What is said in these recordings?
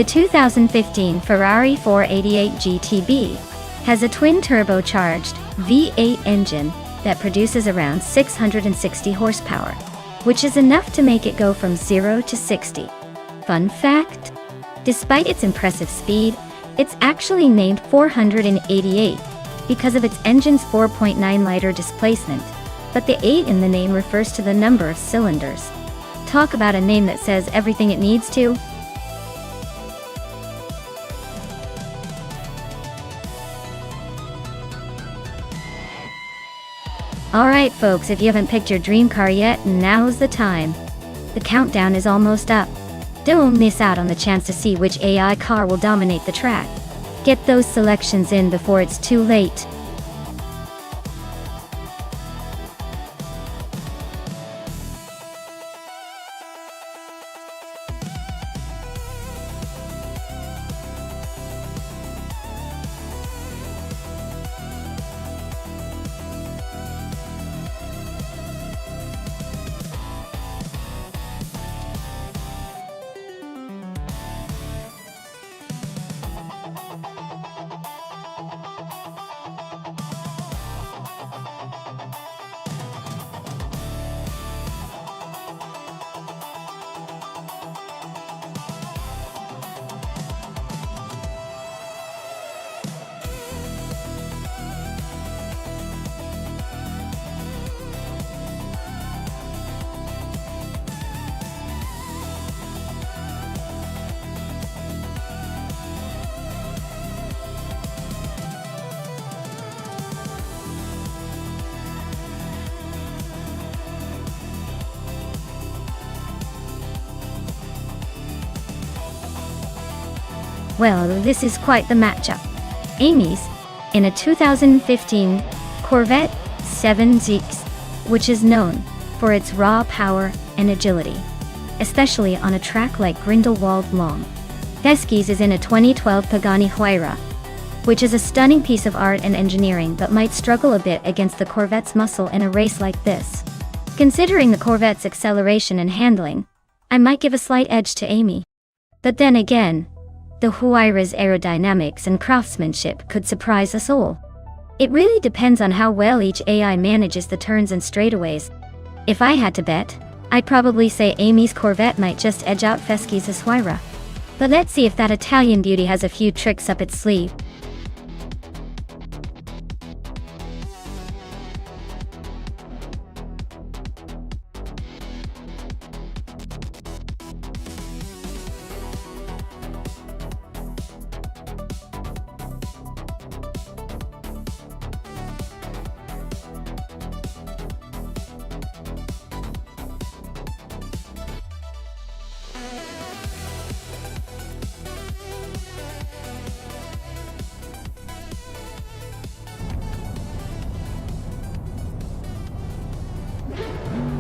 The 2015 Ferrari 488 GTB has a twin-turbocharged V8 engine that produces around 660 horsepower, which is enough to make it go from 0 to 60. Fun fact: despite its impressive speed, it's actually named 488 because of its engine's 4.9-liter displacement, but the 8 in the name refers to the number of cylinders. Talk about a name that says everything it needs to. Alright folks, if you haven't picked your dream car yet, now's the time. The countdown is almost up. Don't miss out on the chance to see which AI car will dominate the track. Get those selections in before it's too late. Well, this is quite the matchup. Amy's in a 2015 Corvette 7ZX, which is known for its raw power and agility, especially on a track like Grindelwald Long. Fesky's is in a 2012 Pagani Huayra, which is a stunning piece of art and engineering but might struggle a bit against the Corvette's muscle in a race like this. Considering the Corvette's acceleration and handling, I might give a slight edge to Amy. But then again, the Huayra's aerodynamics and craftsmanship could surprise us all. It really depends on how well each AI manages the turns and straightaways. If I had to bet, I'd probably say Amy's Corvette might just edge out Fesky's Huayra. But let's see if that Italian beauty has a few tricks up its sleeve.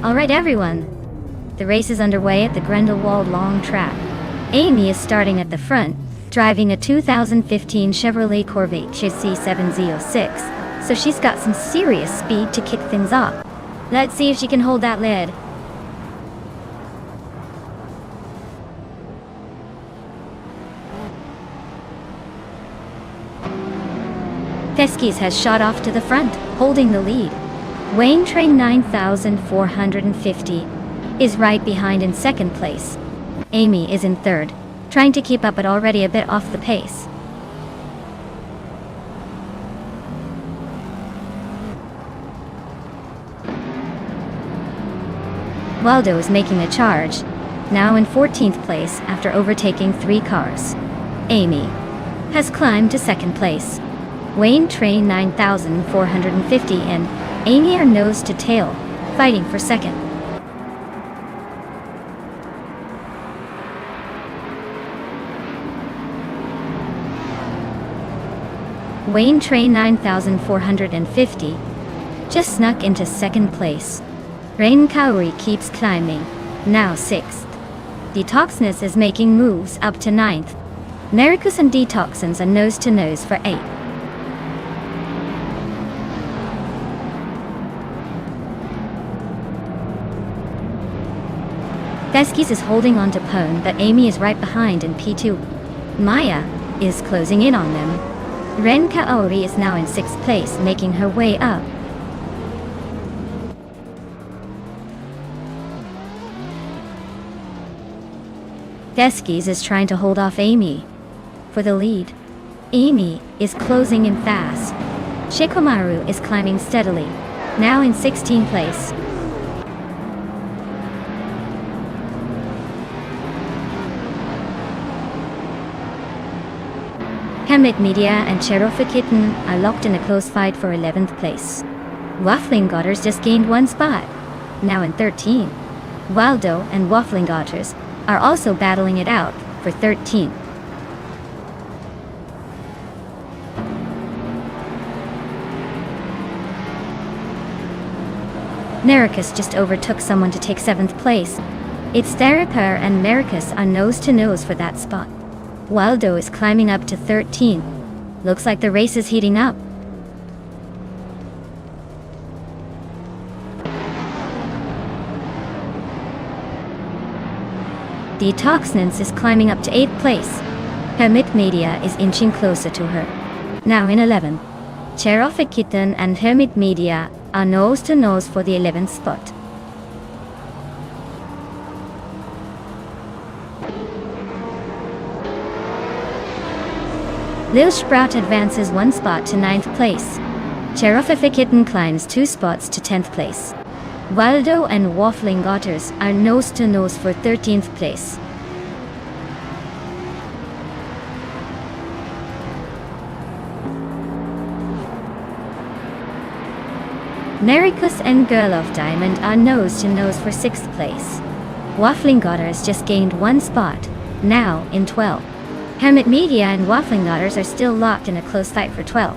Alright everyone, the race is underway at the Grindelwald Long track. Amy is starting at the front, driving a 2015 Chevrolet Corvette Chassis 7Z06, so she's got some serious speed to kick things off. Let's see if she can hold that lead. Fesky's has shot off to the front, holding the lead. Wayne Train 9450 is right behind in second place. Amy is in third, trying to keep up but already a bit off the pace. Waldo is making a charge, now in 14th place after overtaking 3 cars. Amy has climbed to second place. Wayne Train 9450 and Amy are nose to tail, fighting for second. Wayne Train 9450 just snuck into second place. Rain Kauri keeps climbing, now 6th. Detoxness is making moves up to 9th. Nericus and Detoxins are nose to nose for 8th. Fesky's is holding on to Pone, but Amy is right behind in P2. Maya is closing in on them. Ren Kaori is now in 6th place, making her way up. Deskis is trying to hold off Amy for the lead. Amy is closing in fast. Shikamaru is climbing steadily, now in 16th place. Hamid Media and Cherofa Kitten are locked in a close fight for 11th place. Waffling Godders just gained 1 spot, now in 13th. Waldo and Waffling Godders are also battling it out for 13th. Nericus just overtook someone to take 7th place. It's Theraper and Mericus are nose to nose for that spot. Waldo is climbing up to 13th. Looks like the race is heating up. Detoxnance is climbing up to 8th place. Hermit Media is inching closer to her, now in 11th. Cherofic Kitten and Hermit Media are nose to nose for the 11th spot. Lil Sprout advances 1 spot to 9th place. Cherofic Kitten climbs 2 spots to 10th place. Waldo and Waffling Otters are nose to nose for 13th place. Nericus and Girl of Diamond are nose to nose for 6th place. Waffling Otters just gained 1 spot, now in 12th. Hermit Media and Waffling Otters are still locked in a close fight for 12th.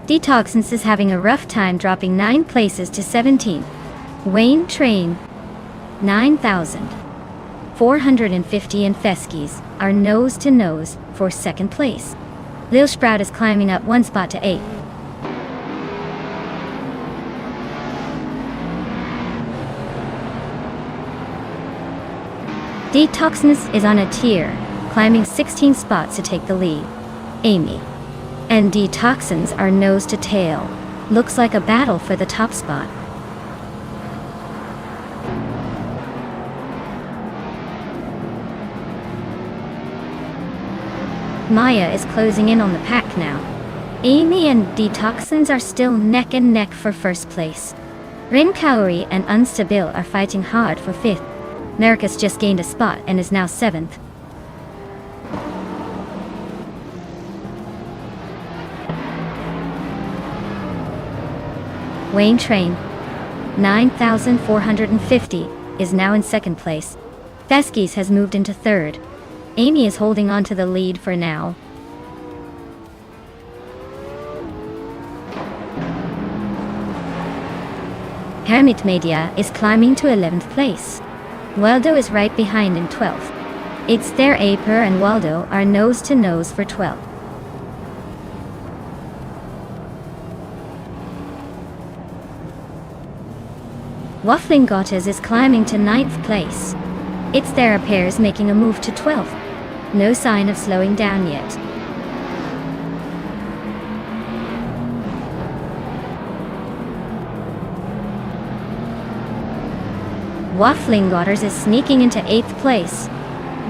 Detoxins is having a rough time, dropping 9 places to 17th. Wayne Train, 9,450 and Feskies are nose to nose for 2nd place. Lil Sprout is climbing up 1 spot to 8th. Detoxness is on a tier, climbing 16 spots to take the lead. Amy and Detoxins are nose to tail. Looks like a battle for the top spot. Maya is closing in on the pack now. Amy and Detoxins are still neck and neck for 1st place. Rin Kaori and Unstabil are fighting hard for 5th. Nericus just gained a spot and is now 7th. Wayne Train, 9,450, is now in 2nd place. Feskies has moved into 3rd. Amy is holding on to the lead for now. Hermit Media is climbing to 11th place. Waldo is right behind in 12th. It's their Aper and Waldo are nose to nose for 12th. Waffling Gottes is climbing to 9th place. It's their pairs making a move to 12th. No sign of slowing down yet. Waffling Otters is sneaking into 8th place.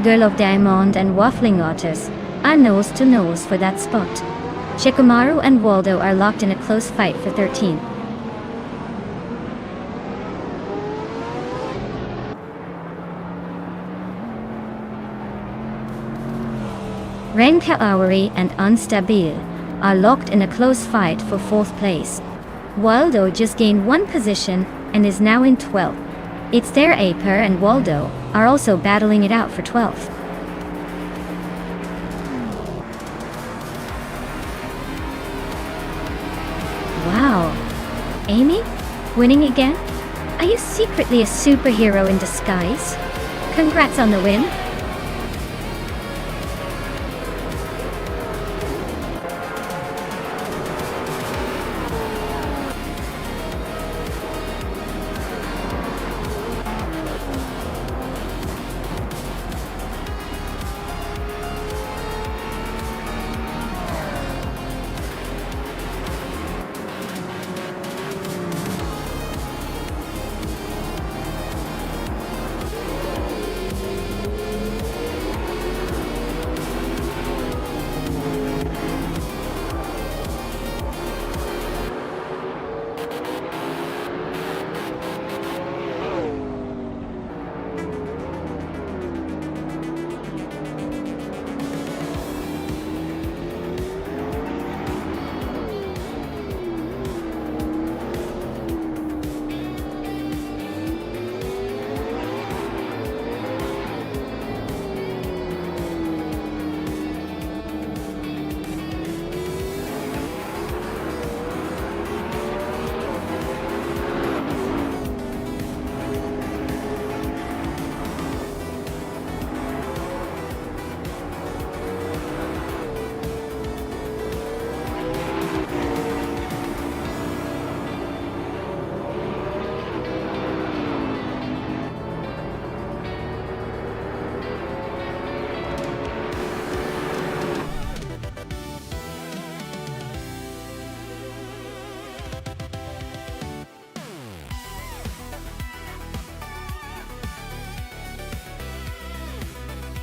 Girl of Diamond and Waffling Otters are nose to nose for that spot. Shikamaru and Waldo are locked in a close fight for 13th. Ren Kaori and Unstabil are locked in a close fight for 4th place. Waldo just gained 1 position and is now in 12th. It's their Aper and Waldo are also battling it out for 12th. Wow. Amy? Winning again? Are you secretly a superhero in disguise? Congrats on the win.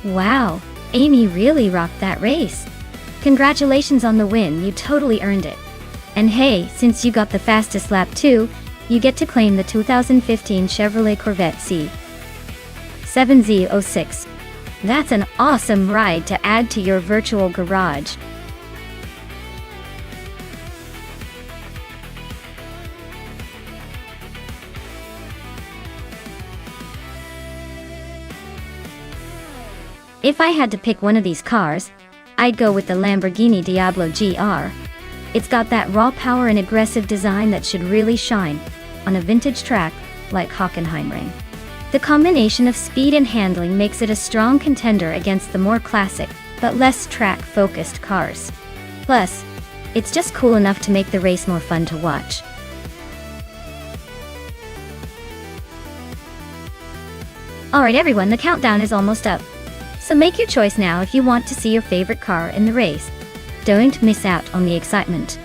Wow, Amy really rocked that race. Congratulations on the win, you totally earned it. And hey, since you got the fastest lap too, you get to claim the 2015 Chevrolet Corvette C7Z06. That's an awesome ride to add to your virtual garage. If I had to pick one of these cars, I'd go with the Lamborghini Diablo GR. It's got that raw power and aggressive design that should really shine on a vintage track like Hockenheimring. The combination of speed and handling makes it a strong contender against the more classic, but less track-focused cars. Plus, it's just cool enough to make the race more fun to watch. Alright everyone, the countdown is almost up. So make your choice now if you want to see your favorite car in the race. Don't miss out on the excitement.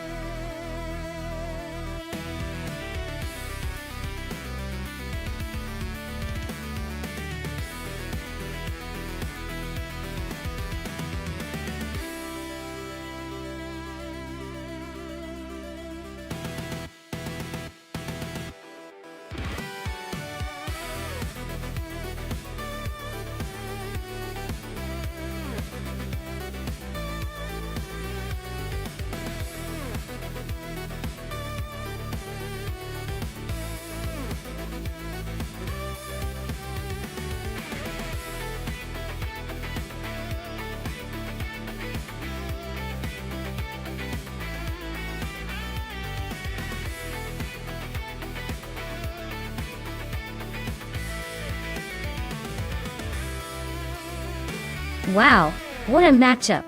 Wow, what a matchup!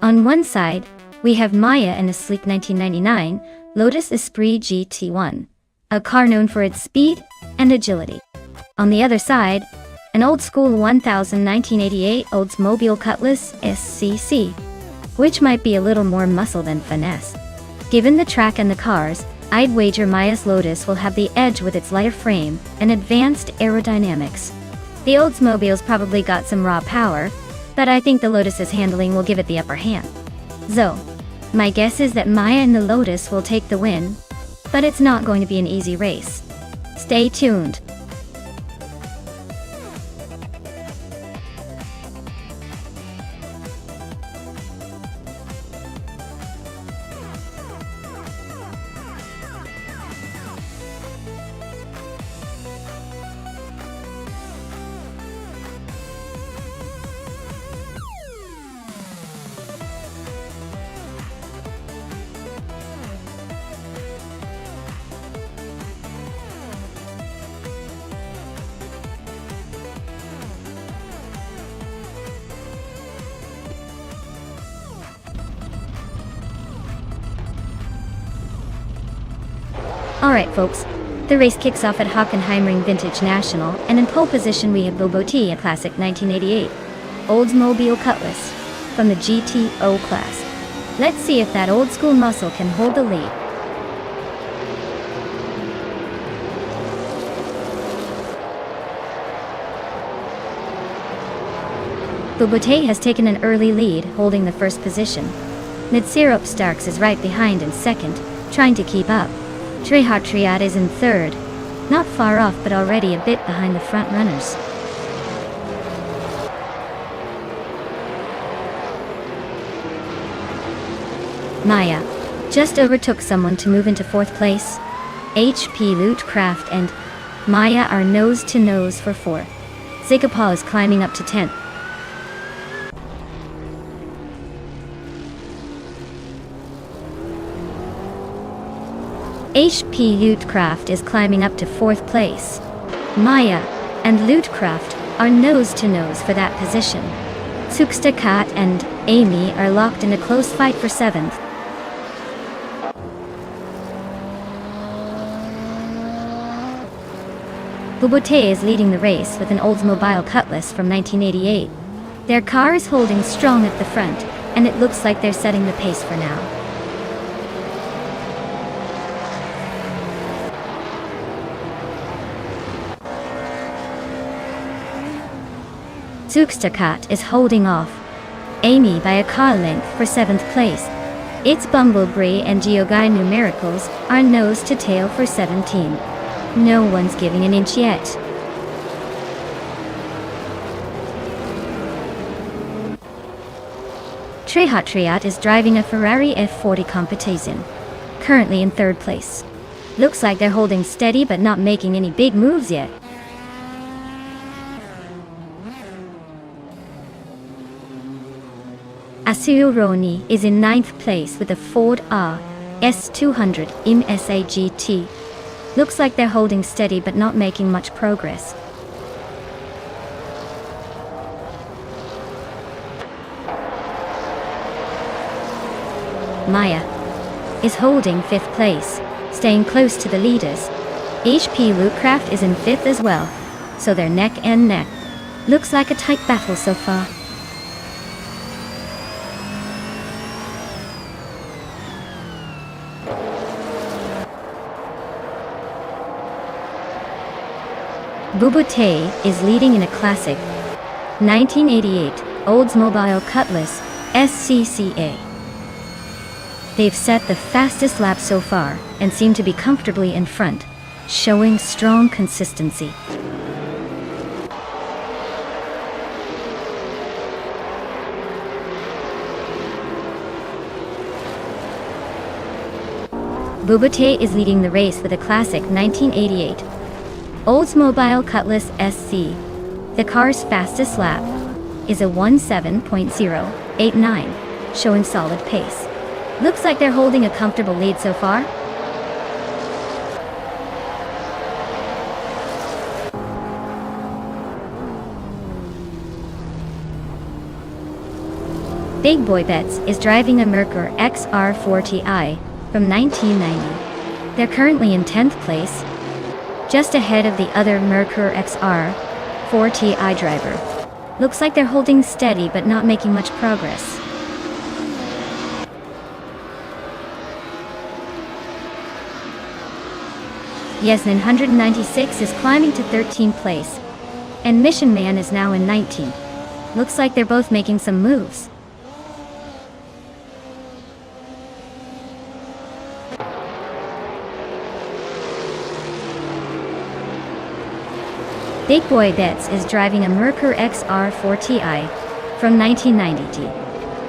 On one side, we have Maya and a sleek 1999 Lotus Esprit GT1, a car known for its speed and agility. On the other side, an old-school 1988 Oldsmobile Cutlass SCC, which might be a little more muscle than finesse. Given the track and the cars, I'd wager Maya's Lotus will have the edge with its lighter frame and advanced aerodynamics. The Oldsmobile's probably got some raw power, but I think the Lotus's handling will give it the upper hand. So, my guess is that Maya and the Lotus will take the win, but it's not going to be an easy race. Stay tuned. Alright folks, the race kicks off at Hockenheimring Vintage National, and in pole position we have Boboti, a classic 1988 Oldsmobile Cutlass from the GTO class. Let's see if that old school muscle can hold the lead. Boboti has taken an early lead, holding the first position. Mitsirop Starks is right behind in second, trying to keep up. Trehartriad is in third, not far off but already a bit behind the front runners. Maya just overtook someone to move into fourth place. HP Lootcraft and Maya are nose to nose for fourth. Zigapal is climbing up to 10th. HP Lootcraft is climbing up to fourth place. Maya and Lootcraft are nose to nose for that position. Sukstakat and Amy are locked in a close fight for seventh. Bubote is leading the race with an Oldsmobile Cutlass from 1988. Their car is holding strong at the front, and it looks like they're setting the pace for now. Zugsterkat is holding off Amy by a car length for 7th place. Its Bumblebee and Geogai numericals are nose to tail for 17. No one's giving an inch yet. Trehatriat is driving a Ferrari F40 competition, currently in 3rd place. Looks like they're holding steady but not making any big moves yet. Asuyo Roni is in 9th place with a Ford S200 MSA GT. Looks like they're holding steady but not making much progress. Maya is holding 5th place, staying close to the leaders. HP Lootcraft is in 5th as well, so they're neck and neck. Looks like a tight battle so far. Bubute is leading in a classic 1988 Oldsmobile Cutlass SCCA. They've set the fastest lap so far and seem to be comfortably in front, showing strong consistency. Bubute is leading the race with a classic 1988 Oldsmobile Cutlass SC. The car's fastest lap is a 17.089, showing solid pace. Looks like they're holding a comfortable lead so far. Big Boy Bets is driving a Merkur XR4Ti from 1990. They're currently in 10th place, just ahead of the other Merkur XR4Ti driver. Looks like they're holding steady but not making much progress. Yesnin 196 is climbing to 13th place, and Mission Man is now in 19th. Looks like they're both making some moves. Big Boy Bets is driving a Merkur XR4Ti from 1990.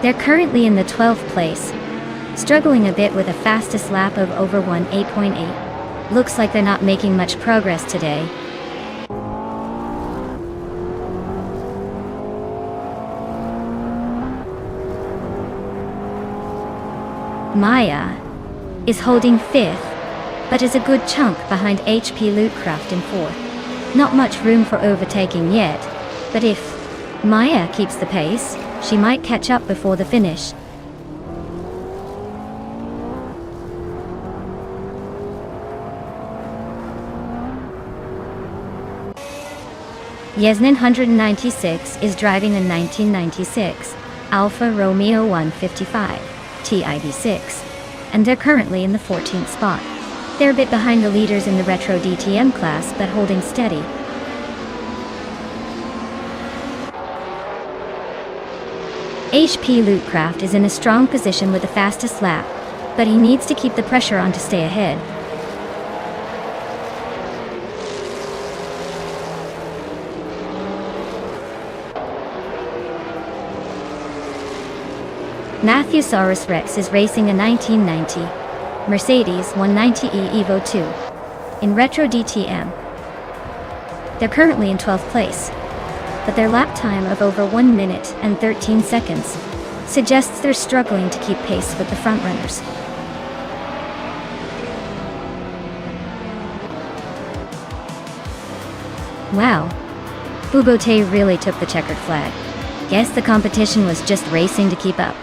They're currently in the 12th place, struggling a bit with a fastest lap of over 18.8. Looks like they're not making much progress today. Maya is holding 5th, but is a good chunk behind HP Lootcraft in 4th. Not much room for overtaking yet, but if Maya keeps the pace, she might catch up before the finish. Yesnin 196 is driving a 1996 Alfa Romeo 155 TIV6, and they're currently in the 14th spot. They're a bit behind the leaders in the Retro DTM class, but holding steady. HP Lootcraft is in a strong position with the fastest lap, but he needs to keep the pressure on to stay ahead. Matthewsaurus Rex is racing a 1990 Mercedes 190e Evo 2 in Retro DTM. They're currently in 12th place, but their lap time of over 1 minute and 13 seconds suggests they're struggling to keep pace with the frontrunners. Wow, Bubote really took the checkered flag. Guess the competition was just racing to keep up.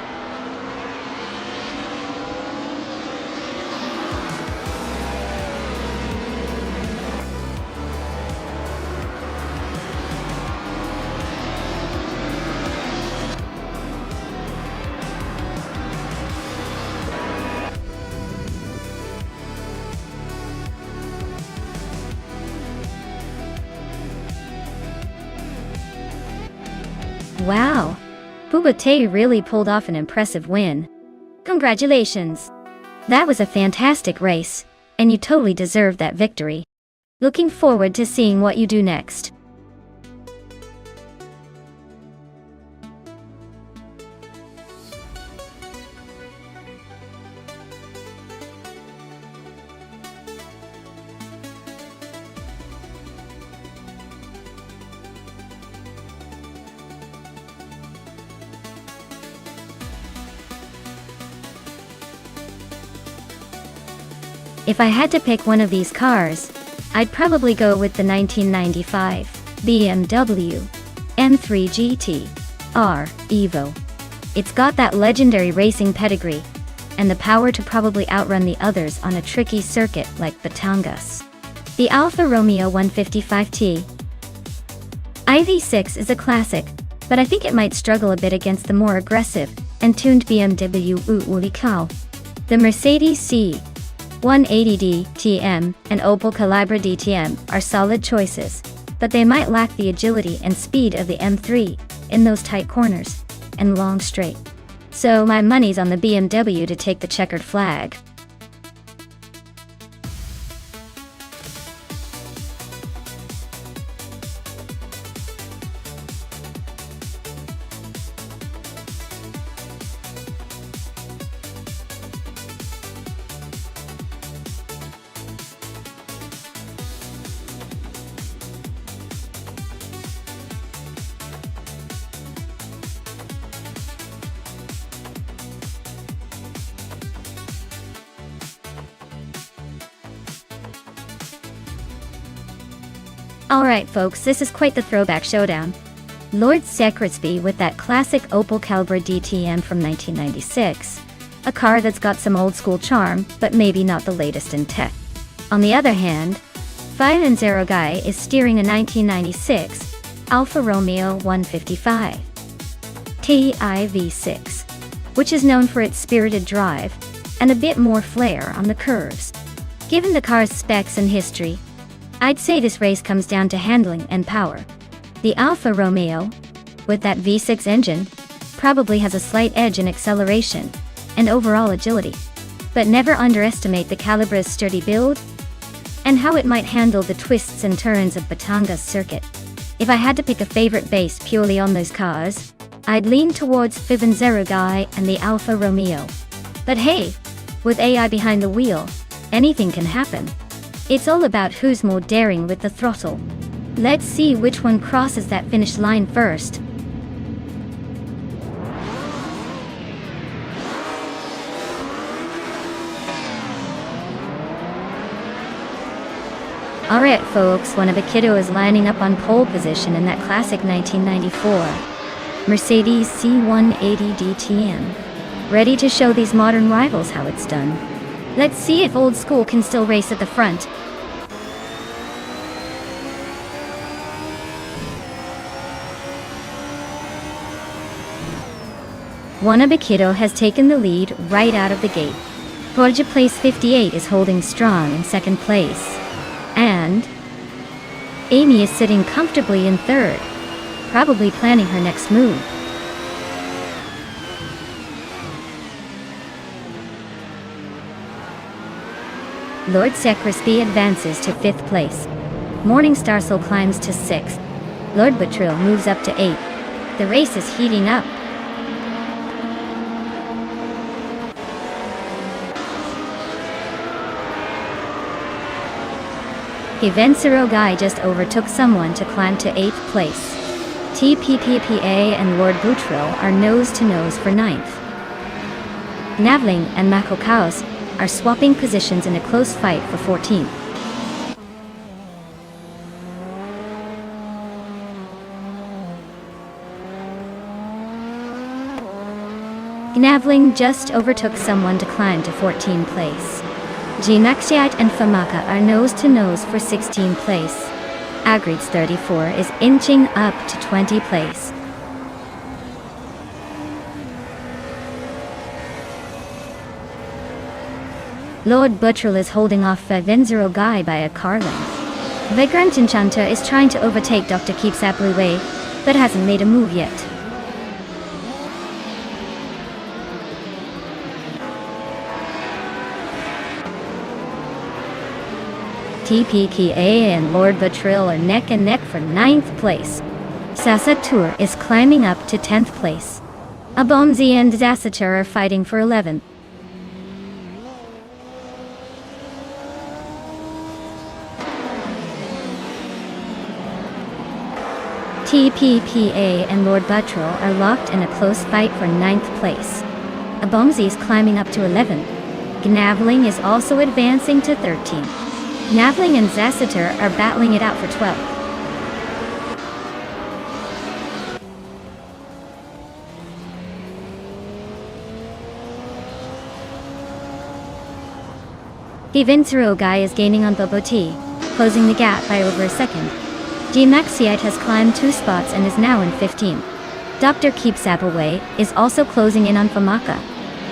Wow, Bubate really pulled off an impressive win. Congratulations! That was a fantastic race, and you totally deserved that victory. Looking forward to seeing what you do next. If I had to pick one of these cars, I'd probably go with the 1995 BMW M3 GT R Evo. It's got that legendary racing pedigree, and the power to probably outrun the others on a tricky circuit like Batangas. The Alfa Romeo 155T IV6 is a classic, but I think it might struggle a bit against the more aggressive and tuned BMW Ulicao. The Mercedes C180D TM and Opel Calibra DTM are solid choices, but they might lack the agility and speed of the M3 in those tight corners and long straight. So my money's on the BMW to take the checkered flag. Alright folks, this is quite the throwback showdown. Lord Secretsby with that classic Opel Calibra DTM from 1996. A car that's got some old school charm, but maybe not the latest in tech. On the other hand, 5-0 Guy is steering a 1996 Alfa Romeo 155 TIV6, which is known for its spirited drive and a bit more flair on the curves. Given the car's specs and history, I'd say this race comes down to handling and power. The Alfa Romeo, with that V6 engine, probably has a slight edge in acceleration and overall agility. But never underestimate the Calibra's sturdy build and how it might handle the twists and turns of Batangas circuit. If I had to pick a favorite based purely on those cars, I'd lean towards 5-0 Guy and the Alfa Romeo. But hey, with AI behind the wheel, anything can happen. It's all about who's more daring with the throttle. Let's see which one crosses that finish line first. Alright folks, one of the kiddo is lining up on pole position in that classic 1994 Mercedes C180 DTM. Ready to show these modern rivals how it's done. Let's see if old school can still race at the front. Wannabe has taken the lead right out of the gate. Borja Place 58 is holding strong in second place. And Amy is sitting comfortably in third, probably planning her next move. Lord Secretsby advances to 5th place. Morningstar Soul climbs to 6th. Lord Betril moves up to 8th. The race is heating up. Evencero Guy just overtook someone to climb to 8th place. TPPPA and Lord Betril are nose-to-nose for 9th. Navling and Makokaos are swapping positions in a close fight for 14th. Navling just overtook someone to climb to 14th place. Ginaxiat and Famaka are nose-to-nose for 16th place. Agrids 34 is inching up to 20th place. Lord Betril is holding off 5-0 Guy by a car length. Vagrant Enchanta is trying to overtake Dr. Keepsapluway, but hasn't made a move yet. TPKA and Lord Batril are neck and neck for 9th place. Sasatur is climbing up to 10th place. Abomzi and Zasatur are fighting for 11th. TPPA and Lord Buttrell are locked in a close fight for 9th place. Abomzi is climbing up to 11th. Gnavling is also advancing to 13th. Gnavling and Zasatur are battling it out for 12th. Guy is gaining on Boboti, closing the gap by over a second. Gmaxiite has climbed 2 spots and is now in 15th. Dr. Keepsapaway is also closing in on Famaka,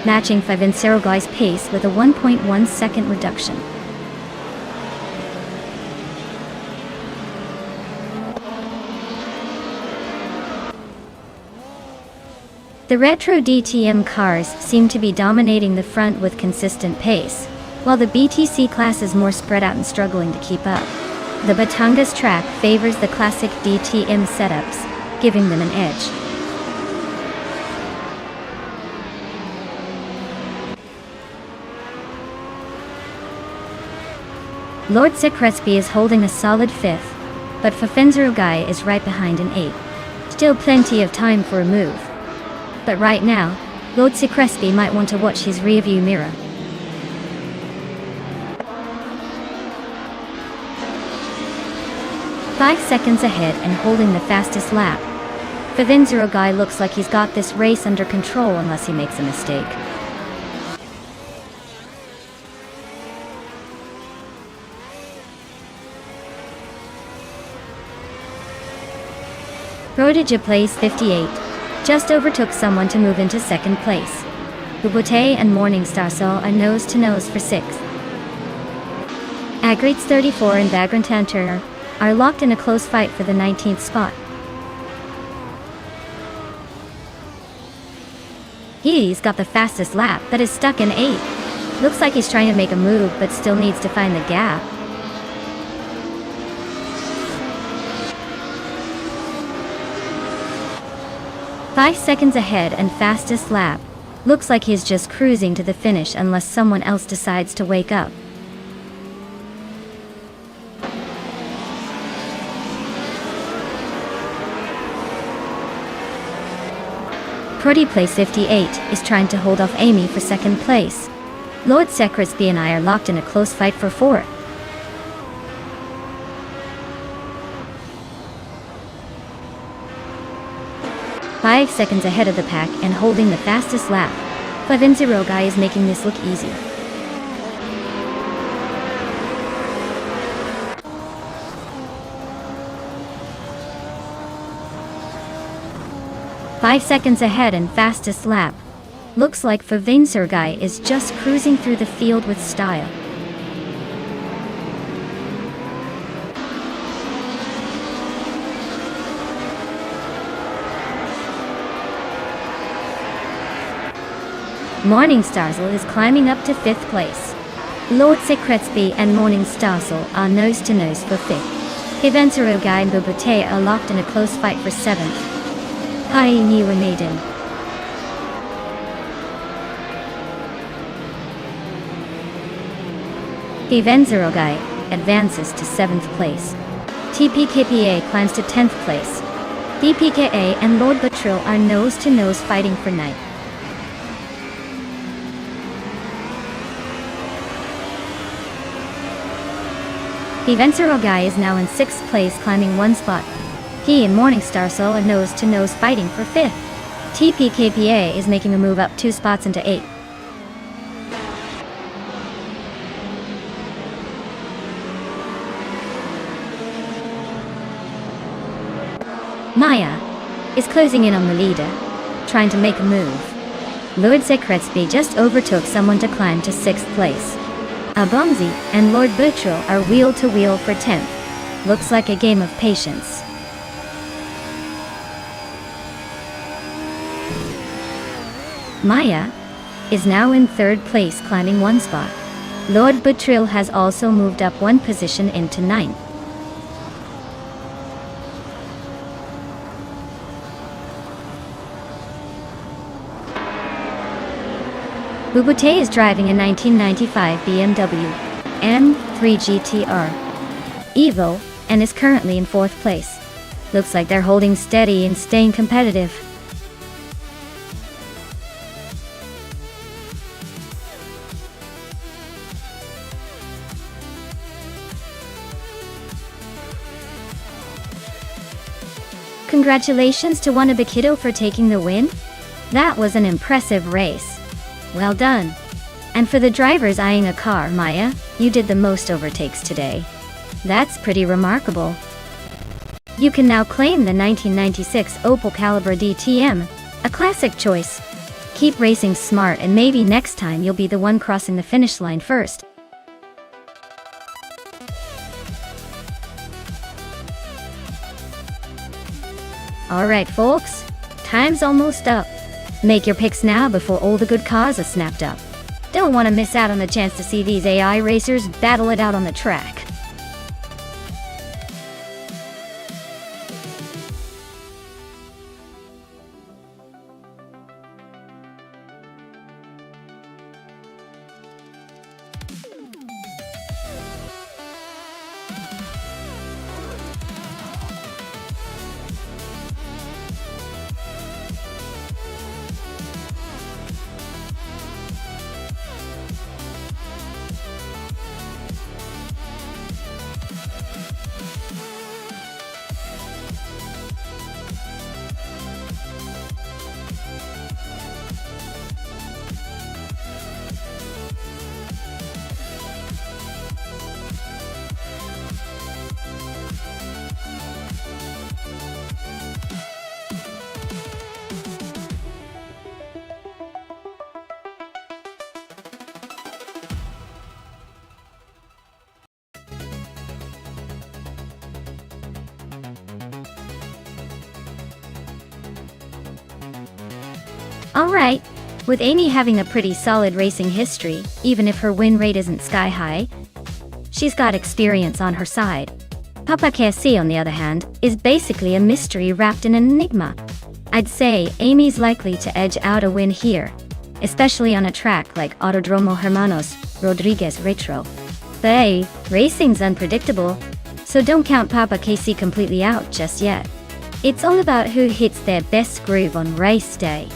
matching Guy's pace with a 1.1 second reduction. The retro DTM cars seem to be dominating the front with consistent pace, while the BTC class is more spread out and struggling to keep up. The Batangas track favors the classic DTM setups, giving them an edge. Lord Secresby is holding a solid 5th, but Fafenzarugai is right behind in 8th. Still plenty of time for a move. But right now, Lord Secresby might want to watch his rearview mirror. Five seconds ahead and holding the fastest lap. Fafenzarugai looks like he's got this race under control unless he makes a mistake. Rodija plays 58. Just overtook someone to move into 2nd place. Ubute and Morningstar Sol are nose-to-nose for 6th. Agrites 34 and Vagrant Hunter are locked in a close fight for the 19th spot. He's got the fastest lap, but is stuck in 8th. Looks like he's trying to make a move, but still needs to find the gap. Five seconds ahead and fastest lap. Looks like he's just cruising to the finish unless someone else decides to wake up. Prodi plays 58 is trying to hold off Amy for 2nd place. Lord Secresby and I are locked in a close fight for 4th. Five seconds ahead of the pack and holding the fastest lap. Fafenzarugai is making this look easy. Five seconds ahead and fastest lap. Looks like Fafenzarugai is just cruising through the field with style. Morningstarsel is climbing up to 5th place. Lord Secretsby and Morningstarsel are nose-to-nose for 5th. Fafenzarugai and Bubute are locked in a close fight for 7th. Hi Niwa Maiden. Fafenzarugai advances to 7th place. TPKPA climbs to 10th place. DPKA and Lord Batril are nose-to-nose fighting for 9th. Fafenzarugai is now in 6th place, climbing 1 spot. He and Morningstarsel are nose-to-nose fighting for 5th. TPKPA is making a move up 2 spots into 8th. Maya is closing in on the leader, trying to make a move. Lord Secretsby just overtook someone to climb to 6th place. Abomzi and Lord Buttrell are wheel-to-wheel for 10th. Looks like a game of patience. Maya is now in 3rd place, climbing 1 spot. Lord Butril has also moved up one position into ninth. Bubute is driving a 1995 BMW M3 GTR Evo and is currently in 4th place. Looks like they're holding steady and staying competitive. Congratulations to Wannabe for taking the win. That was an impressive race. Well done. And for the drivers eyeing a car, Maya, you did the most overtakes today. That's pretty remarkable. You can now claim the 1996 Opel Calibra DTM, a classic choice. Keep racing smart and maybe next time you'll be the one crossing the finish line first. Alright folks, time's almost up. Make your picks now before all the good cars are snapped up. Don't want to miss out on the chance to see these AI racers battle it out on the track. Alright, with Amy having a pretty solid racing history, even if her win rate isn't sky high, she's got experience on her side. Papa Casey, on the other hand, is basically a mystery wrapped in an enigma. I'd say Amy's likely to edge out a win here, especially on a track like Autodromo Hermanos Rodriguez Retro. But hey, racing's unpredictable, so don't count Papa Casey completely out just yet. It's all about who hits their best groove on race day.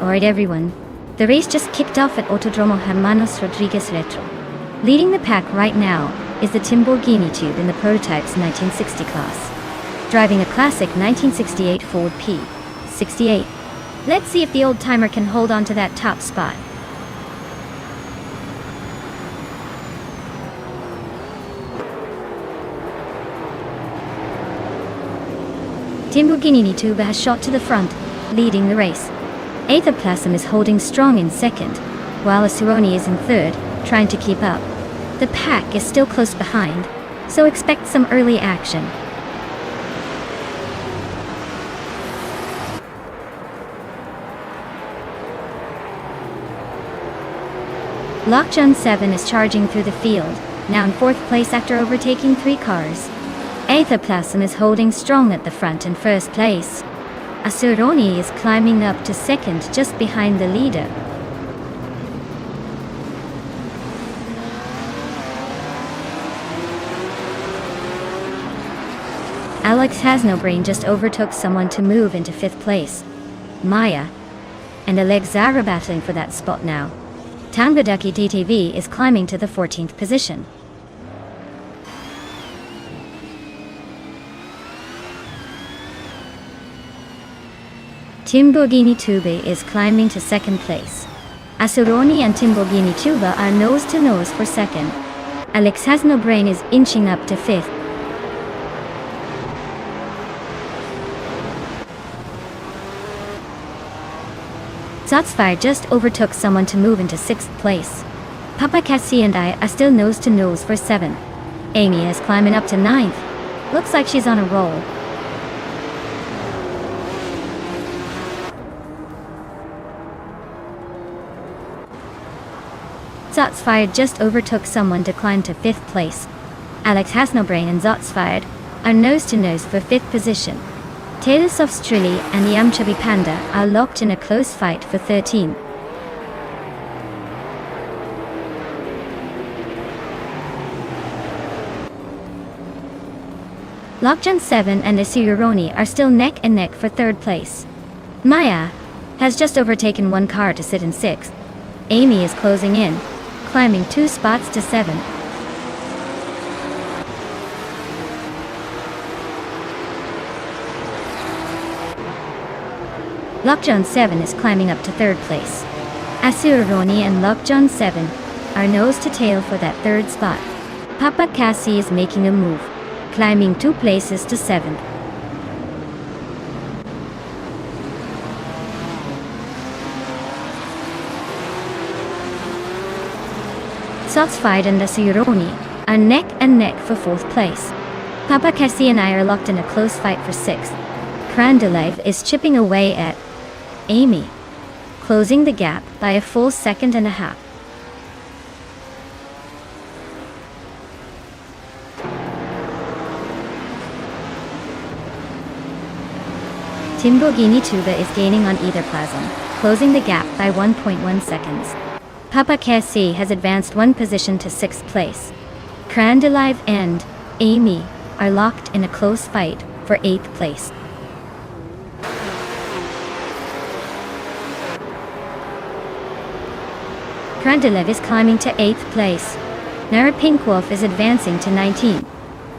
Alright everyone, the race just kicked off at Autodromo Hermanos Rodriguez Retro. Leading the pack right now is the Lamborghini Tube in the prototype's 1960 class, driving a classic 1968 Ford P68. Let's see if the old-timer can hold on to that top spot. Lamborghini Tube has shot to the front, leading the race. Aetherplasm is holding strong in second, while Asuroni is in third, trying to keep up. The pack is still close behind, so expect some early action. Lockjun 7 is charging through the field, now in 4th place after overtaking 3 cars. Aetherplasm is holding strong at the front in 1st place. Asuroni is climbing up to 2nd just behind the leader. Alex Has No Brain just overtook someone to move into 5th place. Maya and Alexa are battling for that spot now. Tangaduki DTV is climbing to the 14th position. Timbogini Tube is climbing to 2nd place. Asuroni and Timbogini Tuba are nose to nose for 2nd. Alex Has No Brain is inching up to 5th. Zotsfire just overtook someone to move into 6th place. Papa Cassie and I are still nose to nose for 7th. Amy is climbing up to 9th. Looks like she's on a roll. Zotsfire just overtook someone to climb to 5th place. Alex Has No Brain and Zotsfire are nose to nose for 5th position. Tails of Strilly and the Chubby Panda are locked in a close fight for 13. Lockjaw 7 and Asuroni are still neck and neck for 3rd place. Maya has just overtaken one car to sit in 6th. Amy is closing in, climbing 2 spots to 7. Lockjaw 7 is climbing up to 3rd place. Asuroni and Lockjaw 7 are nose to tail for that 3rd spot. Papa Cassie is making a move, climbing 2 places to 7th. Zotsfire and Asuroni are neck and neck for 4th place. Papa Cassie and I are locked in a close fight for 6th. Crandalive is chipping away at Amy, closing the gap by a full 1.5 seconds. Timbogini Tuba is gaining on either plasm, closing the gap by 1.1 seconds. Papa Cassie has advanced 1 position to 6th place. Crandalive and Amy are locked in a close fight for 8th place. Crandalive is climbing to 8th place. Nara Pink Wolf is advancing to 19th.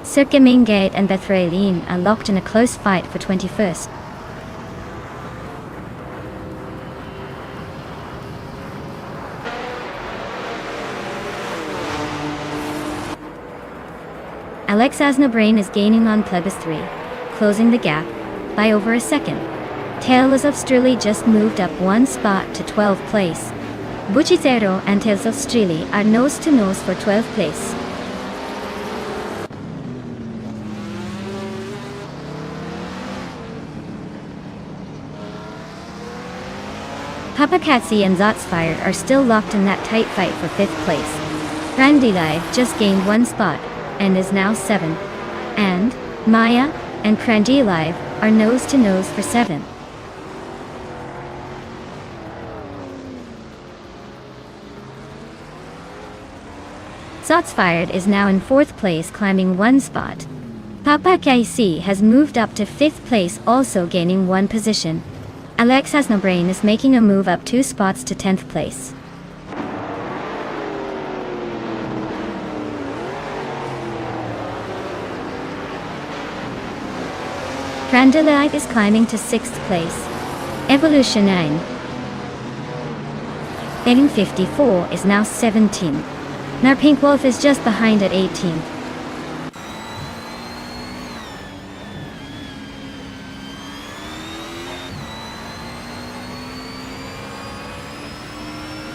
Circa Mingate and Bethraline are locked in a close fight for 21st. Alex Has No Brain is gaining on Plebis 3, closing the gap by over a second. Tales of Strilly just moved up 1 spot to 12th place. Buchitero and Tales of Strilly are nose to nose for 12th place. Papa Cassie and Zotsfire are still locked in that tight fight for 5th place. Crandalive just gained 1 spot and is now 7th. And Maya and Crandalive are nose to nose for 7th. Zotsfire is now in 4th place, climbing 1 spot. Papa Cassie has moved up to 5th place, also gaining 1 position. Alex Has No Brain is making a move up 2 spots to 10th place. Crandalive is climbing to 6th place. Evolution 9 Heading 54 is now 17. Now Pink Wolf is just behind at 18.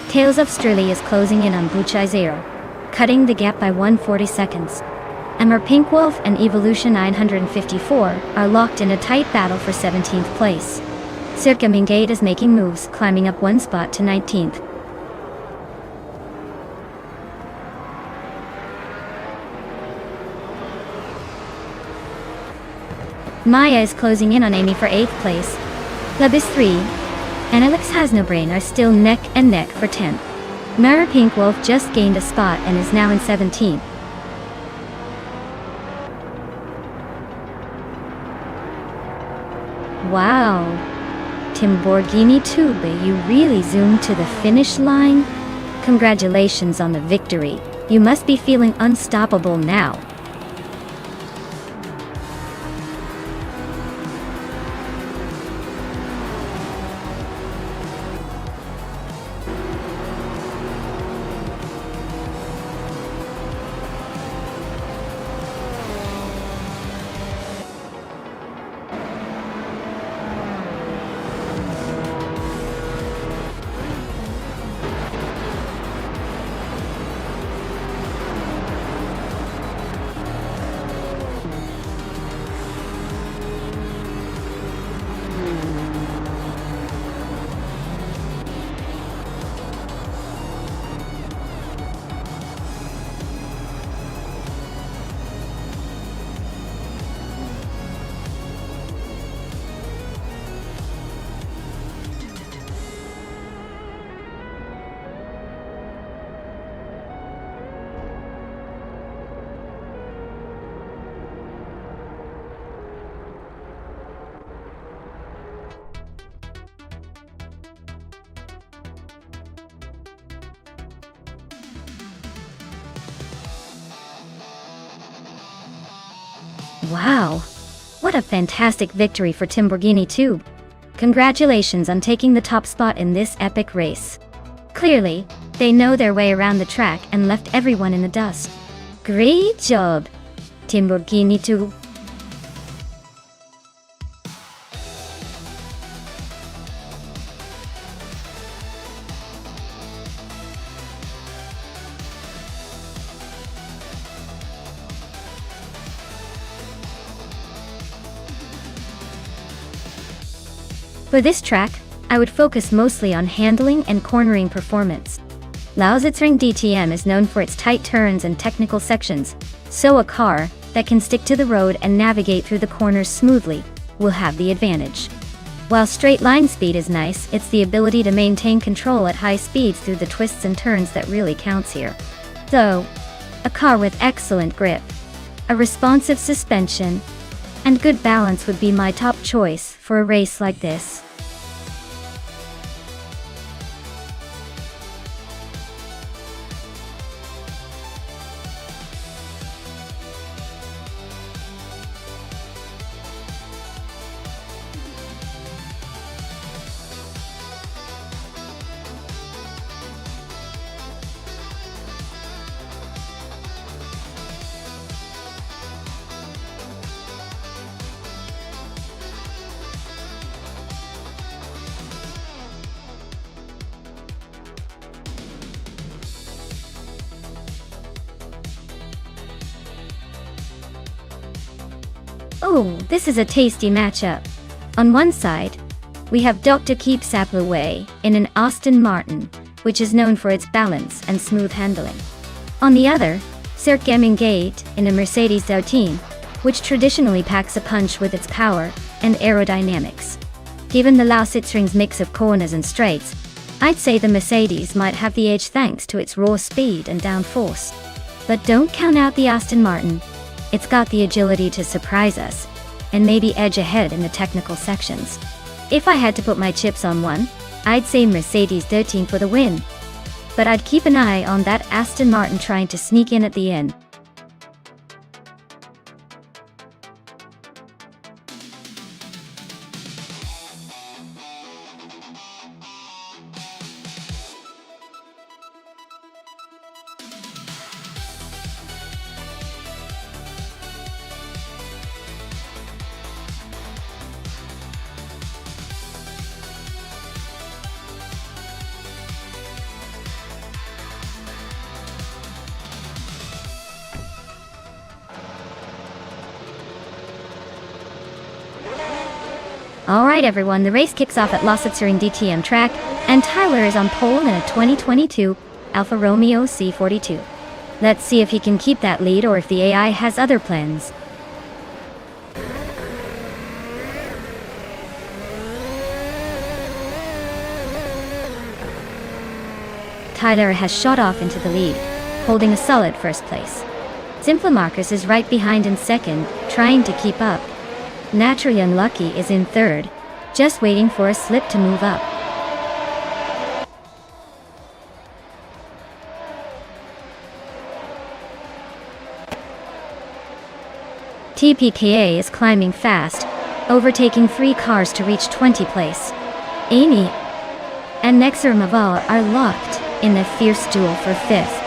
Tales of Strilly is closing in on Buchai Zero, cutting the gap by 140 seconds. Emmer Pink Wolf and Evolution 954 are locked in a tight battle for 17th place. Circa Mingate is making moves, climbing up 1 spot to 19th. Maya is closing in on Amy for 8th place. Lebis 3 and Alex Has No Brain are still neck and neck for 10th. Mara Pink Wolf just gained a spot and is now in 17th. Wow. Timborghini Tube, you really zoomed to the finish line? Congratulations on the victory. You must be feeling unstoppable now. Wow. What a fantastic victory for Timborghini Tube. Congratulations on taking the top spot in this epic race. Clearly, they know their way around the track and left everyone in the dust. Great job, Timborghini Tube. For this track, I would focus mostly on handling and cornering performance. Lausitzring DTM is known for its tight turns and technical sections, so a car that can stick to the road and navigate through the corners smoothly will have the advantage. While straight line speed is nice, it's the ability to maintain control at high speeds through the twists and turns that really counts here. So, a car with excellent grip, a responsive suspension, and good balance would be my top choice for a race like this. Oh, this is a tasty matchup. On one side, we have Dr. Keep Sapaway in an Aston Martin, which is known for its balance and smooth handling. On the other, Sir Gate in a Mercedes 13, which traditionally packs a punch with its power and aerodynamics. Given the Lausitzring's mix of corners and straights, I'd say the Mercedes might have the edge thanks to its raw speed and downforce. But don't count out the Aston Martin. It's got the agility to surprise us, and maybe edge ahead in the technical sections. If I had to put my chips on one, I'd say Mercedes 13 for the win. But I'd keep an eye on that Aston Martin trying to sneak in at the end. Alright everyone, the race kicks off at Lausitzring DTM track, and Tyler is on pole in a 2022 Alfa Romeo C42. Let's see if he can keep that lead or if the AI has other plans. Tyler has shot off into the lead, holding a solid first place. Simplamarcus is right behind in second, trying to keep up. Naturally Unlucky is in third, just waiting for a slip to move up. TPKA is climbing fast, overtaking 3 cars to reach 20th place. Amy and Nexermaval are locked in a fierce duel for 5th.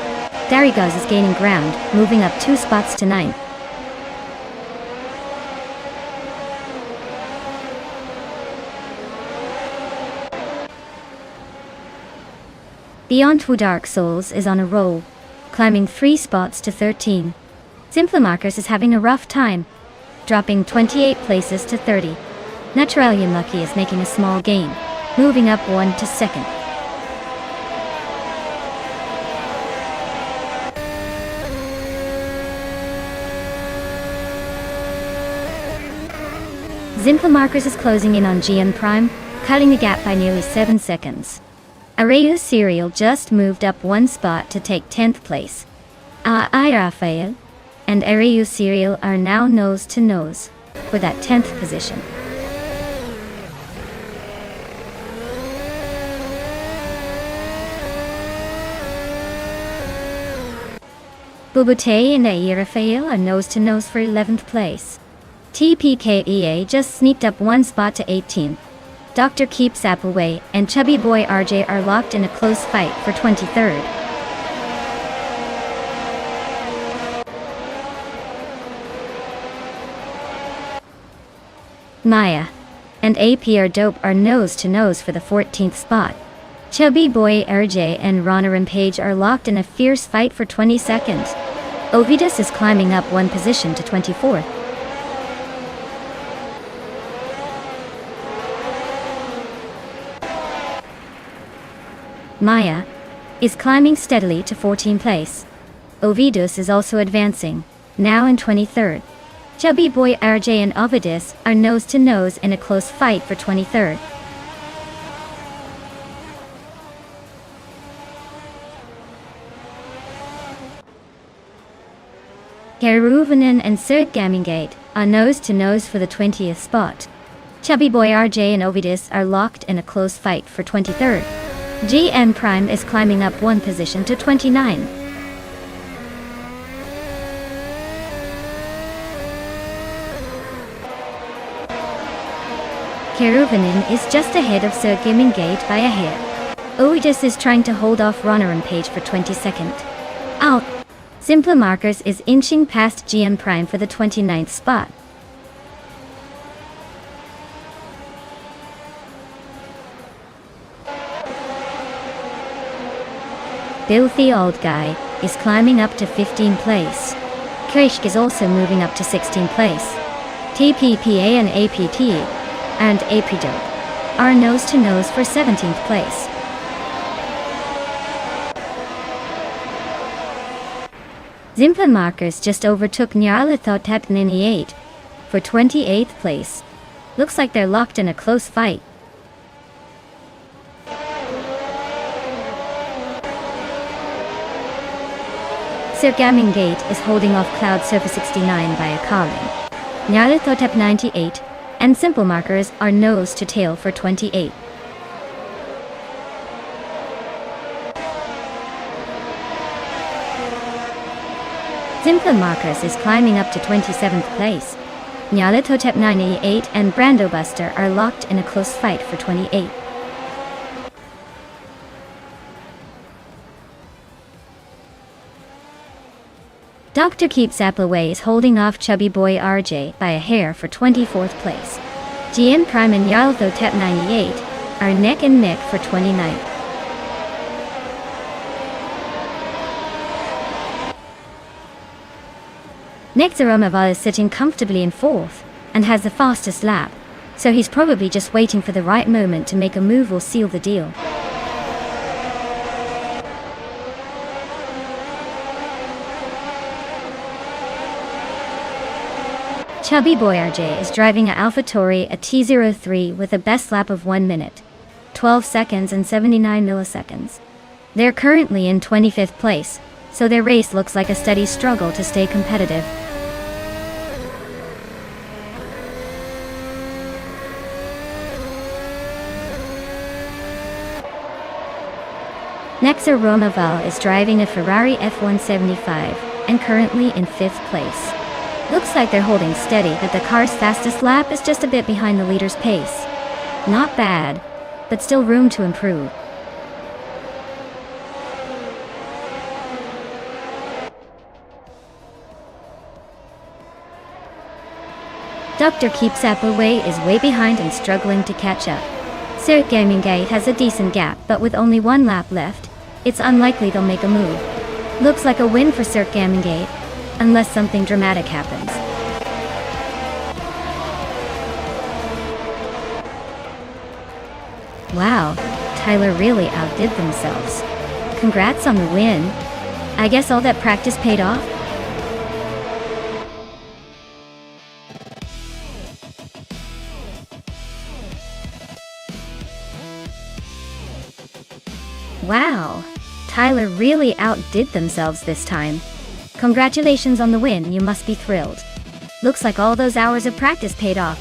Darigaz is gaining ground, moving up 2 spots to 9th. Beyond Two Dark Souls is on a roll, climbing 3 spots to 13. Simplamarkers is having a rough time, dropping 28 places to 30. Naturalian Lucky is making a small gain, moving up 1 to 2nd. Simplamarkers is closing in on GN Prime, cutting the gap by nearly 7 seconds. Arayu Serial just moved up 1 spot to take 10th place. Rafael and Arayu Serial are now nose to nose for that 10th position. Bubute and Rafael are nose to nose for 11th place. TPKEA just sneaked up 1 spot to 18th. Dr. Keeps Appleway and Chubby Boy RJ are locked in a close fight for 23rd. Maya and APR Dope are nose to nose for the 14th spot. Chubby Boy RJ and Ronner and Page are locked in a fierce fight for 22nd. Ovidus is climbing up 1 position to 24th. Maya is climbing steadily to 14th place. Ovidus is also advancing, now in 23rd. Chubby Boy RJ and Ovidus are nose to nose in a close fight for 23rd. Keruvanen and Sir Gamingate are nose to nose for the 20th spot. Chubby Boy RJ and Ovidus are locked in a close fight for 23rd. GM Prime is climbing up 1 position to 29. Keruvanen is just ahead of Sir Gamingate by a hair. Ovidus is trying to hold off Ronner and Page for 22nd. Out. Simplamarkers is inching past GM Prime for the 29th spot. Filthy Old Guy is climbing up to 15th place. Krishk is also moving up to 16th place. TPPA and APT and APDOPE are nose to nose for 17th place. Simplamarkers just overtook Nyarlathotep 98 for 28th place. Looks like they're locked in a close fight. Sir Gamingate is holding off Cloud Surfer 69 by a car length. Nyarlathotep 98 and Simplamarkers are nose to tail for 28. Simplamarkers is climbing up to 27th place. Nyarlathotep 98 and Brandobuster are locked in a close fight for 28. Dr. Keeps Appleway is holding off Chubby Boy RJ by a hair for 24th place. GM Prime and Nyarlathotep 98 are neck and neck for 29th. Nexeromaval is sitting comfortably in 4th and has the fastest lap, so he's probably just waiting for the right moment to make a move or seal the deal. Chubby Boy RJ is driving a AlphaTauri a T03 with a best lap of 1 minute, 12 seconds and 79 milliseconds. They're currently in 25th place, so their race looks like a steady struggle to stay competitive. Nexer Romaval is driving a Ferrari F175 and currently in 5th place. Looks like they're holding steady, but the car's fastest lap is just a bit behind the leader's pace. Not bad, but still room to improve. Dr. Keeps Appleway is way behind and struggling to catch up. Sir Gamingate has a decent gap, but with only 1 lap left, it's unlikely they'll make a move. Looks like a win for Sir Gamingate, unless something dramatic happens. Wow, Tyler really outdid themselves. Congrats on the win. I guess all that practice paid off? Wow, Tyler really outdid themselves this time. Congratulations on the win, you must be thrilled. Looks like all those hours of practice paid off.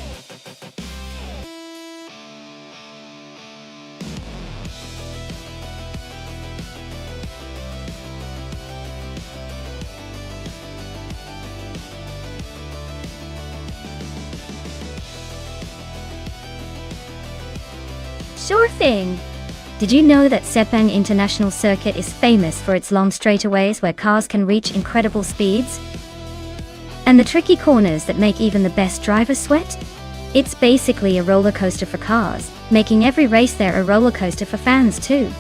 Sure thing. Did you know that Sepang International Circuit is famous for its long straightaways where cars can reach incredible speeds? And the tricky corners that make even the best drivers sweat? It's basically a roller coaster for cars, making every race there a roller coaster for fans too.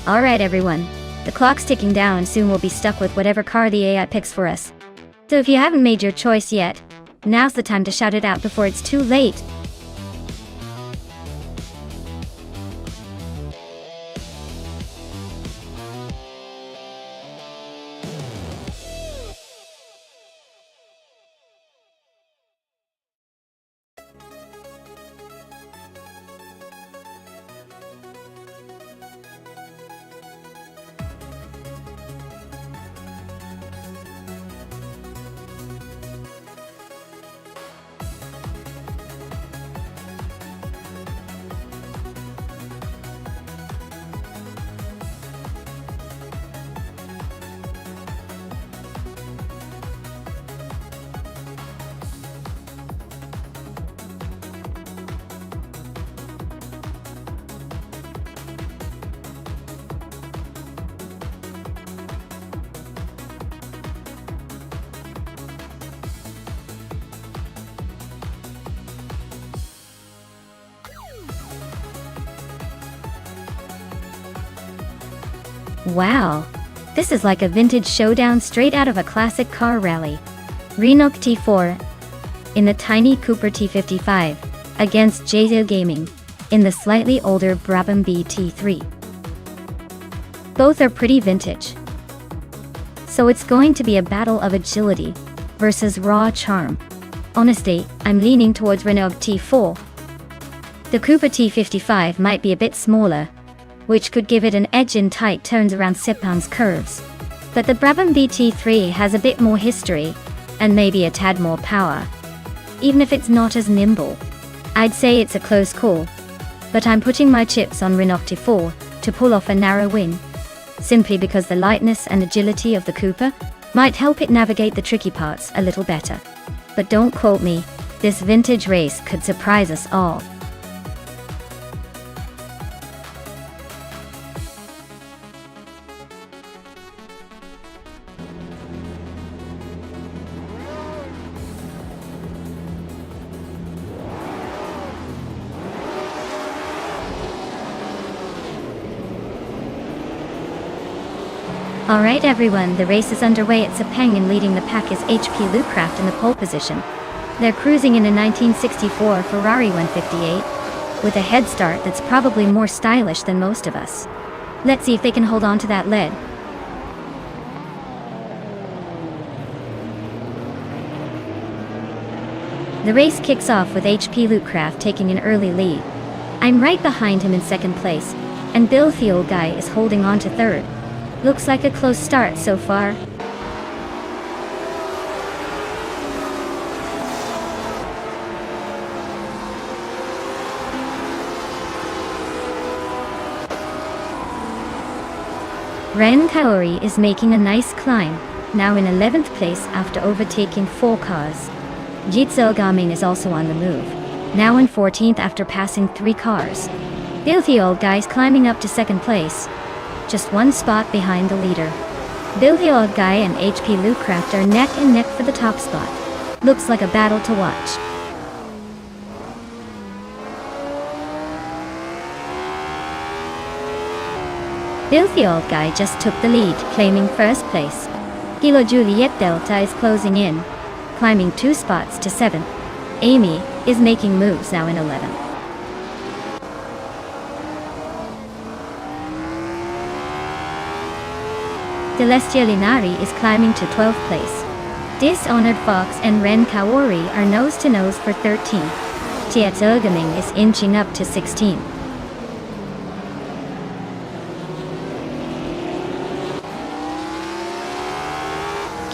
Alright everyone, the clock's ticking down and soon we'll be stuck with whatever car the AI picks for us. So if you haven't made your choice yet, now's the time to shout it out before it's too late. Wow, this is like a vintage showdown straight out of a classic car rally. Renault T4 in the tiny Cooper T55 against Jazo Gaming in the slightly older Brabham BT3. Both are pretty vintage. So it's going to be a battle of agility versus raw charm. Honestly, I'm leaning towards Renault T4. The Cooper T55 might be a bit smaller, which could give it an edge in tight turns around Sepang's curves. But the Brabham BT3 has a bit more history, and maybe a tad more power. Even if it's not as nimble, I'd say it's a close call. But I'm putting my chips on Renault T4 to pull off a narrow win, simply because the lightness and agility of the Cooper might help it navigate the tricky parts a little better. But don't quote me, this vintage race could surprise us all. Alright everyone, the race is underway at Sepang and leading the pack is HP Lucraft in the pole position. They're cruising in a 1964 Ferrari 158, with a head start that's probably more stylish than most of us. Let's see if they can hold on to that lead. The race kicks off with HP Lucraft taking an early lead. I'm right behind him in second place, and Bill the old guy is holding on to third. Looks like a close start so far. Ren Kaori is making a nice climb, now in 11th place after overtaking 4 cars. Jitsu Gaming is also on the move, now in 14th after passing 3 cars. Filthy Old Guy is climbing up to 2nd place, just 1 spot behind the leader. Filthy Old Guy and HP Lootcraft are neck and neck for the top spot. Looks like a battle to watch. Filthy Old Guy just took the lead, claiming 1st place. Kilo Juliet Delta is closing in, climbing 2 spots to 7th. Amy is making moves now in 11th. Celestia Linari is climbing to 12th place. Dishonored Fox and Ren Kaori are nose to nose for 13th. Jitsu Gaming is inching up to 16th.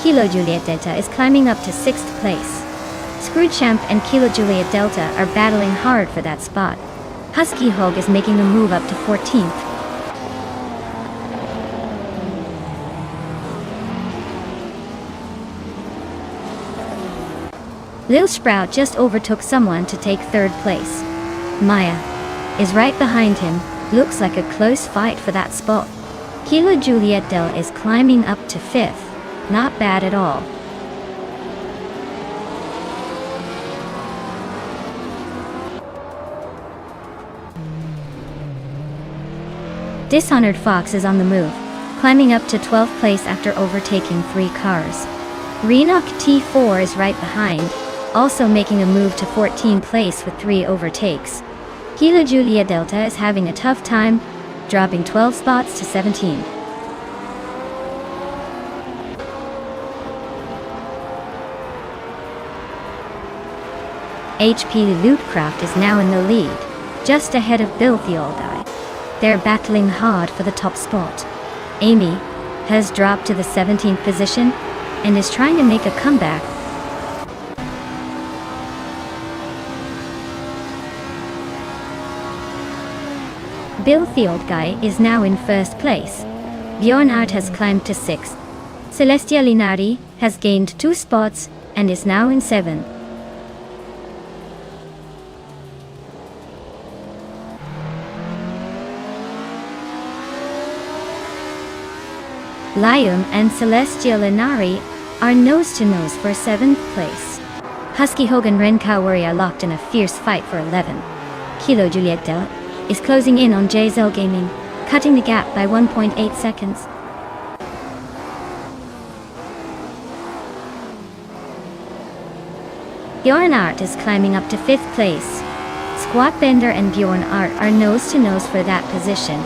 Kilo Juliet Delta is climbing up to 6th place. Screwchamp and Kilo Juliet Delta are battling hard for that spot. Husky Hog is making a move up to 14th. Lil Sprout just overtook someone to take 3rd place. Maya is right behind him, looks like a close fight for that spot. Kilo Juliet Del is climbing up to 5th. Not bad at all. Dishonored Fox is on the move, climbing up to 12th place after overtaking 3 cars. Renok T4 is right behind, also making a move to 14th place with 3 overtakes. Kilo Julia Delta is having a tough time, dropping 12 spots to 17. HP Lootcraft is now in the lead, just ahead of Filthy Old Guy. They're battling hard for the top spot. Amy has dropped to the 17th position and is trying to make a comeback. Filthy Old Guy is now in 1st place. Bjornart has climbed to 6th. Celestia Linari has gained 2 spots and is now in 7th. Liam and Celestia Linari are nose to nose for 7th place. Husky Hogan Ren Kaori are locked in a fierce fight for 11th. Kilo Juliet Del is closing in on Jzel Gaming, cutting the gap by 1.8 seconds. Bjorn Art is climbing up to 5th place. Squat Bender and Bjorn Art are nose to nose for that position.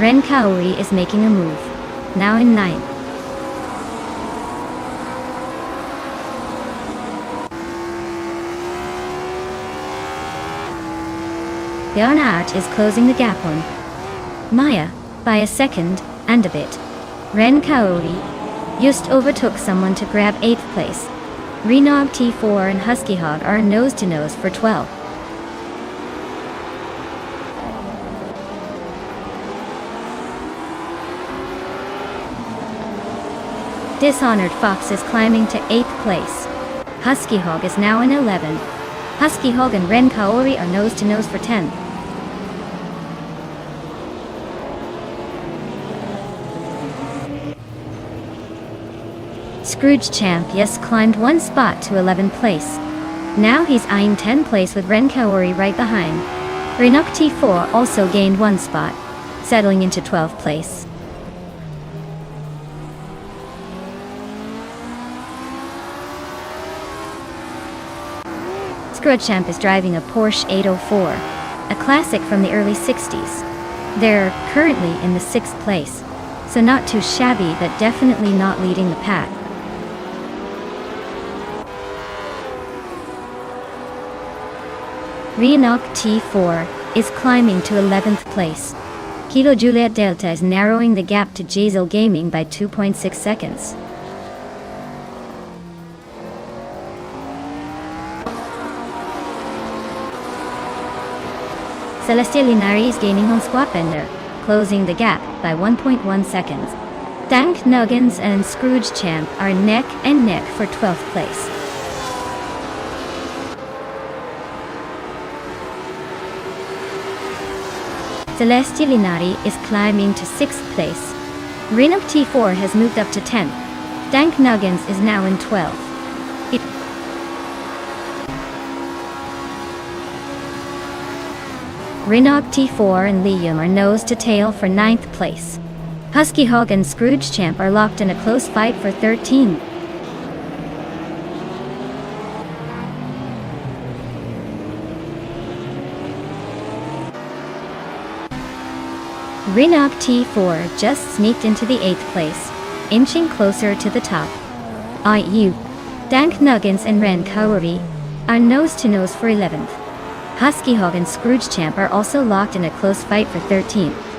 Ren Kaori is making a move, now in 9th. Bjorn Art is closing the gap on Maya by a second and a bit. Ren Kaori just overtook someone to grab 8th place. Renog T4 and Husky Hog are nose to nose for 12. Dishonored Fox is climbing to 8th place. Husky Hog is now in 11th. Husky Hog and Ren Kaori are nose to nose for 10th. Scrooge Champ just climbed 1 spot to 11th place. Now he's eyeing 10th place with Ren Kaori right behind. Renok T4 also gained 1 spot, settling into 12th place. Scrooge is driving a Porsche 804, a classic from the early 60s. They're currently in the 6th place, so not too shabby but definitely not leading the pack. Renok T4 is climbing to 11th place. Kilo Juliet Delta is narrowing the gap to Jzel Gaming by 2.6 seconds. Celestia Linari is gaining on Squat Bender, closing the gap by 1.1 seconds. Dank Nuggins and Scrooge Champ are neck and neck for 12th place. Celestia Linari is climbing to 6th place. Rinok T4 has moved up to 10th. Dank Nuggins is now in 12th. Rinok T4 and Liam are nose to tail for 9th place. Husky Hog and Scrooge Champ are locked in a close fight for 13th. Rinok T4 just sneaked into the 8th place, inching closer to the top. IU, Dank Nuggins and Ren Kaori are nose to nose for 11th. Husky Hog and Scrooge Champ are also locked in a close fight for 13th.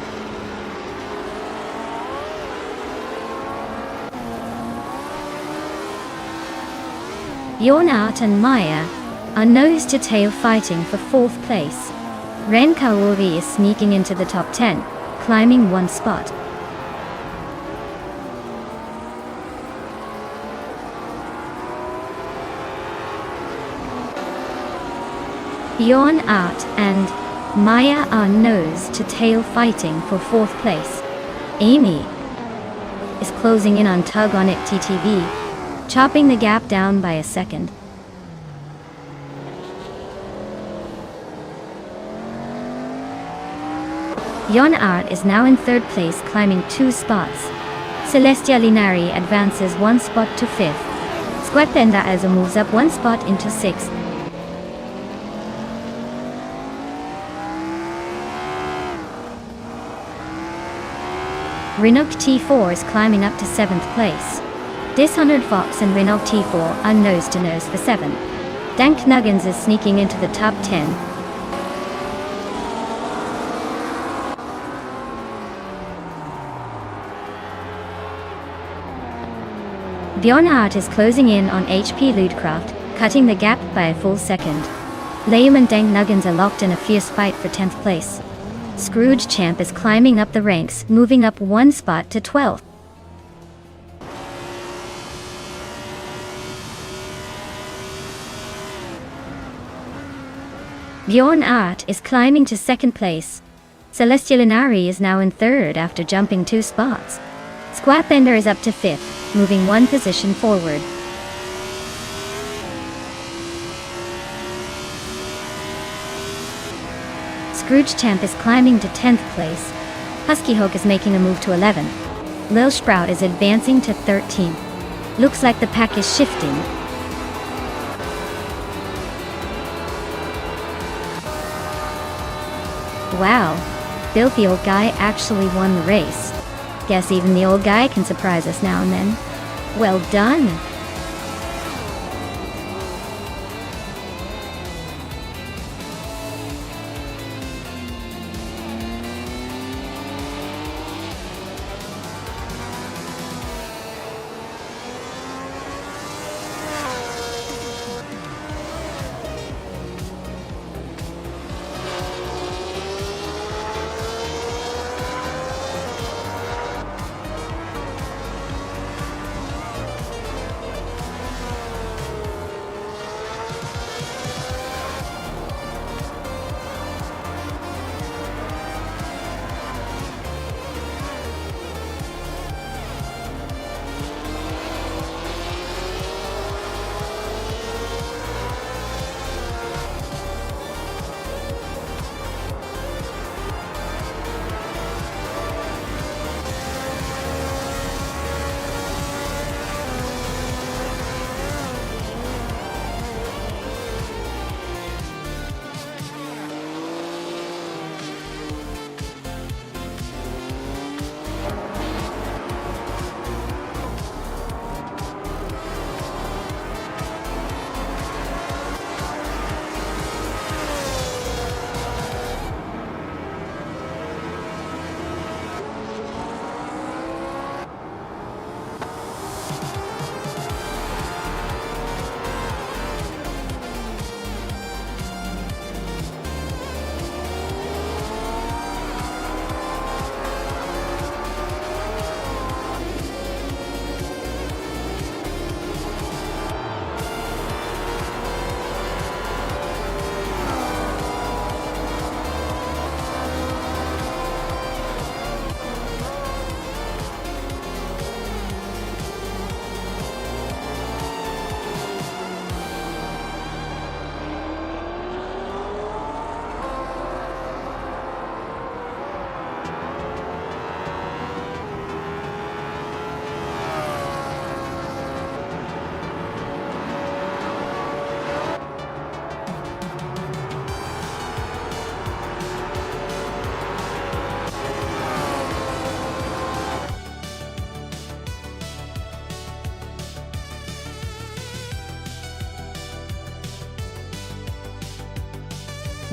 Yonat and Maya are nose to tail fighting for 4th place. Ren Kaori is sneaking into the top 10, climbing 1 spot. Yon Art and Maya are nose to tail fighting for 4th place. Amy is closing in on Tug on It TTV, chopping the gap down by a second. Yon Art is now in 3rd place, climbing 2 spots. Celestia Linari advances 1 spot to 5th. Squatenda also moves up 1 spot into 6th. Rinok T4 is climbing up to 7th place. Dishonored Fox and Rinok T4 are nose to nose for 7th. Dank Nuggins is sneaking into the top 10. Bjornart is closing in on HP Ludcraft, cutting the gap by a full second. Liam and Dank Nuggins are locked in a fierce fight for 10th place. Scrooge Champ is climbing up the ranks, moving up 1 spot to 12th. Bjorn Art is climbing to 2nd place. Celestia Linari is now in 3rd after jumping 2 spots. Squatbender is up to 5th, moving 1 position forward. Scrooge Champ is climbing to 10th place. Husky Hawk is making a move to 11th. Lil Sprout is advancing to 13th. Looks like the pack is shifting. Wow, Filthy Old Guy actually won the race. Guess even the old guy can surprise us now and then. Well done!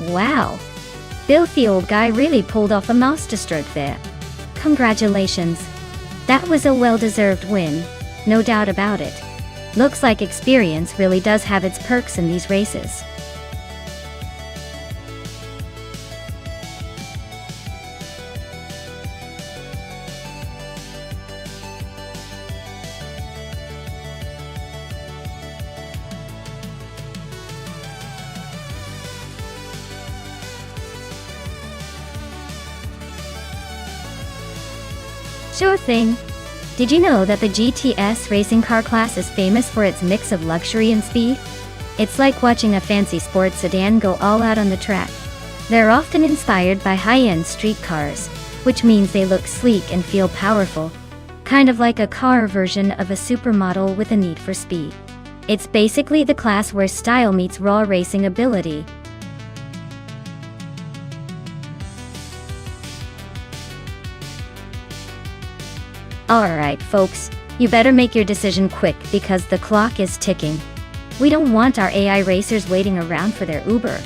Wow! Filthy old guy really pulled off a masterstroke there. Congratulations. That was a well-deserved win, no doubt about it. Looks like experience really does have its perks in these races. Sure thing. Did you know that the GTS racing car class is famous for its mix of luxury and speed? It's like watching a fancy sports sedan go all out on the track. They're often inspired by high-end street cars, which means they look sleek and feel powerful, kind of like a car version of a supermodel with a need for speed. It's basically the class where style meets raw racing ability. Alright folks, you better make your decision quick because the clock is ticking. We don't want our AI racers waiting around for their Uber.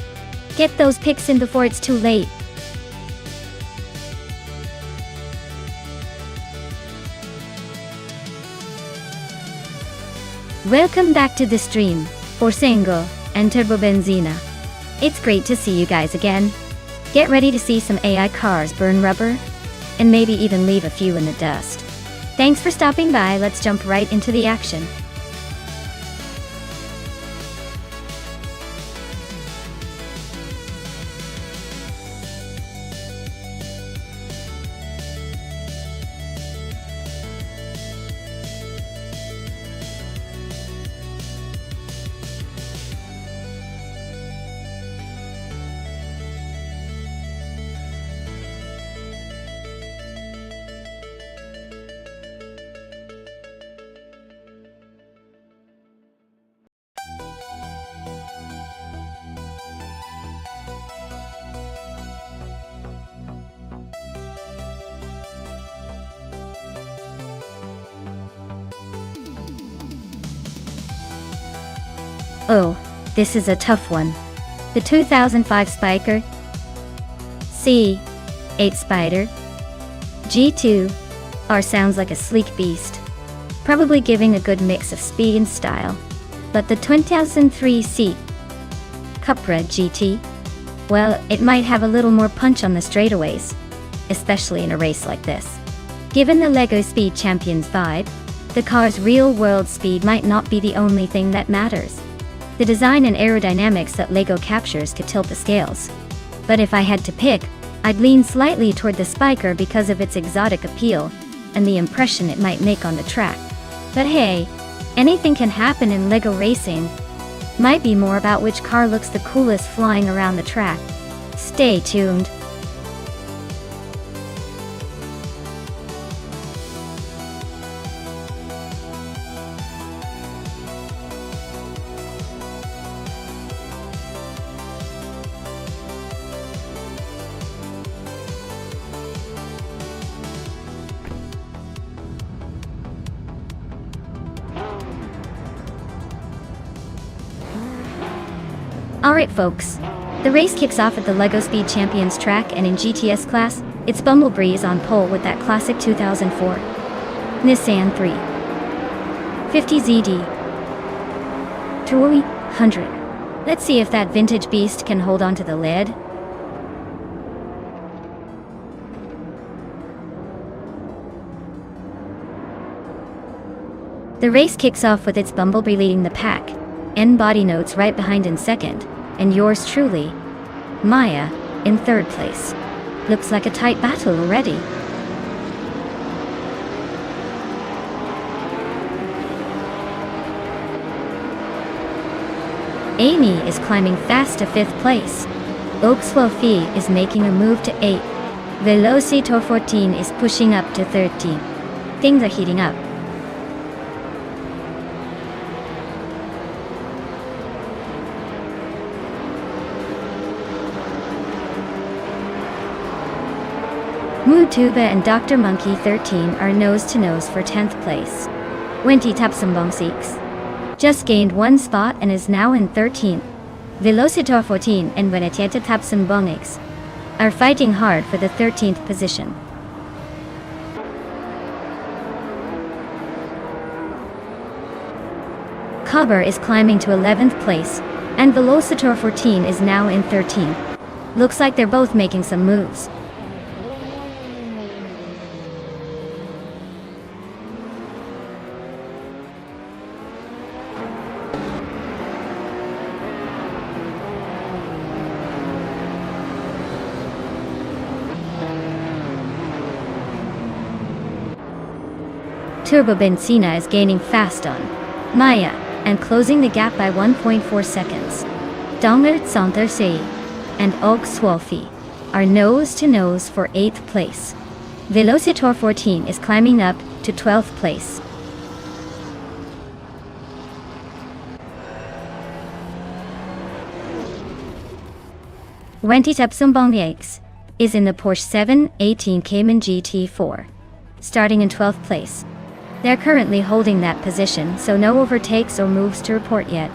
Get those picks in before it's too late. Welcome back to the stream, Forsengo and Turbo Benzina. It's great to see you guys again. Get ready to see some AI cars burn rubber, and maybe even leave a few in the dust. Thanks for stopping by, let's jump right into the action. Oh, this is a tough one. The 2005 Spiker, C8 Spider, G2, R sounds like a sleek beast, probably giving a good mix of speed and style. But the 2003 C Cupra GT, well, it might have a little more punch on the straightaways, especially in a race like this. Given the LEGO Speed Champions vibe, the car's real-world speed might not be the only thing that matters. The design and aerodynamics that LEGO captures could tilt the scales. But if I had to pick, I'd lean slightly toward the Spiker because of its exotic appeal and the impression it might make on the track. But hey, anything can happen in LEGO racing. Might be more about which car looks the coolest flying around the track. Stay tuned. Alright folks, the race kicks off at the LEGO Speed Champions track, and in GTS class, it's Bumblebee is on pole with that classic 2004 Nissan 350 ZD 300. Let's see if that vintage beast can hold on to the lid. The race kicks off with its Bumblebee leading the pack, N Body Notes right behind in second, and yours truly, Maya, in third place. Looks like a tight battle already. Amy is climbing fast to fifth place. Oakswell is making a move to 8th. Velocitor 14 is pushing up to 13. Things are heating up. Mutuba and Dr. Monkey 13 are nose-to-nose for 10th place. Wenti Tapsambong 6 just gained one spot and is now in 13th. Velocitor 14 and Venetieta Tapsambonix are fighting hard for the 13th position. Cover is climbing to 11th place, and Velocitor 14 is now in 13th. Looks like they're both making some moves. Turbo Benzina is gaining fast on Maya and closing the gap by 1.4 seconds. Dongert Santersei and Og Swolfi are nose to nose for 8th place. Velocitor 14 is climbing up to 12th place. Wenti Tepsumbongyex is in the Porsche 718 Cayman GT4, starting in 12th place. They're currently holding that position, so no overtakes or moves to report yet.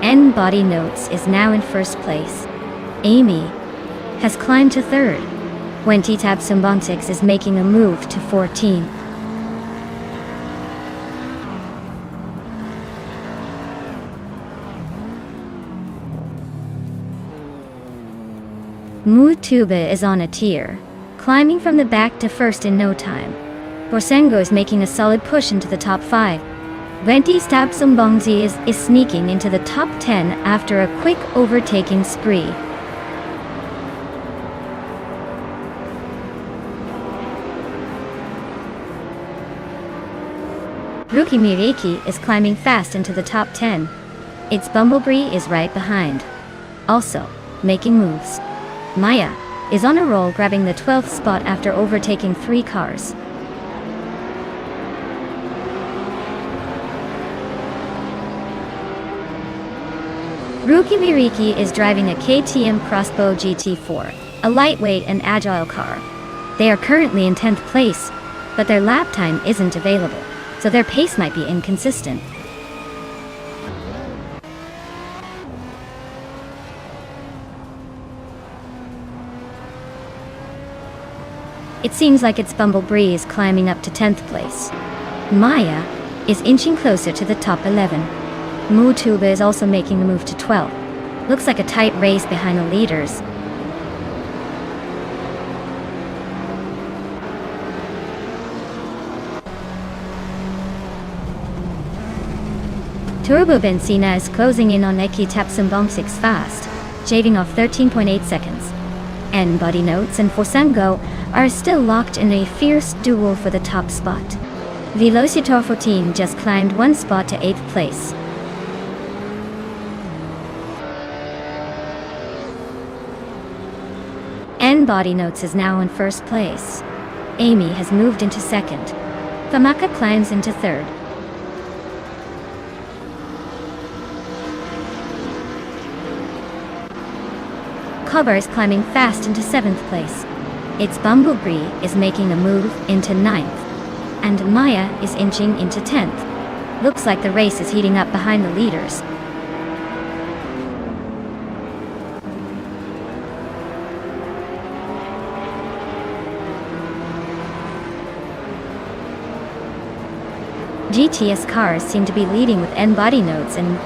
N Body Notes is now in 1st place. Amy has climbed to 3rd. When T-Tab Sumbontics is making a move to 14. Mutuba is on a tier, climbing from the back to 1st in no time. Borsengo is making a solid push into the top 5. Venti Stabsumbongzi is sneaking into the top 10 after a quick overtaking spree. Ruki Miriki is climbing fast into the top 10. Its Bumblebee is right behind, also making moves. Maya is on a roll, grabbing the 12th spot after overtaking 3 cars. Ruki Miriki is driving a KTM Crossbow GT4, a lightweight and agile car. They are currently in 10th place, but their lap time isn't available, so their pace might be inconsistent. It seems like its Bumblebee is climbing up to 10th place. Maya is inching closer to the top 11. Mutuba is also making a move to 12. Looks like a tight race behind the leaders. Turbo Benzina is closing in on Eki Tapsumbongsiks fast, shaving off 13.8 seconds. N Body Notes and Forsango are still locked in a fierce duel for the top spot. Velocitor 14 just climbed 1 spot to 8th place. N Body Notes is now in 1st place. Amy has moved into 2nd. Famaka climbs into 3rd. Cover is climbing fast into 7th place. Its Bumblebee is making a move into 9th. And Maya is inching into 10th. Looks like the race is heating up behind the leaders. GTS cars seem to be leading with N Body Notes and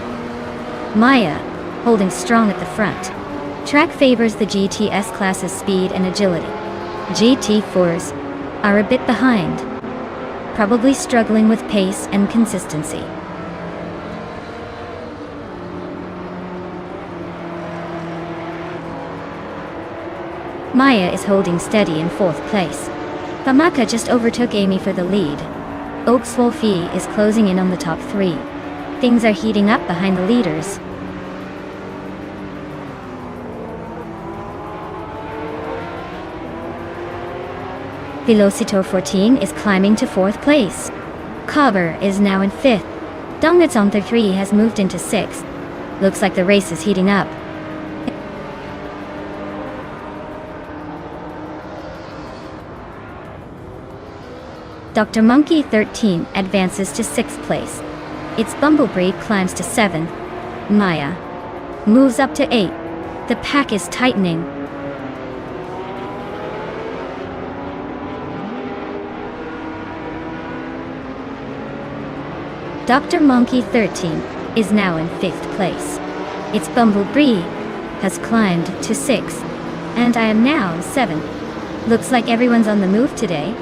Maya holding strong at the front. Track favors the GTS class's speed and agility. GT4s are a bit behind, probably struggling with pace and consistency. Maya is holding steady in 4th place. Famaka just overtook Amy for the lead. Oakswolfie is closing in on the top 3. Things are heating up behind the leaders. Velocitor 14 is climbing to 4th place. Cover is now in 5th. Dongnetsonter 3 has moved into 6th. Looks like the race is heating up. Dr. Monkey 13 advances to 6th place. Its Bumblebee climbs to 7th. Maya moves up to 8th. The pack is tightening. Dr. Monkey 13 is now in 5th place. Its Bumblebee has climbed to 6th, and I am now 7th. Looks like everyone's on the move today.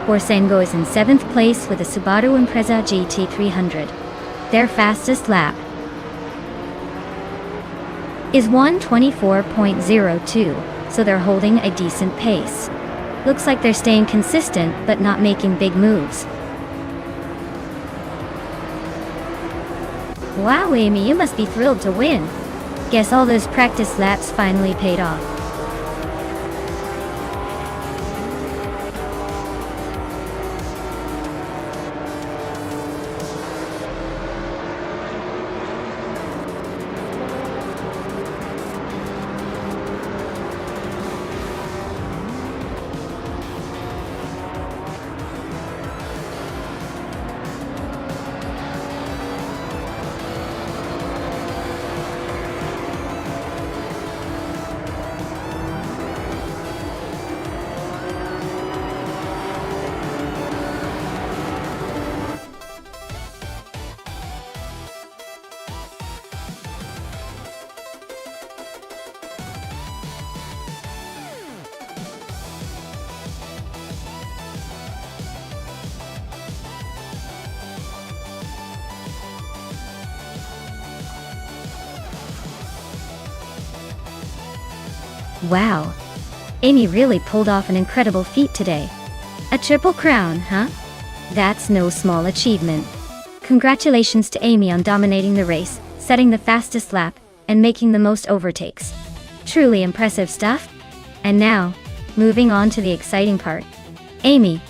Borsengo is in 7th place with a Subaru Impreza GT300. Their fastest lap is 1:24.02, so they're holding a decent pace. Looks like they're staying consistent but not making big moves. Wow, Amy, you must be thrilled to win. Guess all those practice laps finally paid off. Wow, Amy really pulled off an incredible feat today. A triple crown, huh? That's no small achievement. Congratulations to Amy on dominating the race, setting the fastest lap, and making the most overtakes. Truly impressive stuff. And now, moving on to the exciting part. Amy,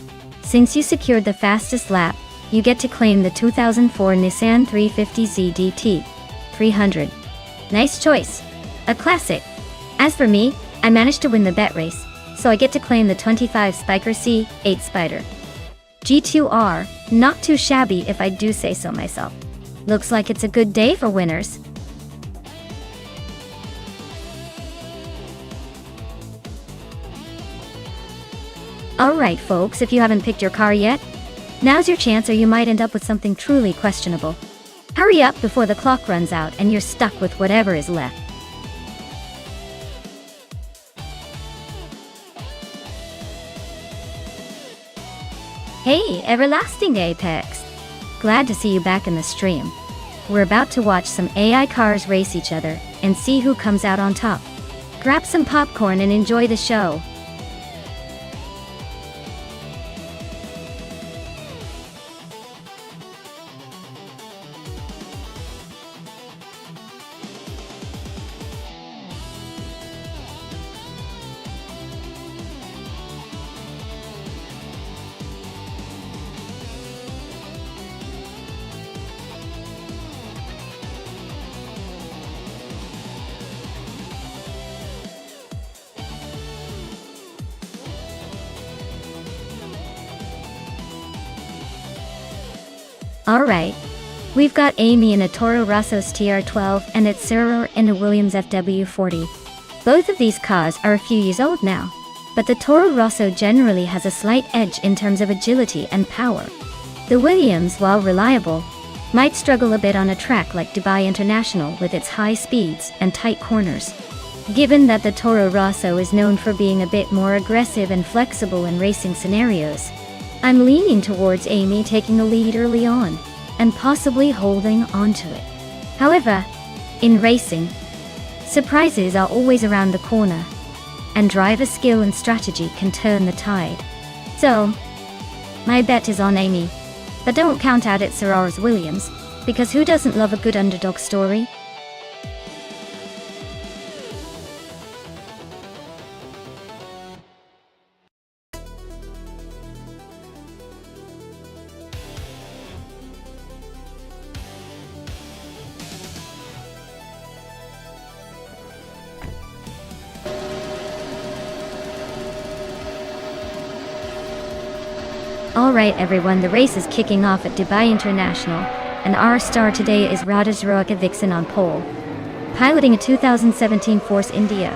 since you secured the fastest lap, you get to claim the 2004 Nissan 350Z DT 300. Nice choice. A classic. As for me, I managed to win the bet race, so I get to claim the 25 Spiker C8 Spider G2R. Not too shabby if I do say so myself. Looks like it's a good day for winners. Alright folks, if you haven't picked your car yet, now's your chance or you might end up with something truly questionable. Hurry up before the clock runs out and you're stuck with whatever is left. Hey, Everlasting Apex! Glad to see you back in the stream. We're about to watch some AI cars race each other and see who comes out on top. Grab some popcorn and enjoy the show. Alright, we've got Amy in a Toro Rosso's TR12 and its Cyril in a Williams FW40. Both of these cars are a few years old now, but the Toro Rosso generally has a slight edge in terms of agility and power. The Williams, while reliable, might struggle a bit on a track like Dubai International with its high speeds and tight corners. Given that the Toro Rosso is known for being a bit more aggressive and flexible in racing scenarios, I'm leaning towards Amy taking the lead early on, and possibly holding onto it. However, in racing, surprises are always around the corner, and driver skill and strategy can turn the tide. So, my bet is on Amy, but don't count out its Sir Williams, because who doesn't love a good underdog story? Alright everyone, the race is kicking off at Dubai International, and our star today is Radhajroika Vixen on pole, piloting a 2017 Force India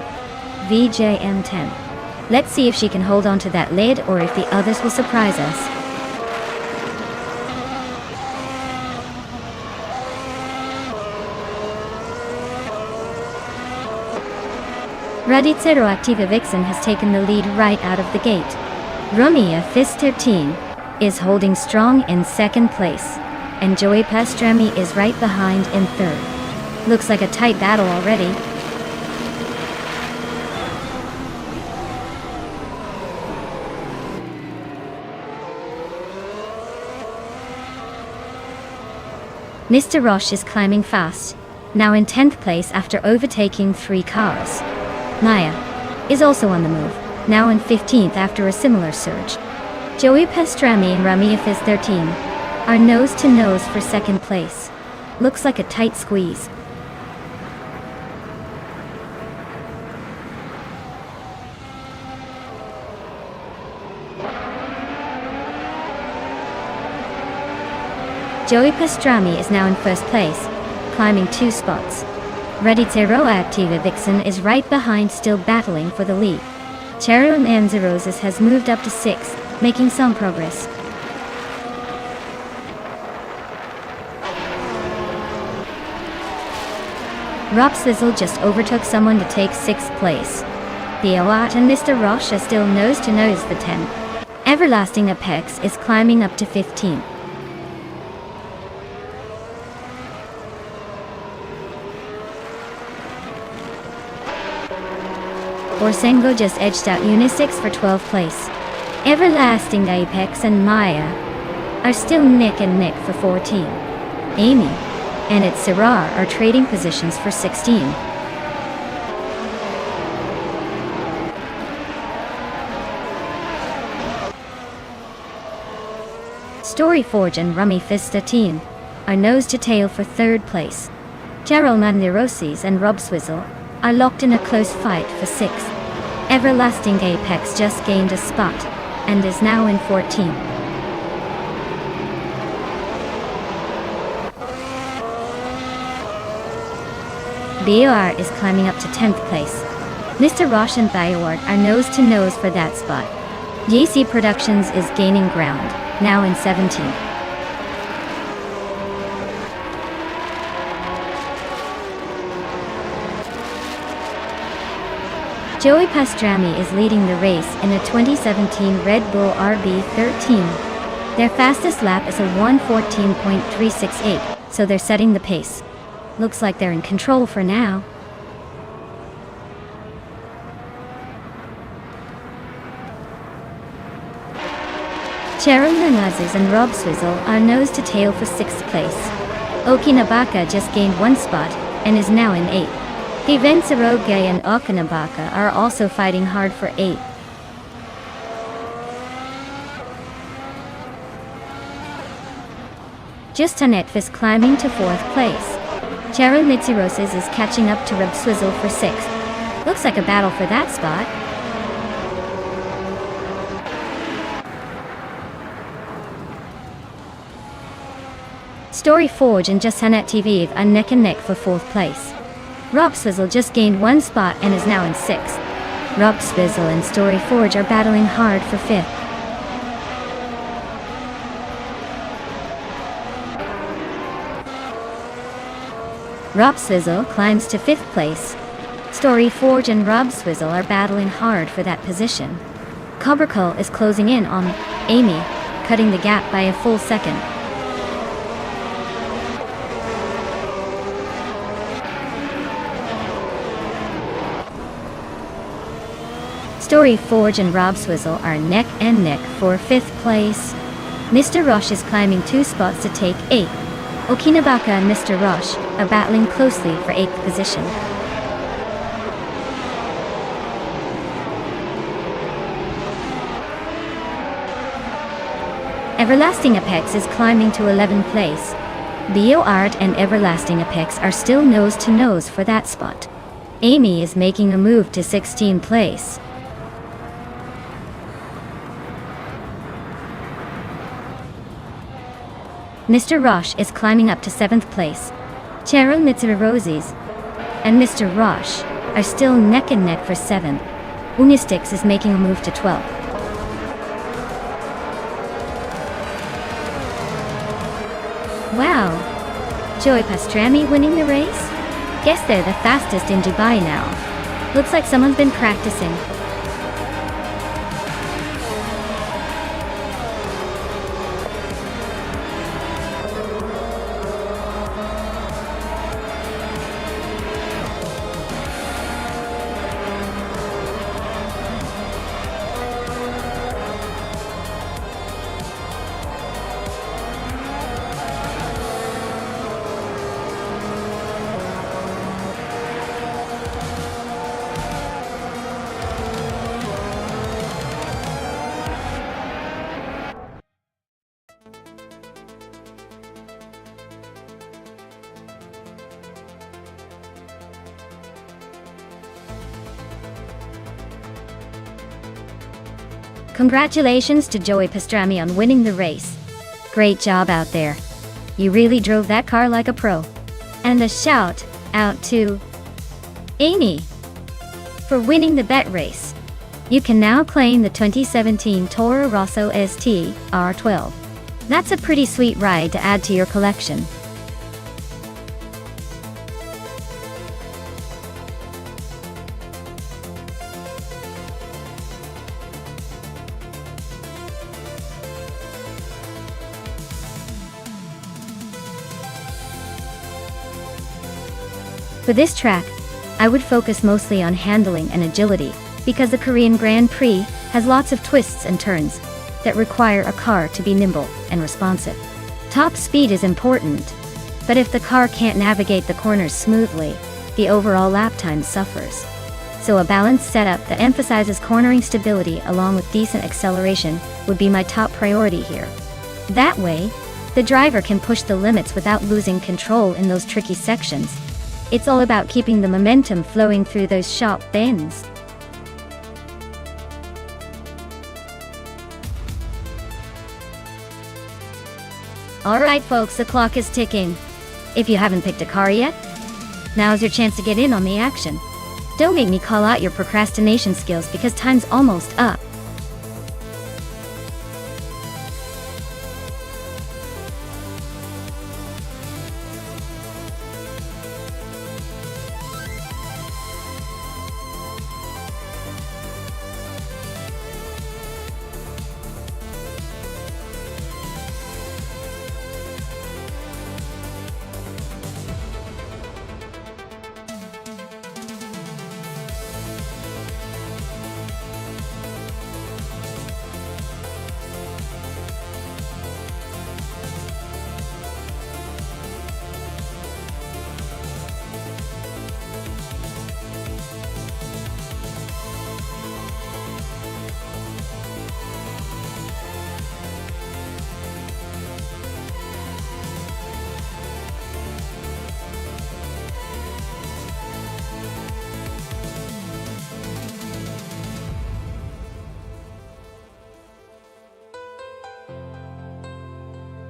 VJM10. Let's see if she can hold on to that lead or if the others will surprise us. Radhajroika Vixen has taken the lead right out of the gate. Rumia Fist 13 is holding strong in second place, and Joey Pastrami is right behind in third. Looks like a tight battle already. Mr. Roche is climbing fast, now in 10th place after overtaking 3 cars. Maya is also on the move, now in 15th after a similar surge. Joey Pastrami and Ramia Fizz 13 are nose to nose for second place. Looks like a tight squeeze. Joey Pastrami is now in first place, climbing 2 spots. Radhajroika Vixen is right behind, still battling for the lead. Charu Manzaroses has moved up to 6th, making some progress. Rob Swizzle just overtook someone to take 6th place. Theoat and Mr. Roche are still nose to nose for 10. Everlasting Apex is climbing up to 15. Orsengo just edged out Unisix for 12th place. Everlasting Apex and Maya are still neck and neck for 14. Amy and its Sirar are trading positions for 16. Storyforge and Rummy Fist 13 are nose to tail for 3rd place. Gerald Mandirosis and Rob Swizzle are locked in a close fight for 6th. Everlasting Apex just gained a spot and is now in 14. BOR is climbing up to 10th place. Mr. Roche and Biowart are nose to nose for that spot. YC Productions is gaining ground, now in 17th. Joey Pastrami is leading the race in a 2017 Red Bull RB13. Their fastest lap is a 1:14.368, so they're setting the pace. Looks like they're in control for now. Cheryl Nanazes and Rob Swizzle are nose to tail for 6th place. Okinabaka just gained 1 spot and is now in 8th. Even Saroge and Okinabaka are also fighting hard for 8th. Just Netfis climbing to 4th place. Cheryl Mitsiroses is catching up to Rob Swizzle for 6th. Looks like a battle for that spot. Storyforge and Justhanet TV are neck and neck for 4th place. Rob Swizzle just gained 1 spot and is now in 6th. Rob Swizzle and Storyforge are battling hard for 5th. Rob Swizzle climbs to 5th place. Storyforge and Rob Swizzle are battling hard for that position. Cobracle is closing in on Amy, cutting the gap by a full second. Storyforge and Rob Swizzle are neck and neck for 5th place. Mr. Roche is climbing 2 spots to take 8th. Okinabaka and Mr. Roche are battling closely for 8th position. Everlasting Apex is climbing to 11th place. BioArt and Everlasting Apex are still nose to nose for that spot. Amy is making a move to 16th place. Mr. Roche is climbing up to 7th place. Cheryl Mitsururosis and Mr. Roche are still neck and neck for 7th. Unistix is making a move to 12th. Wow! Joy Pastrami winning the race? Guess they're the fastest in Dubai now. Looks like someone's been practicing. Congratulations to Joey Pastrami on winning the race. Great job out there. You really drove that car like a pro. And a shout out to Amy for winning the bet race. You can now claim the 2017 Toro Rosso ST R12. That's a pretty sweet ride to add to your collection. For this track, I would focus mostly on handling and agility, because the Korean Grand Prix has lots of twists and turns that require a car to be nimble and responsive. Top speed is important, but if the car can't navigate the corners smoothly, the overall lap time suffers. So a balanced setup that emphasizes cornering stability along with decent acceleration would be my top priority here. That way, the driver can push the limits without losing control in those tricky sections. It's all about keeping the momentum flowing through those sharp bends. Alright folks, the clock is ticking. If you haven't picked a car yet, now's your chance to get in on the action. Don't make me call out your procrastination skills because time's almost up.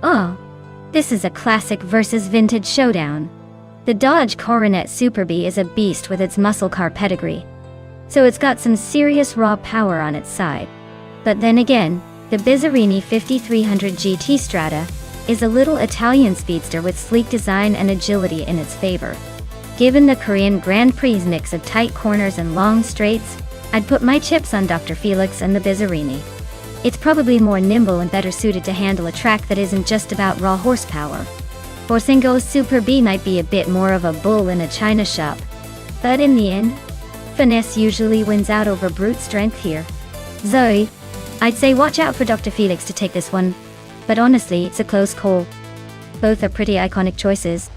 Oh, this is a classic versus vintage showdown. The Dodge Coronet Super B is a beast with its muscle car pedigree, so it's got some serious raw power on its side. But then again, the Bizzarini 5300 GT Strata is a little Italian speedster with sleek design and agility in its favor. Given the Korean Grand Prix mix of tight corners and long straights, I'd put my chips on Dr. Felix and the Bizzarini. It's probably more nimble and better suited to handle a track that isn't just about raw horsepower. Borsingo's Super B might be a bit more of a bull in a china shop, but in the end, finesse usually wins out over brute strength here. Zoe, I'd say watch out for Dr. Felix to take this one, but honestly, it's a close call. Both are pretty iconic choices.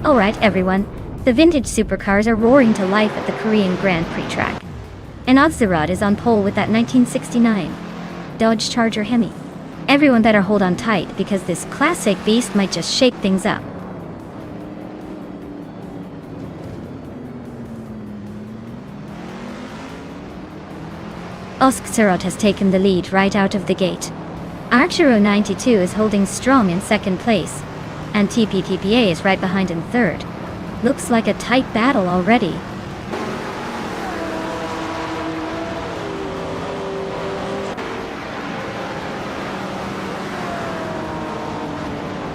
Alright everyone, The vintage supercars are roaring to life at the Korean Grand Prix track. And Odzerod is on pole with that 1969 Dodge Charger Hemi. Everyone better hold on tight because this classic beast might just shake things up. Odzerod has taken the lead right out of the gate. Archero 92 is holding strong in second place, and TPTPA is right behind in third. Looks like a tight battle already.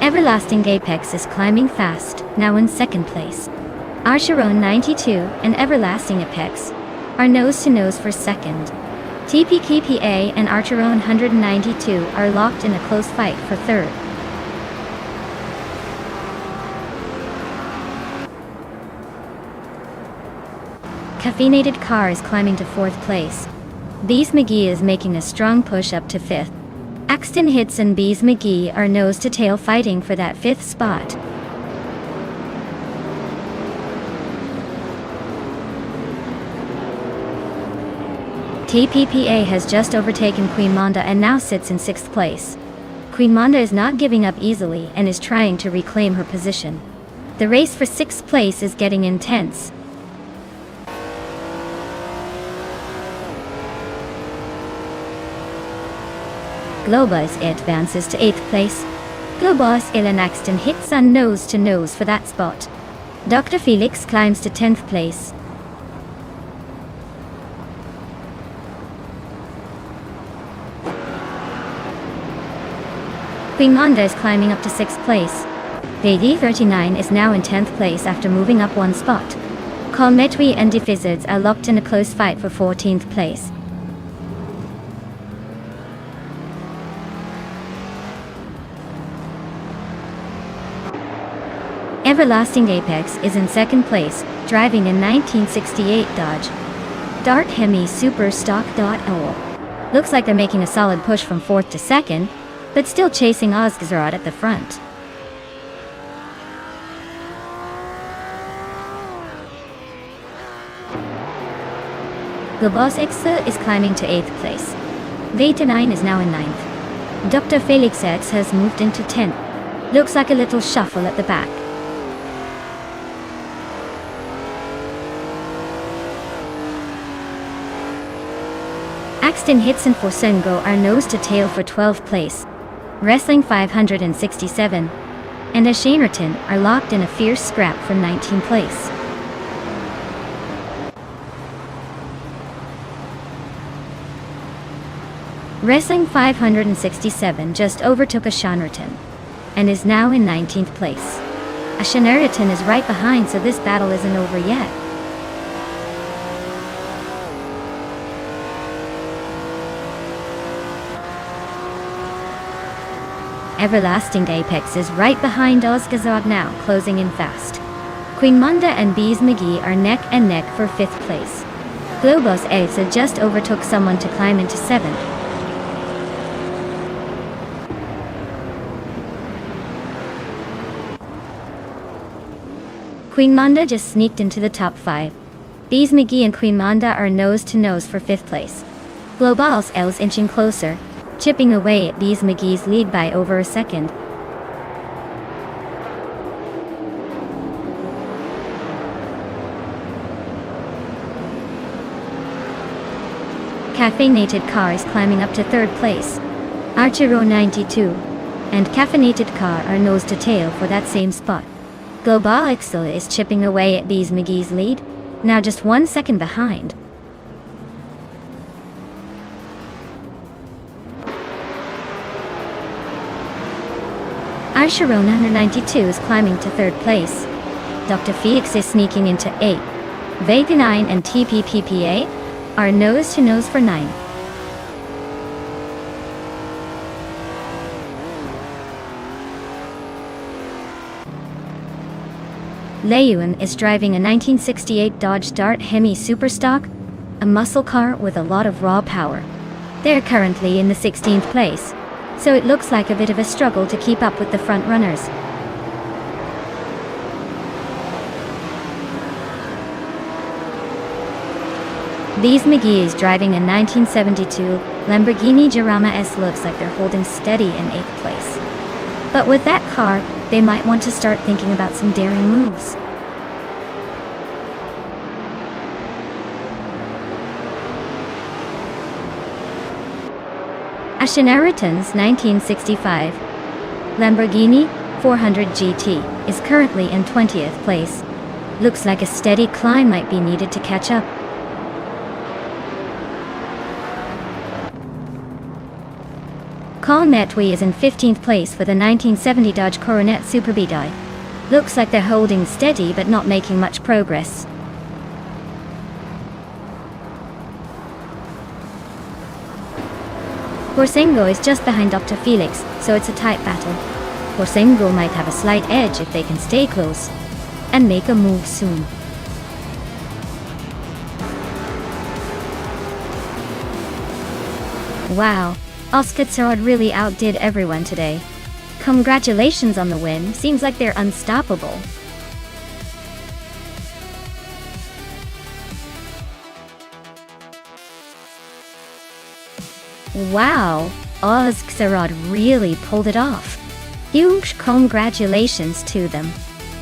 Everlasting Apex is climbing fast, now in second place. Archero 92 and Everlasting Apex are nose-to-nose for second. TPKPA and Archero 192 are locked in a close fight for third. Caffeinated Car is climbing to fourth place. Bees McGee is making a strong push up to fifth. Axton Hits and Bees McGee are nose-to-tail fighting for that fifth spot. TPPA has just overtaken Queen Monda and now sits in sixth place. Queen Monda is not giving up easily and is trying to reclaim her position. The race for sixth place is getting intense. Globus advances to 8th place. Globus and Axton Hits on nose-to-nose for that spot. Dr. Felix climbs to 10th place. Queen Monda is climbing up to 6th place. Lady 39 is now in 10th place after moving up one spot. Colmetwi and Defizzards are locked in a close fight for 14th place. Everlasting Apex is in second place, driving a 1968 Dodge Dart Hemi Super Stock. Looks like they're making a solid push from fourth to second, but still chasing Odzerod at the front. Globos X is climbing to 8th place. Veta 9 is now in 9th. Dr. Felix X has moved into 10th. Looks like a little shuffle at the back. Axton Hits and Forsengo are nose-to-tail for 12th place. Wrestling 567 and Ashanerton are locked in a fierce scrap for 19th place. Wrestling 567 just overtook Ashanerton and is now in 19th place. Ashanerton is right behind, so this battle isn't over yet. Everlasting Apex is right behind Odzerod now, closing in fast. Queen Monda and Bees McGee are neck and neck for 5th place. Globos Ace just overtook someone to climb into 7th. Queen Monda just sneaked into the top 5. Bees McGee and Queen Monda are nose-to-nose for 5th place. Globos Ace inching closer, chipping away at Bees McGee's lead by over a second. Caffeinated Car is climbing up to 3rd place. Archero 92 and Caffeinated Car are nose-to-tail for that same spot. Global Excel is chipping away at Bees McGee's lead, now just 1 second behind. Archero 192 is climbing to 3rd place. Dr. Felix is sneaking into 8. Vega 9 and TPPPA are nose-to-nose for 9. Leeuwen is driving a 1968 Dodge Dart Hemi Superstock, a muscle car with a lot of raw power. They're currently in the 16th place, so it looks like a bit of a struggle to keep up with the front runners. These McGee's driving a 1972 Lamborghini Jarama S. Looks like they're holding steady in 8th place. But with that car, they might want to start thinking about some daring moves. Ashenariton's 1965 Lamborghini 400 GT is currently in 20th place. Looks like a steady climb might be needed to catch up. Colin Metwee is in 15th place for the 1970 Dodge Coronet Super BDI. Looks like they're holding steady but not making much progress. Borsengo is just behind Dr. Felix, so it's a tight battle. Borsengo might have a slight edge if they can stay close and make a move soon. Wow, Oscar Tsarod really outdid everyone today. Congratulations on the win, seems like they're unstoppable. Wow, Oscar really pulled it off. Huge congratulations to them.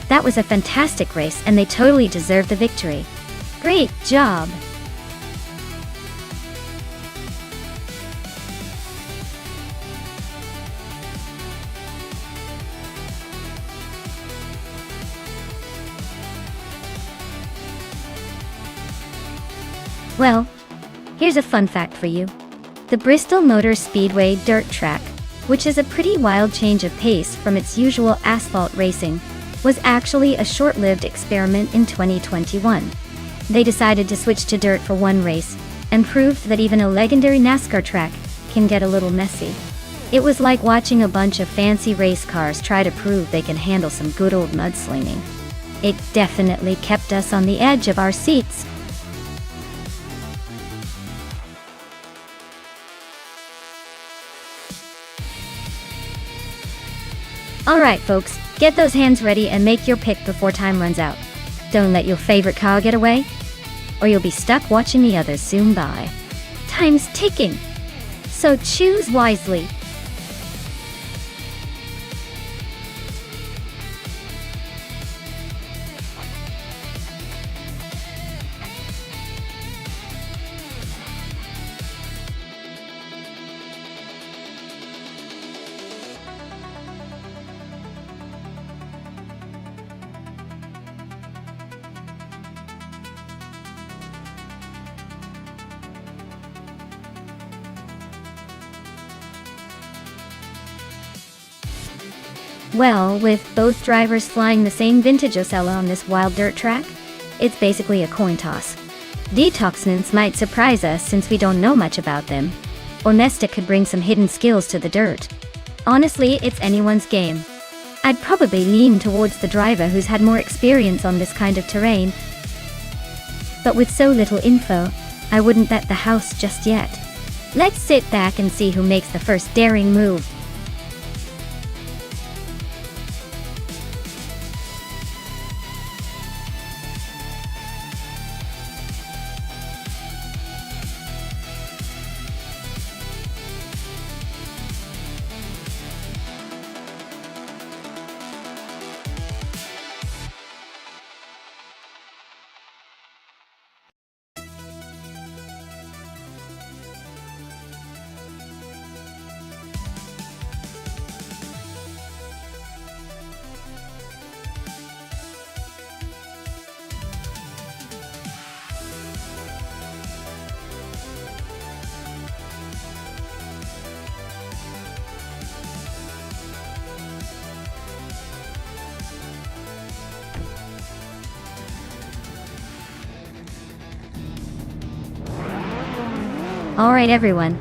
That was a fantastic race and they totally deserved the victory. Great job! Well, here's a fun fact for you. The Bristol Motor Speedway dirt track, which is a pretty wild change of pace from its usual asphalt racing, was actually a short-lived experiment in 2021. They decided to switch to dirt for one race, and proved that even a legendary NASCAR track can get a little messy. It was like watching a bunch of fancy race cars try to prove they can handle some good old mudslinging. It definitely kept us on the edge of our seats. Alright folks, get those hands ready and make your pick before time runs out. Don't let your favorite car get away, or you'll be stuck watching the others zoom by. Time's ticking, so choose wisely. Well, with both drivers flying the same vintage Ocella on this wild dirt track, it's basically a coin toss. Detoxinants might surprise us since we don't know much about them, or Nesta could bring some hidden skills to the dirt. Honestly, it's anyone's game. I'd probably lean towards the driver who's had more experience on this kind of terrain, but with so little info, I wouldn't bet the house just yet. Let's sit back and see who makes the first daring move. Alright everyone,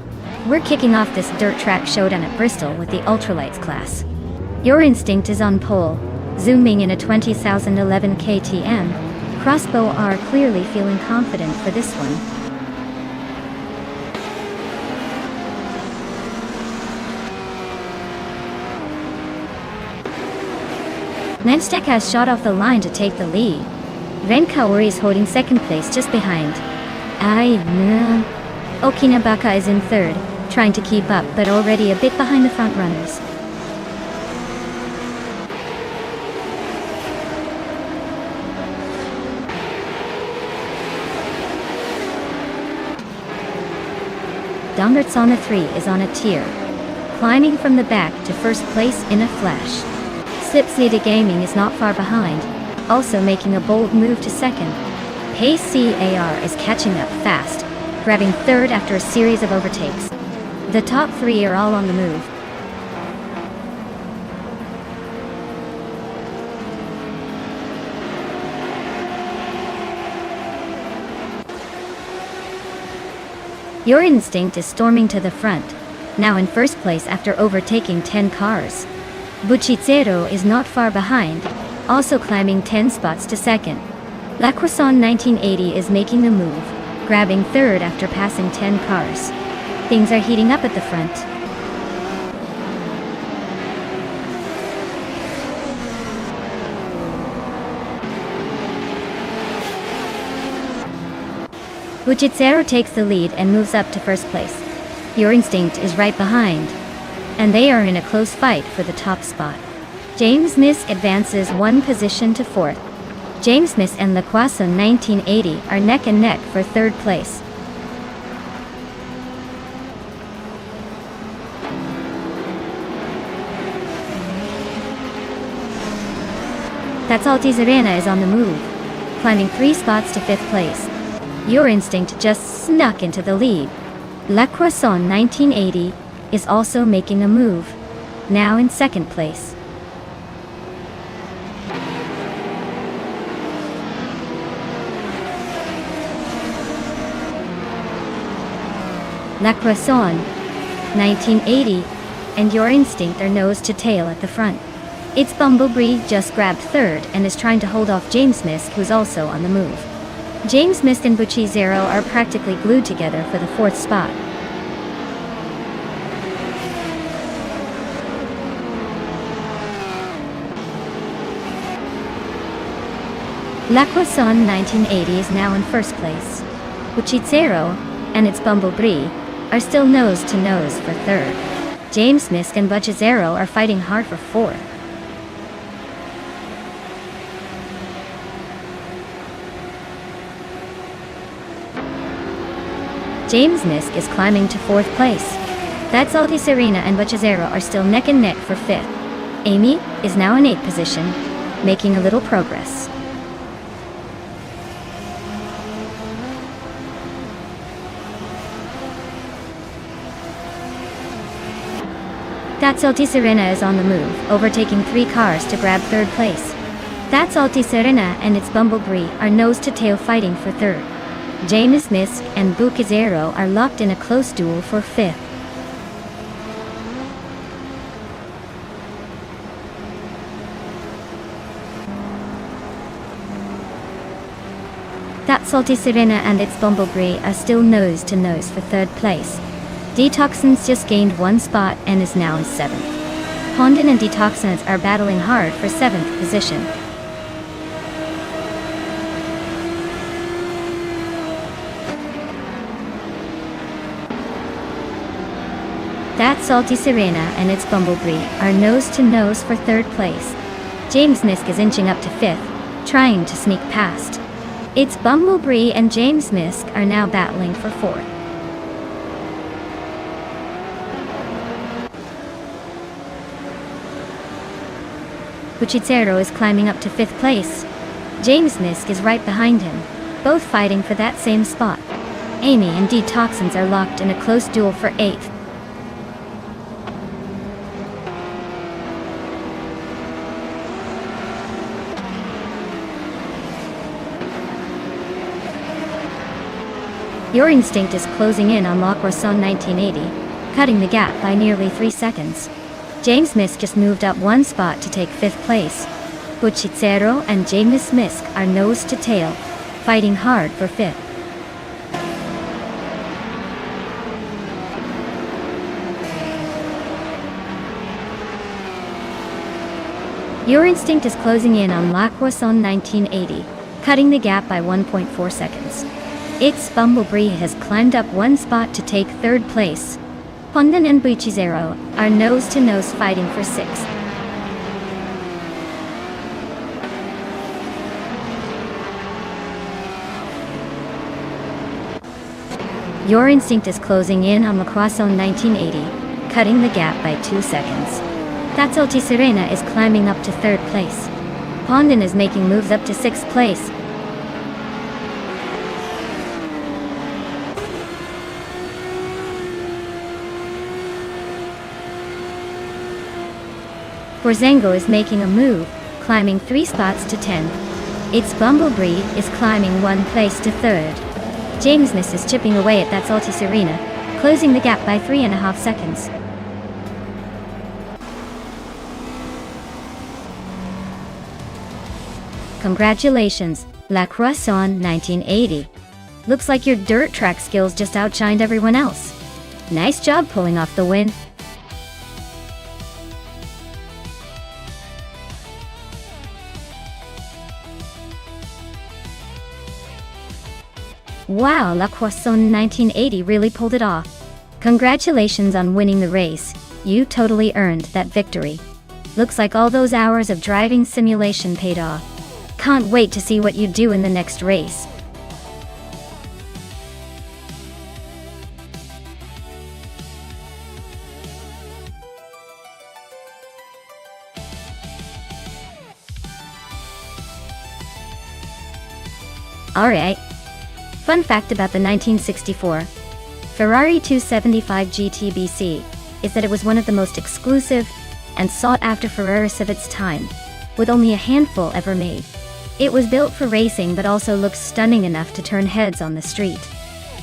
we're kicking off this dirt track showdown at Bristol with the Ultralights class. Your instinct is on pole, zooming in a 2011 KTM. Crossbow are clearly feeling confident for this one. Nonstop has shot off the line to take the lead. Venkauri is holding second place just behind. Okinabaka is in third, trying to keep up but already a bit behind the front runners. Dongertsana 3 is on a tear, climbing from the back to first place in a flash. Slipslida Gaming is not far behind, also making a bold move to second. Pace CAR is catching up fast, grabbing third after a series of overtakes. The top three are all on the move. Your Instinct is storming to the front, now in first place after overtaking 10 cars. Buchitsero is not far behind, also climbing 10 spots to second. La Croissant 1980 is making the move, grabbing third after passing 10 cars. Things are heating up at the front. Buchitsero takes the lead and moves up to first place. Your Instinct is right behind, and they are in a close fight for the top spot. James Misk advances one position to fourth. James Misk and La Croissant 1980 are neck and neck for third place. That's Altis Arena is on the move, climbing 3 spots to 5th place. Your Instinct just snuck into the lead. La Croissant 1980 is also making a move, now in 2nd place. La Croissant 1980 and Your Instinct are nose to tail at the front. It's Bumblebee just grabbed third and is trying to hold off James Misk, who's also on the move. James Misk and Buchitsero are practically glued together for the 4th spot. La Croissant 1980 is now in 1st place. Buchitsero and its Bumblebee are still nose to nose for 3rd. James Misk and Buchitsero are fighting hard for 4th. James Misk is climbing to 4th place. That's Altis Arena and Buchitsero are still neck and neck for 5th. Amy is now in 8th position, making a little progress. That's Altis Arena is on the move, overtaking 3 cars to grab 3rd place. That's Altis Arena and its Bumblebee are nose to tail fighting for 3rd. James Misk and Buchitsero are locked in a close duel for 5th. That's Altis Arena and its Bumblebee are still nose to nose for 3rd place. Detoxins just gained 1 spot and is now in 7th. Hondan and Detoxins are battling hard for 7th position. That's Altis Arena and its Bumblebee are nose to nose for 3rd place. James Misk is inching up to 5th, trying to sneak past. It's Bumblebee and James Misk are now battling for 4th. Buchitsero is climbing up to 5th place. James Misk is right behind him, both fighting for that same spot. Amy and Detoxins are locked in a close duel for 8th. Your Instinct is closing in on La Croissant 1980, cutting the gap by nearly 3 seconds. James Misk just moved up 1 spot to take 5th place. Buchitsero and James Misk are nose to tail, fighting hard for 5th. Your Instinct is closing in on La Croissant 1980, cutting the gap by 1.4 seconds. Its Bumblebee has climbed up one spot to take third place. Hondan and Buichizero are nose-to-nose fighting for sixth. Your Instinct is closing in on Lacroixon 1980, cutting the gap by 2 seconds. That's Ulti Serena is climbing up to third place. Hondan is making moves up to sixth place. Borzango is making a move, climbing 3 spots to 10th. Its Bumblebee is climbing 1 place to 3rd. Jamesness is chipping away at That's Ulti Serena, closing the gap by 3.5 seconds. Congratulations, Lacroixon 1980. Looks like your dirt track skills just outshined everyone else. Nice job pulling off the win. Wow, Lacroixon 1980 really pulled it off. Congratulations on winning the race. You totally earned that victory. Looks like all those hours of driving simulation paid off. Can't wait to see what you do in the next race. Alright. Fun fact about the 1964 Ferrari 275 GTBC is that it was one of the most exclusive and sought-after Ferraris of its time, with only a handful ever made. It was built for racing but also looks stunning enough to turn heads on the street.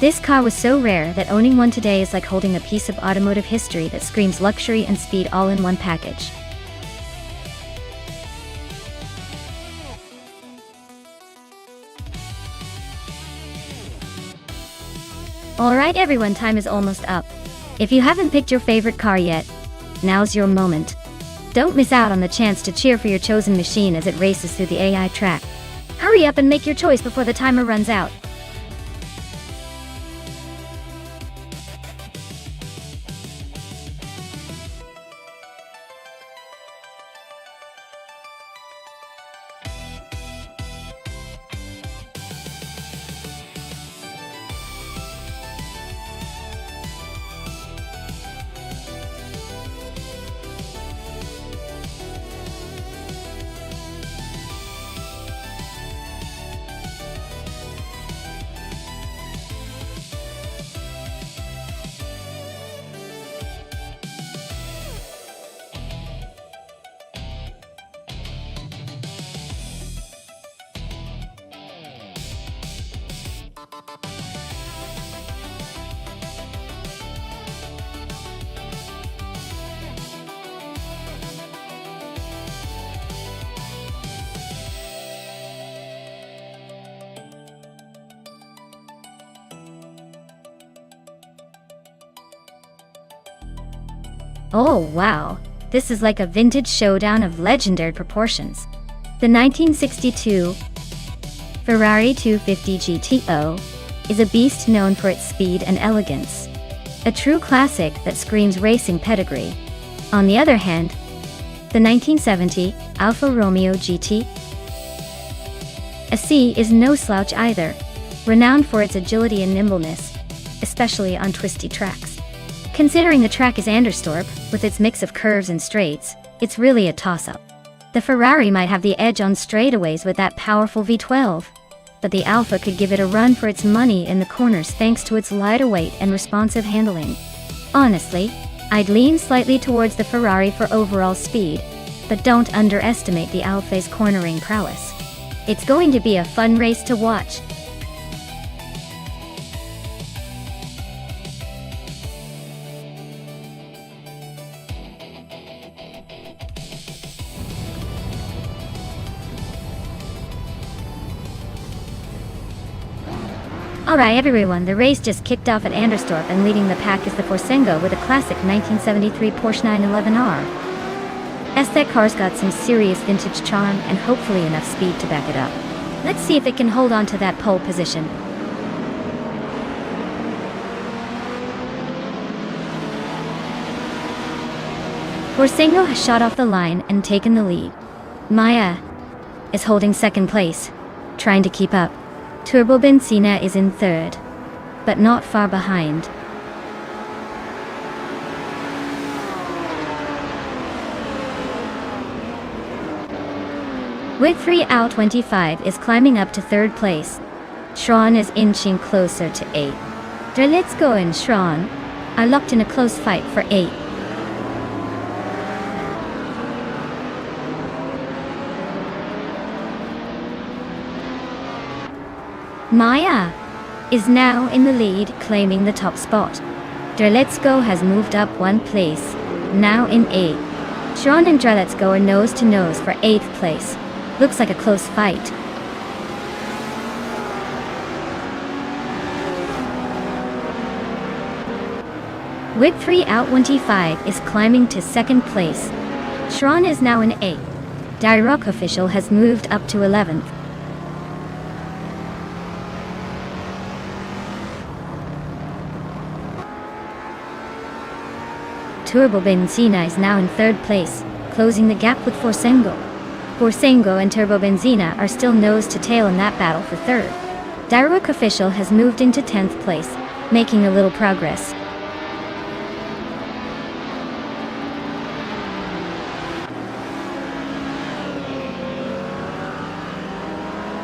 This car was so rare that owning one today is like holding a piece of automotive history that screams luxury and speed all in one package. Alright everyone, time is almost up. If you haven't picked your favorite car yet, now's your moment. Don't miss out on the chance to cheer for your chosen machine as it races through the AI track. Hurry up and make your choice before the timer runs out. Oh wow, this is like a vintage showdown of legendary proportions. The 1962 Ferrari 250 GTO is a beast known for its speed and elegance. A true classic that screams racing pedigree. On the other hand, the 1970 Alfa Romeo GT SE is no slouch either, renowned for its agility and nimbleness, especially on twisty tracks. Considering the track is Anderstorp, with its mix of curves and straights, it's really a toss-up. The Ferrari might have the edge on straightaways with that powerful V12, but the Alfa could give it a run for its money in the corners thanks to its lighter weight and responsive handling. Honestly, I'd lean slightly towards the Ferrari for overall speed, but don't underestimate the Alfa's cornering prowess. It's going to be a fun race to watch. Alright everyone, the race just kicked off at Anderstorp and leading the pack is the Forsengo with a classic 1973 Porsche 911R. That car's got some serious vintage charm and hopefully enough speed to back it up. Let's see if it can hold on to that pole position. Forsengo has shot off the line and taken the lead. Maya is holding second place, trying to keep up. Turbo Benzina is in third, but not far behind. With 3 out 25 is climbing up to third place. Shron is inching closer to 8. Let's Go and Shron are locked in a close fight for 8. Maya is now in the lead, claiming the top spot. Let's Go has moved up 1 place, now in 8. Shron and Let's Go are nose to nose for 8th place. Looks like a close fight. With 3 out 25 is climbing to second place. Shron is now in 8th. Direct Official has moved up to 11th. Turbo Benzina is now in third place, closing the gap with Forsengo. Forsengo and Turbo Benzina are still nose to tail in that battle for third. Direct Official has moved into 10th place, making a little progress.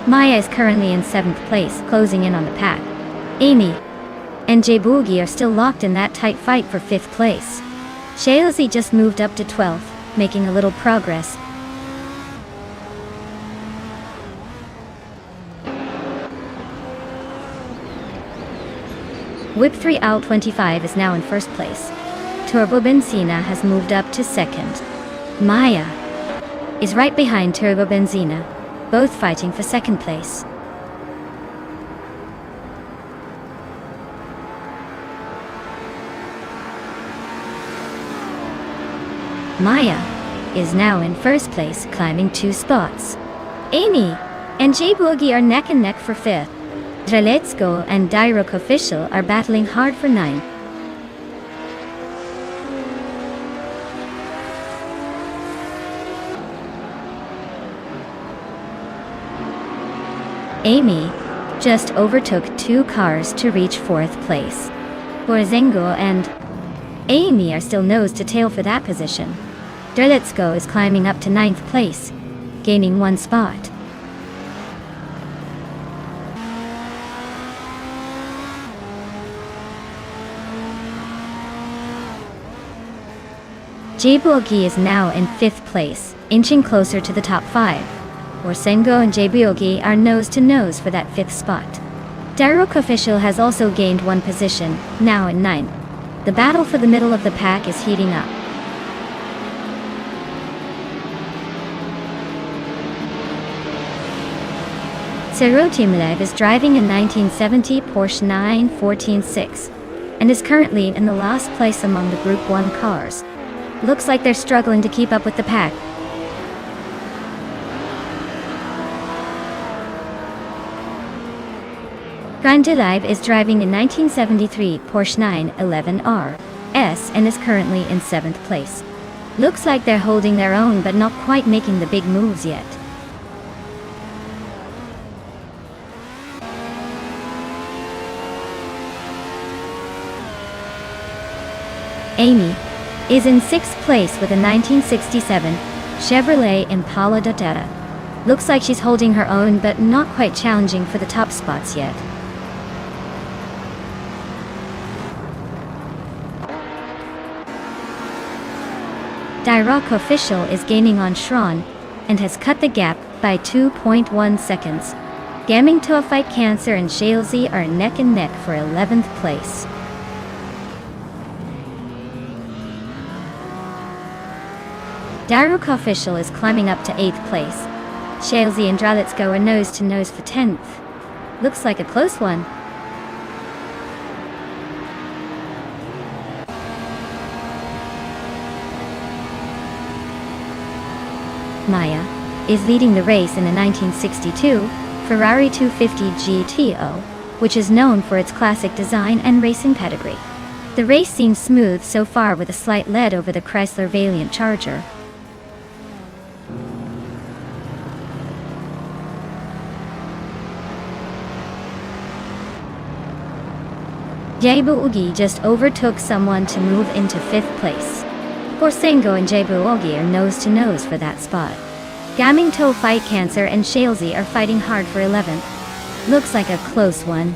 Maya is currently in 7th place, closing in on the pack. Amy and J Boogie are still locked in that tight fight for 5th place. Shailzy just moved up to 12th, making a little progress. Whip 3 out 25 is now in first place. Turbo Benzina has moved up to second. Maya is right behind Turbo Benzina, both fighting for second place. Maya is now in first place, climbing 2 spots. Amy and J Boogie are neck and neck for 5th. Let's Go and Direct Official are battling hard for 9th. Amy just overtook 2 cars to reach 4th place. Forsengo and Amy are still nose to tail for that position. Let's Go is climbing up to 9th place, gaining 1 spot. J Boogie is now in 5th place, inching closer to the top 5. Forsengo and J Boogie are nose to nose for that 5th spot. Direct Official has also gained 1 position, now in 9th. The battle for the middle of the pack is heating up. Serotimlev is driving a 1970 Porsche 914-6 and is currently in the last place among the Group 1 cars. Looks like they're struggling to keep up with the pack. Grandilev is driving a 1973 Porsche 911 RS and is currently in 7th place. Looks like they're holding their own but not quite making the big moves yet. Amy is in 6th place with a 1967 Chevrolet Impala Dotetta. Looks like she's holding her own but not quite challenging for the top spots yet. Direct Official is gaining on Shron and has cut the gap by 2.1 seconds. Gaming to a Fight Cancer and Shailzy are neck and neck for 11th place. Direct Official is climbing up to 8th place. Shailzy and Let's Go are nose to nose for 10th. Looks like a close one. Maya is leading the race in a 1962 Ferrari 250 GTO, which is known for its classic design and racing pedigree. The race seems smooth so far with a slight lead over the Chrysler Valiant Charger. Jebu Ugi just overtook someone to move into 5th place. Borsengo and Jebu Ugi are nose to nose for that spot. Gaming Toe Fight Cancer and Shalesy are fighting hard for 11th. Looks like a close one.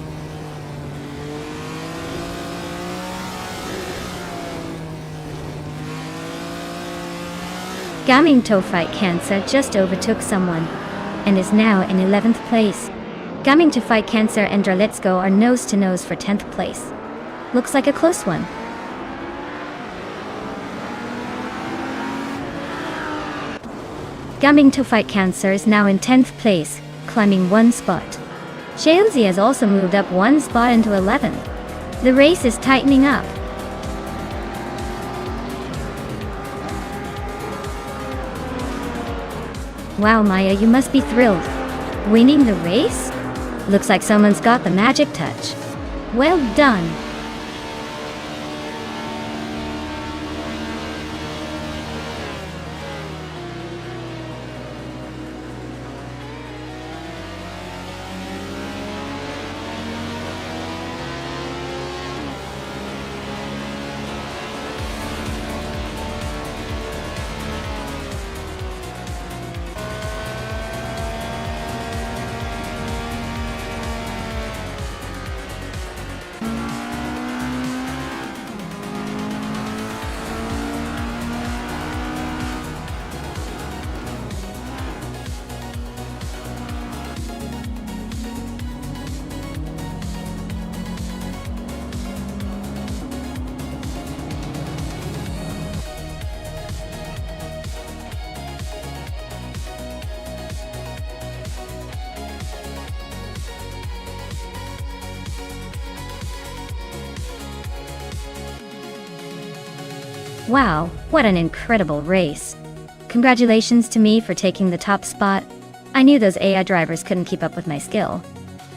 Gaming Toe Fight Cancer just overtook someone and is now in 11th place. Gaming to Fight Cancer and Dralitsko are nose to nose for 10th place. Looks like a close one. Gaming to Fight Cancer is now in 10th place, climbing 1 spot. Shalesy has also moved up 1 spot into 11th. The race is tightening up. Wow, Maya, you must be thrilled. Winning the race? Looks like someone's got the magic touch. Well done. Wow, what an incredible race. Congratulations to me for taking the top spot. I knew those AI drivers couldn't keep up with my skill.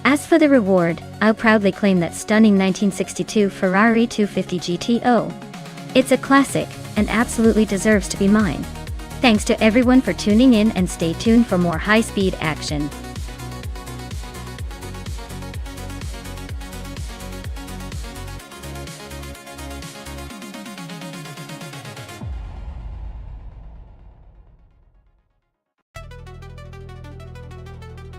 As for the reward, I'll proudly claim that stunning 1962 Ferrari 250 GTO. It's a classic, and absolutely deserves to be mine. Thanks to everyone for tuning in, and stay tuned for more high-speed action.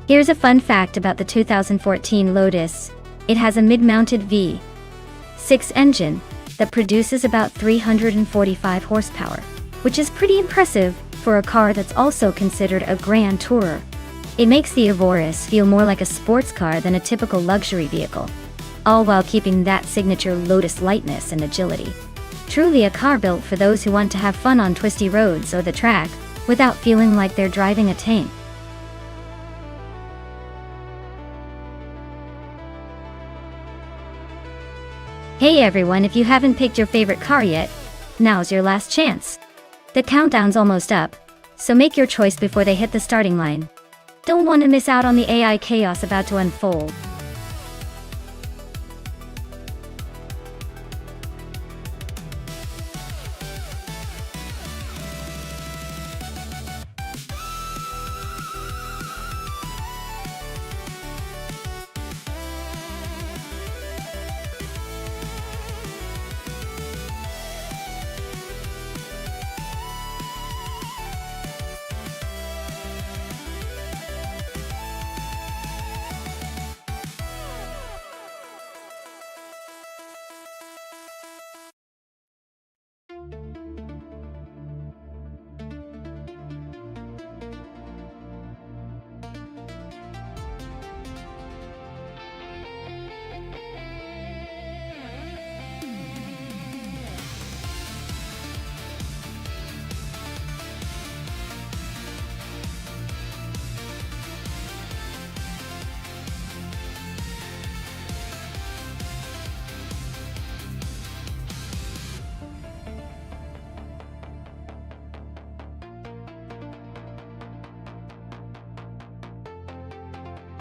Here's a fun fact about the 2014 Lotus. It has a mid-mounted V6 engine that produces about 345 horsepower, which is pretty impressive for a car that's also considered a grand tourer. It makes the Evoris feel more like a sports car than a typical luxury vehicle, all while keeping that signature Lotus lightness and agility. Truly a car built for those who want to have fun on twisty roads or the track, without feeling like they're driving a tank. Hey everyone, if you haven't picked your favorite car yet, now's your last chance. The countdown's almost up, so make your choice before they hit the starting line. Don't want to miss out on the AI chaos about to unfold.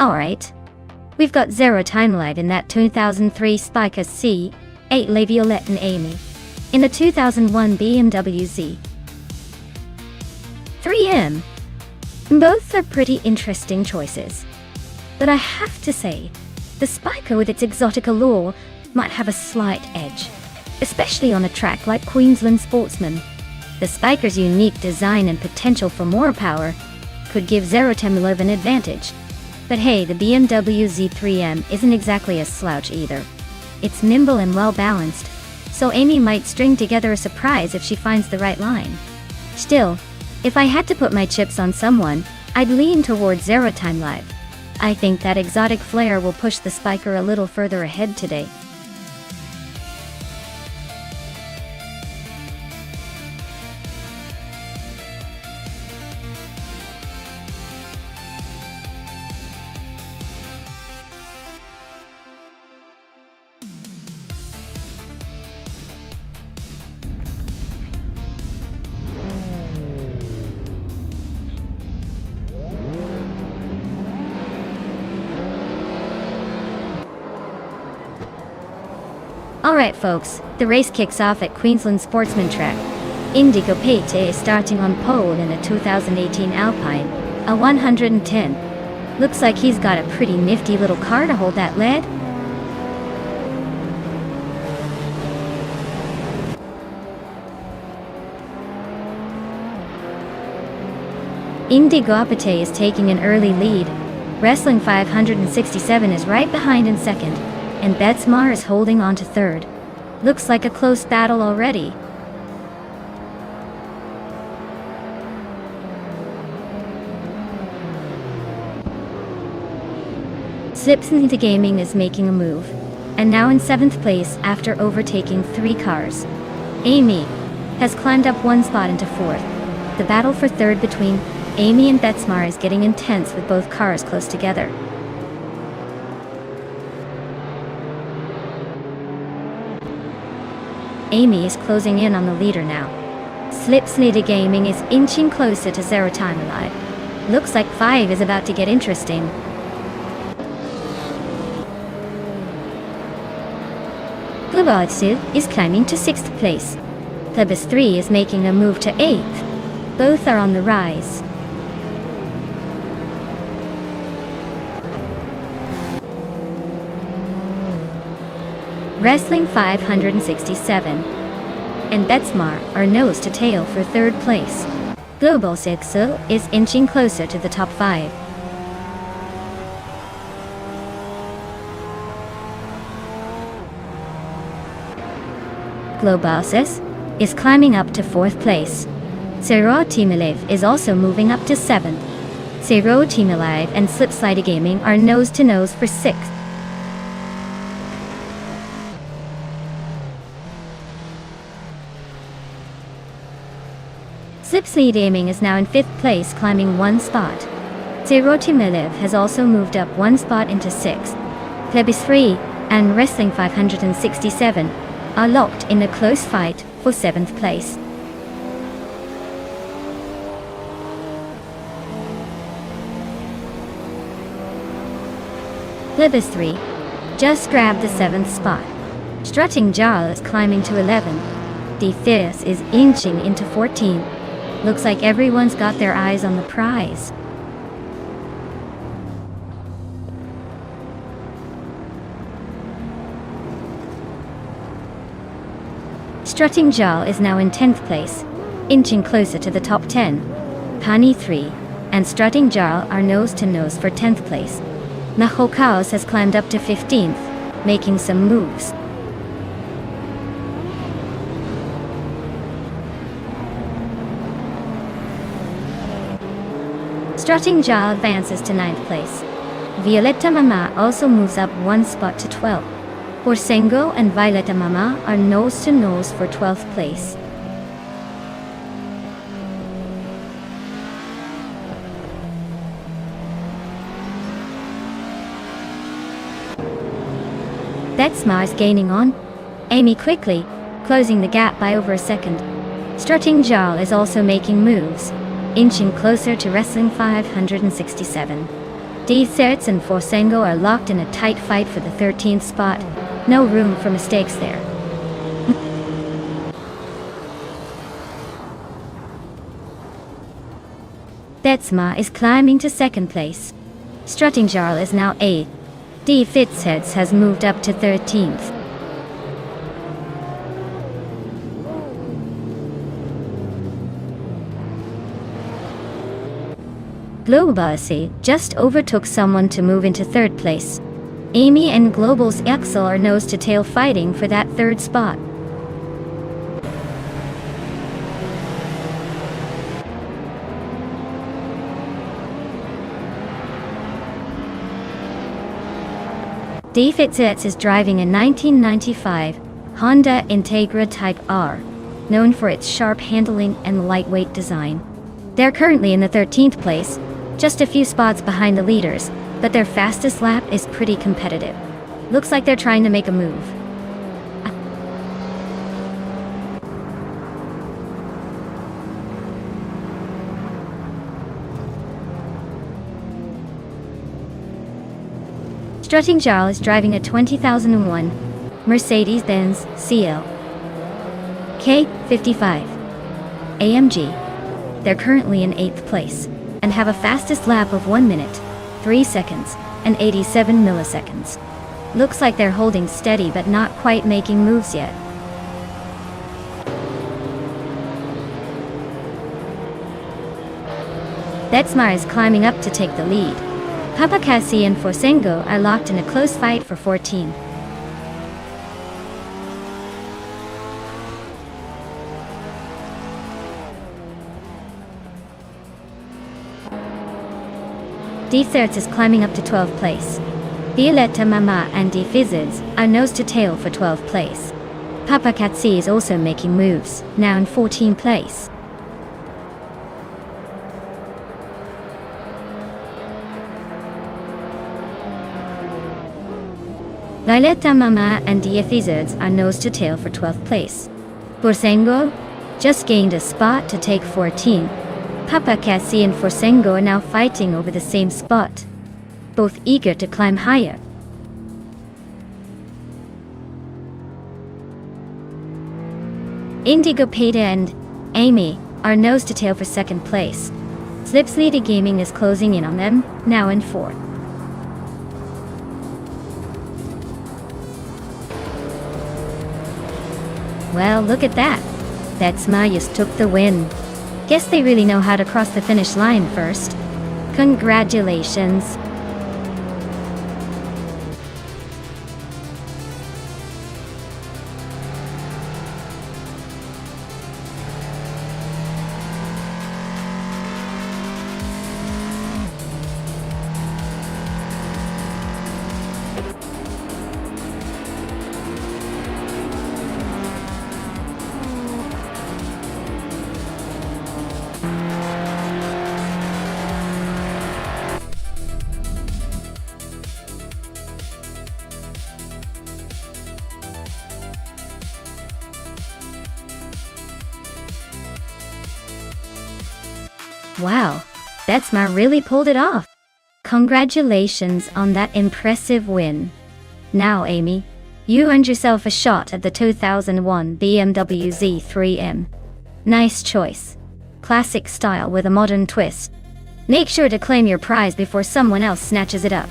Alright. We've got zero timelight in that 2003 Spica C, 8 La Violette and Amy. In the 2001 BMW Z. 3M. Both are pretty interesting choices. But I have to say, the Spiker with its exotic allure might have a slight edge, especially on a track like Queensland Sportsman. The Spiker's unique design and potential for more power could give Zerotemilev an advantage. But hey, the BMW Z3M isn't exactly a slouch either. It's nimble and well-balanced, so Amy might string together a surprise if she finds the right line. Still, if I had to put my chips on someone, I'd lean towards Zerotemilev. I think that exotic flair will push the Spiker a little further ahead today. Alright folks, the race kicks off at Queensland Sportsman Track. Indigo Pate is starting on pole in a 2018 Alpine, a 110. Looks like he's got a pretty nifty little car to hold that lead. Indigo Pate is taking an early lead. Wrestling 567 is right behind in second, and Betsmar is holding on to third. Looks like a close battle already. Slipsnita Gaming is making a move, and now in 7th place after overtaking 3 cars. Amy has climbed up 1 spot into 4th. The battle for third between Amy and Betsmar is getting intense with both cars close together. Amy is closing in on the leader now. Slipsnita Gaming is inching closer to Zerotemilev. Looks like 5 is about to get interesting. Global is climbing to 6th place. Plebis 3 is making a move to 8th. Both are on the rise. Wrestling 567 and Betsmar are nose to tail for 3rd place. Global 6 is inching closer to the top 5. Global 6 is climbing up to 4th place. Zerotemilev is also moving up to 7th. Zerotemilev and Slipsnita Gaming are nose to nose for 6th. Slipsnita Gaming is now in 5th place, climbing 1 spot. Zerotemilev has also moved up 1 spot into 6th. Plebis 3 and Wrestling 567 are locked in a close fight for 7th place. Plebis 3 just grabbed the 7th spot. Strutting Jarl is climbing to 11. Defeus is inching into 14. Looks like everyone's got their eyes on the prize. Strutting Jarl is now in 10th place, inching closer to the top 10. Pani 3 and Strutting Jarl are nose to nose for 10th place. Nahokaos has climbed up to 15th, making some moves. Strutting Jarl advances to 9th place. Violetta Mama also moves up 1 spot to 12th. Porsengo and Violetta Mama are nose to nose for 12th place. Betsmar is gaining on Amy quickly, closing the gap by over a second. Strutting Jarl is also making moves, inching closer to Wrestling 567. Deserts and Porsengo are locked in a tight fight for the 13th spot. No room for mistakes there. Detsma is climbing to second place. Strutting Jarl is now 8th. D. Fitzheads has moved up to 13th. Globasi just overtook someone to move into 3rd place. Amy and Global's Axel are nose to tail fighting for that 3rd spot. D. Fitzheads is driving a 1995 Honda Integra Type R, known for its sharp handling and lightweight design. They're currently in the 13th place, just a few spots behind the leaders, but their fastest lap is pretty competitive. Looks like they're trying to make a move. Strutting Jarl is driving a 2001 Mercedes-Benz CL K55 AMG. They're currently in 8th place and have a fastest lap of 1 minute, 3 seconds, and 87 milliseconds. Looks like they're holding steady but not quite making moves yet. Detsmar is climbing up to take the lead. Papakasi and Forsengo are locked in a close fight for 14. D-Thirds is climbing up to 12th place. Violetta Mama and D-Fizzards are nose to tail for 12th place. Papakatsi is also making moves, now in 14th place. Violetta Mama and D-Fizzards are nose to tail for 12th place. Forsengo just gained a spot to take 14. Papakasi and Forsengo are now fighting over the same spot, both eager to climb higher. Indigo Peta and Amy are nose to tail for 2nd place. Slipsledy Gaming is closing in on them, now in 4th. Well, look at that. Detsma took the win. Guess they really know how to cross the finish line first. Congratulations. Wow, Detsma really pulled it off. Congratulations on that impressive win. Now, Amy, you earned yourself a shot at the 2001 BMW Z3M. Nice choice. Classic style with a modern twist. Make sure to claim your prize before someone else snatches it up.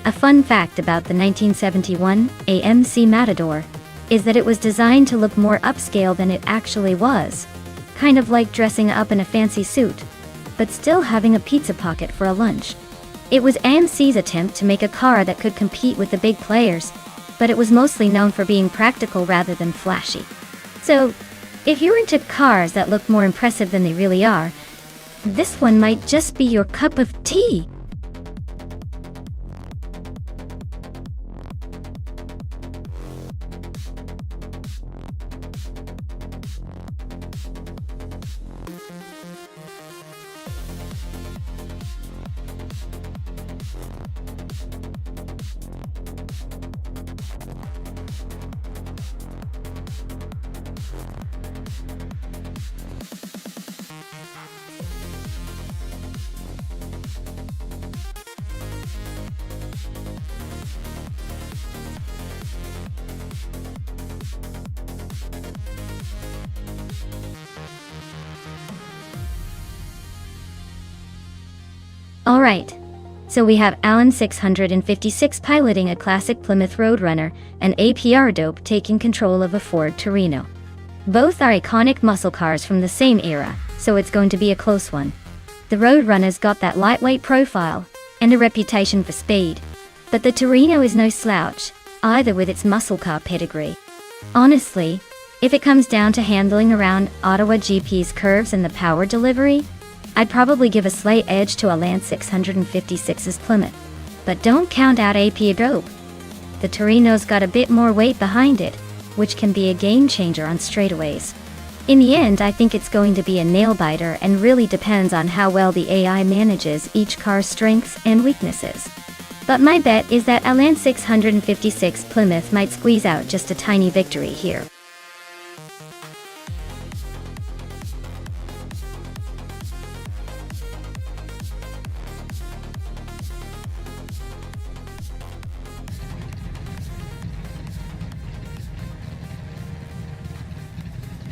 A fun fact about the 1971 AMC Matador is that it was designed to look more upscale than it actually was, kind of like dressing up in a fancy suit, but still having a pizza pocket for a lunch. It was AMC's attempt to make a car that could compete with the big players, but it was mostly known for being practical rather than flashy. So, if you're into cars that look more impressive than they really are, this one might just be your cup of tea. Alright. So we have Alan 656 piloting a classic Plymouth Roadrunner, and APR Dope taking control of a Ford Torino. Both are iconic muscle cars from the same era, so it's going to be a close one. The Roadrunner's got that lightweight profile, and a reputation for speed. But the Torino is no slouch, either with its muscle car pedigree. Honestly, if it comes down to handling around Ottawa GP's curves and the power delivery, I'd probably give a slight edge to Alan 656's Plymouth. But don't count out AP Dope. The Torino's got a bit more weight behind it, which can be a game changer on straightaways. In the end, I think it's going to be a nail-biter and really depends on how well the AI manages each car's strengths and weaknesses. But my bet is that Alan 656 Plymouth might squeeze out just a tiny victory here.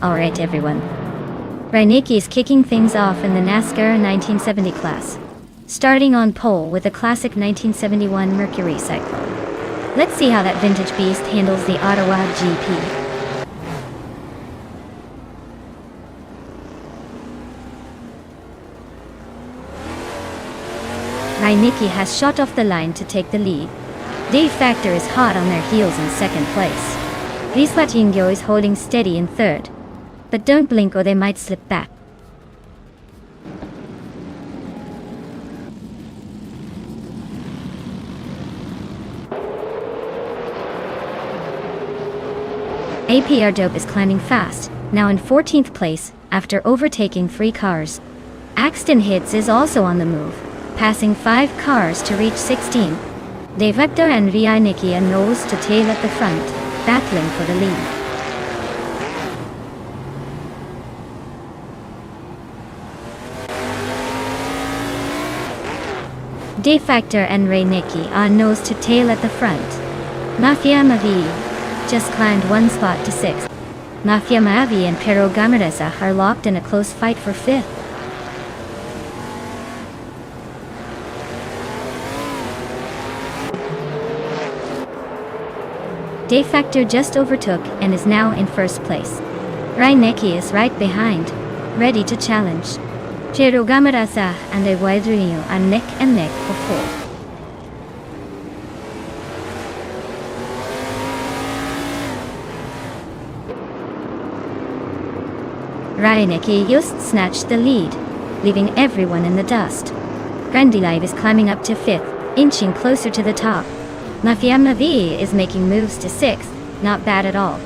Alright everyone. Reinecke is kicking things off in the NASCAR 1970 class, starting on pole with a classic 1971 Mercury Cyclone. Let's see how that vintage beast handles the Ottawa GP. Reinecke has shot off the line to take the lead. Dave Factor is hot on their heels in second place. Riswatingo is holding steady in third. But don't blink or they might slip back. APR Dope is climbing fast, now in 14th place, after overtaking 3 cars. Axton Hits is also on the move, passing 5 cars to reach 16. De Victor and Reinecke are nose to tail at the front, battling for the lead. De Factor and Reinecke are nose to tail at the front. Mafia Mavi just climbed 1 spot to 6th. Mafia Mavi and Pero Gamaresa are locked in a close fight for 5th. De Factor just overtook and is now in 1st place. Reinecke is right behind, ready to challenge. Pero Gamarasa and Eguadrinho are neck and neck for 4th. Reinecke just snatched the lead, leaving everyone in the dust. Grandilive is climbing up to 5th, inching closer to the top. Mafia Mavi is making moves to 6th, not bad at all.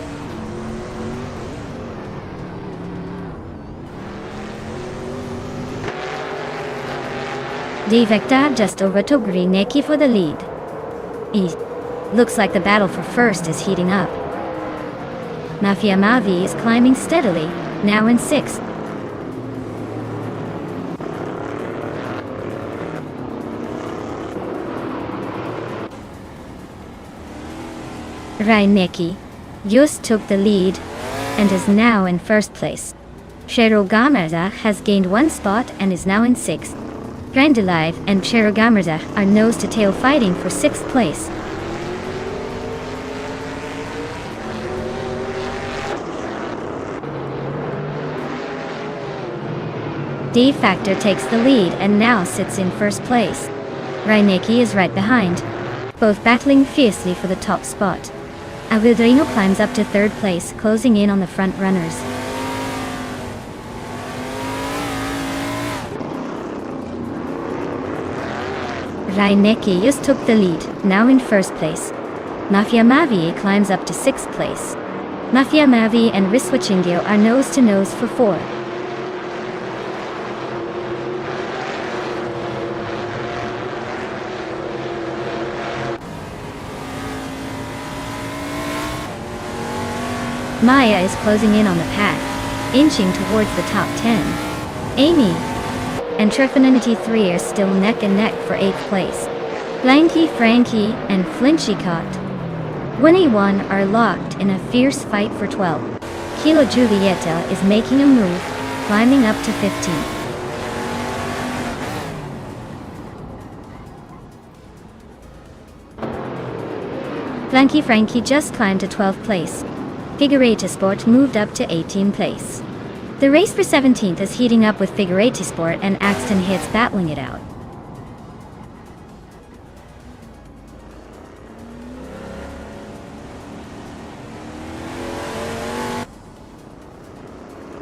De Victor just overtook Reinecke for the lead. Looks like the battle for 1st is heating up. Mafia Mavi is climbing steadily, now in 6th. Reinecke just took the lead and is now in 1st place. Pero Gamarza has gained 1 spot and is now in 6th. Grandilive and Pero Gamarza are nose to tail fighting for 6th place. De Factor takes the lead and now sits in 1st place. Reinecke is right behind, both battling fiercely for the top spot. Aguadrino climbs up to 3rd place, closing in on the front runners. Reinecke just took the lead, now in 1st place. Mafia Mavi climbs up to 6th place. Mafia Mavi and Riswachingyo are nose to nose for 4. Maya is closing in on the pack, inching towards the top 10. Amy and Trifinity 3 are still neck and neck for 8th place. Blanky, Frankie, and Flinchy Caught. Winnie 1 are locked in a fierce fight for 12. Kilo Julieta is making a move, climbing up to 15. Flanky Frankie just climbed to 12th place. Figurati Sport moved up to 18th place. The race for 17th is heating up with Figurati Sport and Axton Hits battling it out.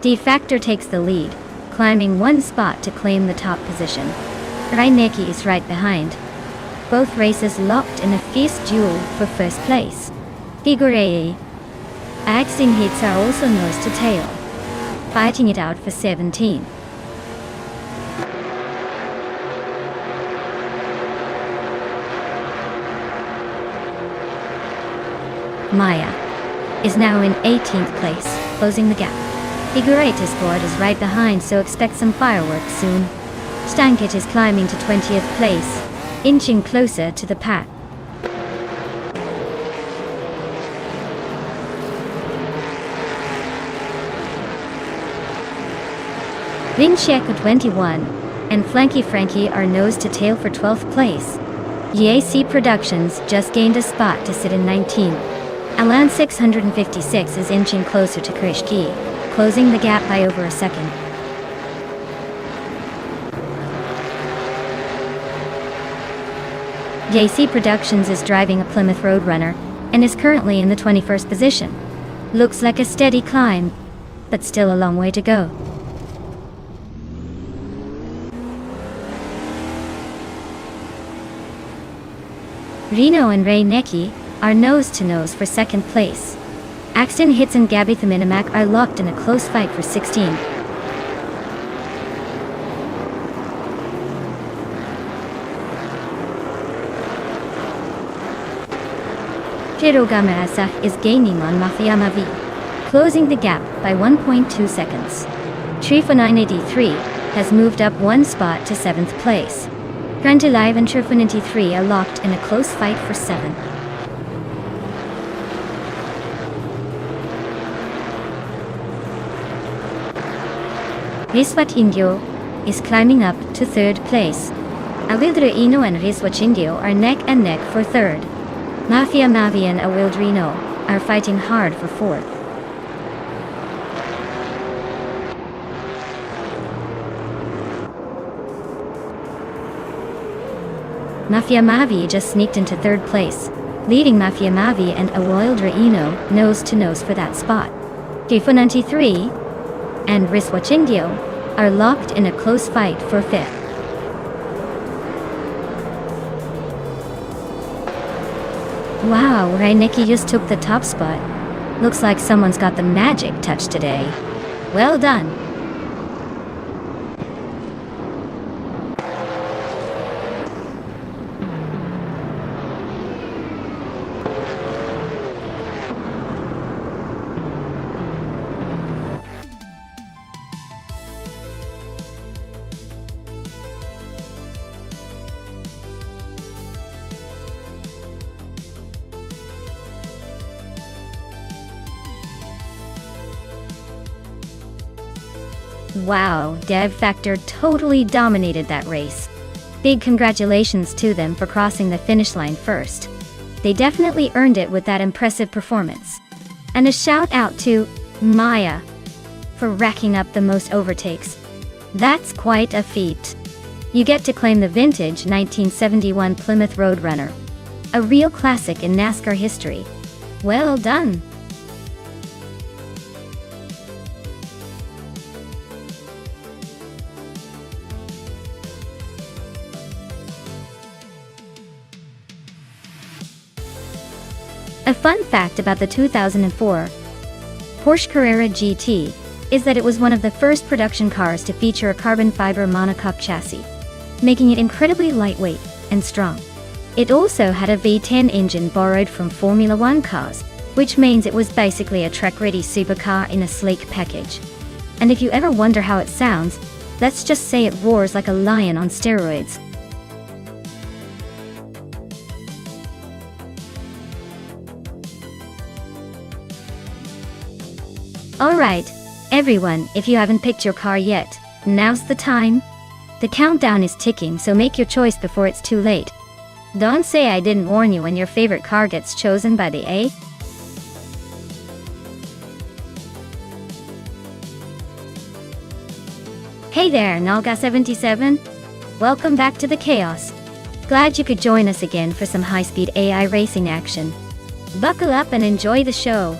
D-Factor takes the lead, climbing one spot to claim the top position. Reinecke is right behind. Both races locked in a fierce duel for first place. Figurati, Axton Hits are also nose to tail, fighting it out for 17th. Maya is now in 18th place, closing the gap. Figurati Sport is right behind, so expect some fireworks soon. Stankit is climbing to 20th place, inching closer to the pack. Vincheco 21 and Flanky Frankie are nose to tail for 12th place. YAC Productions just gained a spot to sit in 19th. Alan 656 is inching closer to Krishki, closing the gap by over a second. YAC Productions is driving a Plymouth Roadrunner and is currently in the 21st position. Looks like a steady climb, but still a long way to go. Reno and Reinecke are nose to nose for 2nd place. Axton Hits and Gabby Theminamak are locked in a close fight for 16th. Chirogamarasa is gaining on Mafia Mavi, closing the gap by 1.2 seconds. Trifa 983 has moved up one spot to 7th place. Grant Alive and Trifa 93 are locked in a close fight for 7th. Riswat Indio is climbing up to 3rd place. Awildreino and Riswat Indio are neck and neck for 3rd. Mafia Mavi and Awildreino are fighting hard for 4th. Mafia Mavi just sneaked into 3rd place, leaving Mafia Mavi and Awildreino nose to nose for that spot. Trifa 93 and Riswat Indio are locked in a close fight for 5th. Wow, Reinecke just took the top spot. Looks like someone's got the magic touch today. Well done. Wow, Dev Factor totally dominated that race. Big congratulations to them for crossing the finish line first. They definitely earned it with that impressive performance. And a shout out to Maya for racking up the most overtakes. That's quite a feat. You get to claim the vintage 1971 Plymouth Roadrunner, a real classic in NASCAR history. Well done. A fun fact about the 2004 Porsche Carrera GT is that it was one of the first production cars to feature a carbon fiber monocoque chassis, making it incredibly lightweight and strong. It also had a V10 engine borrowed from Formula One cars, which means it was basically a track-ready supercar in a sleek package. And if you ever wonder how it sounds, let's just say it roars like a lion on steroids. Alright, everyone, if you haven't picked your car yet, now's the time. The countdown is ticking, so make your choice before it's too late. Don't say I didn't warn you when your favorite car gets chosen by the A. Hey there, Nalga77. Welcome back to the chaos. Glad you could join us again for some high-speed AI racing action. Buckle up and enjoy the show.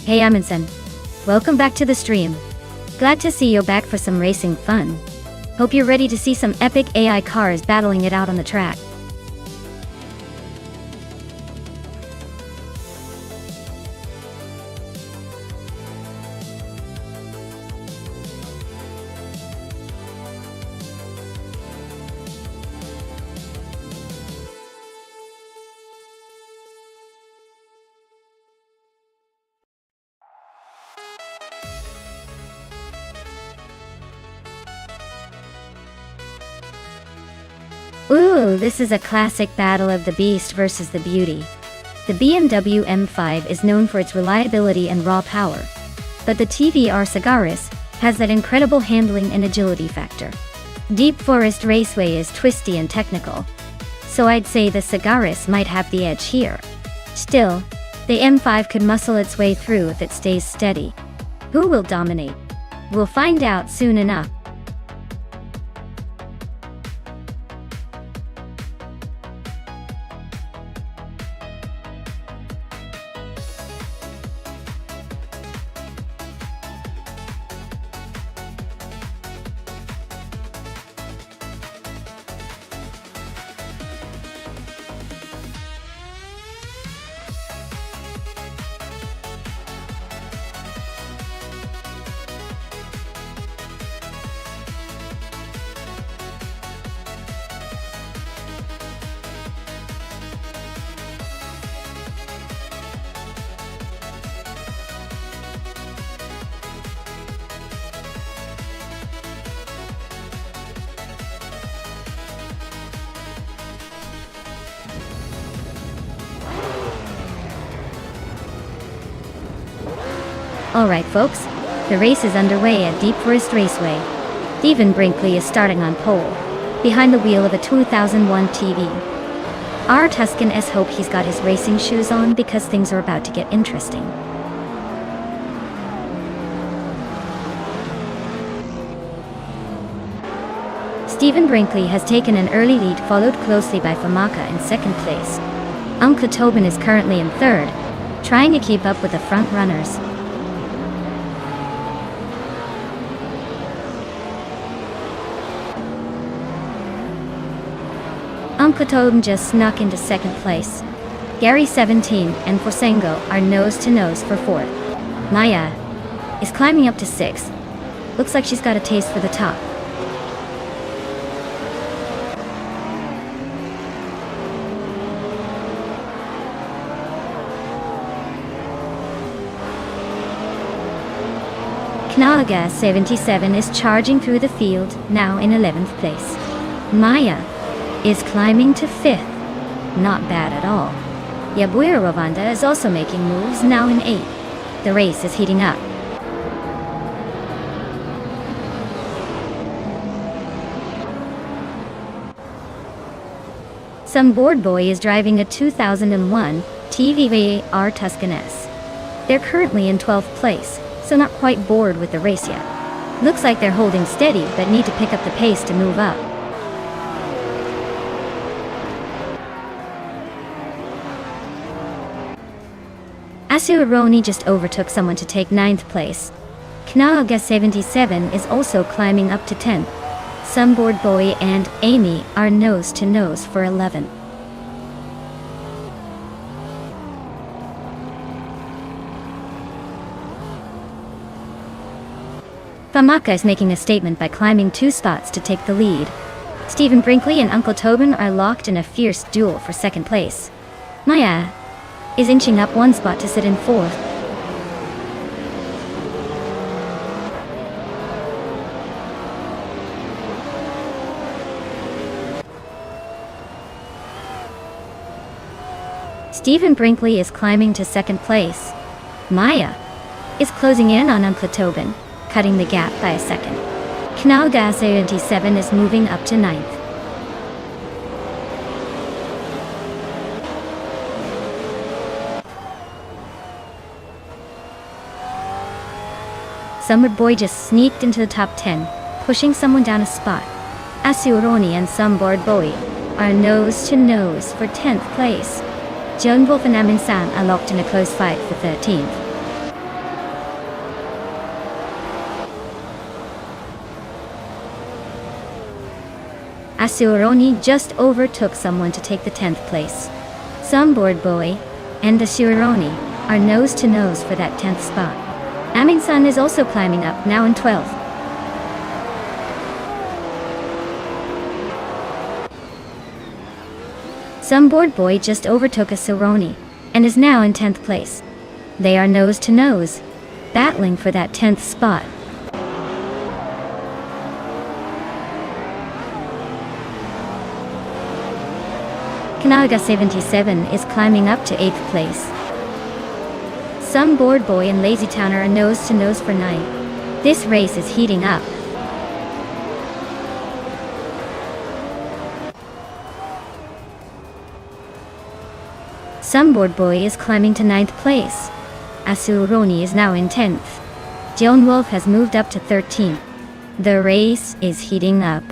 Hey Amundsen. Welcome back to the stream. Glad to see you back for some racing fun. Hope you're ready to see some epic AI cars battling it out on the track. Ooh, this is a classic battle of the beast versus the beauty. The BMW M5 is known for its reliability and raw power, but the TVR Sagaris has that incredible handling and agility factor. Deep Forest Raceway is twisty and technical, so I'd say the Sagaris might have the edge here. Still, the M5 could muscle its way through if it stays steady. Who will dominate? We'll find out soon enough. Alright folks, the race is underway at Deep Forest Raceway. Stephen Brinkley is starting on pole, behind the wheel of a 2001 TV. Our Tuscan S hope he's got his racing shoes on because things are about to get interesting. Stephen Brinkley has taken an early lead, followed closely by Famaka in second place. Uncle Tobin is currently in third, trying to keep up with the front runners. Uncle Tobin just snuck into second place. Gary 17 and Forsengo are nose-to-nose for fourth. Maya is climbing up to sixth. Looks like she's got a taste for the top. Knalaga 77 is charging through the field, now in 11th place. Maya is climbing to 5th. Not bad at all. Yabuira Ravanda is also making moves, now in 8th. The race is heating up. Some bored boy is driving a 2001 TVR Tuscan S. They're currently in 12th place, so not quite bored with the race yet. Looks like they're holding steady but need to pick up the pace to move up. Asuaroni just overtook someone to take 9th place. Knalaga 77 is also climbing up to 10th. Some bored boy and Amy are nose-to-nose for 11th. Famaka is making a statement by climbing 2 spots to take the lead. Stephen Brinkley and Uncle Tobin are locked in a fierce duel for 2nd place. Maya is inching up 1 spot to sit in 4th. Stephen Brinkley is climbing to 2nd place. Maya is closing in on Uncle Tobin, cutting the gap by a second. Knalga 77 is moving up to ninth. Summer Boy just sneaked into the top 10, pushing someone down a spot. Asuroni and Sunboard Boy are nose to nose for 10th place. Junwolf and Amin-san are locked in a close fight for 13th. Asuroni just overtook someone to take the 10th place. Sunboard Boy and Asuroni are nose to nose for that 10th spot. Amin-san is also climbing up, now in 12th. Sunboard Boy just overtook Asuroni and is now in 10th place. They are nose to nose, battling for that 10th spot. Kanaga 77 is climbing up to 8th place. Sunboard Boy and Lazy Towner are nose to nose for 9th. This race is heating up. Sunboard Boy is climbing to 9th place. Asuroni is now in 10th. Junwolf has moved up to 13th. The race is heating up.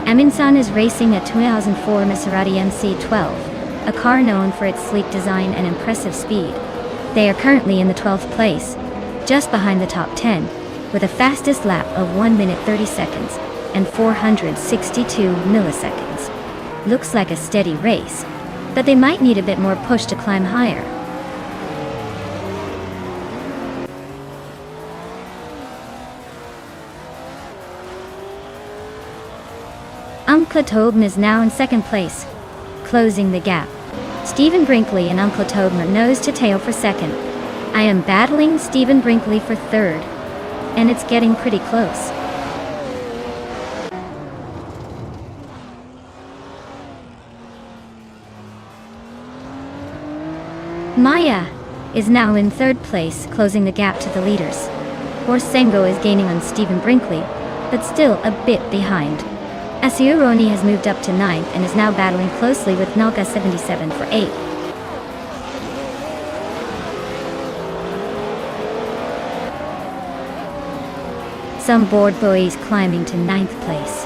Amin-san is racing a 2004 Maserati MC12, a car known for its sleek design and impressive speed. They are currently in the 12th place, just behind the top 10, with a fastest lap of 1 minute 30 seconds and 462 milliseconds. Looks like a steady race, but they might need a bit more push to climb higher. Uncle Tobin is now in 2nd place, closing the gap. Stephen Brinkley and Uncle Tobin are nose to tail for 2nd. I am battling Stephen Brinkley for 3rd, and it's getting pretty close. Maya is now in 3rd place, closing the gap to the leaders. Orsengo is gaining on Stephen Brinkley, but still a bit behind. Asuroni has moved up to 9th and is now battling closely with Nalga 77 for 8th. Sunboard Boy is climbing to 9th place.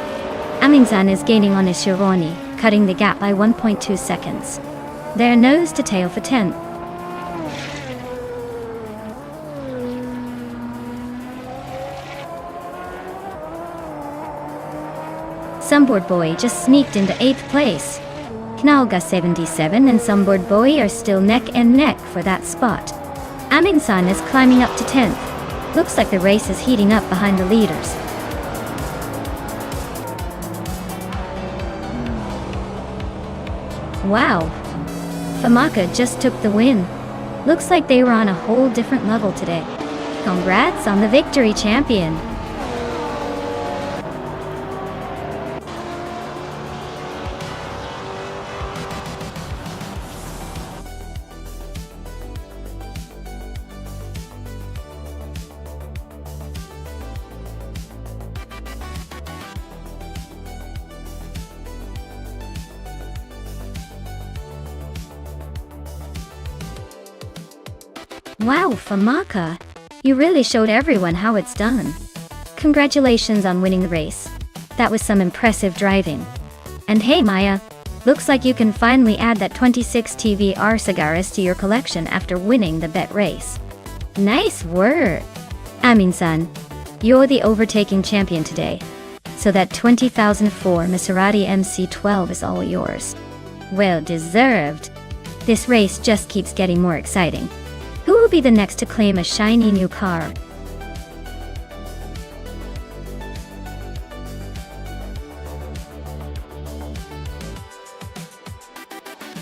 Amin-san is gaining on Asuroni, cutting the gap by 1.2 seconds. They're nose to tail for 10th. Sunboard Boy just sneaked into 8th place. Knalga 77 and Sunboard Boy are still neck and neck for that spot. Amin-san is climbing up to 10th. Looks like the race is heating up behind the leaders. Wow! Famaka just took the win. Looks like they were on a whole different level today. Congrats on the victory, champion! Wow, Famaka! You really showed everyone how it's done. Congratulations on winning the race. That was some impressive driving. And hey Maya, looks like you can finally add that 26 TVR cigars to your collection after winning the bet race. Nice work! Amin-san, you're the overtaking champion today. So that 2004 Maserati MC12 is all yours. Well deserved. This race just keeps getting more exciting. Who will be the next to claim a shiny new car?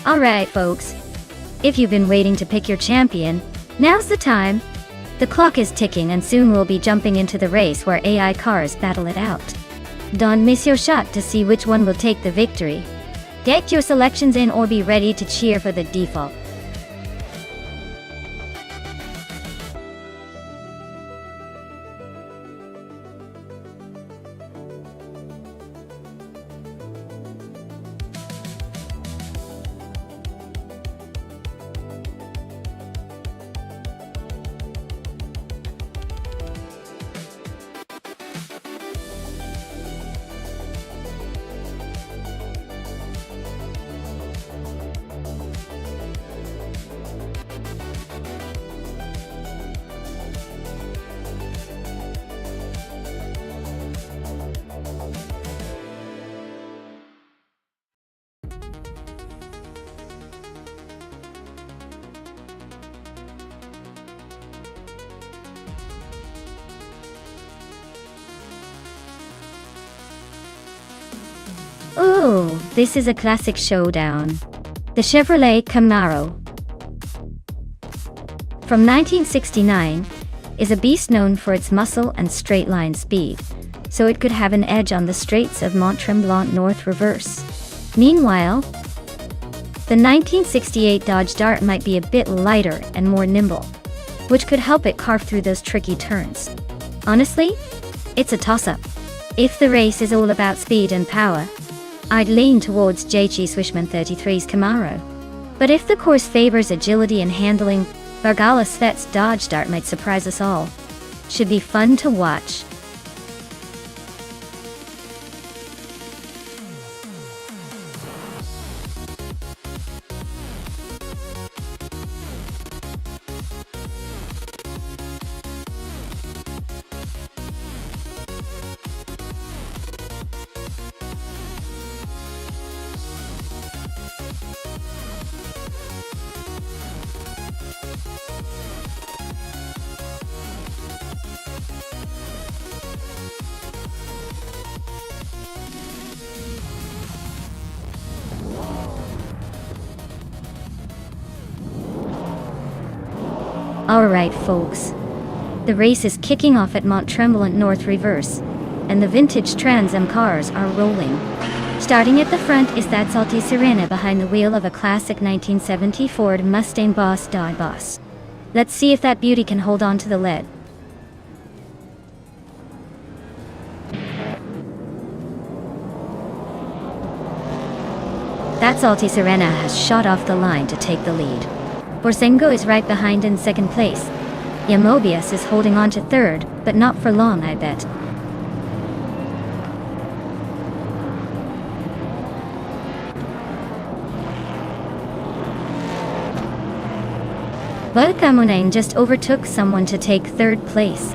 Alright folks, if you've been waiting to pick your champion, now's the time. The clock is ticking and soon we'll be jumping into the race where AI cars battle it out. Don't miss your shot to see which one will take the victory. Get your selections in or be ready to cheer for the default. Ooh, this is a classic showdown. The Chevrolet Camaro from 1969 is a beast known for its muscle and straight line speed, so it could have an edge on the straights of Mont Tremblant North Reverse. Meanwhile, the 1968 Dodge Dart might be a bit lighter and more nimble, which could help it carve through those tricky turns. Honestly, it's a toss-up. If the race is all about speed and power, I'd lean towards JG Swishman 33's Camaro. But if the course favors agility and handling, Vargala Svet's Dodge Dart might surprise us all. Should be fun to watch. Alright folks, the race is kicking off at Mont Tremblant North Reverse, and the vintage Trans Am cars are rolling. Starting at the front is that salty Sirena behind the wheel of a classic 1970 Ford Mustang Boss Die Boss. Let's see if that beauty can hold on to the lead. That salty Sirena has shot off the line to take the lead. Borsengo is right behind in second place. Yamobius is holding on to third, but not for long, I bet. Volkamunain just overtook someone to take third place.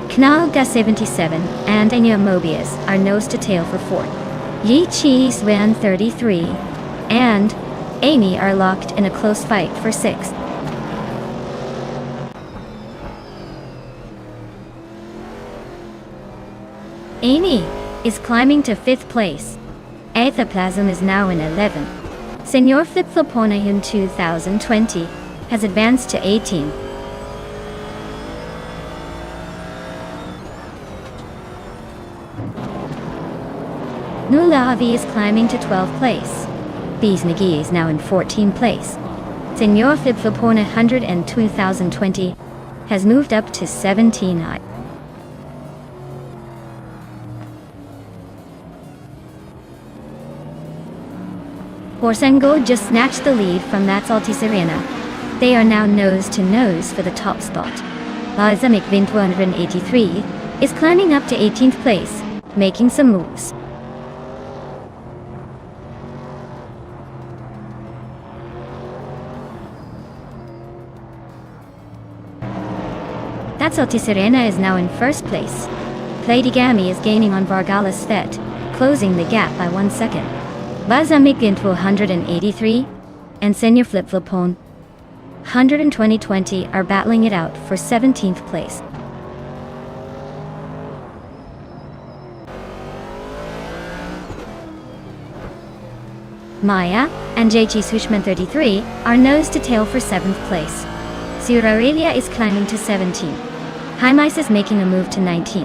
Knalga 77 and Yamobius are nose to tail for fourth. Yi Chi Swan 33 and Amy are locked in a close fight for sixth. Amy is climbing to fifth place. Aethaplasm is now in 11th. Senor Flipflopona in 2020 has advanced to 18th. Nulavi is climbing to 12th place. Bees McGee is now in 14th place. Senor Flipflopona 100 and 2020 has moved up to 17th. Borsengo just snatched the lead from that salty Sirena. They are now nose to nose for the top spot. Balsamic Vint 183 is climbing up to 18th place, making some moves. That salty Sirena is now in first place. Pladigami is gaining on Vargala Svet, closing the gap by 1 second. Balsamic Vint 183 and Senor Flipflopone 120 are battling it out for 17th place. Maya and JG Swishman 33 are nose to tail for 7th place. Surarelia is climbing to 17. Hymice is making a move to 19.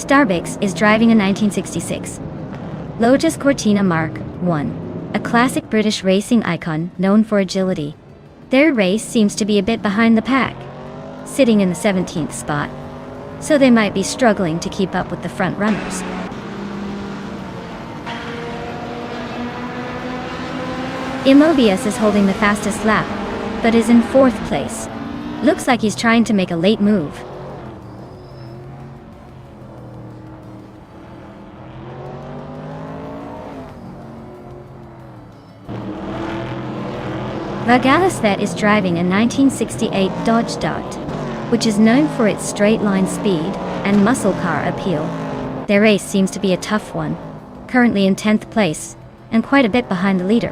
Starbucks is driving a 1966 Lotus Cortina Mark I, a classic British racing icon known for agility. Their race seems to be a bit behind the pack, sitting in the 17th spot, so they might be struggling to keep up with the front runners. Immobius is holding the fastest lap, but is in 4th place. Looks like he's trying to make a late move. Vagalasvet is driving a 1968 Dodge Dart, which is known for its straight-line speed and muscle car appeal. Their race seems to be a tough one, currently in 10th place, and quite a bit behind the leader.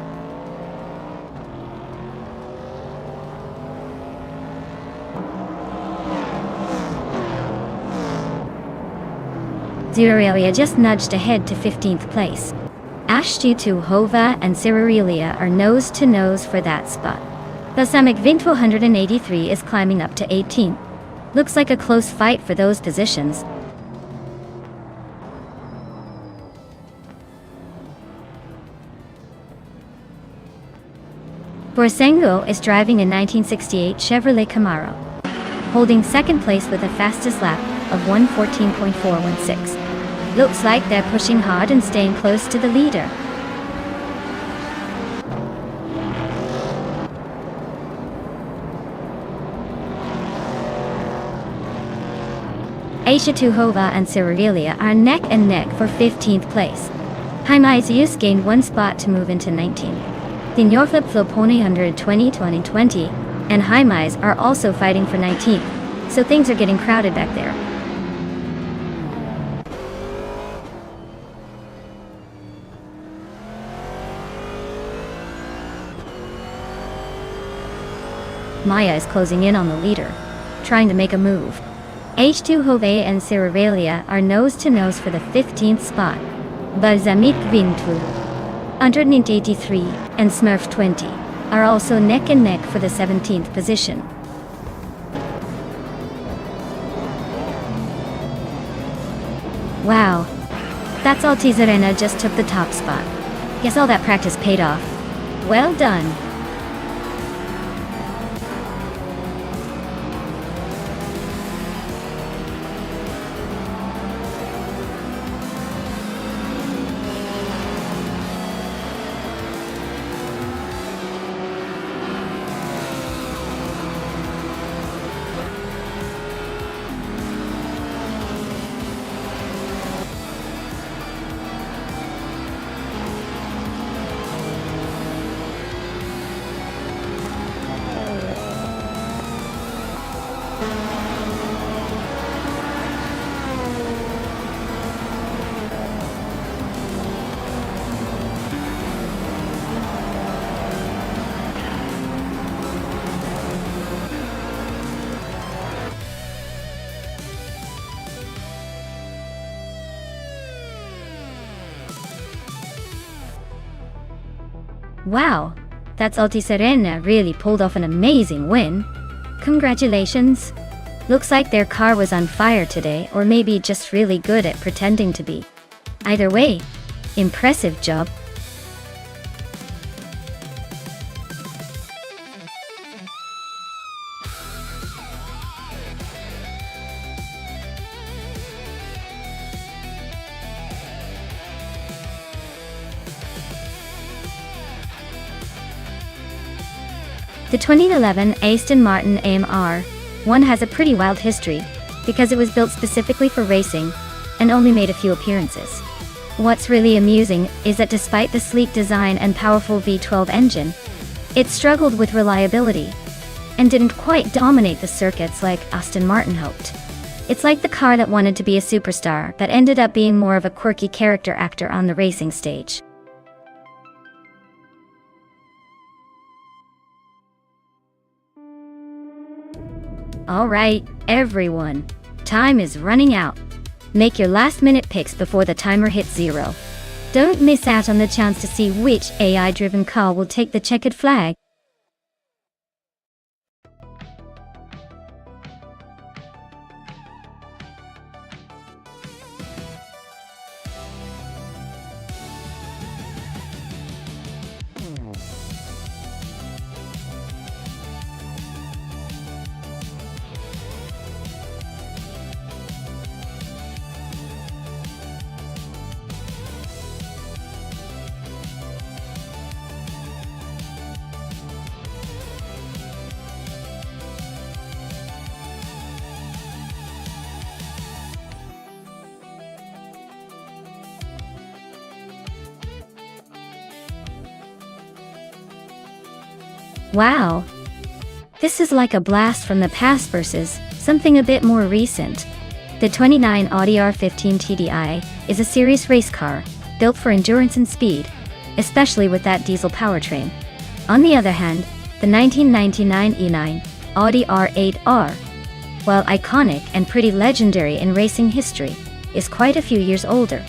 Zerarelia just nudged ahead to 15th place. Ashtu Hova and Zerarelia are nose-to-nose for that spot. Balsamic Vint 183 is climbing up to 18. Looks like a close fight for those positions. Borsengo is driving a 1968 Chevrolet Camaro, holding 2nd place with the fastest lap of 1:14.416. Looks like they're pushing hard and staying close to the leader. Aisha Tuhova and Zerarelia are neck and neck for 15th place. Haimaisius gained 1 spot to move into 19th. The Norflip Flopone 120 2020 and Haimais are also fighting for 19th, so things are getting crowded back there. Maya is closing in on the leader, trying to make a move. H2 Hove and Zerarelia are nose-to-nose for the 15th spot. Balsamic Vintu, 183, and Smurf 20 are also neck and neck for the 17th position. Wow, that's Altizarena just took the top spot. Guess all that practice paid off. Well done. Wow, that's Altiserena really pulled off an amazing win. Congratulations. Looks like their car was on fire today, or maybe just really good at pretending to be. Either way, impressive job. The 2011 Aston Martin AMR 1 has a pretty wild history, because it was built specifically for racing, and only made a few appearances. What's really amusing is that despite the sleek design and powerful V12 engine, it struggled with reliability, and didn't quite dominate the circuits like Aston Martin hoped. It's like the car that wanted to be a superstar, but ended up being more of a quirky character actor on the racing stage. Alright, everyone. Time is running out. Make your last-minute picks before the timer hits 0. Don't miss out on the chance to see which AI-driven car will take the checkered flag. Wow! This is like a blast from the past versus something a bit more recent. The 29 Audi R15 TDI is a serious race car, built for endurance and speed, especially with that diesel powertrain. On the other hand, the 1999 E9 Audi R8R, while iconic and pretty legendary in racing history, is quite a few years older,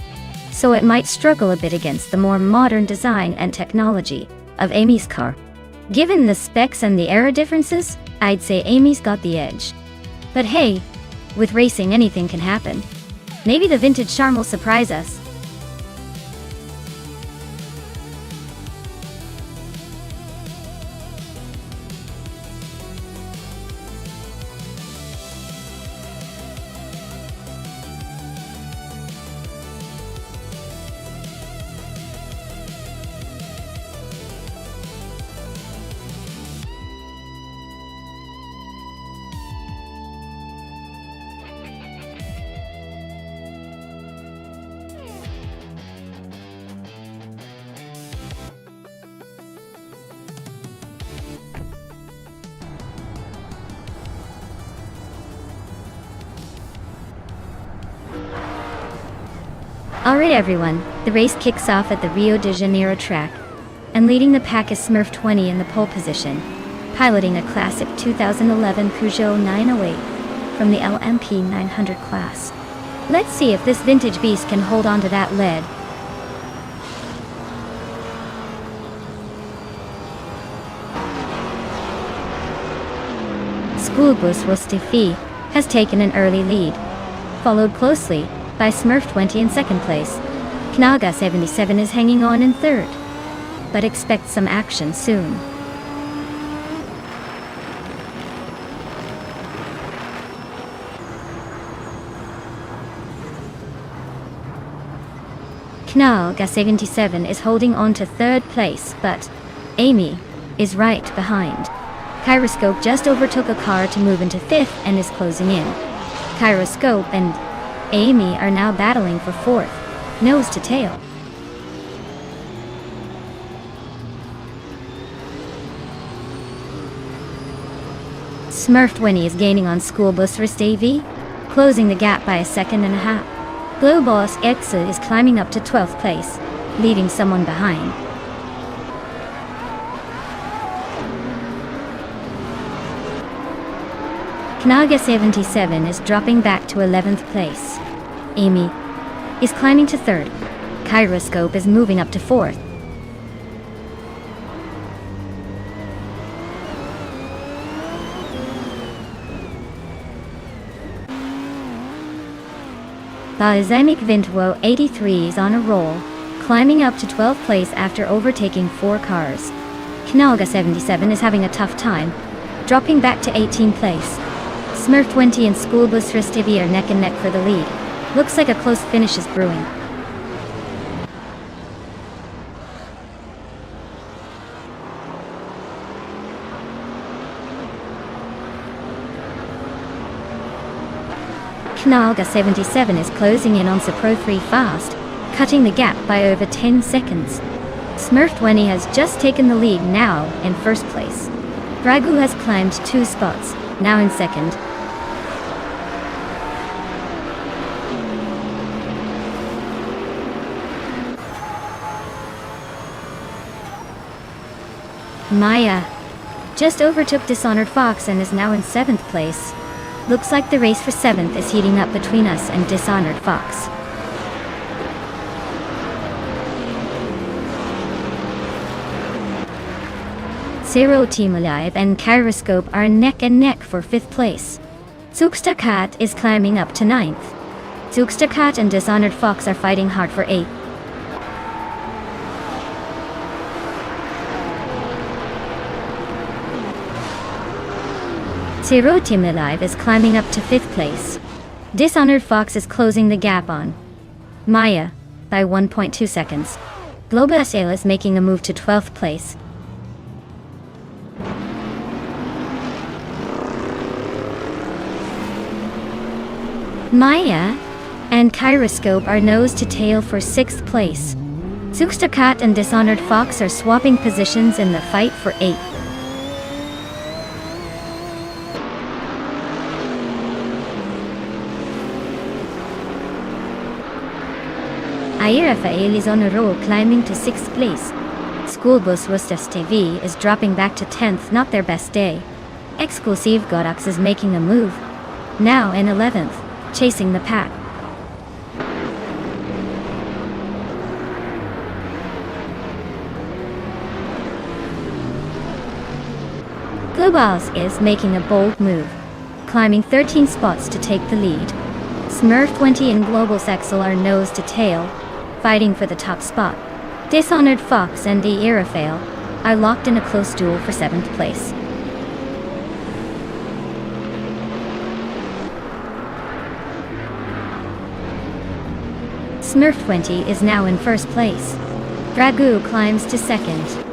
so it might struggle a bit against the more modern design and technology of Amy's car. Given the specs and the era differences, I'd say Amy's got the edge. But hey, with racing anything can happen. Maybe the vintage charm will surprise us. Alright everyone, the race kicks off at the Rio de Janeiro track, and leading the pack is Smurf 20 in the pole position, piloting a classic 2011 Peugeot 908 from the LMP 900 class. Let's see if this vintage beast can hold on to that lead. School bus Rostifi has taken an early lead, followed closely by Smurf 20 in second place. Knaga 77 is hanging on in third, but expect some action soon. Knaga 77 is holding on to third place, but Amy is right behind. Kyroscope just overtook a car to move into fifth and is closing in. Kyroscope and Amy are now battling for fourth, nose to tail. Smurf 20 is gaining on School Bus Rastavi, closing the gap by a second and a half. Globos Exa is climbing up to 12th place, leaving someone behind. Knaga 77 is dropping back to 11th place. Amy is climbing to third. Kyroscope is moving up to fourth. Balsamic Vintuo 83 is on a roll, climbing up to 12th place after overtaking 4 cars. Knaga 77 is having a tough time, dropping back to 18th place. Smurf 20 and School Bus Rastavi are neck and neck for the lead. Looks like a close finish is brewing. Knaga 77 is closing in on Pro 3 fast, cutting the gap by over 10 seconds. Smurf 20 has just taken the lead now in first place. Dragu has climbed 2 spots, now in second. Maya just overtook Dishonored Fox and is now in 7th place. Looks like the race for 7th is heating up between us and Dishonored Fox. Zero Team Alive and Kyroscope are neck and neck for 5th place. Zugstakat is climbing up to 9th. Zugstakat and Dishonored Fox are fighting hard for 8th. Zero Team Alive is climbing up to 5th place. Dishonored Fox is closing the gap on Maya by 1.2 seconds. Globus is making a move to 12th place. Maya and Kyroscope are nose to tail for 6th place. Zugstakat and Dishonored Fox are swapping positions in the fight for 8th. Air Rafael is on a roll, climbing to 6th place. School bus Rustas TV is dropping back to 10th, not their best day. Exclusive Godox is making a move, now in 11th, chasing the pack. Globals is making a bold move, climbing 13 spots to take the lead. Smurf 20 and Global Sexel are nose to tail, fighting for the top spot. Dishonored Fox and the Aerofail are locked in a close duel for 7th place. Smurf 20 is now in 1st place. Dragoo climbs to 2nd.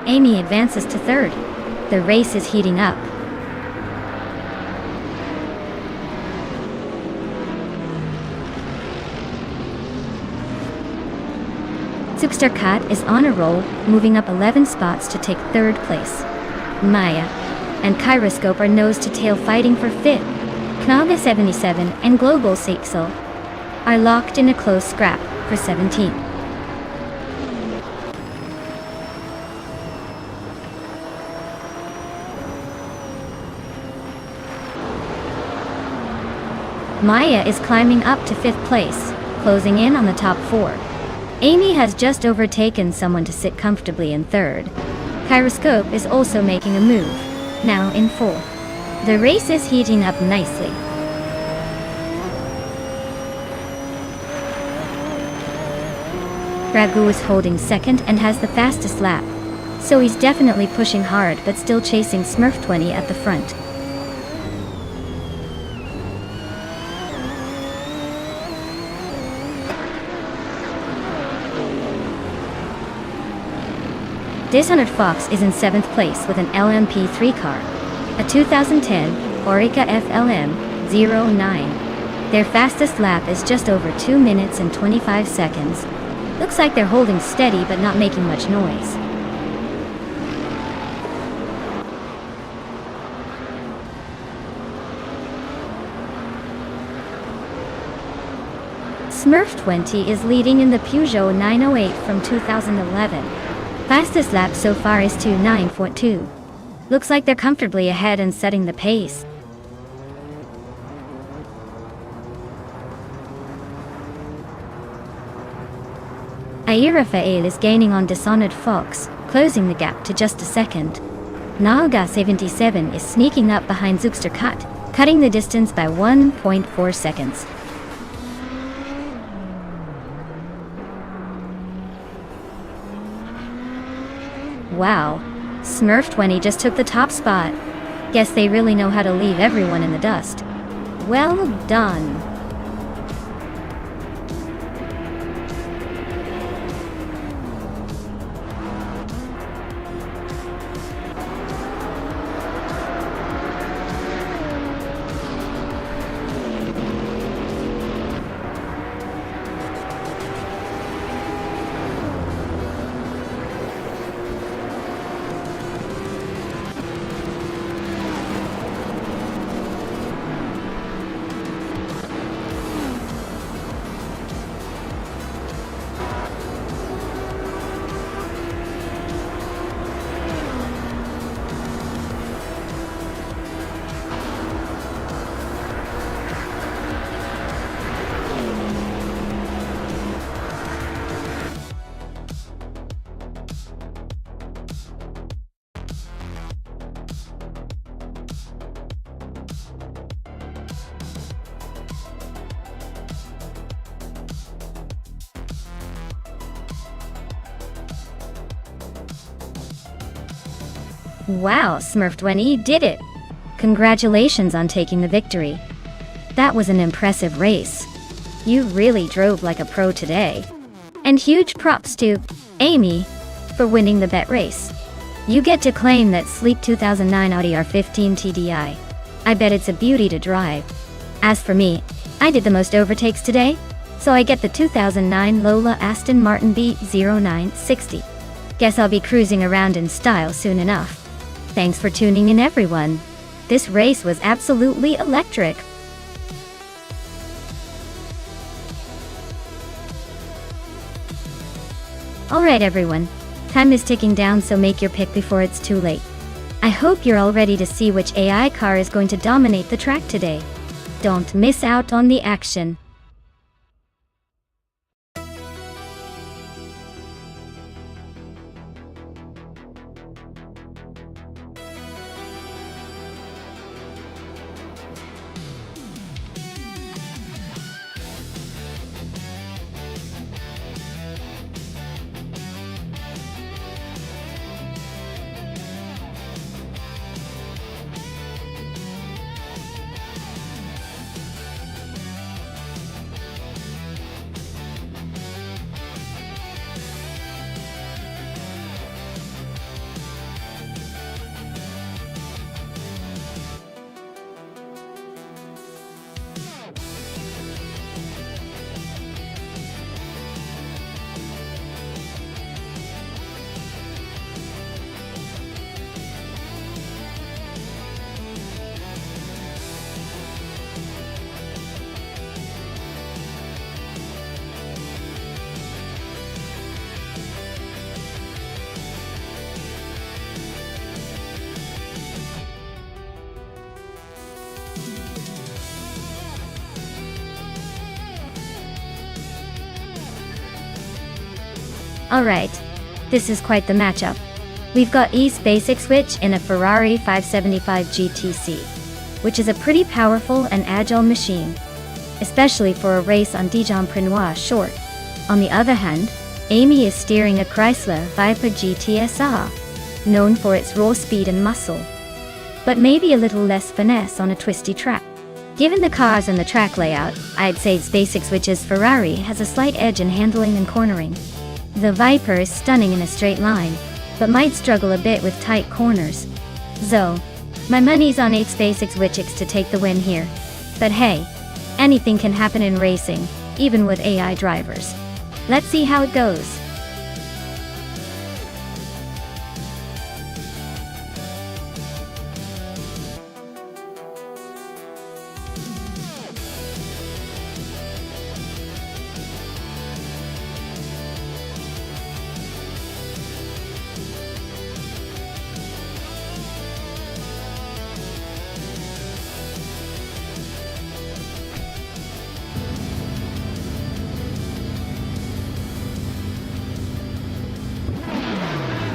Amy advances to 3rd. The race is heating up. Zookster Cat is on a roll, moving up 11 spots to take 3rd place. Maya and Kyroscope are nose to tail, fighting for 5th. Knaga 77 and Global Sexel are locked in a close scrap for 17th. Maya is climbing up to 5th place, closing in on the top 4. Amy has just overtaken someone to sit comfortably in 3rd. Kyroscope is also making a move, now in 4th. The race is heating up nicely. Dragoo is holding 2nd and has the fastest lap, so he's definitely pushing hard but still chasing Smurf 20 at the front. Dishonored Fox is in 7th place with an LMP3 car, a 2010 Orica FLM-09. Their fastest lap is just over 2 minutes and 25 seconds. Looks like they're holding steady but not making much noise. Smurf 20 is leading in the Peugeot 908 from 2011. Fastest lap so far is 2:09.42. Looks like they're comfortably ahead and setting the pace. Rafael is gaining on Dishonored Fox, closing the gap to just a second. Naga 77 is sneaking up behind Zookster Cut, cutting the distance by 1.4 seconds. Wow, Smurf 20 just took the top spot. Guess they really know how to leave everyone in the dust. Well done. Wow, Smurf 20 did it! Congratulations on taking the victory. That was an impressive race. You really drove like a pro today. And huge props to Amy for winning the bet race. You get to claim that sleek 2009 Audi R15 TDI. I bet it's a beauty to drive. As for me, I did the most overtakes today, so I get the 2009 Lola Aston Martin B0960. Guess I'll be cruising around in style soon enough. Thanks for tuning in, everyone. This race was absolutely electric. Alright everyone, time is ticking down, so make your pick before it's too late. I hope you're all ready to see which AI car is going to dominate the track today. Don't miss out on the action. Alright, this is quite the matchup. We've got E's basic switch in a Ferrari 575 GTC, which is a pretty powerful and agile machine, especially for a race on Dijon-Prenois short. On the other hand, Amy is steering a Chrysler Viper GTSR, known for its raw speed and muscle, but maybe a little less finesse on a twisty track. Given the cars and the track layout, I'd say its basic switch's Ferrari has a slight edge in handling and cornering. The Viper is stunning in a straight line, but might struggle a bit with tight corners. So, my money's on 8's basic switch to take the win here. But hey, anything can happen in racing, even with AI drivers. Let's see how it goes.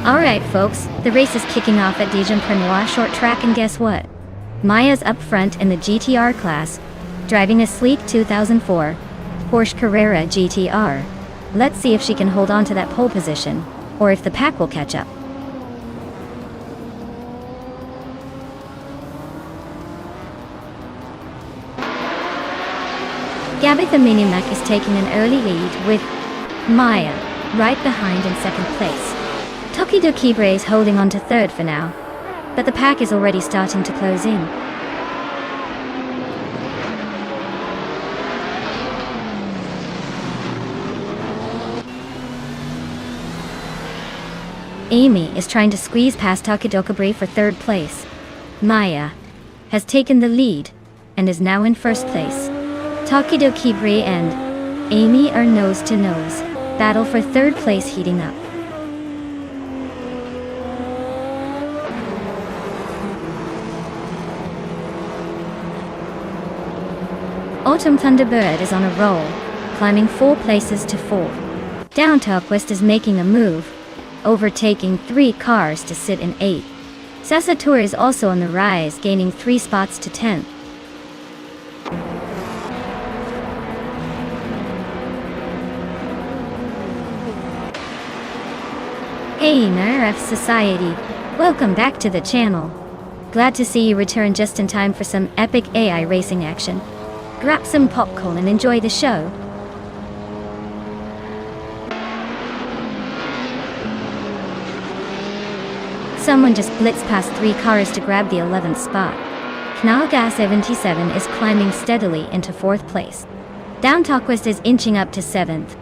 Alright folks, the race is kicking off at Dijon-Prenois short track, and guess what? Maya's up front in the GTR class, driving a sleek 2004 Porsche Carrera GTR. Let's see if she can hold on to that pole position, or if the pack will catch up. Gabitha Minimac is taking an early lead, with Maya right behind in second place. Tokido Kibre is holding on to third for now, but the pack is already starting to close in. Amy is trying to squeeze past Tokido Kibre for third place. Maya has taken the lead and is now in first place. Tokido Kibre and Amy are nose to nose. Battle for third place heating up. Autumn Thunderbird is on a roll, climbing 4 places to 4. Down Top West is making a move, overtaking 3 cars to sit in 8th. Sasator is also on the rise, gaining 3 spots to 10th. Hey Nerf Society, welcome back to the channel. Glad to see you return just in time for some epic AI racing action. Grab some popcorn and enjoy the show. Someone just blitzed past 3 cars to grab the 11th spot. Knaga 77 is climbing steadily into 4th place. Down Talkwest is inching up to 7th.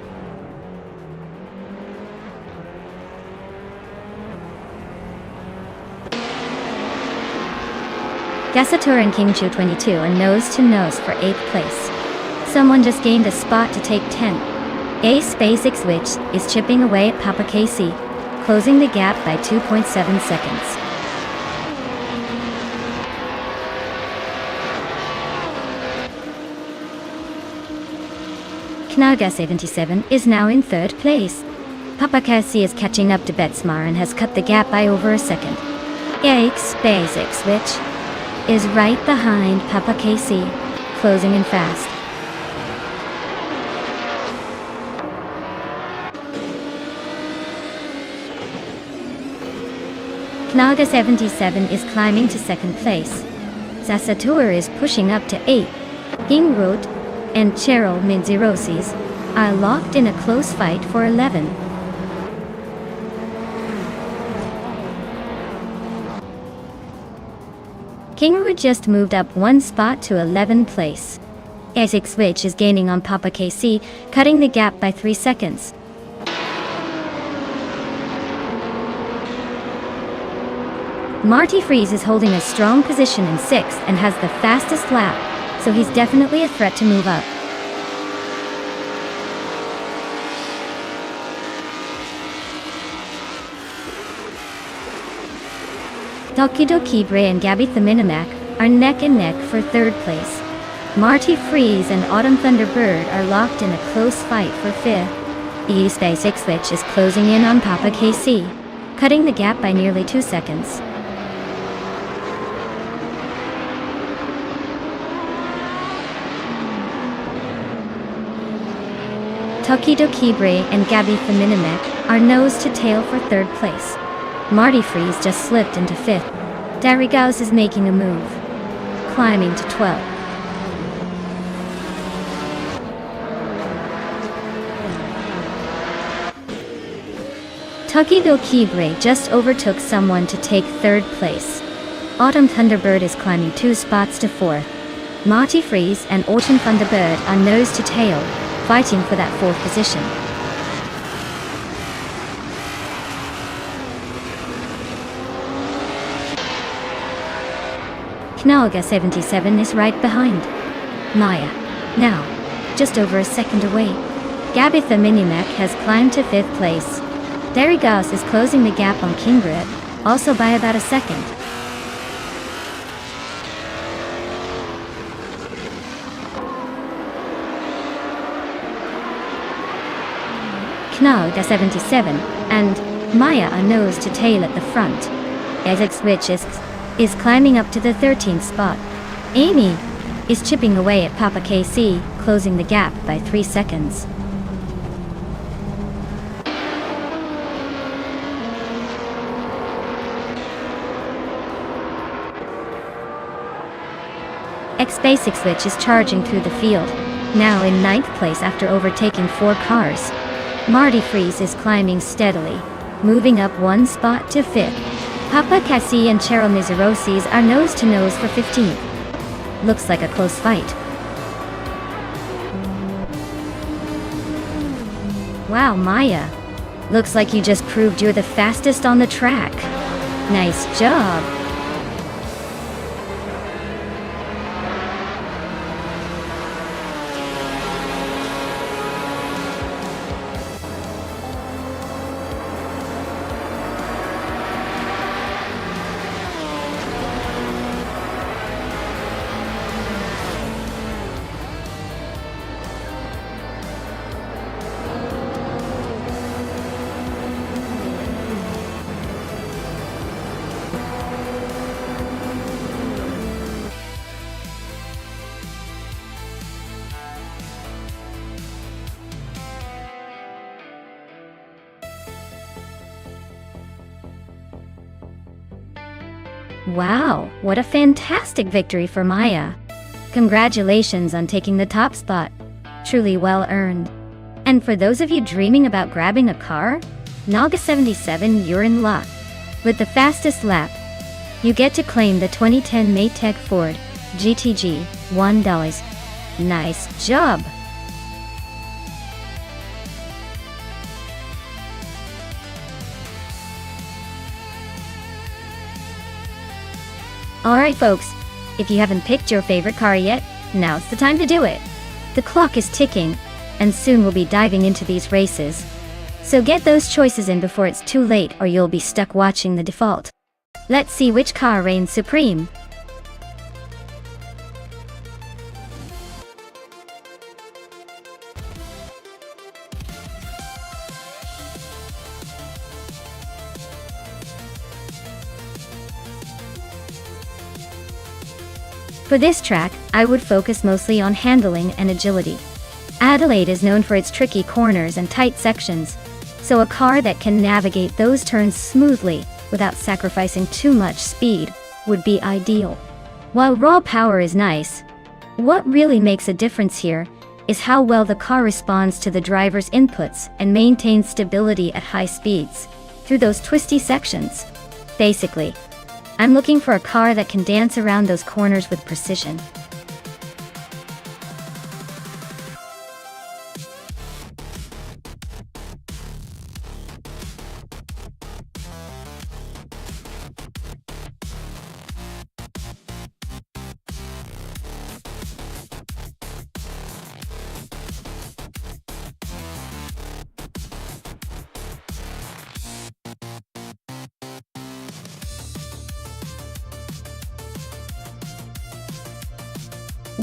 Gasatur and Kingchu 22 are nose to nose for 8th place. Someone just gained a spot to take 10th. Ace Basic Switch is chipping away at Papa KC, closing the gap by 2.7 seconds. Knaga 77 is now in third place. Papa KC is catching up to Betsmar and has cut the gap by over a second. Ace Basic Switch is right behind Papa KC, closing in fast. Knaga 77 is climbing to second place. Sasatur is pushing up to 8. Gingrod and Cheryl Minzirosis are locked in a close fight for 11. Gingrod just moved up one spot to 11th place. Basic Switch is gaining on Papa KC, cutting the gap by 3 seconds. Marty Freeze is holding a strong position in 6th and has the fastest lap, so he's definitely a threat to move up. Tokido Bre and Gabby Minimac are neck and neck for 3rd place. Marty Freeze and Autumn Thunderbird are locked in a close fight for 5th. Ace Basic Switch is closing in on Papa KC, cutting the gap by nearly 2 seconds. Tokido Bre and Gabby Minimac are nose to tail for 3rd place. Marty Freeze just slipped into 5th. Darigaus is making a move, climbing to 12th. Tokido Bre just overtook someone to take 3rd place. Autumn Thunderbird is climbing 2 spots to 4th. Marty Freeze and Autumn Thunderbird are nose to tail, fighting for that 4th position. Knalga 77 is right behind Maya, now just over a second away. Gabitha Minimac has climbed to 5th place. Darigaus is closing the gap on Kingbred, also by about a second. Knalga 77 and Maya are nose to tail at the front. Basic Switch is climbing up to the 13th spot. Amy is chipping away at Papa KC, closing the gap by 3 seconds. X Basic Switch is charging through the field, now in 9th place after overtaking 4 cars. Marty Freeze is climbing steadily, moving up 1 spot to 5th. Papa KC and Cheryl Mizurosis are nose to nose for 15th. Looks like a close fight. Wow, Maya. Looks like you just proved you're the fastest on the track. Nice job. Wow, what a fantastic victory for Maya. Congratulations on taking the top spot. Truly well earned. And for those of you dreaming about grabbing a car, Naga 77, you're in luck. With the fastest lap, you get to claim the 2010 Maytag Ford GTG $1. Nice job! Alright folks, if you haven't picked your favorite car yet, now's the time to do it. The clock is ticking, and soon we'll be diving into these races. So get those choices in before it's too late or you'll be stuck watching the default. Let's see which car reigns supreme. For this track, I would focus mostly on handling and agility. Adelaide is known for its tricky corners and tight sections, so a car that can navigate those turns smoothly without sacrificing too much speed would be ideal. While raw power is nice, what really makes a difference here is how well the car responds to the driver's inputs and maintains stability at high speeds through those twisty sections. Basically, I'm looking for a car that can dance around those corners with precision.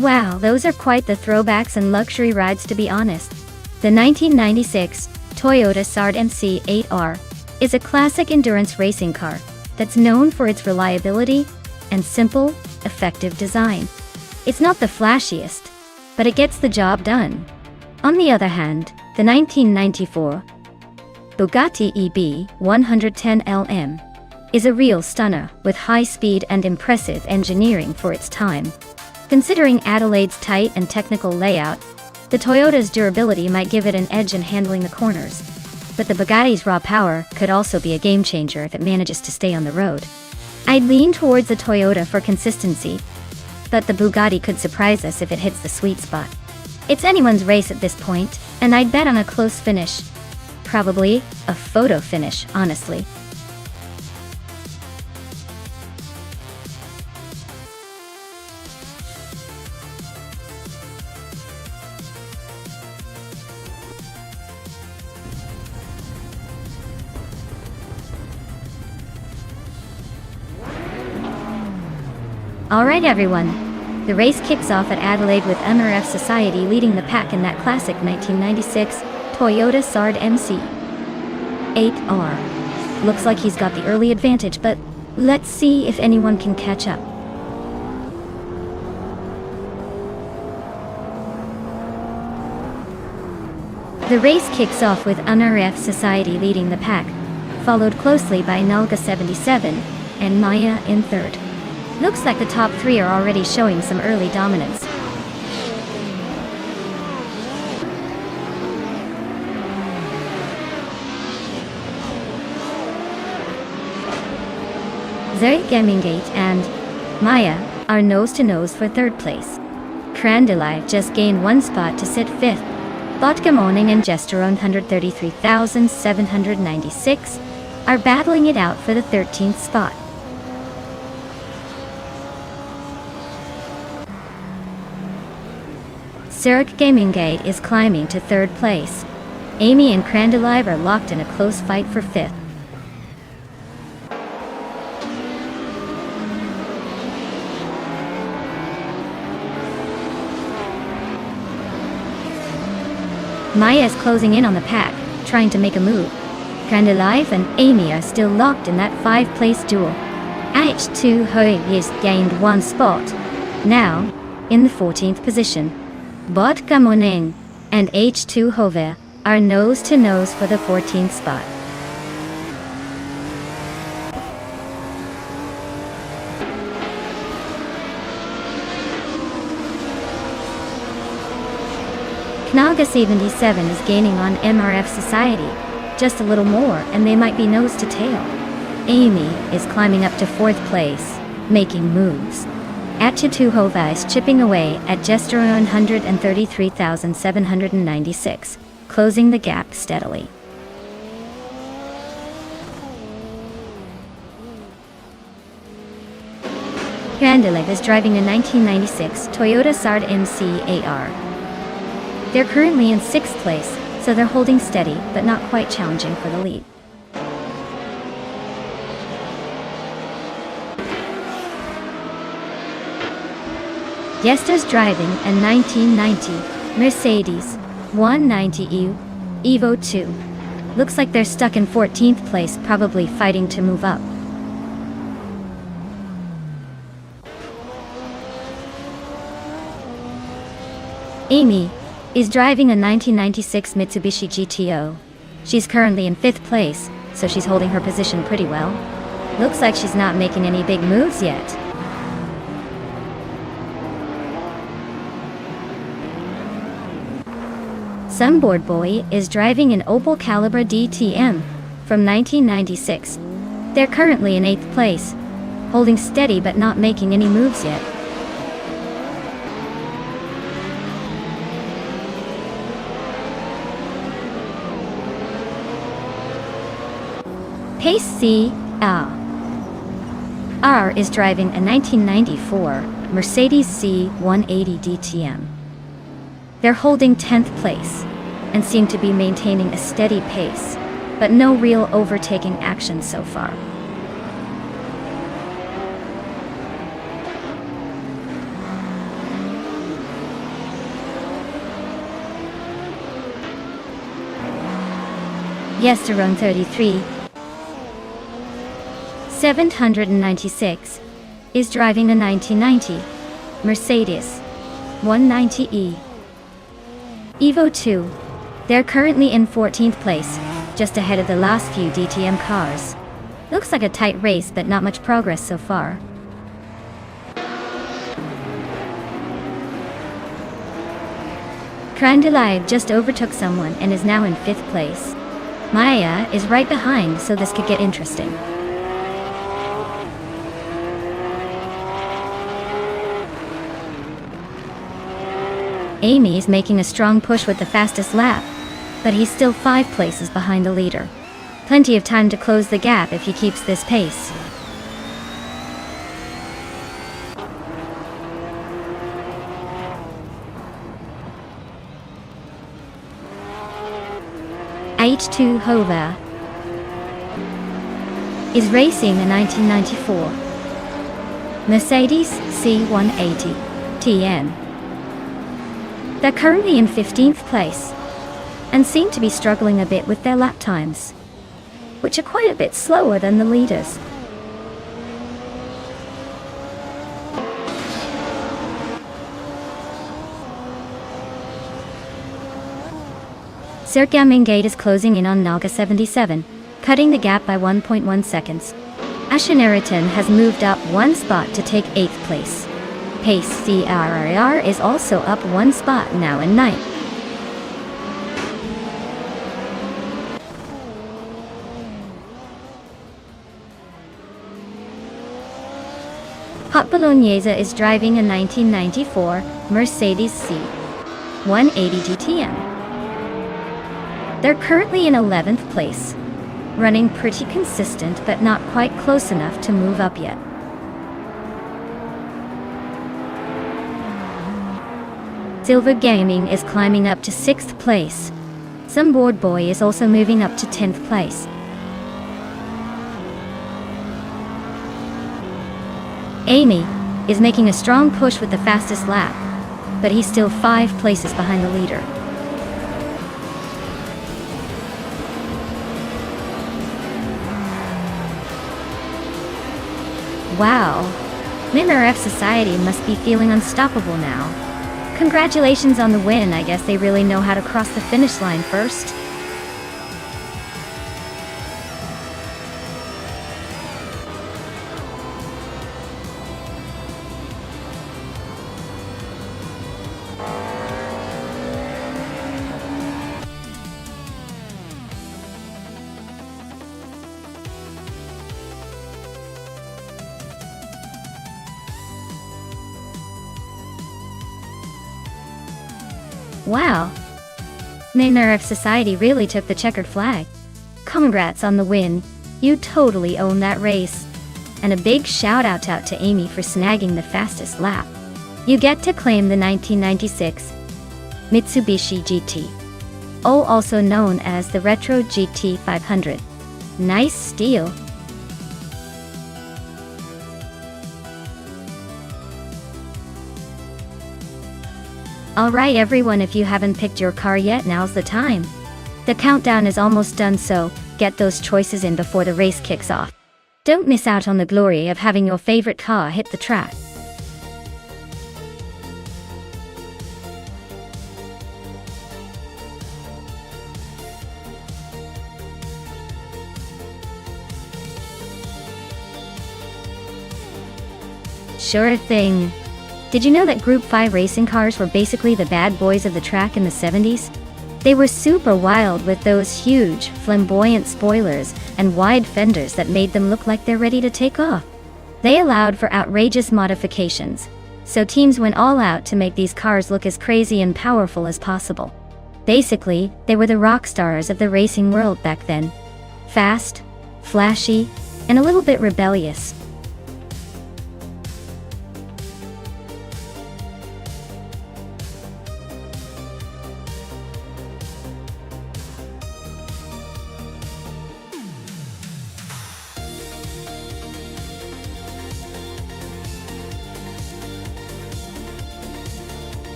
Wow, those are quite the throwbacks and luxury rides, to be honest. The 1996 Toyota Sard MC8R is a classic endurance racing car that's known for its reliability and simple, effective design. It's not the flashiest, but it gets the job done. On the other hand, the 1994 Bugatti EB 110LM is a real stunner with high speed and impressive engineering for its time. Considering Adelaide's tight and technical layout, the Toyota's durability might give it an edge in handling the corners. But the Bugatti's raw power could also be a game changer if it manages to stay on the road. I'd lean towards the Toyota for consistency, but the Bugatti could surprise us if it hits the sweet spot. It's anyone's race at this point, and I'd bet on a close finish. Probably a photo finish, honestly. Alright everyone, the race kicks off at Adelaide with MRF Society leading the pack in that classic 1996 Toyota Sard MC 8R. Looks like he's got the early advantage, but let's see if anyone can catch up. The race kicks off with MRF Society leading the pack, followed closely by Nalga 77 and Maya in third. Looks like the top three are already showing some early dominance. Zeri Gemingate and Maya are nose-to-nose for third place. Crandeli just gained one spot to sit fifth. Vodka Morning and Gesterone 133,796 are battling it out for the 13th spot. Zurich Gaming Gate is climbing to third place. Amy and Crandelive are locked in a close fight for fifth. Maya is closing in on the pack, trying to make a move. Crandelive and Amy are still locked in that fifth-place duel. H2 Hoi has gained one spot, now in the 14th position. Vodka Morning and H2 Hove are nose-to-nose for the 14th spot. Knaga 77 is gaining on MRF Society, just a little more and they might be nose to tail. Amy is climbing up to fourth place, making moves. H2 Hove is chipping away at Gesterone 133,796, closing the gap steadily. Grandelev is driving a 1996 Toyota Sard MC8R. They're currently in 6th place, so they're holding steady, but not quite challenging for the lead. Yester's driving a 1990 Mercedes 190E Evo 2. Looks like they're stuck in 14th place, probably fighting to move up. Amy is driving a 1996 Mitsubishi GTO. She's currently in 5th place, so she's holding her position pretty well. Looks like she's not making any big moves yet. Some board boy is driving an Opel Calibra DTM from 1996. They're currently in 8th place, holding steady but not making any moves yet. Pace C.R. is driving a 1994 Mercedes C180 DTM. They're holding 10th place and seem to be maintaining a steady pace, but no real overtaking action so far. Yesterday 33 796 is driving a 1990 Mercedes 190E Evo 2. They're currently in 14th place, just ahead of the last few DTM cars. Looks like a tight race, but not much progress so far. Crandelive just overtook someone and is now in 5th place. Maya is right behind, so this could get interesting. Amy is making a strong push with the fastest lap, but he's still 5 places behind the leader. Plenty of time to close the gap if he keeps this pace. H2 Hova is racing a 1994 Mercedes C180 TN. They're currently in 15th place and seem to be struggling a bit with their lap times, which are quite a bit slower than the leaders. Sergamingate is closing in on Naga 77, cutting the gap by 1.1 seconds. Asheneriton has moved up 1 spot to take 8th place. Pace CRR is also up 1 spot, now in 9th. Hot Bolognese is driving a 1994 Mercedes C180 GTM. They're currently in 11th place, running pretty consistent but not quite close enough to move up yet. Silver Gaming is climbing up to 6th place. Some board boy is also moving up to 10th place. Amy is making a strong push with the fastest lap, but he's still 5 places behind the leader. Wow, MinRF Society must be feeling unstoppable now. Congratulations on the win. I guess they really know how to cross the finish line first. Wow, MinRF Society really took the checkered flag. Congrats on the win. You totally owned that race. And a big shout out to Amy for snagging the fastest lap. You get to claim the 1996 Mitsubishi GT. Oh, also known as the Retro GT 500. Nice steel. Alright everyone, if you haven't picked your car yet, now's the time. The countdown is almost done, so get those choices in before the race kicks off. Don't miss out on the glory of having your favorite car hit the track. Sure thing. Did you know that Group 5 racing cars were basically the bad boys of the track in the 70s? They were super wild with those huge, flamboyant spoilers and wide fenders that made them look like they're ready to take off. They allowed for outrageous modifications, so teams went all out to make these cars look as crazy and powerful as possible. Basically, they were the rock stars of the racing world back then. Fast, flashy, and a little bit rebellious.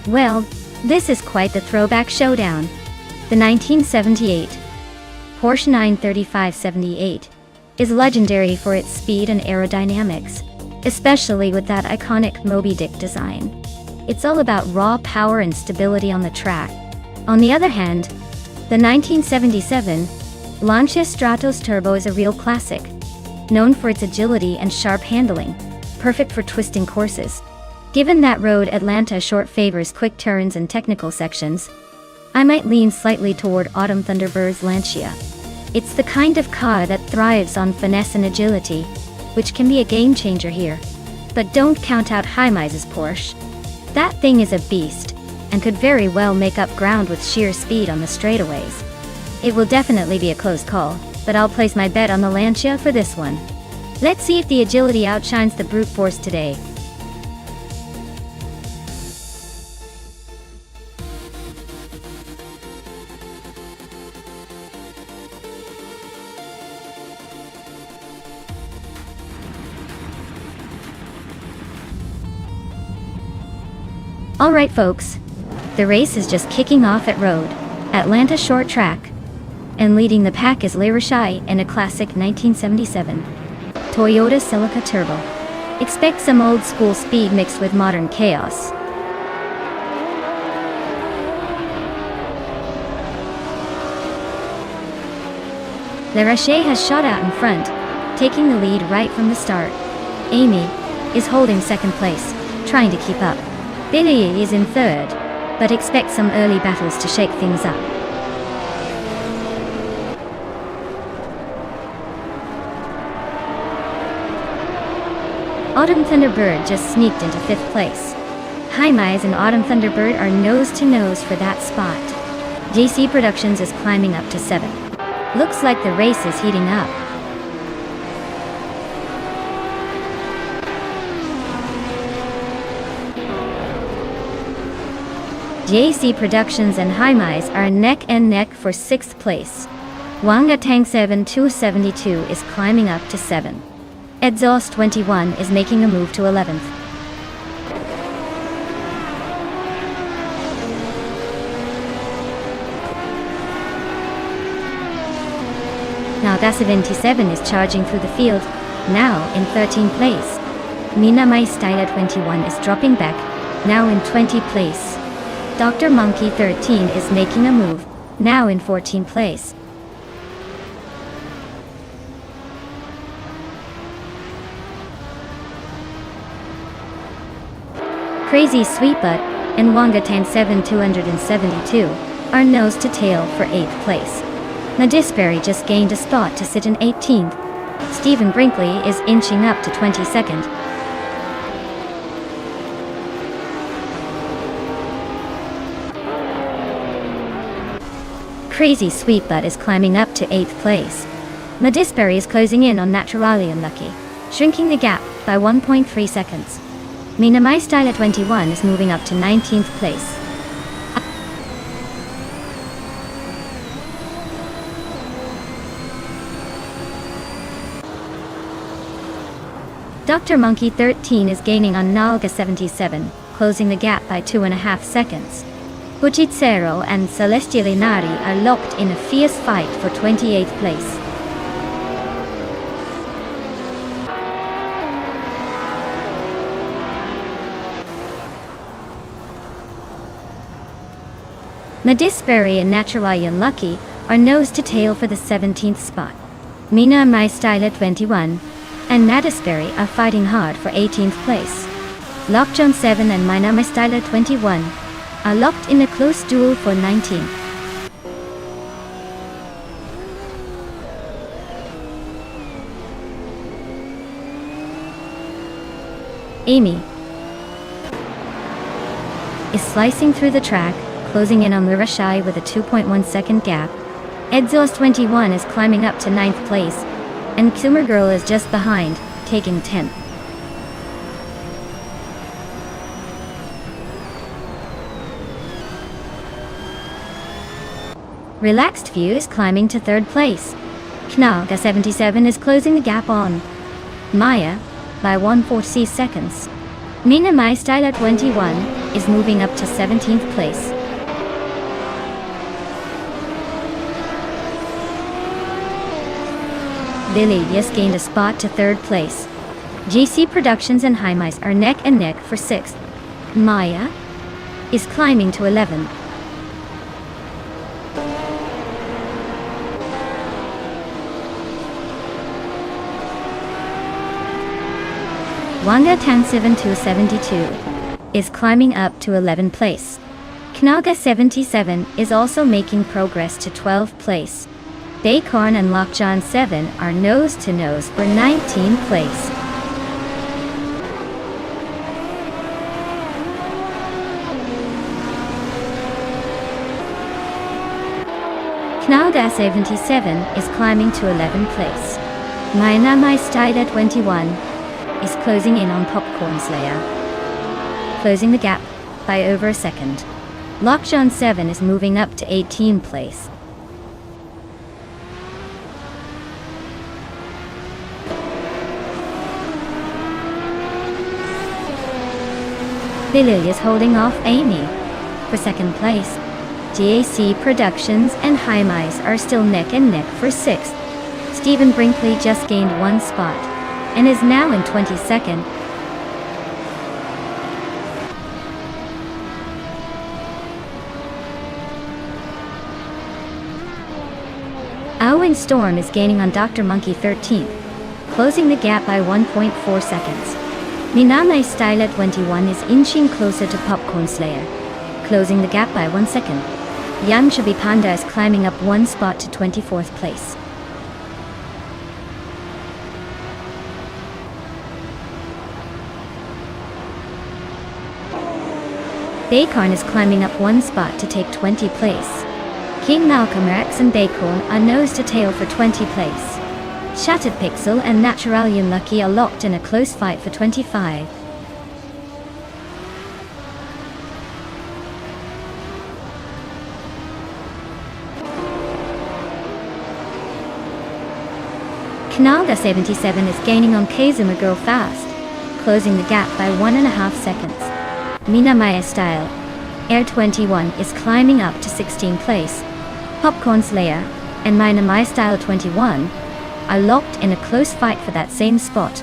Well, this is quite the throwback showdown. The 1978 Porsche 935/78 is legendary for its speed and aerodynamics, especially with that iconic Moby Dick design. It's all about raw power and stability on the track. On the other hand, the 1977 Lancia Stratos Turbo is a real classic, known for its agility and sharp handling, perfect for twisting courses. Given that Road Atlanta short favors quick turns and technical sections, I might lean slightly toward Autumn Thunderbird's Lancia. It's the kind of car that thrives on finesse and agility, which can be a game changer here. But don't count out Hymise's Porsche. That thing is a beast, and could very well make up ground with sheer speed on the straightaways. It will definitely be a close call, but I'll place my bet on the Lancia for this one. Let's see if the agility outshines the brute force today. Alright folks, the race is just kicking off at Road Atlanta short track, and leading the pack is Lirashai in a classic 1977 Toyota Celica Turbo. Expect some old school speed mixed with modern chaos. Lirashai has shot out in front, taking the lead right from the start. Amy is holding second place, trying to keep up. Billy is in third, but expect some early battles to shake things up. Autumn Thunderbird just sneaked into fifth place. Hymise and Autumn Thunderbird are nose to nose for that spot. JC Productions is climbing up to 7th. Looks like the race is heating up. JC Productions and Hymise are neck and neck for 6th place. Wanga Tang 7272 is climbing up to 7. Exhaust 21 is making a move to 11th. Now Dasa 27 is charging through the field, now in 13th place. Mina Mai Styla 21 is dropping back, now in 20th place. Dr. Monkey 13 is making a move, now in 14th place. Crazy Sweetbutt and Wangatan 7272 are nose to tail for 8th place. Nadisberry just gained a spot to sit in 18th. Stephen Brinkley is inching up to 22nd. Crazy Sweet Butt is climbing up to 8th place. Madisberry is closing in on Naturally Unlucky, shrinking the gap by 1.3 seconds. Mina My Style at 21 is moving up to 19th place. Dr. Monkey 13 is gaining on Nalga 77, closing the gap by 2.5 seconds. Bujitzero and Celestial Inari are locked in a fierce fight for 28th place. Madisberry and Naturally Unlucky are nose to tail for the 17th spot. Mina My Style at 21 and Madisberry are fighting hard for 18th place. Lockjaw 7 and Mina My Style at 21 are locked in a close duel for 19th. Amy is slicing through the track, closing in on Lirashai with a 2.1 second gap. Exhaust 21 is climbing up to 9th place, and Kumar Girl is just behind, taking 10th. Relaxed View is climbing to 3rd place. Knaga 77 is closing the gap on Maya by 1/4 seconds. Mina My Style at 21 is moving up to 17th place. Lily just gained a spot to 3rd place. GC Productions and Hymise are neck and neck for 6th. Maya is climbing to 11th. Wanga Tan 7272 is climbing up to 11th place. Knaga 77 is also making progress to 12th place. Baycorn and Lockjaw 7 are nose to nose for 19th place. Knaga 77 is climbing to 11th place. Mina My Style at 21 is closing in on Popcorn Slayer, closing the gap by over a second. Lockjaw 7 is moving up to 18th place. Lily is holding off Amy for 2nd place. GAC Productions and Hymise are still neck and neck for 6th. Stephen Brinkley just gained 1 spot and is now in 22nd. Owen Storm is gaining on Dr. Monkey 13th, closing the gap by 1.4 seconds. Mina My Style at 21 is inching closer to Popcorn Slayer, closing the gap by 1 second. Young Chubby Panda is climbing up 1 spot to 24th place. Baycorn is climbing up 1 spot to take 20th place. King Malcolm X and Baycorn are nose to tail for 20th place. Shattered Pixel and Naturally Unlucky are locked in a close fight for 25. Knaga 77 is gaining on Kazuma Girl fast, closing the gap by 1.5 seconds. Mina My Style Air 21 is climbing up to 16th place. Popcorn Slayer and Mina My Style 21 are locked in a close fight for that same spot.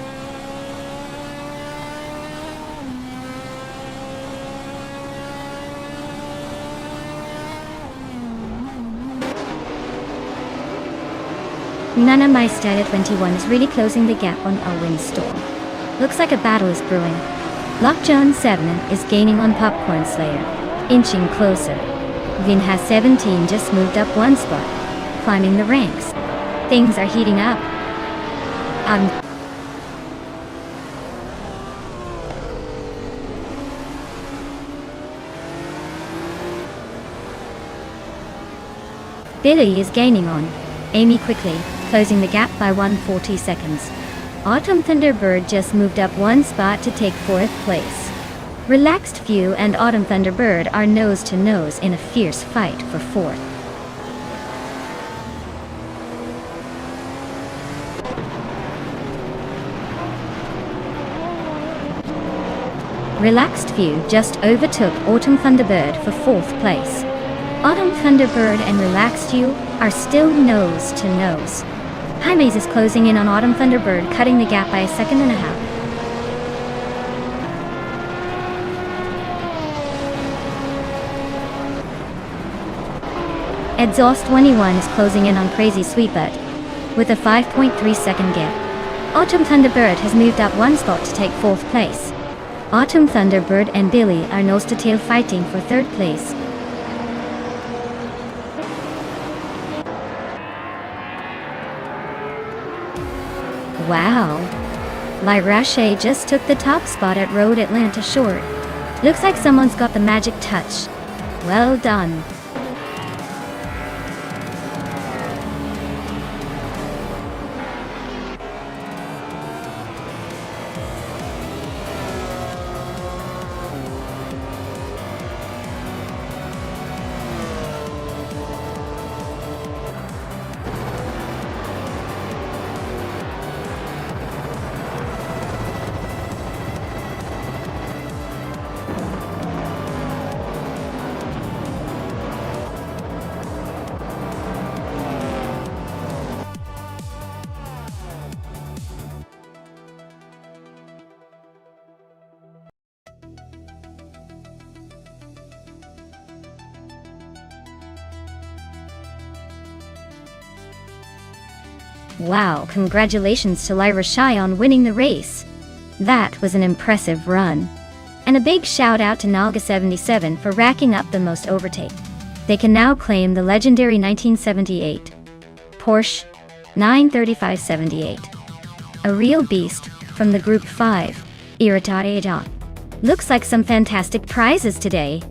Nana My Style 21 is really closing the gap on a windstorm. Looks like a battle is brewing. Lockjaw 7 is gaining on Popcorn Slayer, inching closer. Vin has 17 just moved up 1 spot, climbing the ranks. Things are heating up. Billy is gaining on Amy quickly, closing the gap by 140 seconds. Autumn Thunderbird just moved up one spot to take 4th place. Relaxed Few and Autumn Thunderbird are nose to nose in a fierce fight for 4th. Relaxed Few just overtook Autumn Thunderbird for 4th place. Autumn Thunderbird and Relaxed Few are still nose to nose. Jaime's is closing in on Autumn Thunderbird, cutting the gap by 1.5 seconds. Exhaust 21 is closing in on Crazy Sweetbutt with a 5.3 second gap. Autumn Thunderbird has moved up one spot to take 4th place. Autumn Thunderbird and Billy are nose to tail fighting for 3rd place. Wow! Lyrache just took the top spot at Road Atlanta Short. Looks like someone's got the magic touch. Well done. Wow, congratulations to Lyrache on winning the race. That was an impressive run. And a big shout out to Naga77 for racking up the most overtake. They can now claim the legendary 1978 Porsche 93578. A real beast from the Group 5, Irritate. Looks like some fantastic prizes today.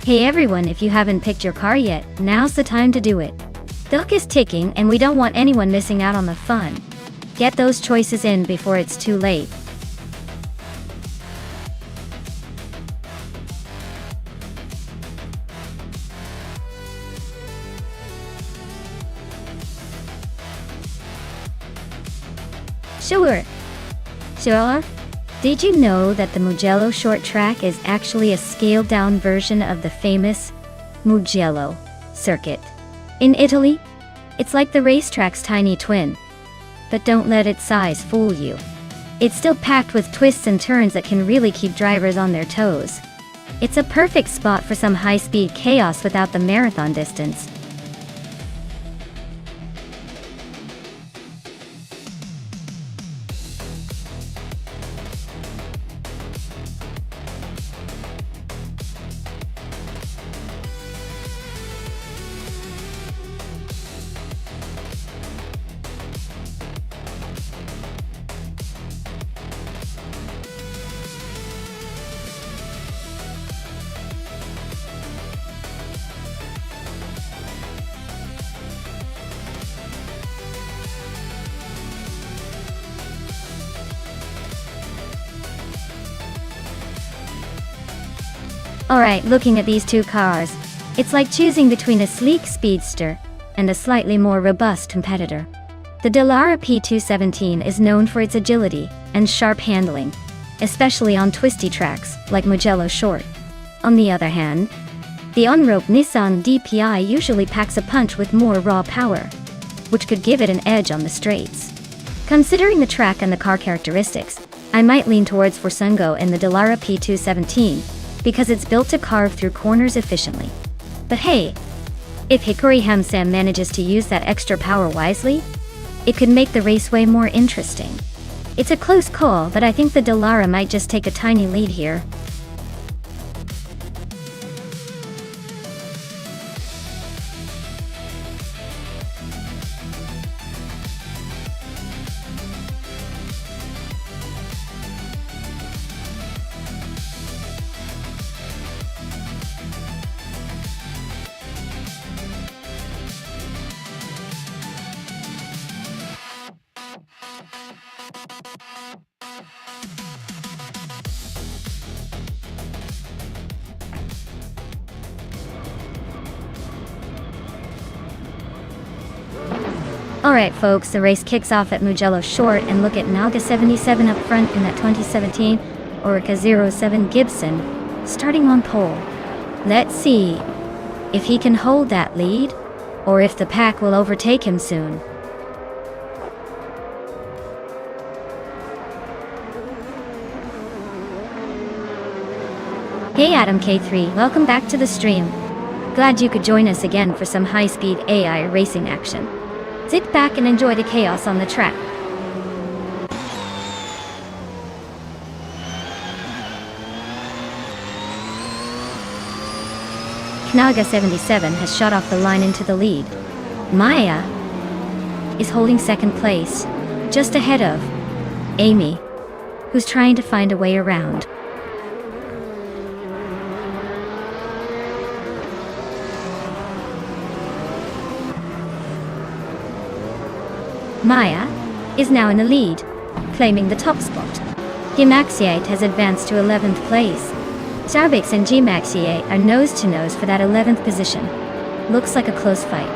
Hey everyone, if you haven't picked your car yet, now's the time to do it. The clock is ticking and we don't want anyone missing out on the fun. Get those choices in before it's too late. Sure. Did you know that the Mugello short track is actually a scaled-down version of the famous Mugello circuit? In Italy, it's like the racetrack's tiny twin. But don't let its size fool you. It's still packed with twists and turns that can really keep drivers on their toes. It's a perfect spot for some high-speed chaos without the marathon distance. Alright, looking at these two cars, it's like choosing between a sleek speedster and a slightly more robust competitor. The Dallara P217 is known for its agility and sharp handling, especially on twisty tracks like Mugello Short. On the other hand, the on-road Nissan DPI usually packs a punch with more raw power, which could give it an edge on the straights. Considering the track and the car characteristics, I might lean towards Forsungo in the Dallara P217, because it's built to carve through corners efficiently. But hey, if Hikori Hamsam manages to use that extra power wisely, it could make the raceway more interesting. It's a close call, but I think the Dallara might just take a tiny lead here. Alright folks, the race kicks off at Mugello Short, and look at Nalga 77 up front in that 2017 Orica 07 Gibson, starting on pole. Let's see if he can hold that lead, or if the pack will overtake him soon. Hey Adam K3, welcome back to the stream. Glad you could join us again for some high-speed AI racing action. Sit back and enjoy the chaos on the track. Knaga 77 has shot off the line into the lead. Maya is holding second place, just ahead of Amy, who's trying to find a way around. Maya is now in the lead, claiming the top spot. Gimaxiate has advanced to 11th place. Starbix and Gimaxiate are nose-to-nose for that 11th position. Looks like a close fight.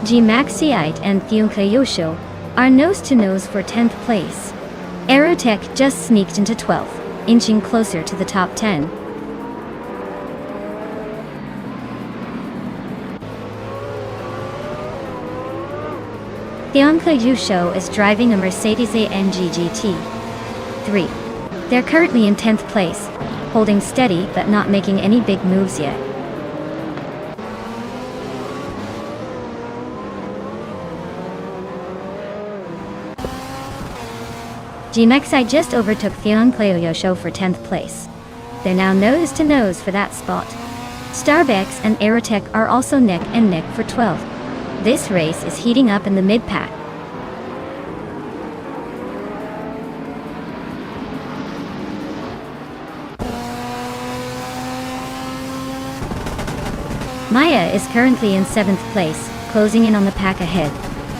Gimaxiate and Theonkayosho are nose-to-nose for 10th place. Aerotech just sneaked into 12th, inching closer to the top 10. Theonka Yusho is driving a Mercedes-AMG GT3. They're currently in 10th place, holding steady but not making any big moves yet. Gmexi just overtook Theonka Yusho for 10th place. They're now nose to nose for that spot. Starbex and Aerotech are also neck and neck for 12th. This race is heating up in the mid-pack. Maya is currently in 7th place, closing in on the pack ahead.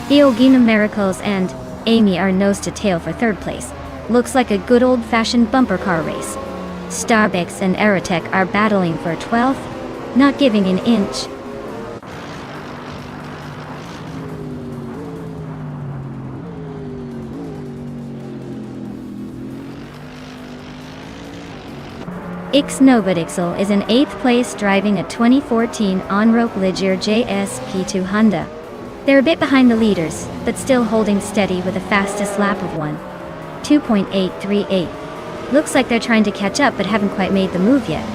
Eogina Miracles and Amy are nose to tail for 3rd place. Looks like a good old-fashioned bumper car race. Starbex and Aerotech are battling for 12th, not giving an inch. Ixnobadixel is in 8th place driving a 2014 on-rope Ligier JSP2 Honda. They're a bit behind the leaders, but still holding steady with a fastest lap of 2.838. Looks like they're trying to catch up but haven't quite made the move yet.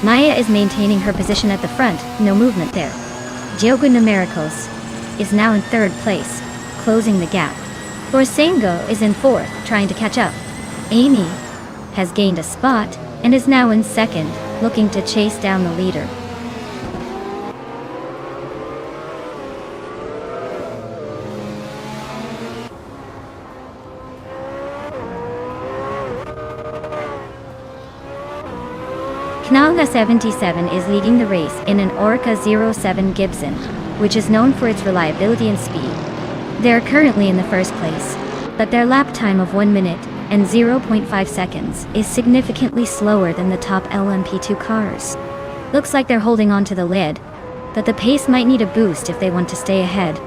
Maya is maintaining her position at the front, no movement there. Diogo Numericals is now in 3rd place, closing the gap. Borsengo is in 4th, trying to catch up. Amy has gained a spot and is now in 2nd, looking to chase down the leader. Knalga 77 is leading the race in an Orica 07 Gibson, which is known for its reliability and speed. They are currently in the 1st place, but their lap time of 1 minute and 0.5 seconds is significantly slower than the top LMP2 cars. Looks like they're holding on to the lead, but the pace might need a boost if they want to stay ahead.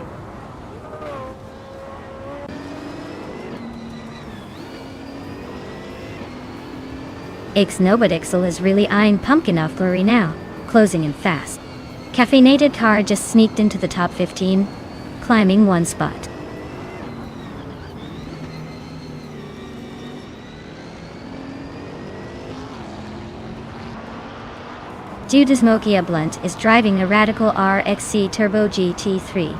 Ixnobadixel is really eyeing Pumpkin off Blurry now, closing in fast. Caffeinated car just sneaked into the top 15, climbing 1 spot. Judasmokia Blunt is driving a Radical RXC Turbo GT3.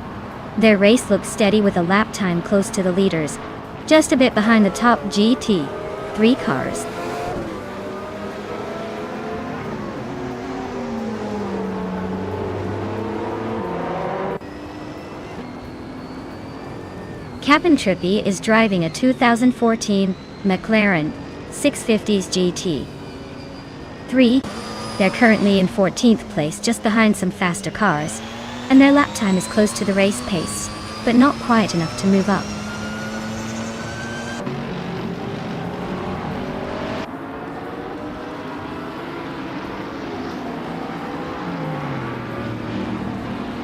Their race looks steady with a lap time close to the leaders, just a bit behind the top GT3 cars. Captain Trippy is driving a 2014 McLaren 650s GT3. They're currently in 14th place, just behind some faster cars. and their lap time is close to the race pace, but not quite enough to move up.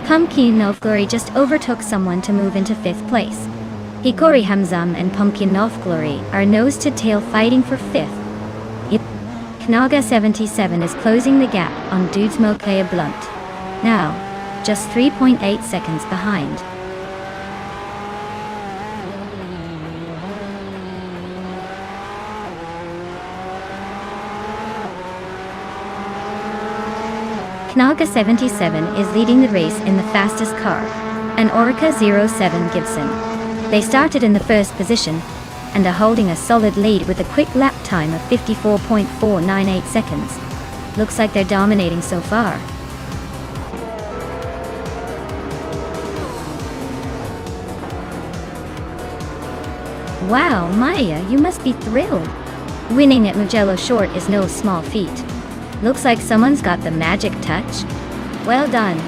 Pumpkin of Glory just overtook someone to move into 5th place. Hikori Hamzam and Pumpkin of Glory are nose-to-tail fighting for 5th. Knaga 77 is closing the gap on Dudesmo Kaya Blunt. Now, just 3.8 seconds behind. Knaga 77 is leading the race in the fastest car, an Orica 07 Gibson. They started in the first position, and are holding a solid lead with a quick lap time of 54.498 seconds. Looks like they're dominating so far. Wow, Maya, you must be thrilled. Winning at Mugello Short is no small feat. Looks like someone's got the magic touch. Well done.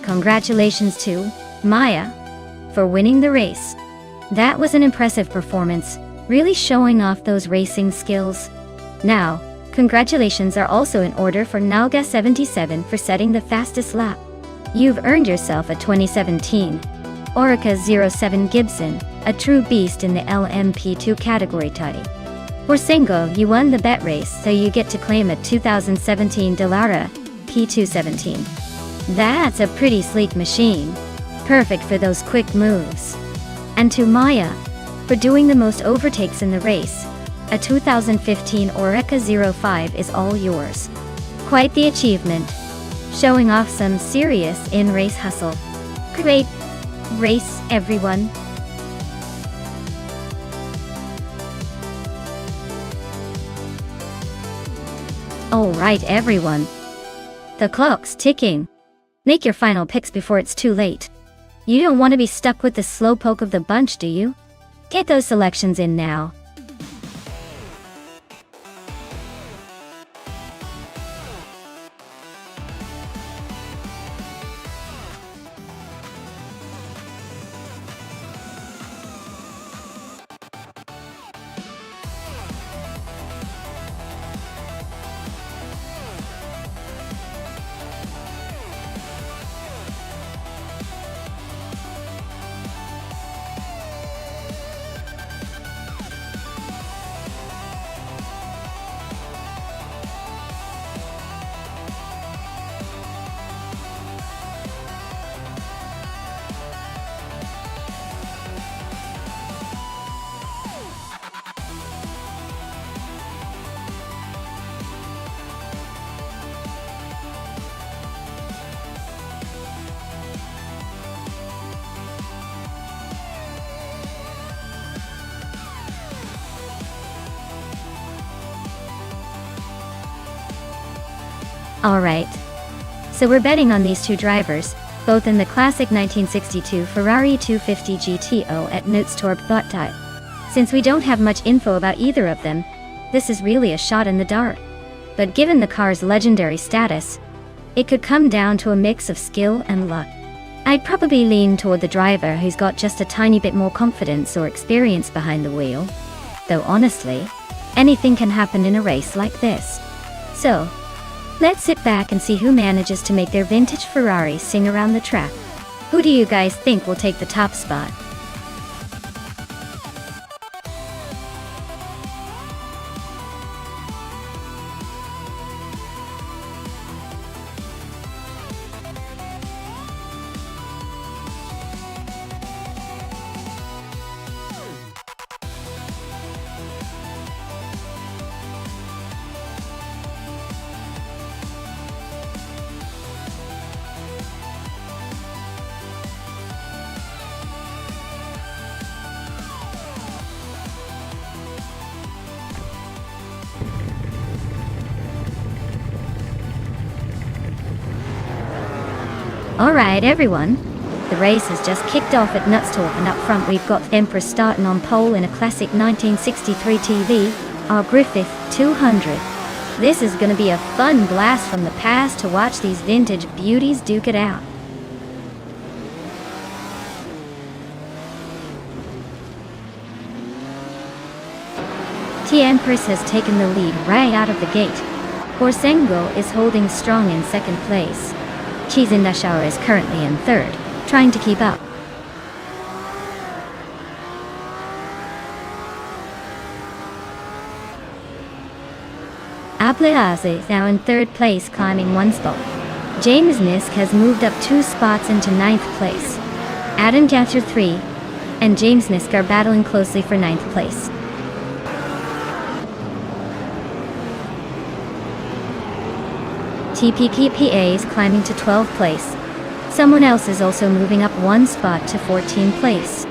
Congratulations to Maya for winning the race. That was an impressive performance, really showing off those racing skills. Now, congratulations are also in order for Nalga 77 for setting the fastest lap. You've earned yourself a 2017 Orica 07 Gibson, a true beast in the LMP2 category title. For single, you won the bet race, so you get to claim a 2017 Dallara P217. That's a pretty sleek machine, perfect for those quick moves. And to Maya, for doing the most overtakes in the race, a 2015 Orica 05 is all yours. Quite the achievement, showing off some serious in-race hustle. Great race, everyone. All right, everyone. The clock's ticking. Make your final picks before it's too late. You don't want to be stuck with the slowpoke of the bunch, do you? Get those selections in now. Alright. So we're betting on these two drivers, both in the classic 1962 Ferrari 250 GTO at Nonstop Bottai. Since we don't have much info about either of them, this is really a shot in the dark. But given the car's legendary status, it could come down to a mix of skill and luck. I'd probably lean toward the driver who's got just a tiny bit more confidence or experience behind the wheel. Though honestly, anything can happen in a race like this. So, let's sit back and see who manages to make their vintage Ferrari sing around the track. Who do you guys think will take the top spot? Alright everyone, the race has just kicked off at Nonstop, and up front we've got Empress starting on pole in a classic 1963 TV, our Griffith 200. This is gonna be a fun blast from the past to watch these vintage beauties duke it out. Empress has taken the lead right out of the gate. Borsengo is holding strong in second place. Chizindashauer is currently in third, trying to keep up. Ablaaz is now in third place, climbing one spot. James Nisk has moved up 2 spots into 9th place. Adam Gatcher 3 and James Nisk are battling closely for 9th place. TPKPA is climbing to 12th place. Someone else is also moving up 1 spot to 14th place.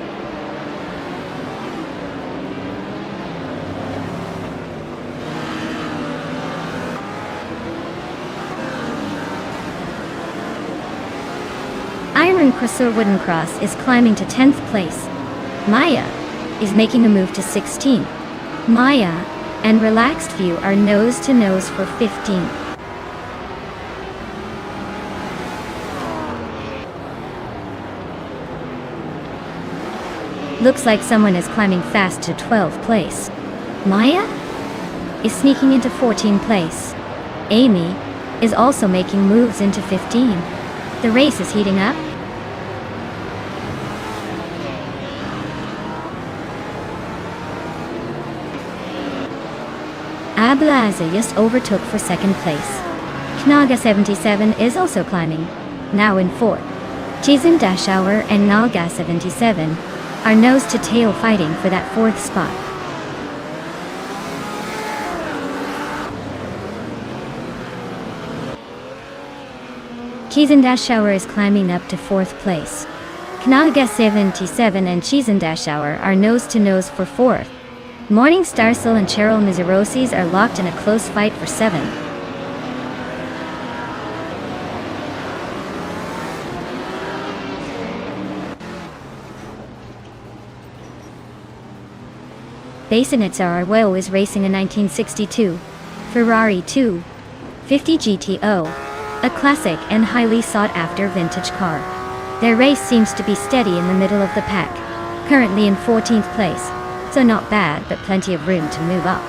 Iron Crusher Wooden Cross is climbing to 10th place. Maya is making a move to 16th. Maya and Relaxed View are nose to nose for 15th. Looks like someone is climbing fast to 12th place. Maya is sneaking into 14th place. Amy is also making moves into 15. The race is heating up. Ablaza just overtook for 2nd place. Knaga 77 is also climbing, now in 4th. Chizindashauer and Naga 77 are nose to tail fighting for that 4th spot. Chizindashauer is climbing up to 4th place. Knaga 77 and Chizindashauer are nose to nose for 4th. Morning Starsel and Cheryl Mizerosis are locked in a close fight for 7th. Basinitzer Arwell is racing a 1962 Ferrari 250 GTO, a classic and highly sought-after vintage car. Their race seems to be steady in the middle of the pack, currently in 14th place, so not bad, but plenty of room to move up.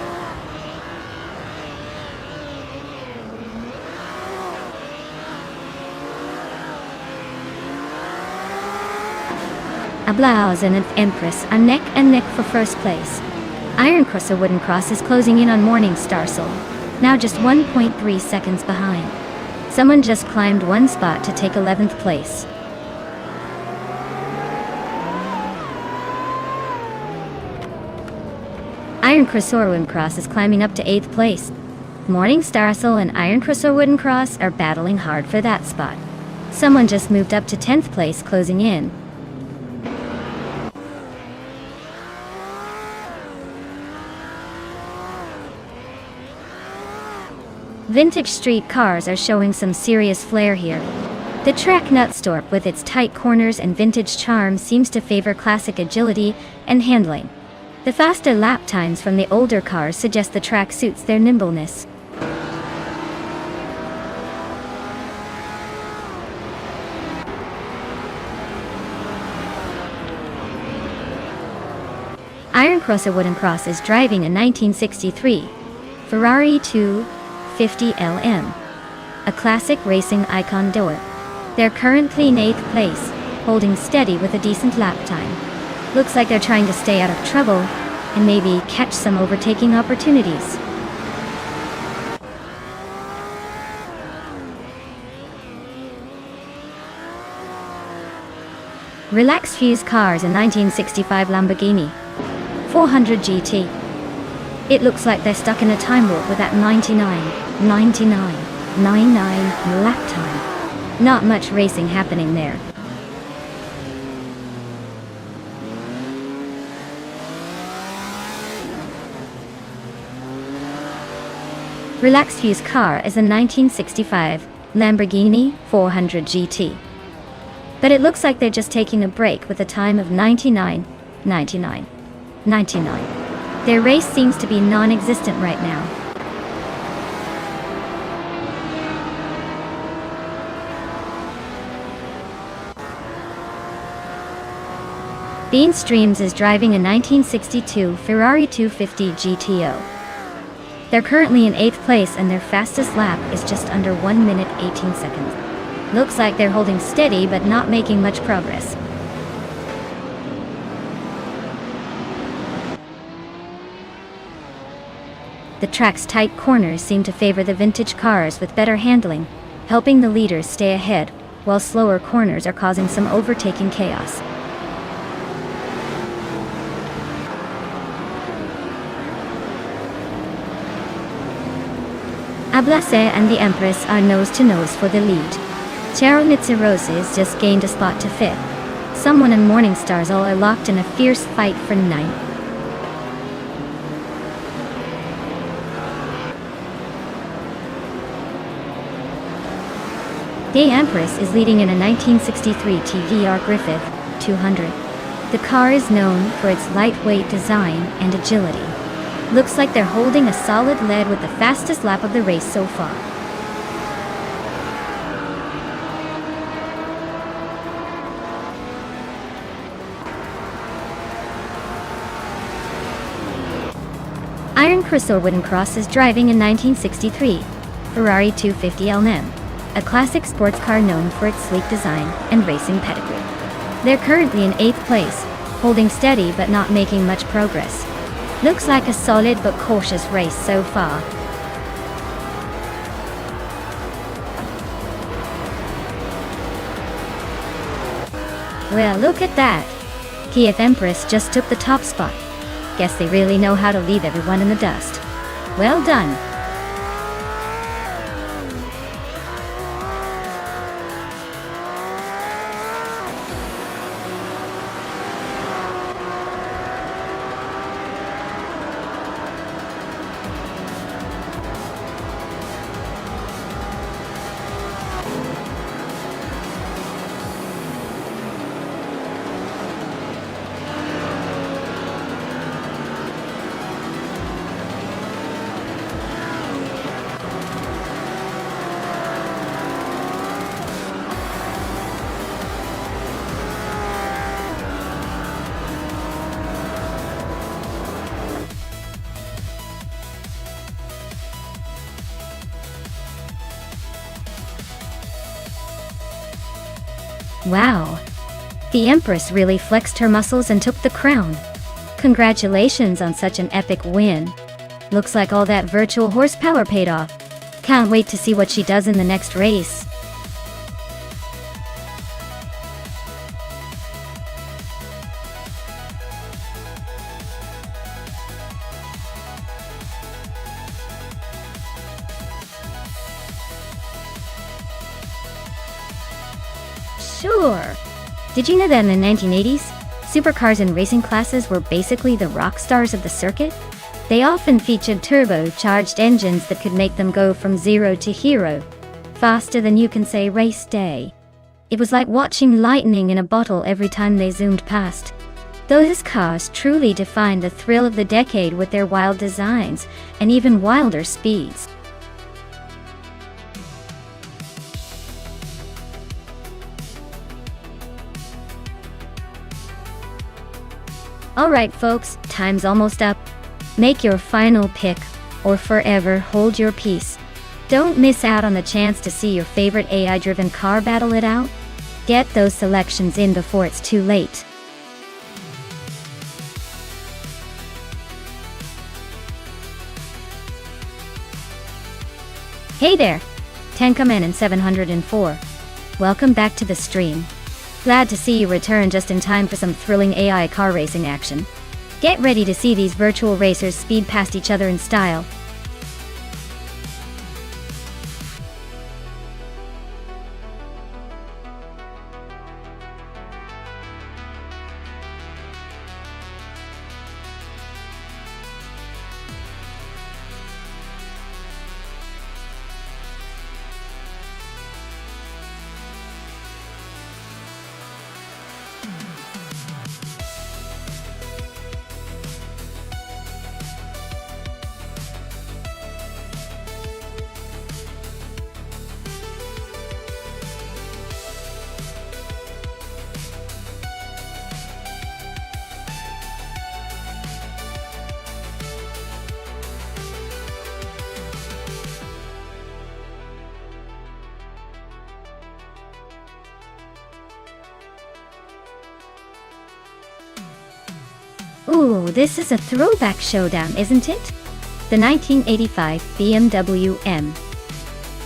Ablaaz and Empress are neck and neck for 1st place. Iron Crusher Wooden Cross is closing in on Morning Starsel, now just 1.3 seconds behind. Someone just climbed 1 spot to take 11th place. Iron Crusher Wooden Cross is climbing up to 8th place. Morning Starsel and Iron Crusher Wooden Cross are battling hard for that spot. Someone just moved up to 10th place, closing in. Vintage street cars are showing some serious flair here. The track Nutstorp, with its tight corners and vintage charm, seems to favor classic agility and handling. The faster lap times from the older cars suggest the track suits their nimbleness. Iron Crusher Wooden Cross is driving a 1963 Ferrari 250 LM, a classic racing icon duo. They're currently in 8th place, holding steady with a decent lap time. Looks like they're trying to stay out of trouble and maybe catch some overtaking opportunities. Relaxed Fuse cars, a 1965 Lamborghini 400 GT. It looks like they're stuck in a time warp with that 99 lap time. Not much racing happening there. Relaxed Fuse car is a 1965 Lamborghini 400 GT. But it looks like they're just taking a break with a time of 99, 99, 99. Their race seems to be non-existent right now. Bean Streams is driving a 1962 Ferrari 250 GTO. They're currently in 8th place and their fastest lap is just under 1 minute 18 seconds. Looks like they're holding steady but not making much progress. The track's tight corners seem to favor the vintage cars with better handling, helping the leaders stay ahead, while slower corners are causing some overtaking chaos. Ablase and the Empress are nose-to-nose for the lead. Cheryl Roses just gained a spot to 5th. Someone and Morningstars all are locked in a fierce fight for 9th. The Empress is leading in a 1963 TVR Griffith 200. The car is known for its lightweight design and agility. Looks like they're holding a solid lead with the fastest lap of the race so far. Iron Crystal Wooden Cross is driving in 1963 Ferrari 250 LM, a classic sports car known for its sleek design and racing pedigree. They're currently in 8th place, holding steady but not making much progress. Looks like a solid but cautious race so far. Well, look at that! Kiev Empress just took the top spot. Guess they really know how to leave everyone in the dust. Well done! Wow! The Empress really flexed her muscles and took the crown. Congratulations on such an epic win. Looks like all that virtual horsepower paid off. Can't wait to see what she does in the next race. Sure. Did you know that in the 1980s, supercars and racing classes were basically the rock stars of the circuit? They often featured turbocharged engines that could make them go from 0 to hero faster than you can say race day. It was like watching lightning in a bottle every time they zoomed past. Those cars truly defined the thrill of the decade with their wild designs and even wilder speeds. Alright folks, time's almost up. Make your final pick, or forever hold your peace. Don't miss out on the chance to see your favorite AI-driven car battle it out. Get those selections in before it's too late. Hey there! Tenkaman in 704. Welcome back to the stream. Glad to see you return just in time for some thrilling AI car racing action. Get ready to see these virtual racers speed past each other in style. Ooh, this is a throwback showdown, isn't it? The 1985 BMW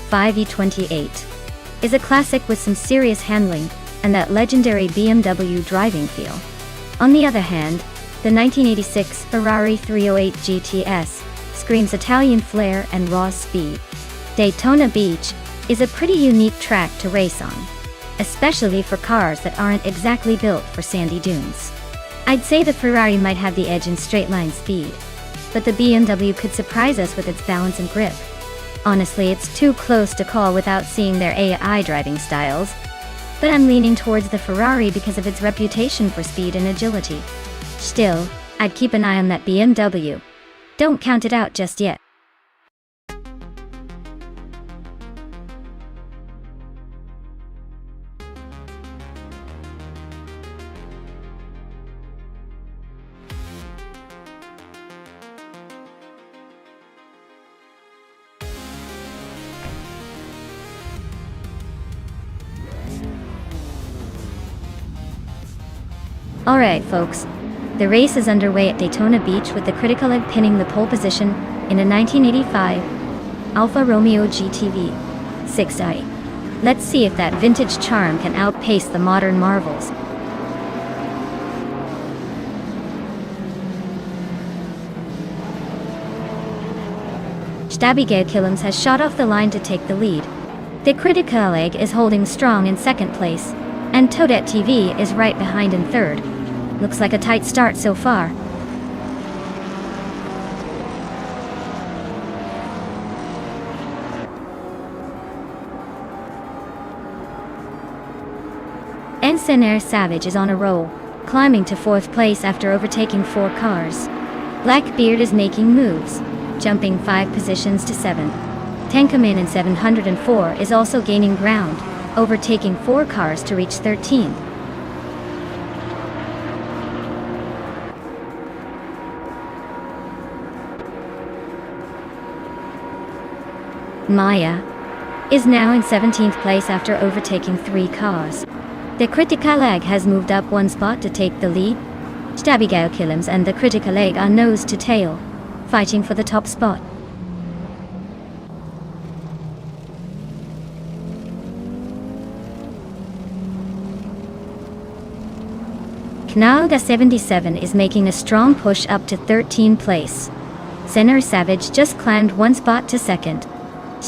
M5E28 is a classic with some serious handling and that legendary BMW driving feel. On the other hand, the 1986 Ferrari 308 GTS screams Italian flair and raw speed. Daytona Beach is a pretty unique track to race on, especially for cars that aren't exactly built for sandy dunes. I'd say the Ferrari might have the edge in straight-line speed, but the BMW could surprise us with its balance and grip. Honestly, it's too close to call without seeing their AI driving styles, but I'm leaning towards the Ferrari because of its reputation for speed and agility. Still, I'd keep an eye on that BMW. Don't count it out just yet. Alright folks, the race is underway at Daytona Beach with the critical egg pinning the pole position in a 1985 Alfa Romeo GTV 6i. Let's see if that vintage charm can outpace the modern marvels. Abigail Killams has shot off the line to take the lead. The critical egg is holding strong in second place, and Toadette TV is right behind in third. Looks like a tight start so far. Ensenaire Savage is on a roll, climbing to fourth place after overtaking 4 cars. Blackbeard is making moves, jumping 5 positions to 7. Tenkamin in 704 is also gaining ground, overtaking 4 cars to reach 13. Maya is now in 17th place after overtaking 3 cars. The critical egg has moved up 1 spot to take the lead. Abigail Killams and the critical egg are nose to tail, fighting for the top spot. Knalga 77 is making a strong push up to 13th place. Senor Savage just climbed 1 spot to second.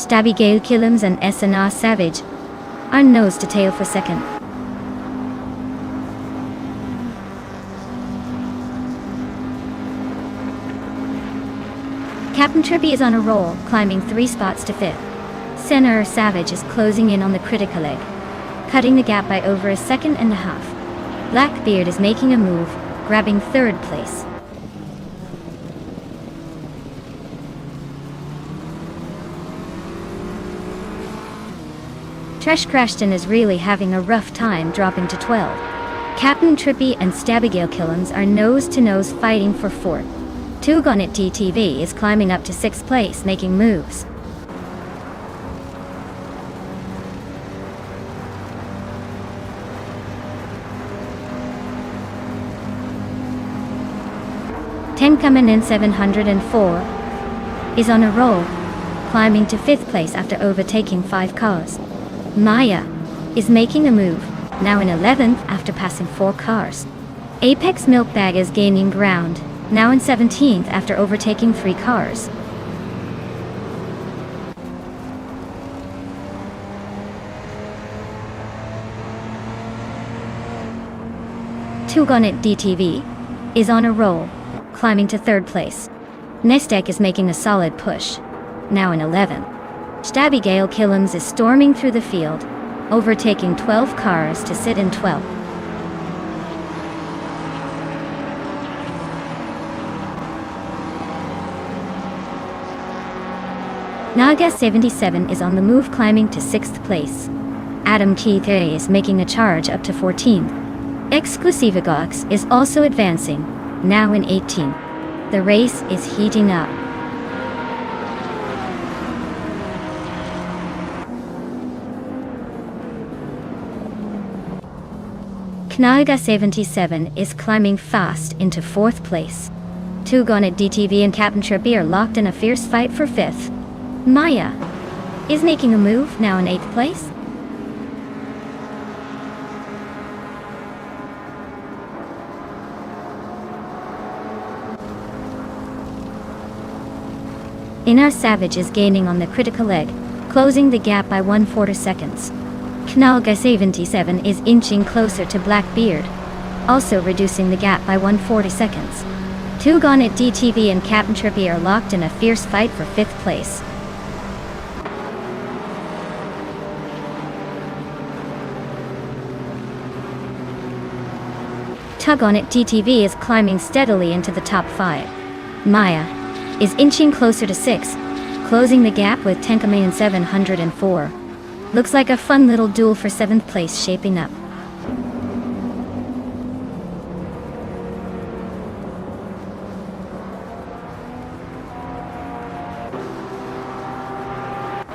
Abigail Killams and SNR Savage are nose to tail for second. Captain Trippy is on a roll, climbing 3 spots to 5th. Senor Savage is closing in on the critical egg, cutting the gap by over 1.5 seconds. Blackbeard is making a move, grabbing 3rd place. Tresh Crashton is really having a rough time, dropping to 12. Captain Trippy and Abigail Killams are nose-to-nose fighting for 4th. Tugonit DTV is climbing up to 6th place, making moves. Tenkamen in 704 is on a roll, climbing to 5th place after overtaking 5 cars. Maya is making a move, now in 11th after passing 4 cars. Apex Milkbag is gaining ground, now in 17th after overtaking 3 cars. Tugonit DTV is on a roll, climbing to 3rd place. Nestek is making a solid push, now in 11th. Abigail Killams is storming through the field, overtaking 12 cars to sit in 12th. Naga 77 is on the move, climbing to 6th place. Adam Keith is making a charge up to 14th. Exclusivagox is also advancing, now in 18th. The race is heating up. Knaga 77 is climbing fast into 4th place. Tugonit DTV and Captain Trippi are locked in a fierce fight for 5th. Maya is making a move, now in 8th place. Inar Savage is gaining on the critical leg, closing the gap by 1/4 seconds. Knalga 77 is inching closer to Blackbeard, also reducing the gap by 1/40 seconds. Tugonit DTV and Captain Trippi are locked in a fierce fight for 5th place. Tugonit DTV is climbing steadily into the top 5. Maya is inching closer to 6, closing the gap with Tenkaman 704. Looks like a fun little duel for 7th place shaping up.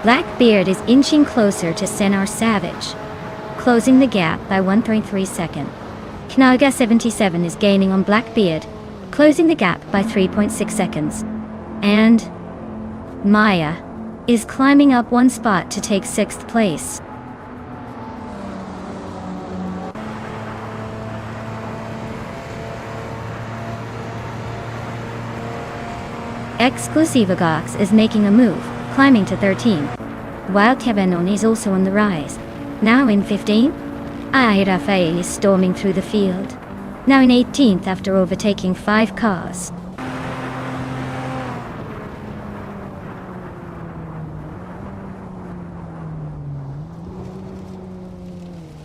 Blackbeard is inching closer to Senar Savage, closing the gap by 1.3 seconds. Knaga 77 is gaining on Blackbeard, closing the gap by 3.6 seconds. And Maya is climbing up 1 spot to take 6th place. Exclusivagox is making a move, climbing to 13. While Kevenon is also on the rise, now in 15th. Rafael is storming through the field, now in 18th after overtaking 5 cars.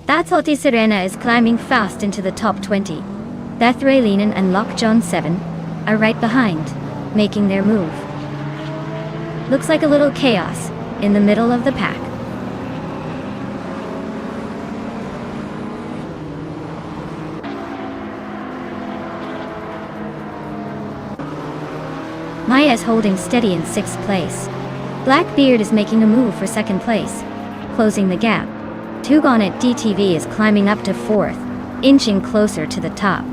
Thatoti Serena is climbing fast into the top 20. Bethralinen and Lockjohn 7 are right behind, making their move. Looks like a little chaos in the middle of the pack. Maya is holding steady in 6th place. Blackbeard is making a move for 2nd place, closing the gap. Tugonit DTV is climbing up to 4th, inching closer to the top.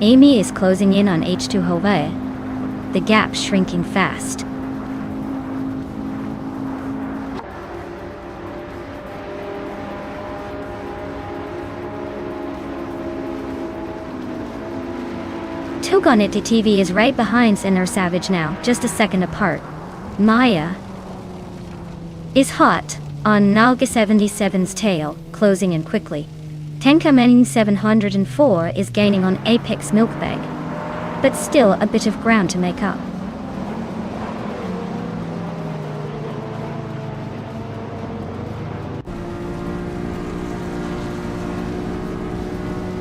Amy is closing in on H2 Hove. The gap shrinking fast. Tugonit DTV is right behind Senar Savage now, just a second apart. Maya is hot on Nalga 77's tail, closing in quickly. Tenkamen 704 is gaining on Apex Milkbag, but still a bit of ground to make up.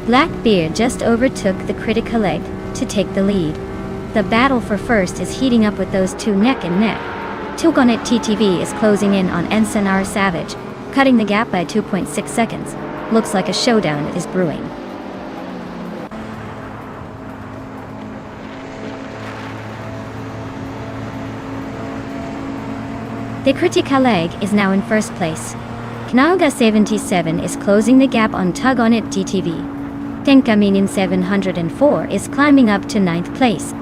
Blackbeard just overtook the critical leg to take the lead. The battle for 1st is heating up with those two neck and neck. Tugonit TTV is closing in on Ensenar Savage, cutting the gap by 2.6 seconds. Looks like a showdown is brewing. The critical leg is now in 1st place. Knaga 77 is closing the gap on Tugonit DTV. Tenkaminin 704 is climbing up to 9th place.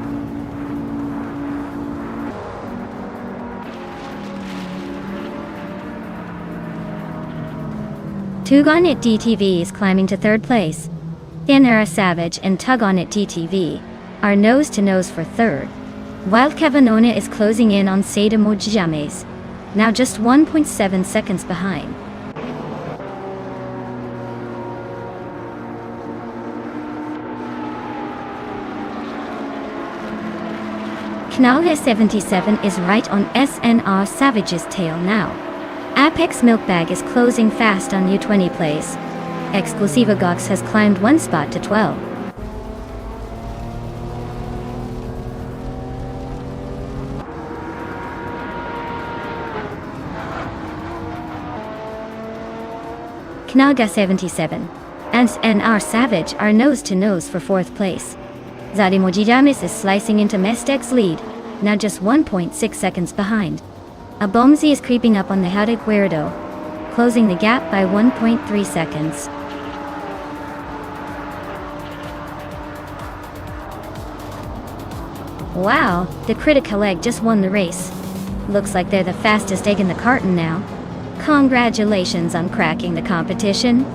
Tugonit DTV is climbing to 3rd place. Thanara Savage and Tugonit DTV are nose to nose for 3rd, while Kevanona is closing in on Seda Mojames, now just 1.7 seconds behind. Knalga 77 is right on SNR Savage's tail now. Apex Milkbag is closing fast on U20 place. Exclusivagox has climbed 1 spot to 12. Knaga 77 and NR Savage are nose-to-nose for 4th place. Zadimojidamis is slicing into Mestek's lead, now just 1.6 seconds behind. Abomzi is creeping up on the Howdy Guerdo, closing the gap by 1.3 seconds. Wow, the critical egg just won the race. Looks like they're the fastest egg in the carton now. Congratulations on cracking the competition.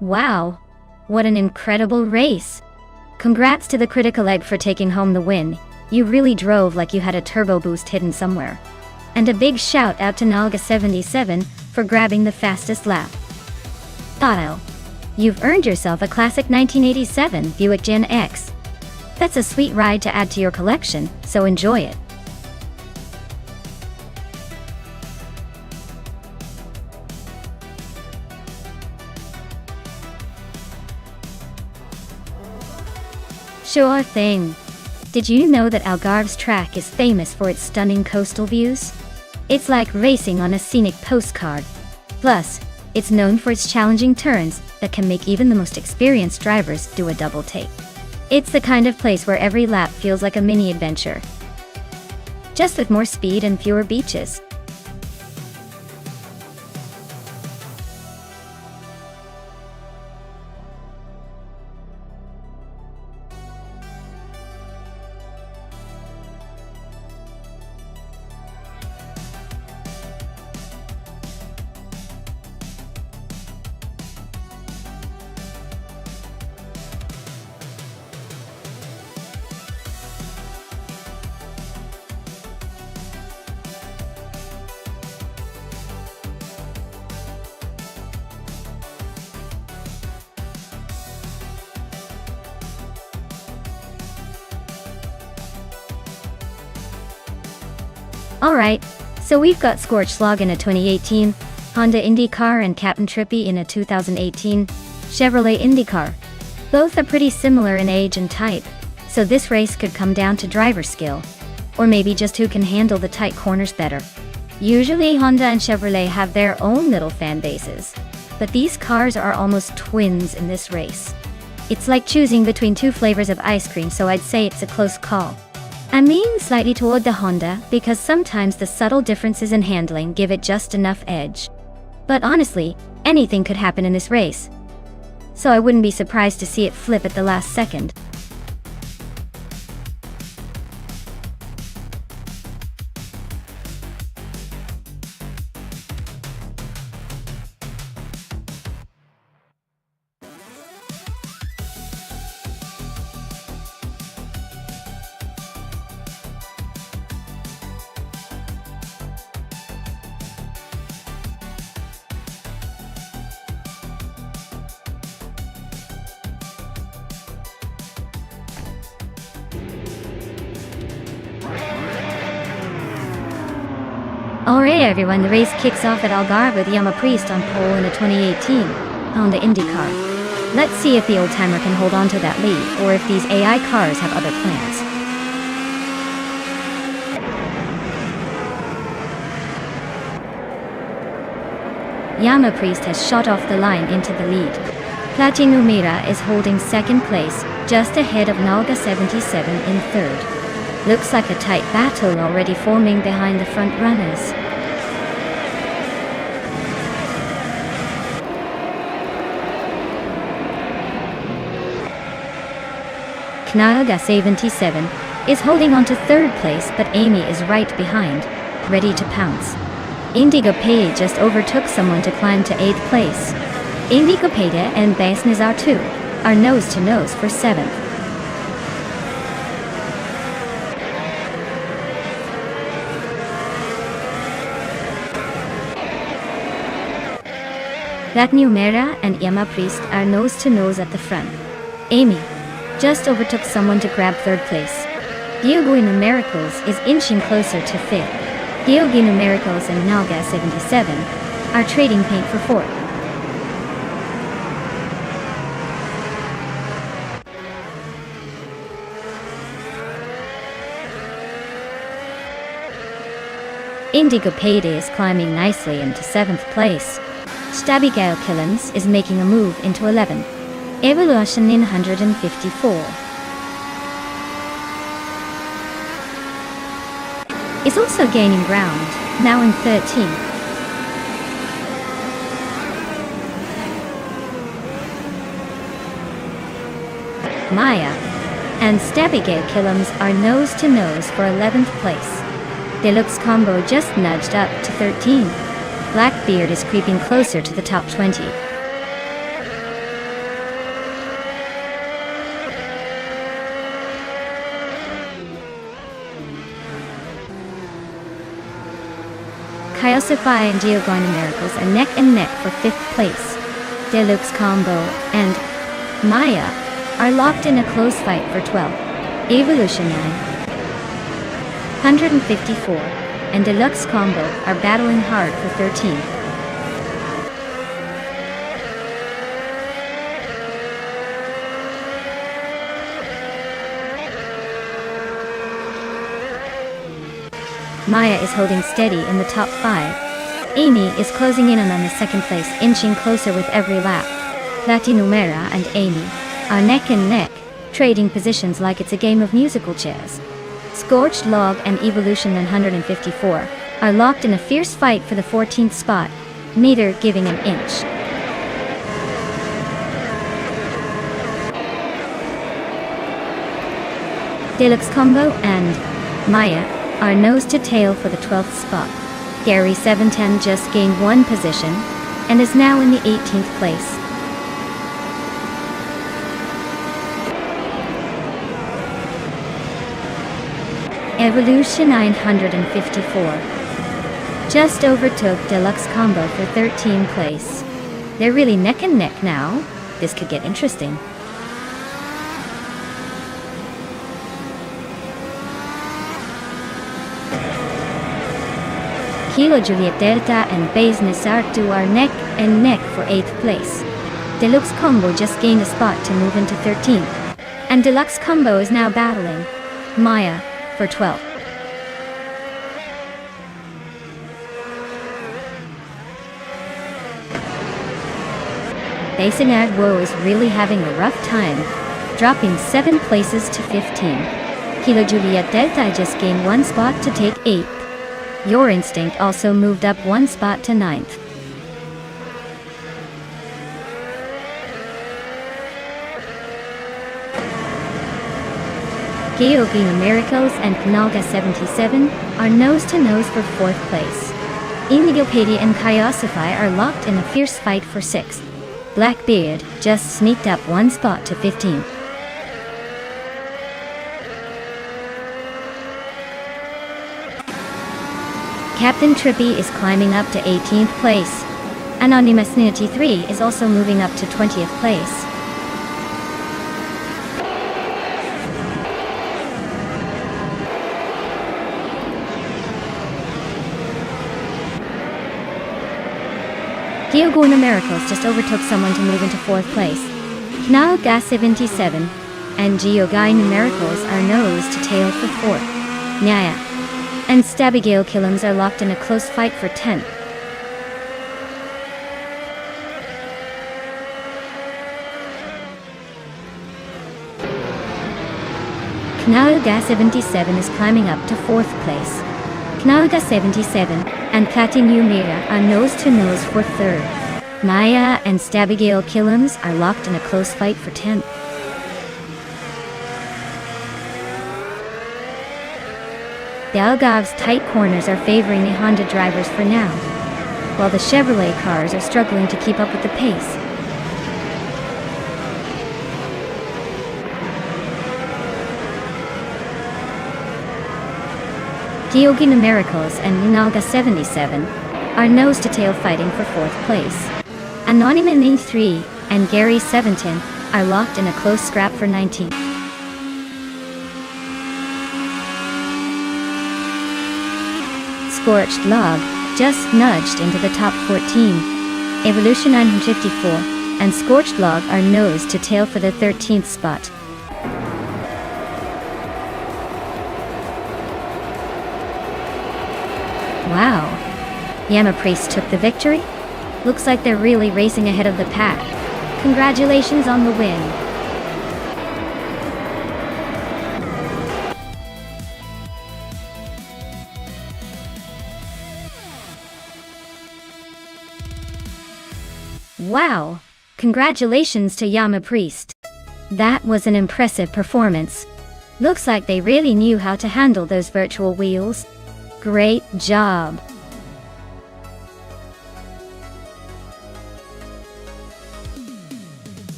Wow, what an incredible race! Congrats to the critical egg for taking home the win. You really drove like you had a turbo boost hidden somewhere. And a big shout out to Nalga77 for grabbing the fastest lap. Kyle, you've earned yourself a classic 1987 Buick Gen X. That's a sweet ride to add to your collection, so enjoy it. Sure thing. Did you know that Algarve's track is famous for its stunning coastal views? It's like racing on a scenic postcard. Plus, it's known for its challenging turns that can make even the most experienced drivers do a double take. It's the kind of place where every lap feels like a mini adventure, just with more speed and fewer beaches. Alright, so we've got Scorch Slog in a 2018, Honda IndyCar and Captain Trippy in a 2018 Chevrolet IndyCar. Both are pretty similar in age and type, so this race could come down to driver skill, or maybe just who can handle the tight corners better. Usually Honda and Chevrolet have their own little fan bases, but these cars are almost twins in this race. It's like choosing between two flavors of ice cream, so I'd say it's a close call. I lean slightly toward the Honda because sometimes the subtle differences in handling give it just enough edge. But honestly, anything could happen in this race, so I wouldn't be surprised to see it flip at the last second. Alright everyone, the race kicks off at Algarve with Yama Priest on pole in a 2018 Honda IndyCar. Let's see if the old-timer can hold on to that lead, or if these AI cars have other plans. Yama Priest has shot off the line into the lead. Platinu Mira is holding second place, just ahead of Nalga 77 in third. Looks like a tight battle already forming behind the front runners. Nalga 77 is holding on to third place, but Amy is right behind, ready to pounce. Indigo Pay just overtook someone to climb to 8th place. Indigo Payda and Basnazar 2 are nose to nose for 7th. Black Numera and Yama Priest are nose to nose at the front. Amy just overtook someone to grab third place. Diogino Miracles is inching closer to 5th. Diogino Miracles and Nalga 77 are trading paint for 4th. Indigo Payday is climbing nicely into 7th place. Stabigale Killens is making a move into 11th. Evolution in 154 is also gaining ground, now in 13th. Maya and Stabigale Killens are nose to nose for 11th place. Deluxe Combo just nudged up to 13. Blackbeard is creeping closer to the top 20. Kyosify and Diogino Miracles are neck and neck for 5th place. Deluxe Combo and Maya are locked in a close fight for 12th. Evolution 154 and Deluxe Combo are battling hard for 13th. Maya is holding steady in the top 5. Amy is closing in on the second place, inching closer with every lap. Platinumera and Amy are neck and neck, trading positions like it's a game of musical chairs. Scorched Log and Evolution 154 are locked in a fierce fight for the 14th spot, neither giving an inch. Deluxe Combo and Maya are nose to tail for the 12th spot. Gary 710 just gained 1 position and is now in the 18th place. Evolution 954 just overtook Deluxe Combo for 13th place. They're really neck and neck now. This could get interesting. Kilo Juliet Delta and Bays Nisartu are neck and neck for 8th place. Deluxe Combo just gained a spot to move into 13th. And Deluxe Combo is now battling Maya for 12th. Basinad Woe is really having a rough time, dropping 7 places to 15. Kilo Juliet Delta just gained 1 spot to take 8th. Your Instinct also moved up 1 spot to 9th. Geogina Miracles and Knalga 77 are nose to nose for 4th place. Indigopedia and Kyosify are locked in a fierce fight for 6th. Blackbeard just sneaked up 1 spot to 15th. Captain Trippy is climbing up to 18th place. Anonymous Nunity 3 is also moving up to 20th place. Dioguna Miracles just overtook someone to move into 4th place. Knaga 77 and Geogai Numericals are nose to tail for 4th. Nyaya and Stabigale Killums are locked in a close fight for 10th. Knaga 77 is climbing up to 4th place. Knaga 77 and Katinu Mira are nose to nose for 3rd. Maya and Stabigale Killums are locked in a close fight for 10th. The Algarve's tight corners are favoring the Honda drivers for now, while the Chevrolet cars are struggling to keep up with the pace. Dioguna Miracles and Ninaga 77 are nose-to-tail fighting for 4th place. Anonymity 3 and Gary 17 are locked in a close scrap for 19th. Scorched Log just nudged into the top 14. Evolution 954 and Scorched Log are nose to tail for the 13th spot. Wow, Yama Priest took the victory? Looks like they're really racing ahead of the pack. Congratulations on the win. Wow! Congratulations to Yama Priest. That was an impressive performance. Looks like they really knew how to handle those virtual wheels. Great job!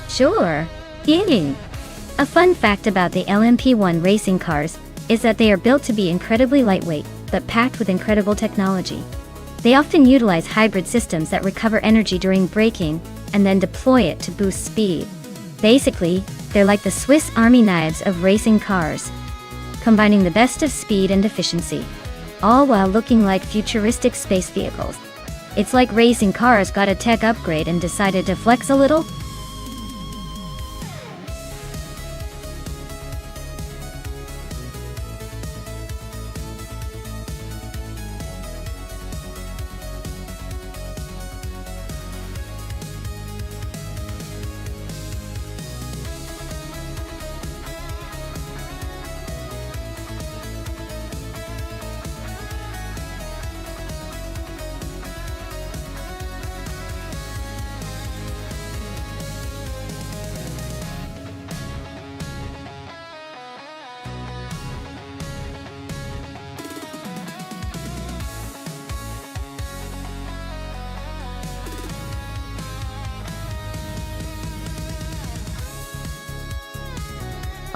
Sure. Yay! A fun fact about the LMP1 racing cars is that they are built to be incredibly lightweight, but packed with incredible technology. They often utilize hybrid systems that recover energy during braking and then deploy it to boost speed. Basically, they're like the Swiss Army knives of racing cars, combining the best of speed and efficiency, all while looking like futuristic space vehicles. It's like racing cars got a tech upgrade and decided to flex a little.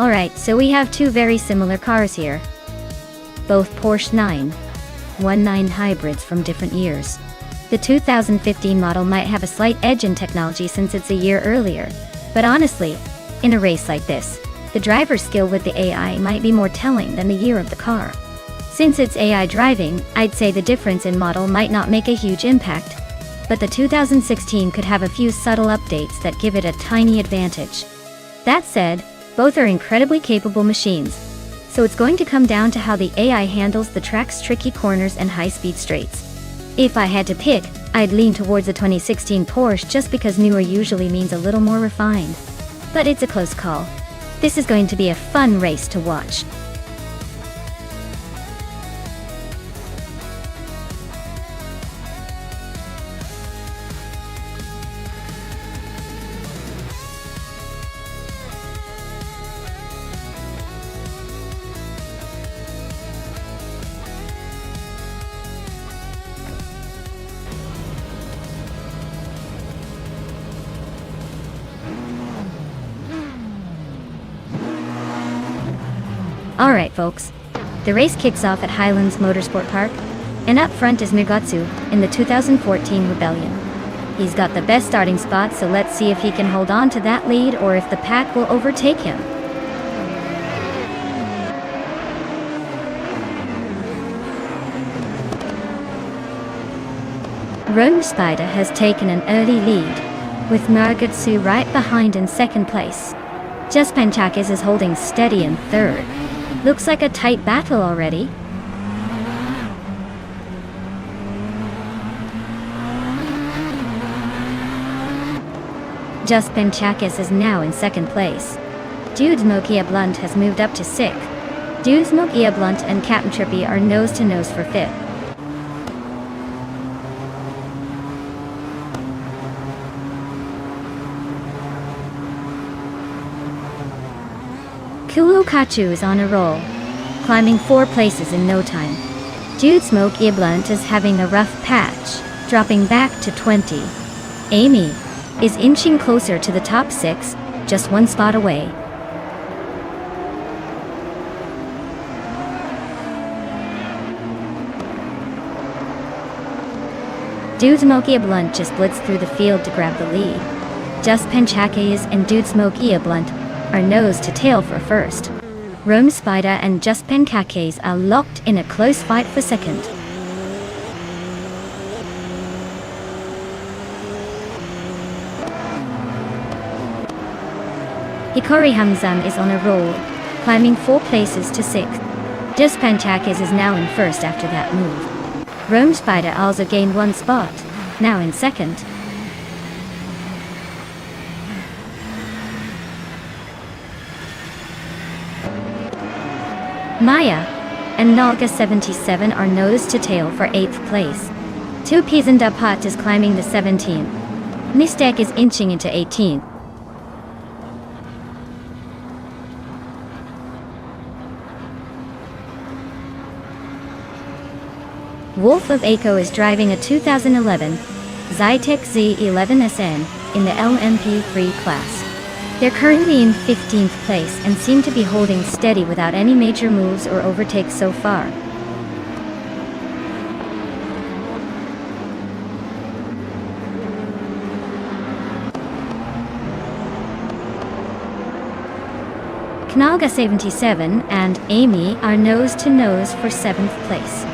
Alright, so we have two very similar cars here. Both Porsche 919 hybrids from different years. The 2015 model might have a slight edge in technology since it's a year earlier, but honestly, in a race like this, the driver's skill with the AI might be more telling than the year of the car. Since it's AI driving, I'd say the difference in model might not make a huge impact, but the 2016 could have a few subtle updates that give it a tiny advantage. That said, both are incredibly capable machines, so it's going to come down to how the AI handles the track's tricky corners and high-speed straights. If I had to pick, I'd lean towards the 2016 Porsche just because newer usually means a little more refined. But it's a close call. This is going to be a fun race to watch. Alright folks, the race kicks off at Highlands Motorsport Park, and up front is Migatsu in the 2014 Rebellion. He's got the best starting spot, so let's see if he can hold on to that lead or if the pack will overtake him. Rome Spider has taken an early lead, with Margutsu right behind in second place. Just Panchakis is holding steady in third. Looks like a tight battle already. Just Panchakis is now in second place. Dude's Mokia Blunt has moved up to 6th. Dude's Mokia Blunt and Captain Trippy are nose to nose for 5th. Kachu is on a roll, climbing 4 places in no time. Dude Smoky Blunt is having a rough patch, dropping back to 20. Amy is inching closer to the top 6, just 1 spot away. Dude Smoky Blunt just blitzed through the field to grab the lead. Just Panchakis and Dude Smoky Blunt are nose to tail for first. Rome Spider and Just Pancakes are locked in a close fight for second. Hikori Hamzan is on a roll, climbing 4 places to 6th. Just Pancakes is now in first after that move. Rome Spider also gained 1 spot, now in second. Maya and Nalga 77 are nose to tail for 8th place. 2 Peas and Dapat is climbing the 17th. Nistek is inching into 18th. Wolf of Aiko is driving a 2011 Zytec Z11SN in the LMP3 class. They're currently in 15th place and seem to be holding steady without any major moves or overtakes so far. Knalga 77 and Amy are nose to nose for 7th place.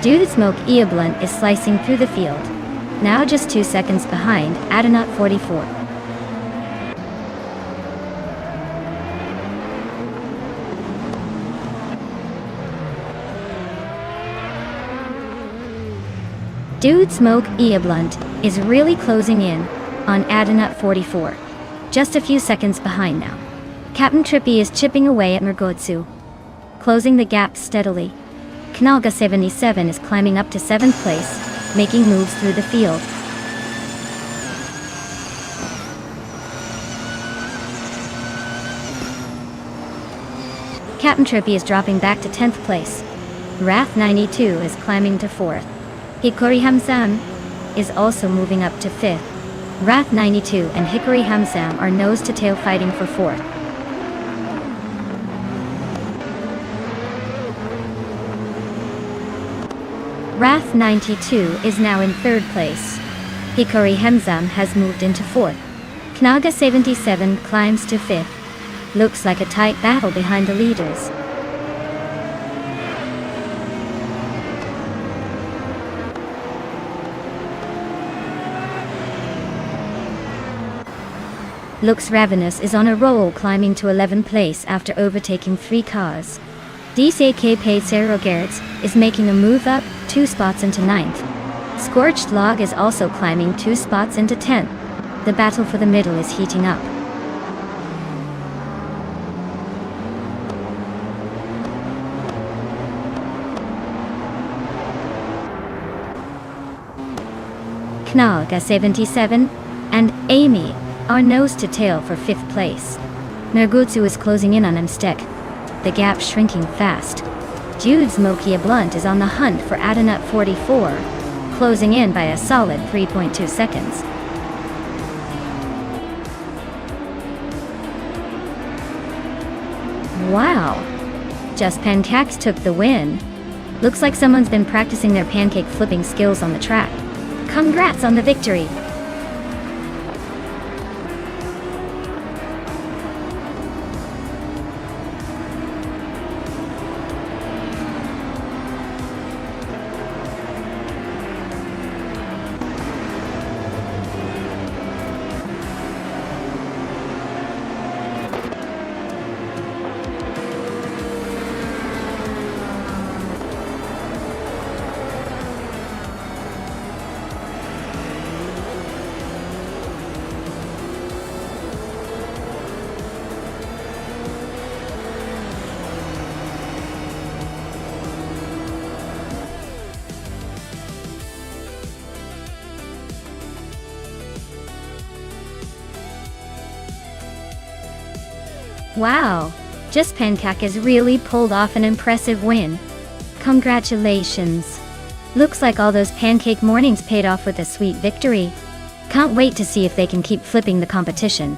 Dude Smoke Eablunt is slicing through the field, now just 2 seconds behind Adanut 44. Dude Smoke Eablunt is really closing in on Adanut 44, just a few seconds behind now. Captain Trippy is chipping away at Murgotsu, closing the gap steadily. Knalga 77 is climbing up to 7th place, making moves through the field. Captain Trippy is dropping back to 10th place. Wrath 92 is climbing to 4th. Hikori Hamsam is also moving up to 5th. Wrath 92 and Hikori Hamsam are nose to tail fighting for 4th. Wrath 92 is now in 3rd place. Hikori Hamsam has moved into 4th. Knaga 77 climbs to 5th. Looks like a tight battle behind the leaders. Looks Ravenous is on a roll, climbing to 11th place after overtaking 3 cars. DCK Pacero Gertz is making a move up 2 spots into 9th. Scorched Log is also climbing 2 spots into 10th. The battle for the middle is heating up. Knalga 77 and Amy are nose to tail for 5th place. Nergutsu is closing in on Mstek, the gap shrinking fast. Jude's Mokia Blunt is on the hunt for Adanut 44, closing in by a solid 3.2 seconds. Wow! Just Pancakes took the win. Looks like someone's been practicing their pancake flipping skills on the track. Congrats on the victory! Wow! Just Pancake has really pulled off an impressive win. Congratulations! Looks like all those pancake mornings paid off with a sweet victory. Can't wait to see if they can keep flipping the competition.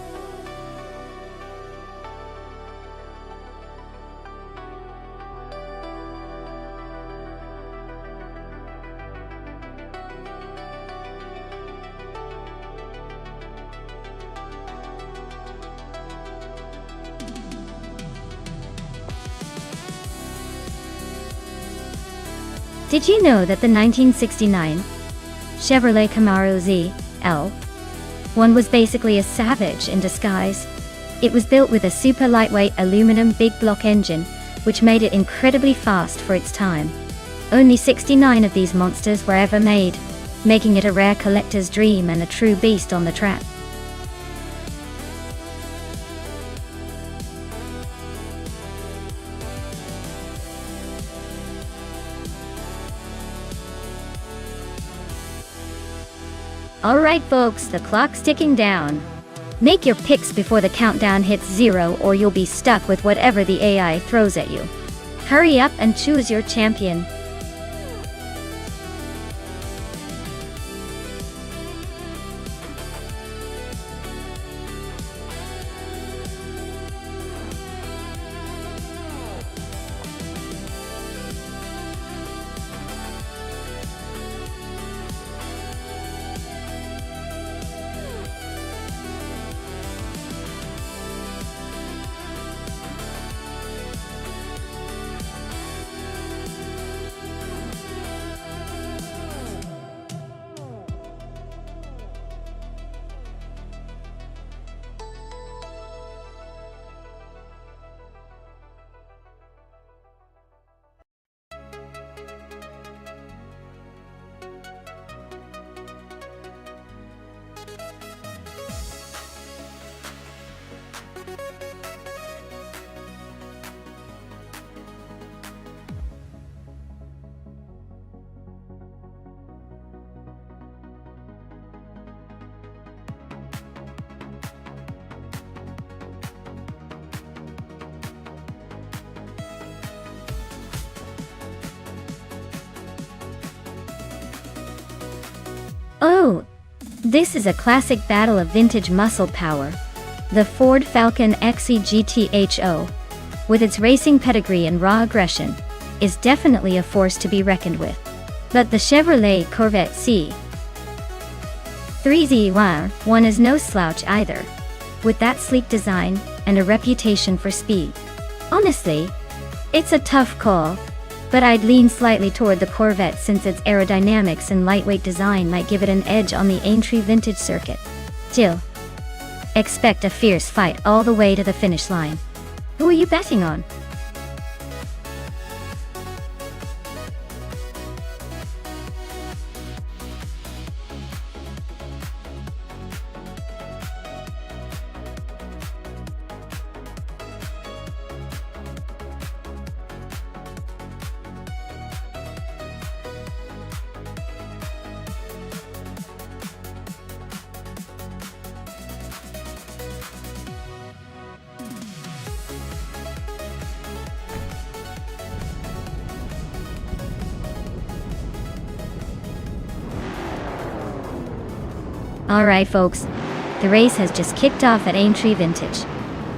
Did you know that the 1969 Chevrolet Camaro ZL1 was basically a Savage in disguise? It was built with a super lightweight aluminum big block engine, which made it incredibly fast for its time. Only 69 of these monsters were ever made, making it a rare collector's dream and a true beast on the track. Alright folks, the clock's ticking down. Make your picks before the countdown hits 0 or you'll be stuck with whatever the AI throws at you. Hurry up and choose your champion. Oh, this is a classic battle of vintage muscle power. The Ford Falcon XE GTHO, with its racing pedigree and raw aggression, is definitely a force to be reckoned with. But the Chevrolet Corvette C3ZY1 is no slouch either, with that sleek design and a reputation for speed. Honestly, it's a tough call, but I'd lean slightly toward the Corvette since its aerodynamics and lightweight design might give it an edge on the Aintree vintage circuit. Still, expect a fierce fight all the way to the finish line. Who are you betting on? Alright folks, the race has just kicked off at Aintree Vintage.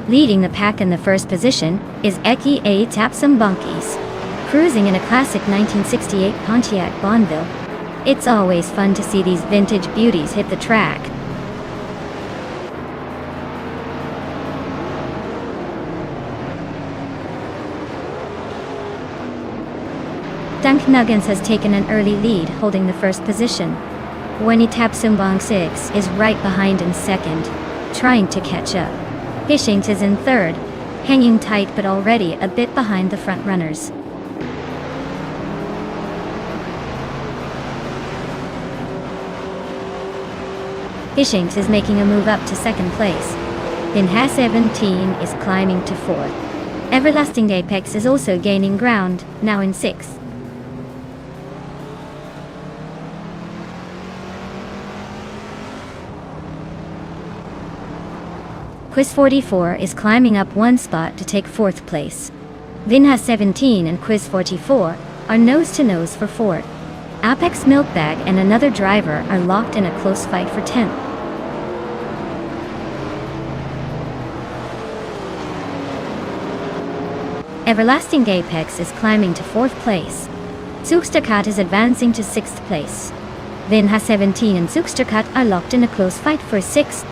Leading the pack in the first position is Eki A Tapsum Bonkies, cruising in a classic 1968 Pontiac Bonneville. It's always fun to see these vintage beauties hit the track. Dunk Nuggins has taken an early lead, holding the first position. Weni Tapsumbong 6 is right behind in second, trying to catch up. Hishings is in third, hanging tight but already a bit behind the front runners. Hishings is making a move up to second place. Pinha 17 is climbing to fourth. Everlasting Apex is also gaining ground, now in sixth. Quiz 44 is climbing up one spot to take 4th place. Vinha 17 and Quiz 44 are nose-to-nose for 4th. Apex Milkbag and another driver are locked in a close fight for 10th. Everlasting Apex is climbing to 4th place. Zugstakat is advancing to 6th place. Vinha 17 and Zugstakat are locked in a close fight for 6th.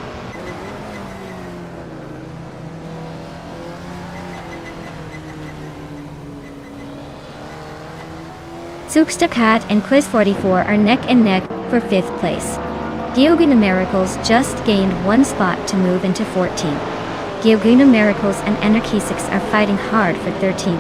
Zugstakat and Quiz 44 are neck and neck for 5th place. Geoguna Miracles just gained one spot to move into 14th. Geoguna Miracles and Anarchy 6 are fighting hard for 13th.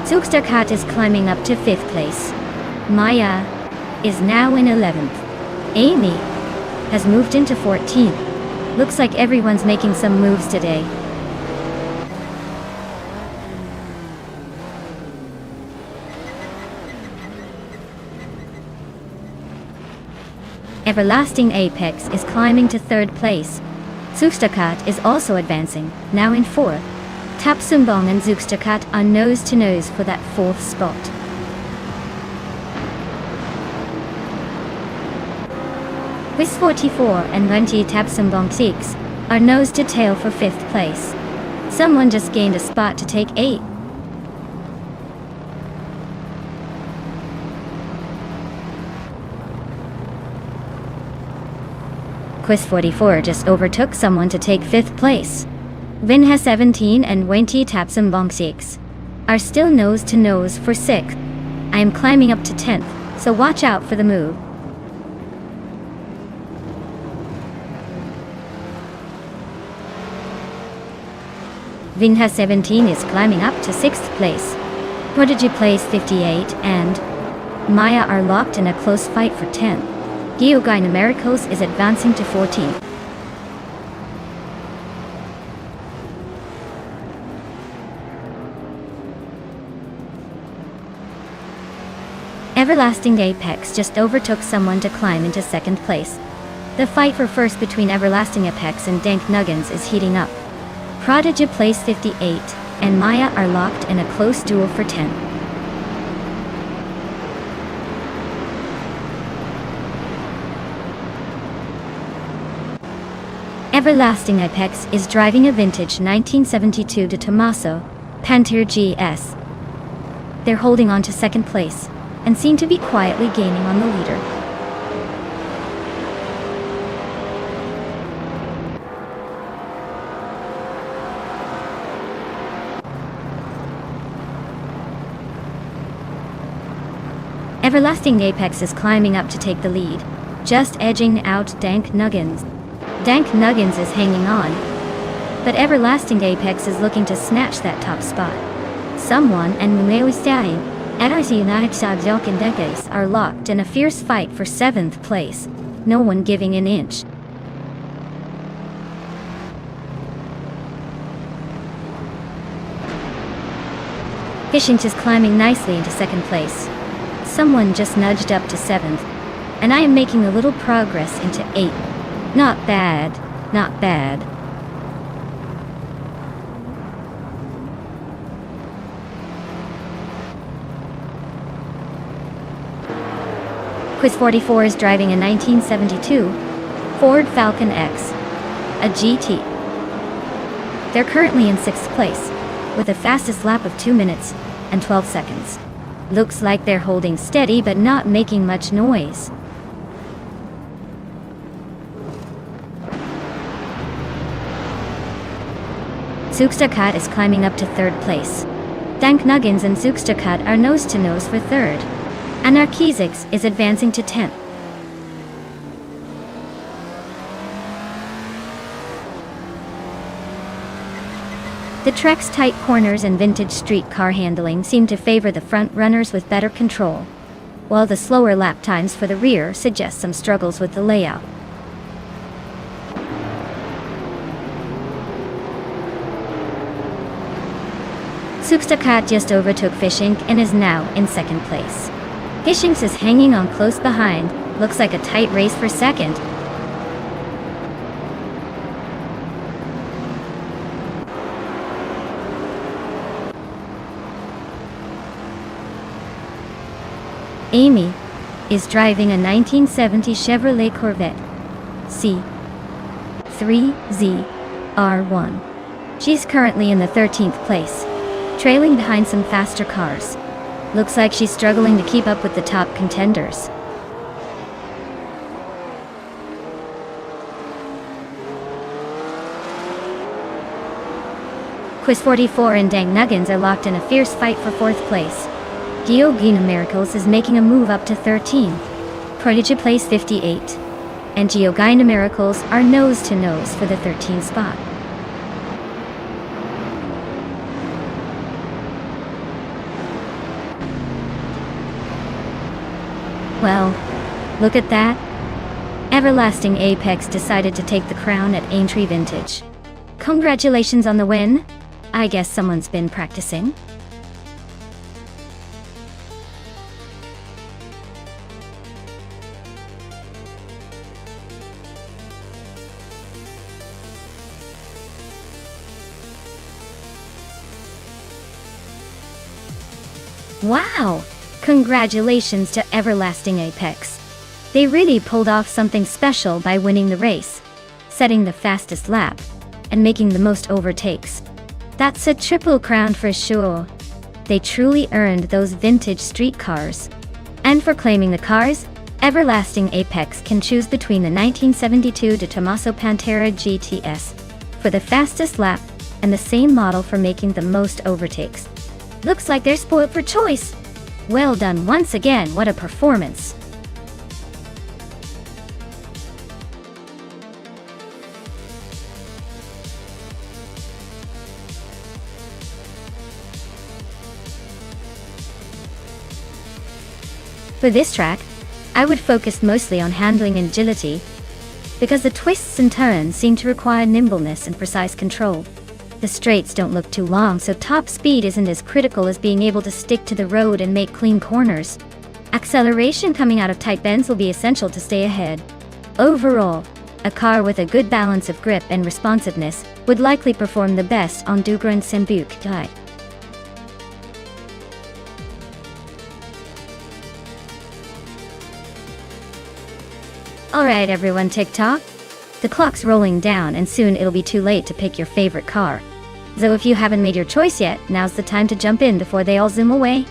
Zugstakat is climbing up to 5th place. Maya is now in 11th. Amy has moved into 14th. Looks like everyone's making some moves today. Everlasting Apex is climbing to 3rd place. Zugstakat is also advancing, now in 4th. Tapsumbong and Zugstakat are nose-to-nose for that 4th spot. Quiz 44 and 20 Tapsumbong 6 are nose-to-tail for 5th place. Someone just gained a spot to take 8. Quiz 44 just overtook someone to take 5th place. Vinha 17 and 20 Tapsumbong 6 are still nose-to-nose for 6th. I am climbing up to 10th, so watch out for the move. Vinha 17 is climbing up to 6th place. Prodigy plays 58 and Maya are locked in a close fight for 10th. Geoguna Miracles is advancing to 14th. Everlasting Apex just overtook someone to climb into 2nd place. The fight for 1st between Everlasting Apex and Dank Nuggins is heating up. Prodigy plays 58, and Maya are locked in a close duel for 10. Everlasting Apex is driving a vintage 1972 to Tommaso Panther GS. They're holding on to 2nd place, and seem to be quietly gaining on the leader. Everlasting Apex is climbing up to take the lead, just edging out Dank Nuggins. Dank Nuggins is hanging on, but Everlasting Apex is looking to snatch that top spot. Someone and Mumewistai, NRC United Sabjok and Decades are locked in a fierce fight for 7th place, no one giving an inch. Fishing is climbing nicely into 2nd place. Someone just nudged up to 7th, and I am making a little progress into 8th. Not bad, not bad. Quiz 44 is driving a 1972 Ford Falcon X, a GT. They're currently in 6th place, with a fastest lap of 2 minutes and 12 seconds. Looks like they're holding steady but not making much noise. Zugstakat is climbing up to 3rd place. Dank Nuggins and Zugstakat are nose-to-nose for 3rd. Anarchizix is advancing to 10th. The trek's tight corners and vintage street car handling seem to favor the front runners with better control, while the slower lap times for the rear suggest some struggles with the layout. Zugstakat just overtook Fish Inc. and is now in 2nd place. Hishings is hanging on close behind. Looks like a tight race for second. Amy is driving a 1970 Chevrolet Corvette C3ZR1. She's currently in the 13th place, trailing behind some faster cars. Looks like she's struggling to keep up with the top contenders. Quiz 44 and Dang Nuggins are locked in a fierce fight for 4th place. Geogina Miracles is making a move up to 13. Prodigy plays 58. And Geogina Miracles are nose to nose for the 13th spot. Well, look at that. Everlasting Apex decided to take the crown at Aintree Vintage. Congratulations on the win. I guess someone's been practicing. Wow! Congratulations to Everlasting Apex. They really pulled off something special by winning the race, setting the fastest lap, and making the most overtakes. That's a triple crown for sure. They truly earned those vintage street cars. And for claiming the cars, Everlasting Apex can choose between the 1972 De Tomaso Pantera GTS for the fastest lap and the same model for making the most overtakes. Looks like they're spoiled for choice. Well done once again, what a performance. For this track, I would focus mostly on handling and agility, because the twists and turns seem to require nimbleness and precise control. The straights don't look too long, so top speed isn't as critical as being able to stick to the road and make clean corners. Acceleration coming out of tight bends will be essential to stay ahead. Overall, a car with a good balance of grip and responsiveness would likely perform the best on Dugran Sembuk Dai. Alright everyone, TikTok. The clock's rolling down and soon it'll be too late to pick your favorite car. So if you haven't made your choice yet, now's the time to jump in before they all zoom away.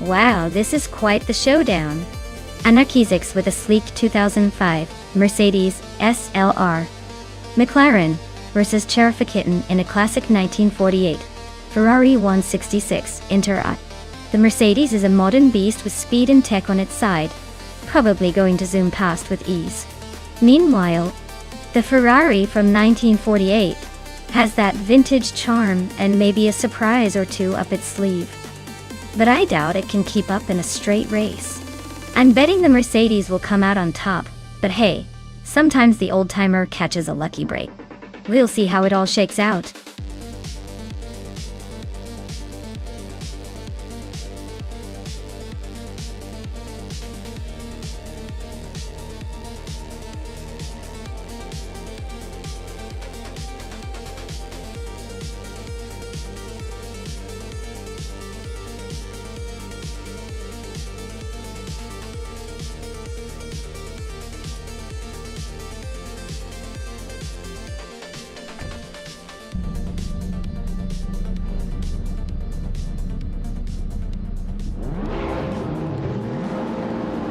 Wow, this is quite the showdown. Anarchizix with a sleek 2005 Mercedes SLR. McLaren versus Cherokee in a classic 1948 Ferrari 166 Inter. The Mercedes is a modern beast with speed and tech on its side, probably going to zoom past with ease. Meanwhile, the Ferrari from 1948 has that vintage charm and maybe a surprise or two up its sleeve. But I doubt it can keep up in a straight race. I'm betting the Mercedes will come out on top, but hey, sometimes the old-timer catches a lucky break. We'll see how it all shakes out.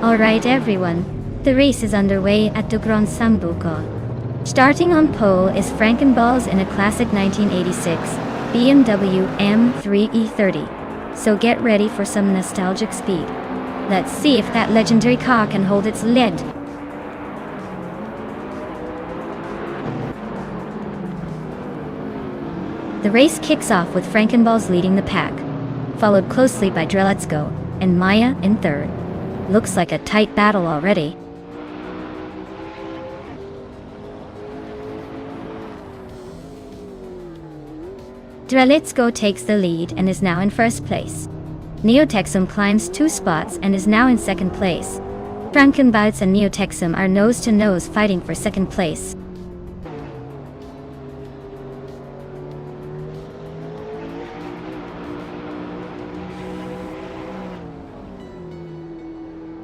Alright everyone, the race is underway at the Grand Sambuca. Starting on pole is Frankenballs in a classic 1986 BMW M3E30. So get ready for some nostalgic speed. Let's see if that legendary car can hold its lead. The race kicks off with Frankenballs leading the pack, followed closely by Let's Go and Maya in third. Looks like a tight battle already. Let's Go takes the lead and is now in first place. Neotexum climbs 2 spots and is now in second place. Frankenballs and Neotexum are nose to nose fighting for second place.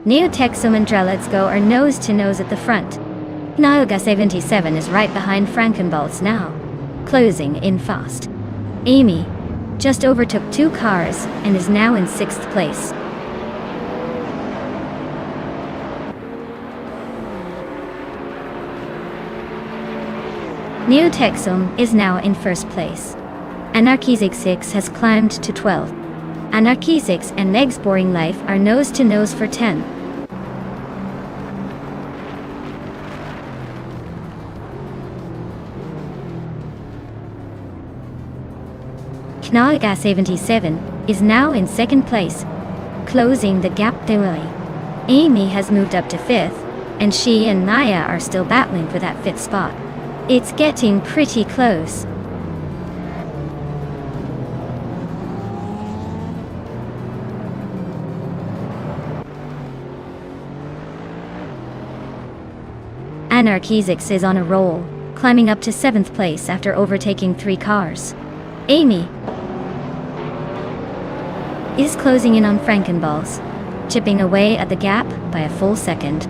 Neotexum and Let's Go are nose to nose at the front. Naoga 77 is right behind Frankenballs now, closing in fast. Amy just overtook 2 cars and is now in 6th place. Neotexum is now in first place. Anarchy6 has climbed to 12. Anarchy6 and Meg's Boring Life are nose to nose for 10. Knaga 77 is now in second place, closing the gap daily. Amy has moved up to 5th, and she and Naya are still battling for that 5th spot. It's getting pretty close. Anarchy6 is on a roll, climbing up to 7th place after overtaking 3 cars. Amy is closing in on Frankenballs, chipping away at the gap by a full second.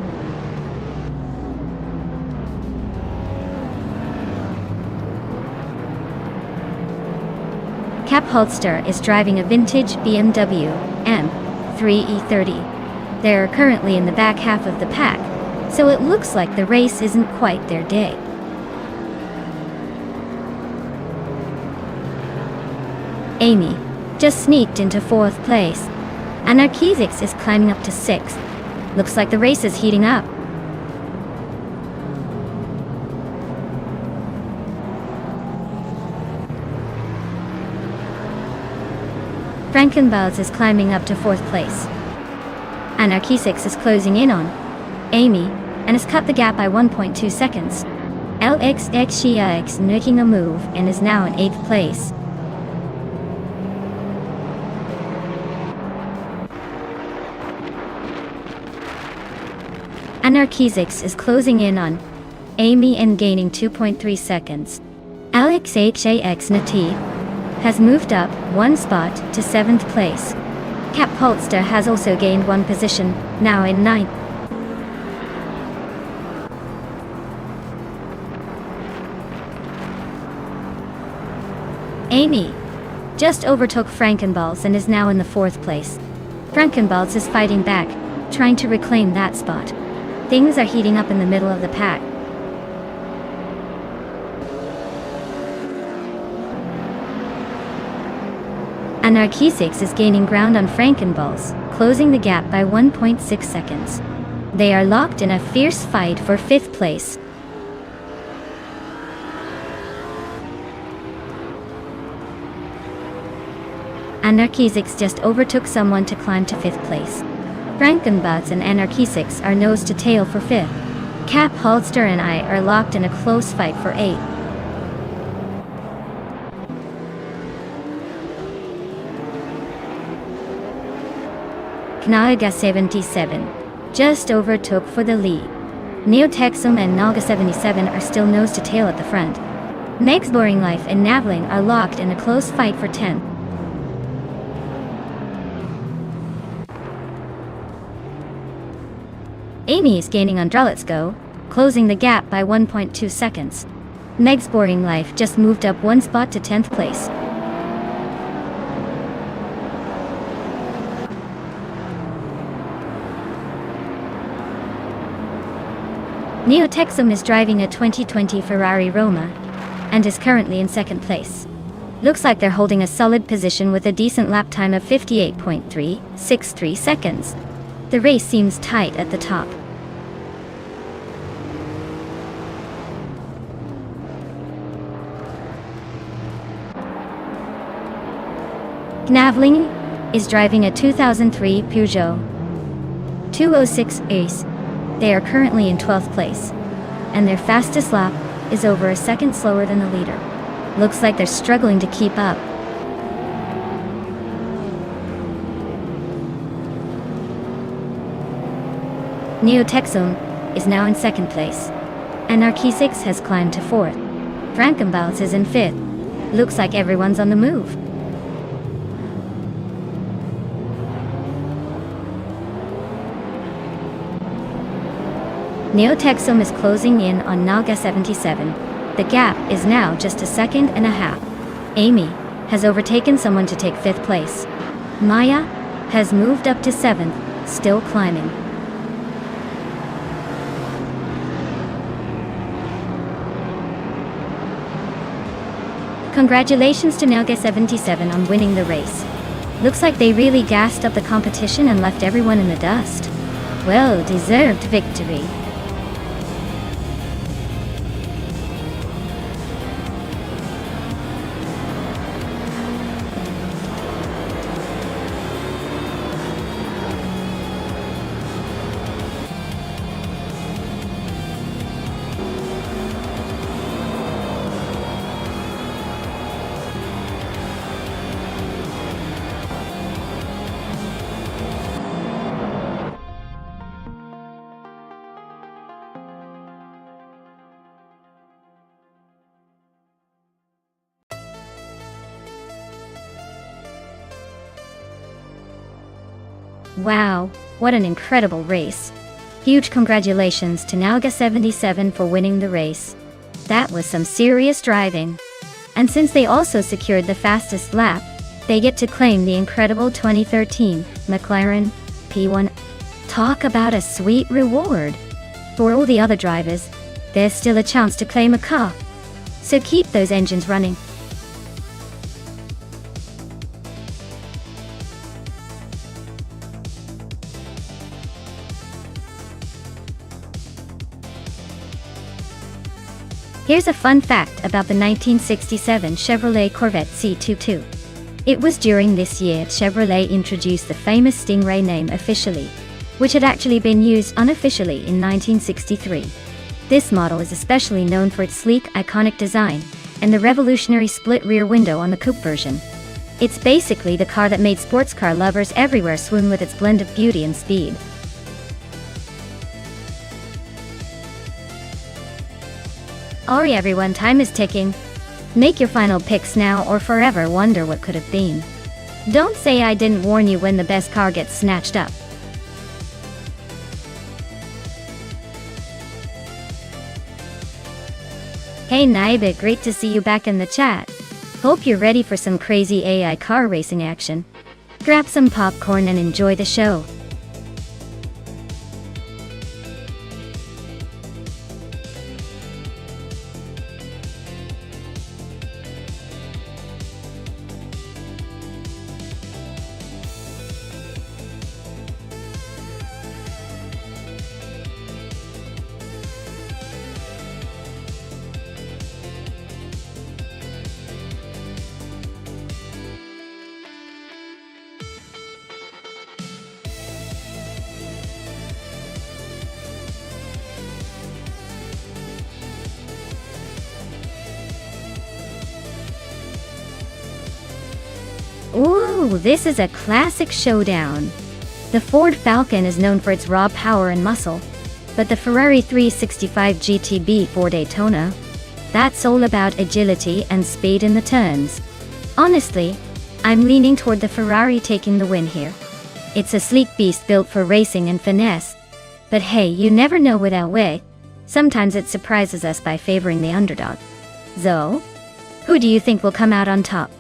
Cap Holster is driving a vintage BMW M3E30. They are currently in the back half of the pack, so it looks like the race isn't quite their day. Amy just sneaked into 4th place. Anarchy6 is climbing up to 6th. Looks like the race is heating up. Frankenballs is climbing up to 4th place. Anarchy6 is closing in on Amy and has cut the gap by 1.2 seconds. LXXGIX making a move and is now in 8th place. Anarchy6 is closing in on Amy and gaining 2.3 seconds. AlexHAX Nati has moved up 1 spot to 7th place. Cap Holster has also gained 1 position, now in 9th. Amy just overtook Frankenballs and is now in the 4th place. Frankenballs is fighting back, trying to reclaim that spot. Things are heating up in the middle of the pack. Anarchy6 is gaining ground on Frankenballs, closing the gap by 1.6 seconds. They are locked in a fierce fight for 5th place. Anarchy6 just overtook someone to climb to 5th place. Frankenballs and Anarchy6 are nose to tail for 5th. Cap Holster and I are locked in a close fight for 8th. Naga 77 just overtook for the lead. Neotexum and Naga 77 are still nose to tail at the front. Meg's Boring Life and Navling are locked in a close fight for 10th. Amy is gaining on Let's Go, closing the gap by 1.2 seconds. Meg's Boring Life just moved up 1 spot to 10th place. Neotexum is driving a 2020 Ferrari Roma and is currently in second place. Looks like they're holding a solid position with a decent lap time of 58.363 seconds. The race seems tight at the top. Knavling is driving a 2003 Peugeot 206 Ace. They are currently in 12th place, and their fastest lap is over a second slower than the leader. Looks like they're struggling to keep up. Neotexum is now in second place, and Narcisix has climbed to fourth. Frankenbaus is in fifth. Looks like everyone's on the move. Neotexum is closing in on Naga 77. The gap is now just a second and a half. Amy has overtaken someone to take fifth place. Maya has moved up to seventh, still climbing. Congratulations to Naga 77 on winning the race. Looks like they really gassed up the competition and left everyone in the dust. Well deserved victory. Wow, what an incredible race. Huge congratulations to Naga 77 for winning the race. That was some serious driving. And since they also secured the fastest lap, they get to claim the incredible 2013 McLaren P1. Talk about a sweet reward. For all the other drivers, there's still a chance to claim a car. So keep those engines running. Here's a fun fact about the 1967 Chevrolet Corvette C22. It was during this year Chevrolet introduced the famous Stingray name officially, which had actually been used unofficially in 1963. This model is especially known for its sleek, iconic design and the revolutionary split rear window on the coupe version. It's basically the car that made sports car lovers everywhere swoon with its blend of beauty and speed. Alright everyone, time is ticking. Make your final picks now or forever wonder what could have been. Don't say I didn't warn you when the best car gets snatched up. Hey Naibit, great to see you back in the chat. Hope you're ready for some crazy AI car racing action. Grab some popcorn and enjoy the show. Ooh, this is a classic showdown. The Ford Falcon is known for its raw power and muscle, but the Ferrari 365 GTB for Daytona, that's all about agility and speed in the turns. Honestly, I'm leaning toward the Ferrari taking the win here. It's a sleek beast built for racing and finesse. But hey, you never know with LA. Sometimes it surprises us by favoring the underdog. So, who do you think will come out on top?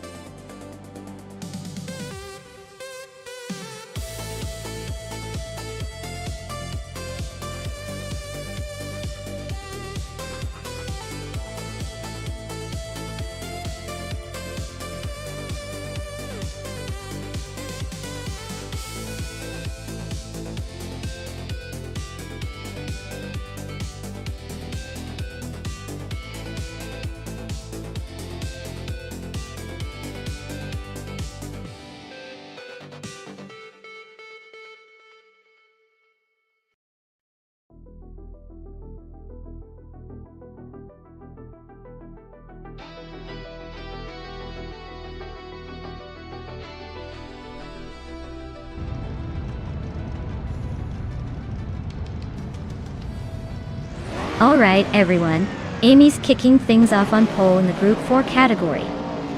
Alright everyone, Amy's kicking things off on pole in the Group 4 category.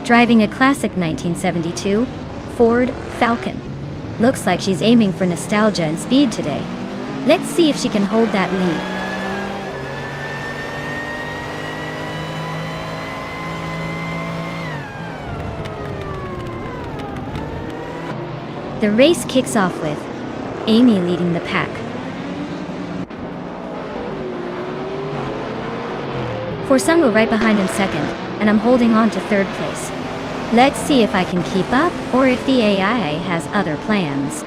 Driving a classic 1972 Ford Falcon. Looks like she's aiming for nostalgia and speed today. Let's see if she can hold that lead. The race kicks off with Amy leading the pack. Forsungo right behind him second, and I'm holding on to third place. Let's see if I can keep up, or if the AI has other plans.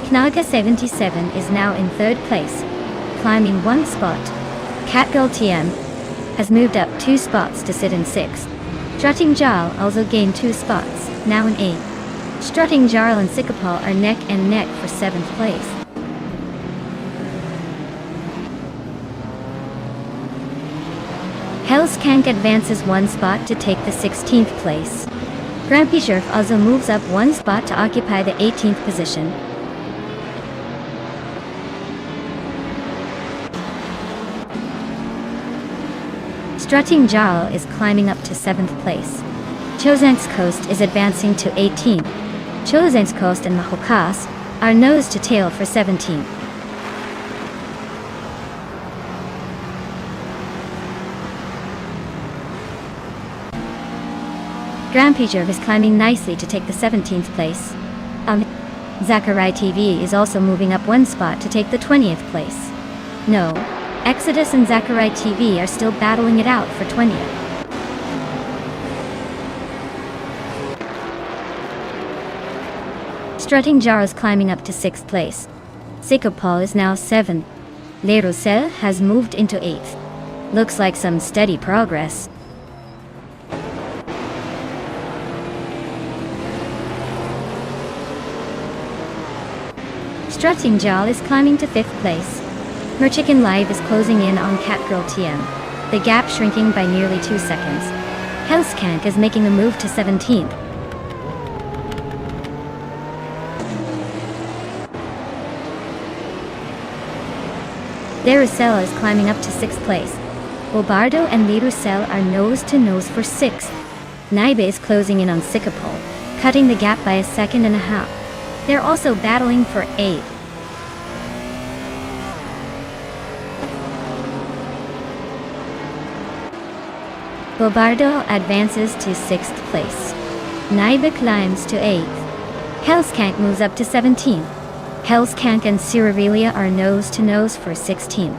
Knaga 77 is now in third place, climbing one spot. Catgirl TM has moved up 2 spots to sit in 6th. Strutting Jarl also gained 2 spots, now in 8th. Strutting Jarl and Sikapal are neck and neck for 7th place. Hellskank advances 1 spot to take the 16th place. Grampyjerf also moves up 1 spot to occupy the 18th position. Strutting Jarl is climbing up to 7th place. Chozank's Coast is advancing to 18th. Chozank's Coast and Mahokas are nose to tail for 17th. Grampyjerv is climbing nicely to take the 17th place. Zachary TV is also moving up 1 spot to take the 20th place. No, Exodus and Zachary TV are still battling it out for 20th. Strutting Jar is climbing up to 6th place. Sikapal is now 7th. Lerosel has moved into 8th. Looks like some steady progress. Strutting Jal is climbing to 5th place. Merchicken Live is closing in on Catgirl TM, the gap shrinking by nearly 2 seconds. Hellskank is making a move to 17th. Lerusel is climbing up to 6th place. Bobardo and Lerusel are nose to nose for 6th. Naibe is closing in on Sikapol, cutting the gap by 1.5 seconds. They're also battling for 8th. Bobardo advances to 6th place. Naibe climbs to 8th. Hellskank moves up to 17th. Hellskank and Ciravelia are nose to nose for 16th.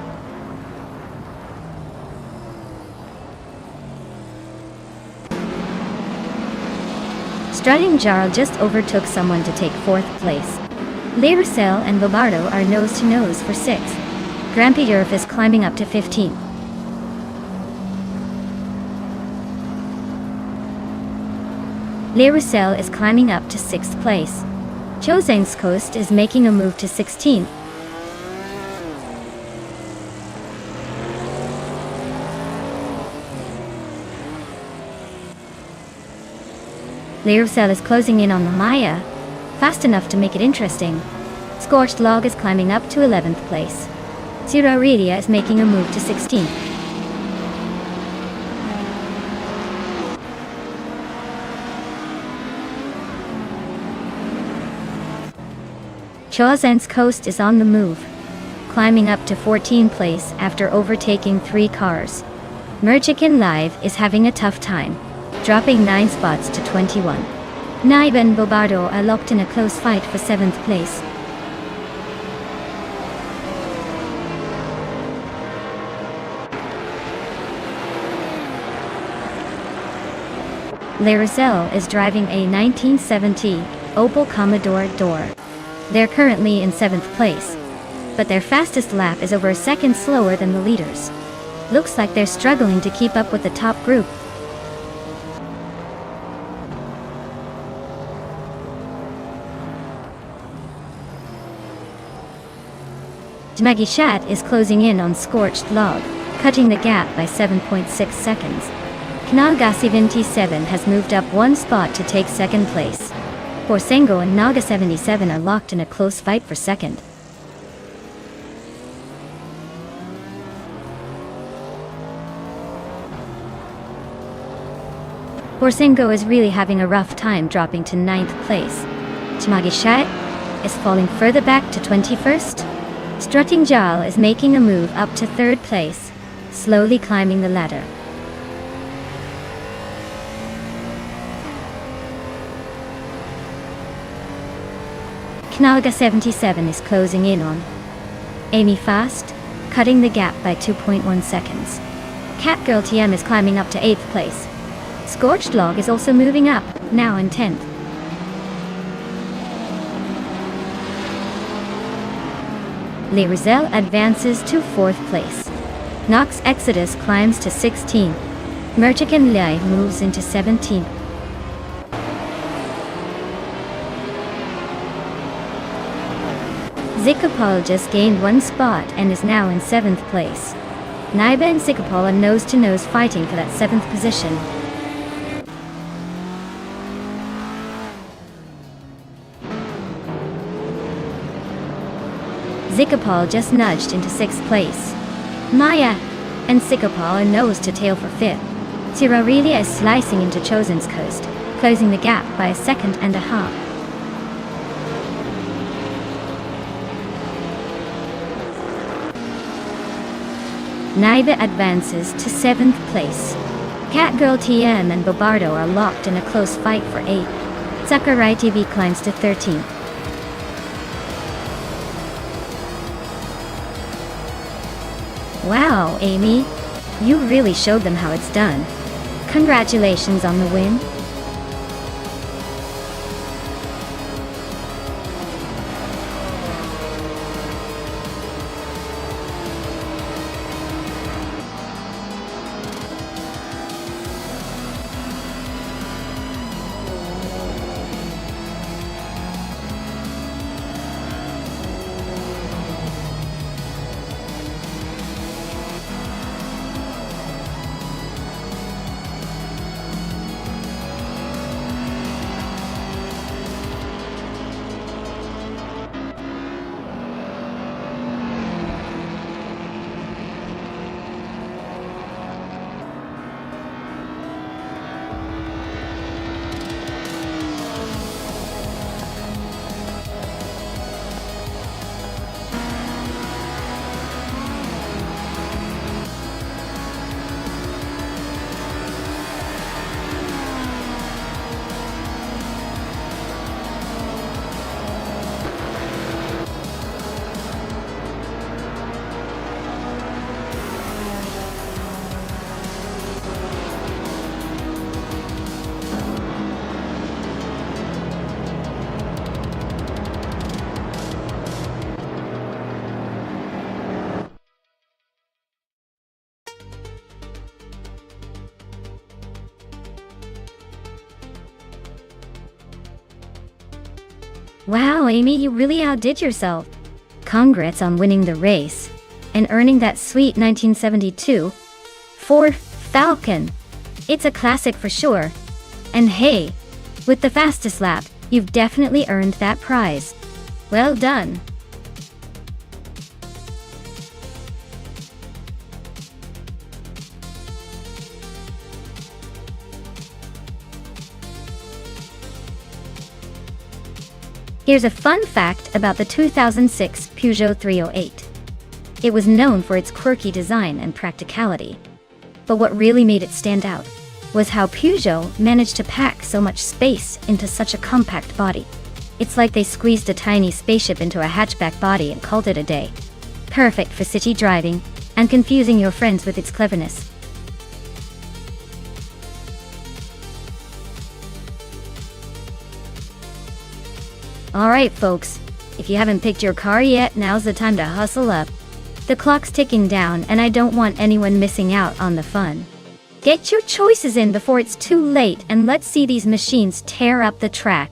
Strutting Jarl just overtook someone to take 4th place. Lerusel and Bobardo are nose to nose for 6th. Grampyjerf is climbing up to 15th. Lerusel is climbing up to 6th place. Chozane's Coast is making a move to 16th. Lerusel is closing in on the Maya, fast enough to make it interesting. Scorched Log is climbing up to 11th place. Ciraredia is making a move to 16th. Chozane's Coast is on the move, climbing up to 14th place after overtaking 3 cars. Merchicken Live is having a tough time, dropping 9 spots to 21. Naibe and Bobardo are locked in a close fight for 7th place. Lerusel is driving a 1970 Opel Commodore Door. They're currently in 7th place, but their fastest lap is over a second slower than the leaders. Looks like they're struggling to keep up with the top group. Dmagishat is closing in on Scorched Log, cutting the gap by 7.6 seconds. Naga 77 has moved up one spot to take second place. Borsengo and Naga 77 are locked in a close fight for second. Borsengo is really having a rough time dropping to 9th place. Chmagishat is falling further back to 21st. Strutting Jal is making a move up to 3rd place, slowly climbing the ladder. Knalga 77 is closing in on Amy fast, cutting the gap by 2.1 seconds. Catgirl TM is climbing up to 8th place. Scorched Log is also moving up, now in 10th. Le Rizal advances to 4th place. Nox Exodus climbs to 16th. Merchikan Lai moves into 17th. Zikapal just gained one spot and is now in 7th place. Naiba and Zikapal are nose-to-nose fighting for that 7th position. Zikapal just nudged into 6th place. Maya and Zikapal are nose-to-tail for 5th. Sirarilia is slicing into Chosen's coast, closing the gap by a second and a half. Naiba advances to 7th place. Catgirl TM and Bobardo are locked in a close fight for 8th. Sakurai TV climbs to 13th. Wow, Amy. You really showed them how it's done. Congratulations on the win. Wow, Amy, you really outdid yourself. Congrats on winning the race and earning that sweet 1972 Ford Falcon. It's a classic for sure. And hey, with the fastest lap, you've definitely earned that prize. Well done. Here's a fun fact about the 2006 Peugeot 308. It was known for its quirky design and practicality. But what really made it stand out was how Peugeot managed to pack so much space into such a compact body. It's like they squeezed a tiny spaceship into a hatchback body and called it a day. Perfect for city driving and confusing your friends with its cleverness. Alright folks, if you haven't picked your car yet, now's the time to hustle up. The clock's ticking down and I don't want anyone missing out on the fun. Get your choices in before it's too late and let's see these machines tear up the track.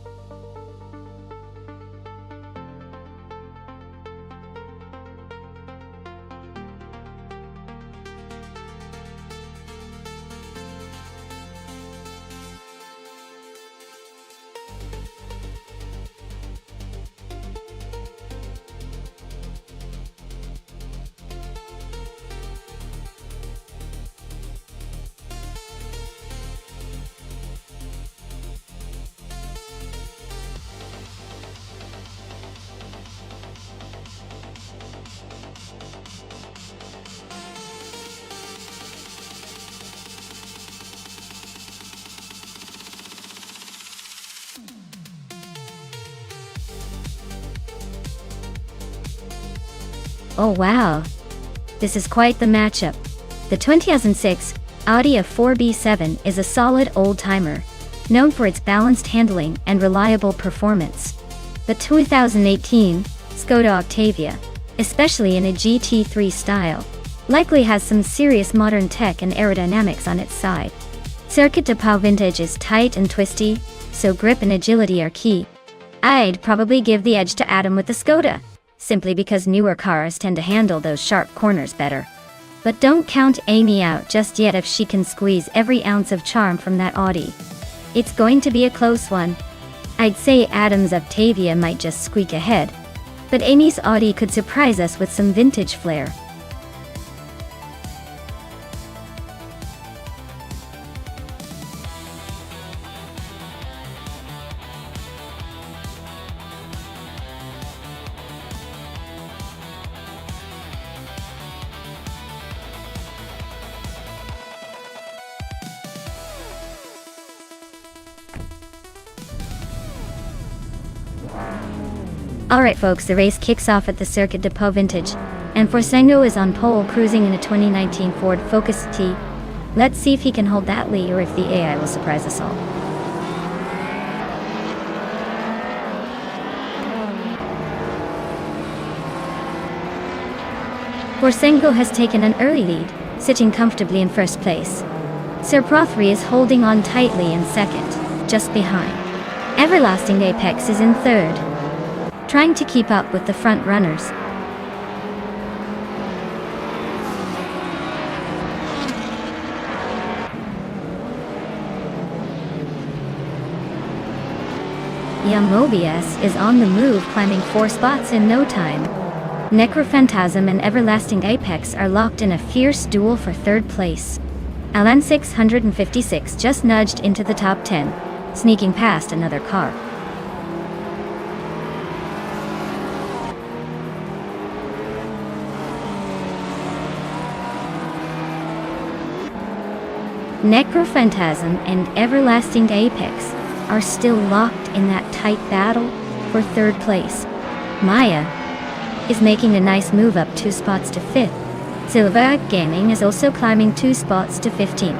Oh wow, this is quite the matchup. The 2006 Audi A4 B7 is a solid old-timer, known for its balanced handling and reliable performance. The 2018 Skoda Octavia, especially in a GT3 style, likely has some serious modern tech and aerodynamics on its side. Circuit de Pau vintage is tight and twisty, so grip and agility are key. I'd probably give the edge to Adam with the Skoda, simply because newer cars tend to handle those sharp corners better. But don't count Amy out just yet if she can squeeze every ounce of charm from that Audi. It's going to be a close one. I'd say Adam's Octavia might just squeak ahead, but Amy's Audi could surprise us with some vintage flair. Alright folks, the race kicks off at the Circuit de Pau Vintage, and Forsengo is on pole cruising in a 2019 Ford Focus T. Let's see if he can hold that lead or if the AI will surprise us all. Forsengo has taken an early lead, sitting comfortably in first place. Sir Prothry is holding on tightly in second, just behind. Everlasting Apex is in third, trying to keep up with the front runners. Mobius is on the move, climbing 4 spots in no time. Necrophantasm and Everlasting Apex are locked in a fierce duel for third place. Alan 656 just nudged into the top 10, sneaking past another car. Necrophantasm and Everlasting Apex are still locked in that tight battle for third place. Maya is making a nice move up 2 spots to 5th. Silver Gaming is also climbing 2 spots to 15.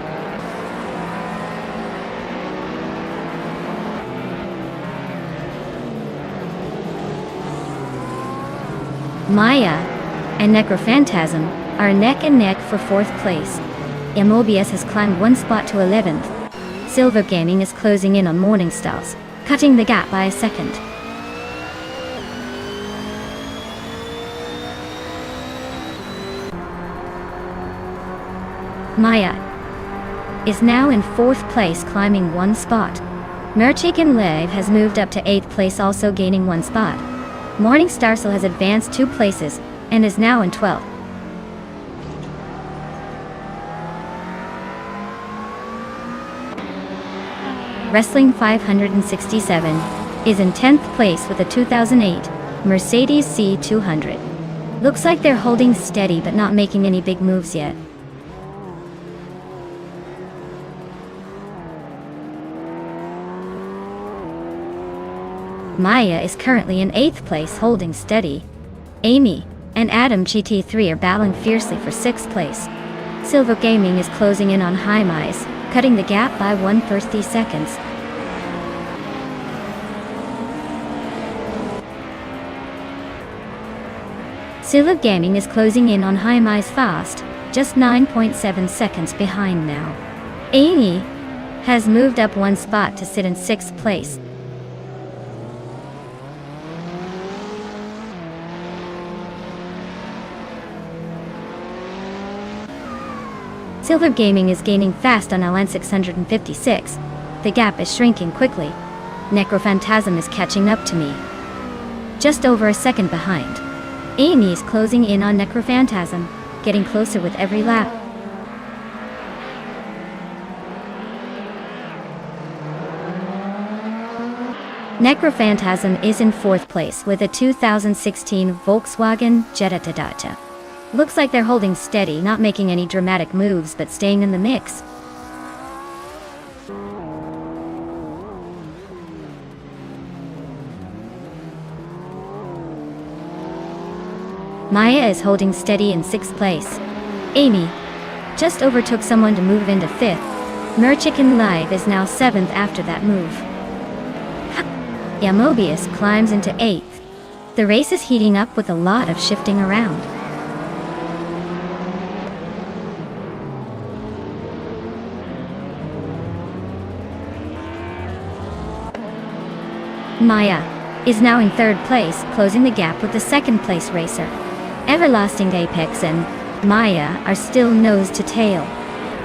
Maya and Necrophantasm are neck and neck for 4th place. Mobius has climbed 1 spot to 11th. Silver Gaming is closing in on Morning Stars, cutting the gap by a second. Maya is now in 4th place, climbing 1 spot. Merchigan Live has moved up to 8th place, also gaining 1 spot. Morning Starsel has advanced 2 places and is now in 12th. Wrestling 567 is in 10th place with a 2008 Mercedes C200. Looks like they're holding steady but not making any big moves yet. Maya is currently in 8th place, holding steady. Amy and Adam GT3 are battling fiercely for 6th place. Silver Gaming is closing in on Hymise, cutting the gap by 130 seconds. Silver Gaming is closing in on Hymise fast, just 9.7 seconds behind now. Amy has moved up 1 spot to sit in 6th place. Silver Gaming is gaining fast on LN 656. The gap is shrinking quickly. Necrophantasm is catching up to me, just over a second behind. Amy is closing in on Necrophantasm, getting closer with every lap. Necrophantasm is in 4th place with a 2016 Volkswagen Jetta Tadata. Looks like they're holding steady, not making any dramatic moves but staying in the mix. Maya is holding steady in 6th place. Amy just overtook someone to move into 5th. Merchicken Live is now 7th after that move. Mobius climbs into 8th. The race is heating up with a lot of shifting around. Maya is now in 3rd place, closing the gap with the 2nd place racer. Everlasting Apex and Maya are still nose to tail,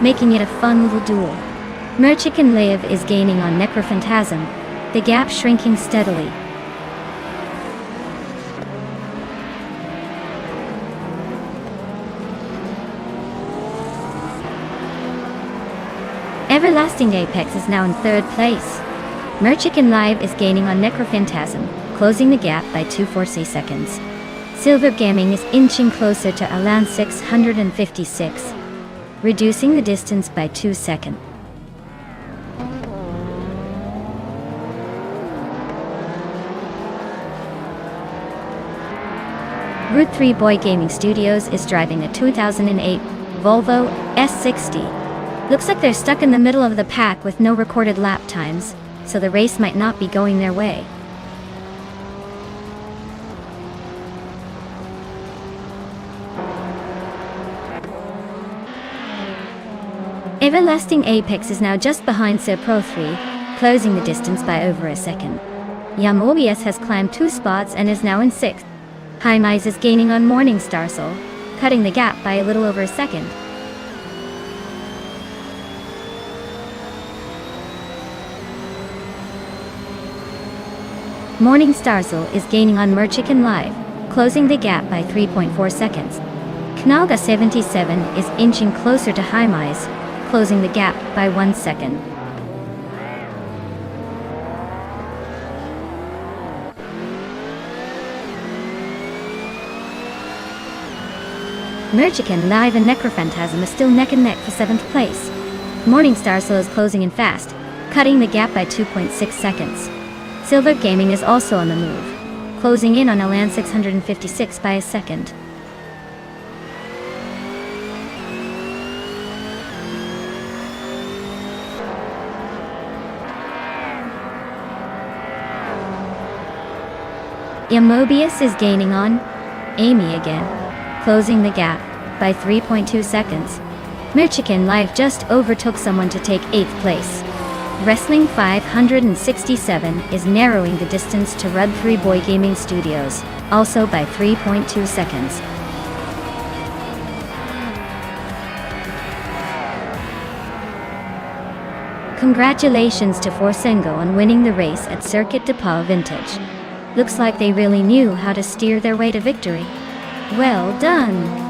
making it a fun little duel. Merchicken Live is gaining on Necrophantasm, the gap shrinking steadily. Everlasting Apex is now in 3rd place. Merchicken Live is gaining on Necrophantasm, closing the gap by 240 seconds. Silver Gaming is inching closer to Alan 656, reducing the distance by 2 seconds. Route 3 Boy Gaming Studios is driving a 2008 Volvo S60. Looks like they're stuck in the middle of the pack with no recorded lap times, so the race might not be going their way. Everlasting Apex is now just behind Sir Pro 3, closing the distance by over a second. Mobius has climbed 2 spots and is now in 6th. Hymise is gaining on Morning Starsol, cutting the gap by a little over a second. Morning Starsol is gaining on Merchicken Live, closing the gap by 3.4 seconds. Knalga 77 is inching closer to Hymise, closing the gap by 1 second. Merchicken Live and Necrophantasm are still neck and neck for 7th place. Morning Starsol is closing in fast, cutting the gap by 2.6 seconds. Silver Gaming is also on the move, closing in on Alan 656 by a second. Mobius is gaining on Amy again, closing the gap by 3.2 seconds. Merchicken Live just overtook someone to take 8th place. Wrestling 567 is narrowing the distance to Rud 3 Boy Gaming Studios, also by 3.2 seconds. Congratulations to Forsengo on winning the race at Circuit de Pau Vintage. Looks like they really knew how to steer their way to victory. Well done!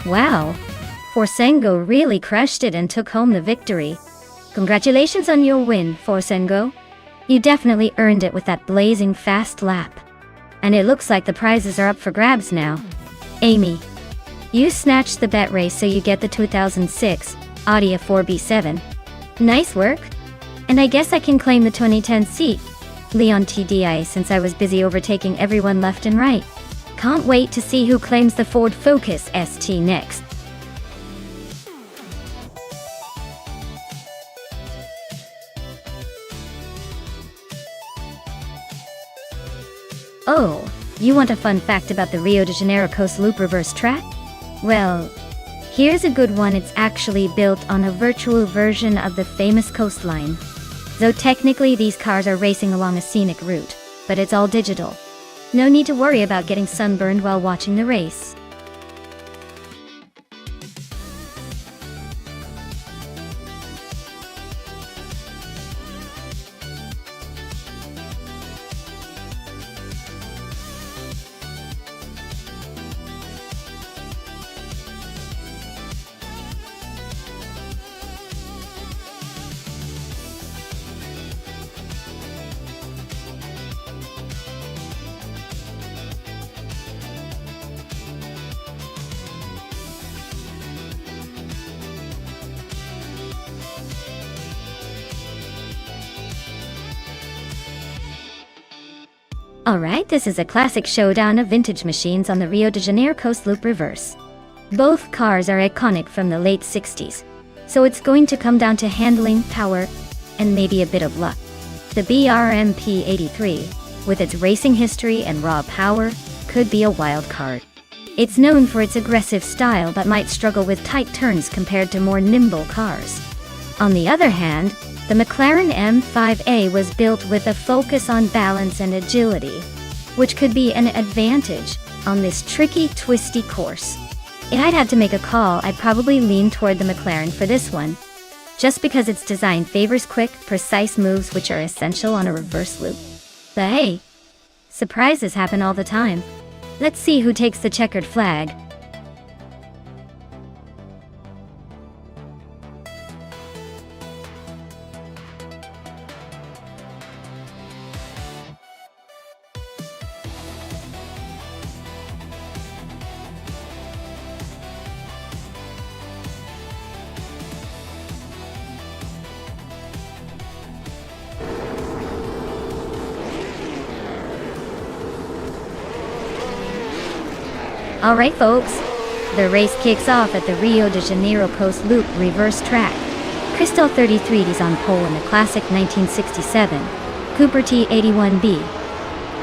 Wow! Forsengo really crushed it and took home the victory. Congratulations on your win, Forsengo. You definitely earned it with that blazing fast lap. And it looks like the prizes are up for grabs now. Amy, you snatched the bet race, so you get the 2006 Audi 4B7. Nice work. And I guess I can claim the 2010 seat. Leon TDI since I was busy overtaking everyone left and right. Can't wait to see who claims the Ford Focus ST next. Oh, you want a fun fact about the Rio de Janeiro Coast Loop reverse track? Well, here's a good one. It's actually built on a virtual version of the famous coastline. Though technically these cars are racing along a scenic route, but it's all digital. No need to worry about getting sunburned while watching the race. Alright, this is a classic showdown of vintage machines on the Rio de Janeiro Coast Loop reverse. Both cars are iconic from the late 60s, so it's going to come down to handling, power, and maybe a bit of luck. The BRMP 83, with its racing history and raw power, could be a wild card. It's known for its aggressive style but might struggle with tight turns compared to more nimble cars. On the other hand, the McLaren M5A was built with a focus on balance and agility, which could be an advantage on this tricky, twisty course. If I'd had to make a call, I'd probably lean toward the McLaren for this one, just because its design favors quick, precise moves which are essential on a reverse loop. But hey, surprises happen all the time. Let's see who takes the checkered flag. Alright folks, the race kicks off at the Rio de Janeiro Coast Loop reverse track. Cristal 33 is on pole in the classic 1967 Cooper T81B.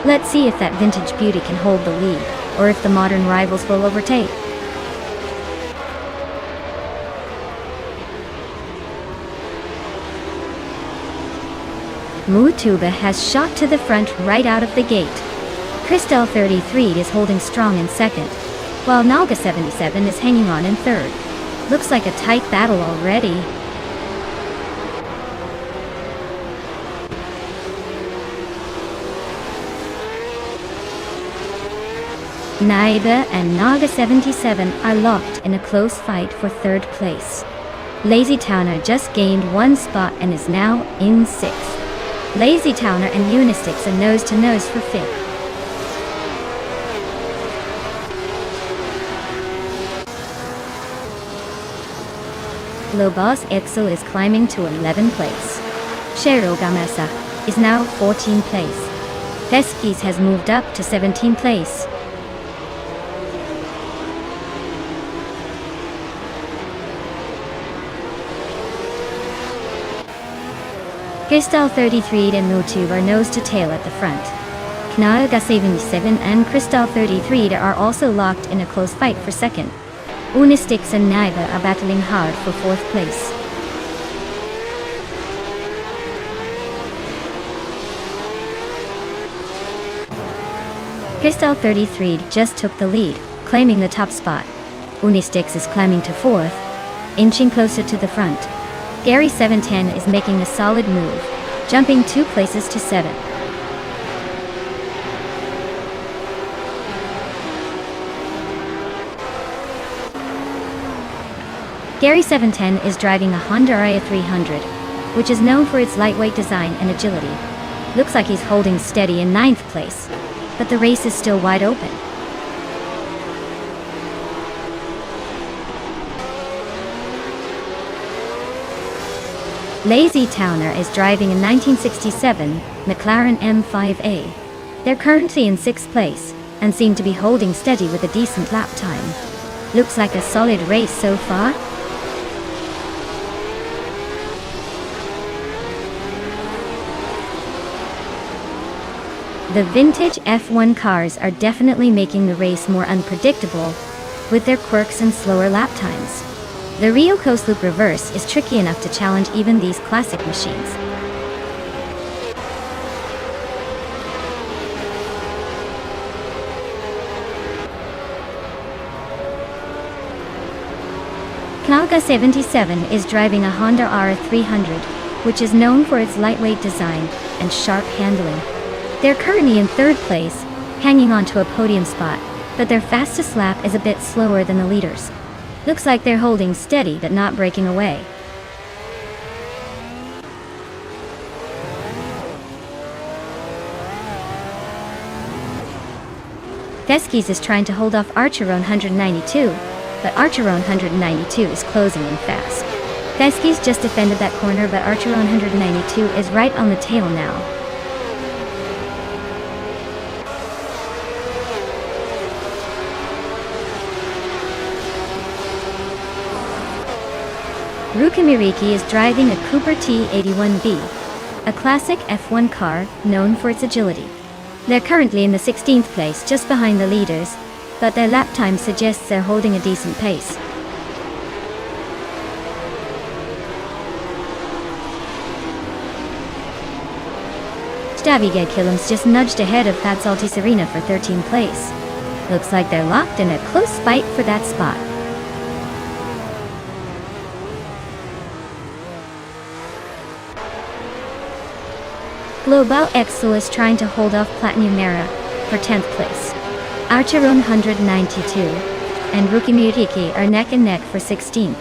Let's see if that vintage beauty can hold the lead, or if the modern rivals will overtake. Mutuba has shot to the front right out of the gate. Cristal 33 is holding strong in second, while Nalga 77 is hanging on in third. Looks like a tight battle already. Naiba and Naga 77 are locked in a close fight for third place. Lazy Towner just gained one spot and is now in sixth. Lazy Towner and Unistix are nose-to-nose for fifth. Lobos Excel is climbing to 11th place. Shero Gamesa is now 14th place. Teskis has moved up to 17th place. Cristal 33 and Mutube are nose to tail at the front. Knaga 77 and Cristal 33 are also locked in a close fight for second. Unistix and Naiva are battling hard for fourth place. Cristal 33 just took the lead, claiming the top spot. Unistix is climbing to fourth, inching closer to the front. Gary 710 is making a solid move, jumping 2 places to 7th. Gary 710 is driving a Honda Ria 300, which is known for its lightweight design and agility. Looks like he's holding steady in 9th place, but the race is still wide open. Lazy Towner is driving a 1967 McLaren M5A. They're currently in 6th place, and seem to be holding steady with a decent lap time. Looks like a solid race so far. The vintage F1 cars are definitely making the race more unpredictable, with their quirks and slower lap times. The Rio Coast Loop reverse is tricky enough to challenge even these classic machines. Klauga 77 is driving a Honda R300, which is known for its lightweight design and sharp handling. They're currently in 3rd place, hanging on to a podium spot, but their fastest lap is a bit slower than the leaders. Looks like they're holding steady but not breaking away. Veskis is trying to hold off Archeron 192, but Archeron 192 is closing in fast. Veskis just defended that corner, but Archeron 192 is right on the tail now. Rukimiriki is driving a Cooper T81B, a classic F1 car known for its agility. They're currently in the 16th place, just behind the leaders, but their lap time suggests they're holding a decent pace. Davide Killam's just nudged ahead of Fadzalti Serena for 13th place. Looks like they're locked in a close fight for that spot. Global Excel is trying to hold off Platinum Mera for 10th place. Archeron 192 and Rukimiriki are neck and neck for 16th.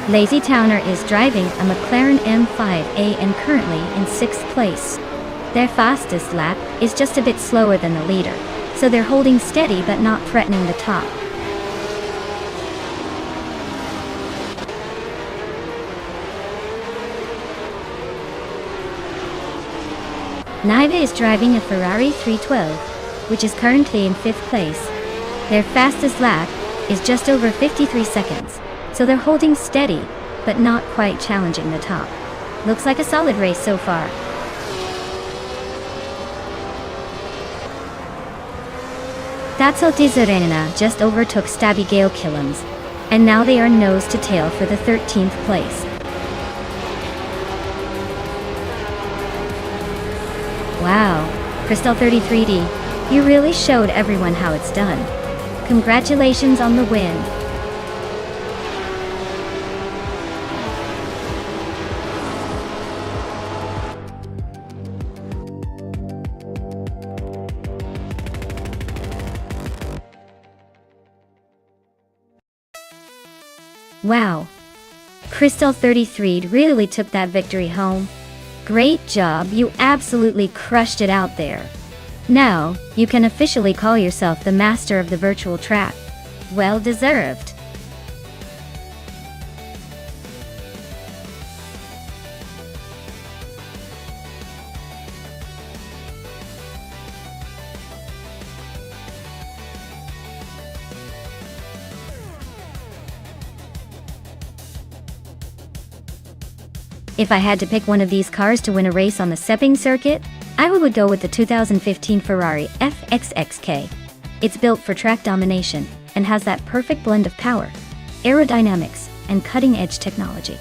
Lazy Towner is driving a McLaren M5A and currently in 6th place. Their fastest lap is just a bit slower than the leader, so they're holding steady but not threatening the top. Naiva is driving a Ferrari 312, which is currently in 5th place. Their fastest lap is just over 53 seconds, so they're holding steady, but not quite challenging the top. Looks like a solid race so far. Fadzalti Serena just overtook Davide Killam's, and now they are nose to tail for the 13th place. Wow, Crystal 33D, you really showed everyone how it's done. Congratulations on the win. Wow, Crystal 33 really took that victory home. Great job, you absolutely crushed it out there. Now, you can officially call yourself the master of the virtual track. Well deserved. If I had to pick one of these cars to win a race on the Sepang circuit, I would go with the 2015 Ferrari FXXK. It's built for track domination and has that perfect blend of power, aerodynamics, and cutting-edge technology.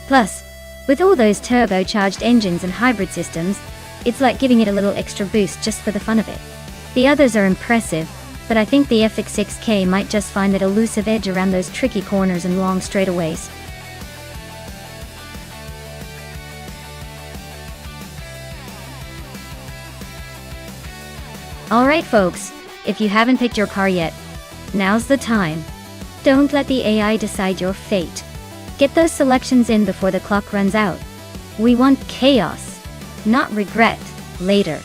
Plus, with all those turbocharged engines and hybrid systems, it's like giving it a little extra boost just for the fun of it. The others are impressive, but I think the FXXK might just find that elusive edge around those tricky corners and long straightaways. Alright folks, if you haven't picked your car yet, now's the time. Don't let the AI decide your fate. Get those selections in before the clock runs out. We want chaos, not regret, later.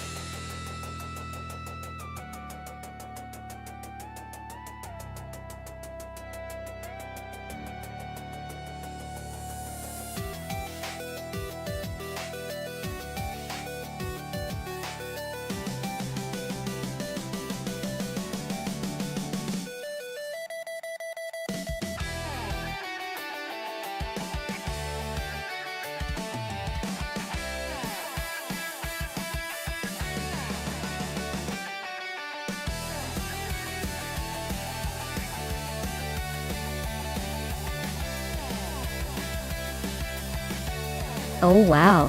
Oh wow.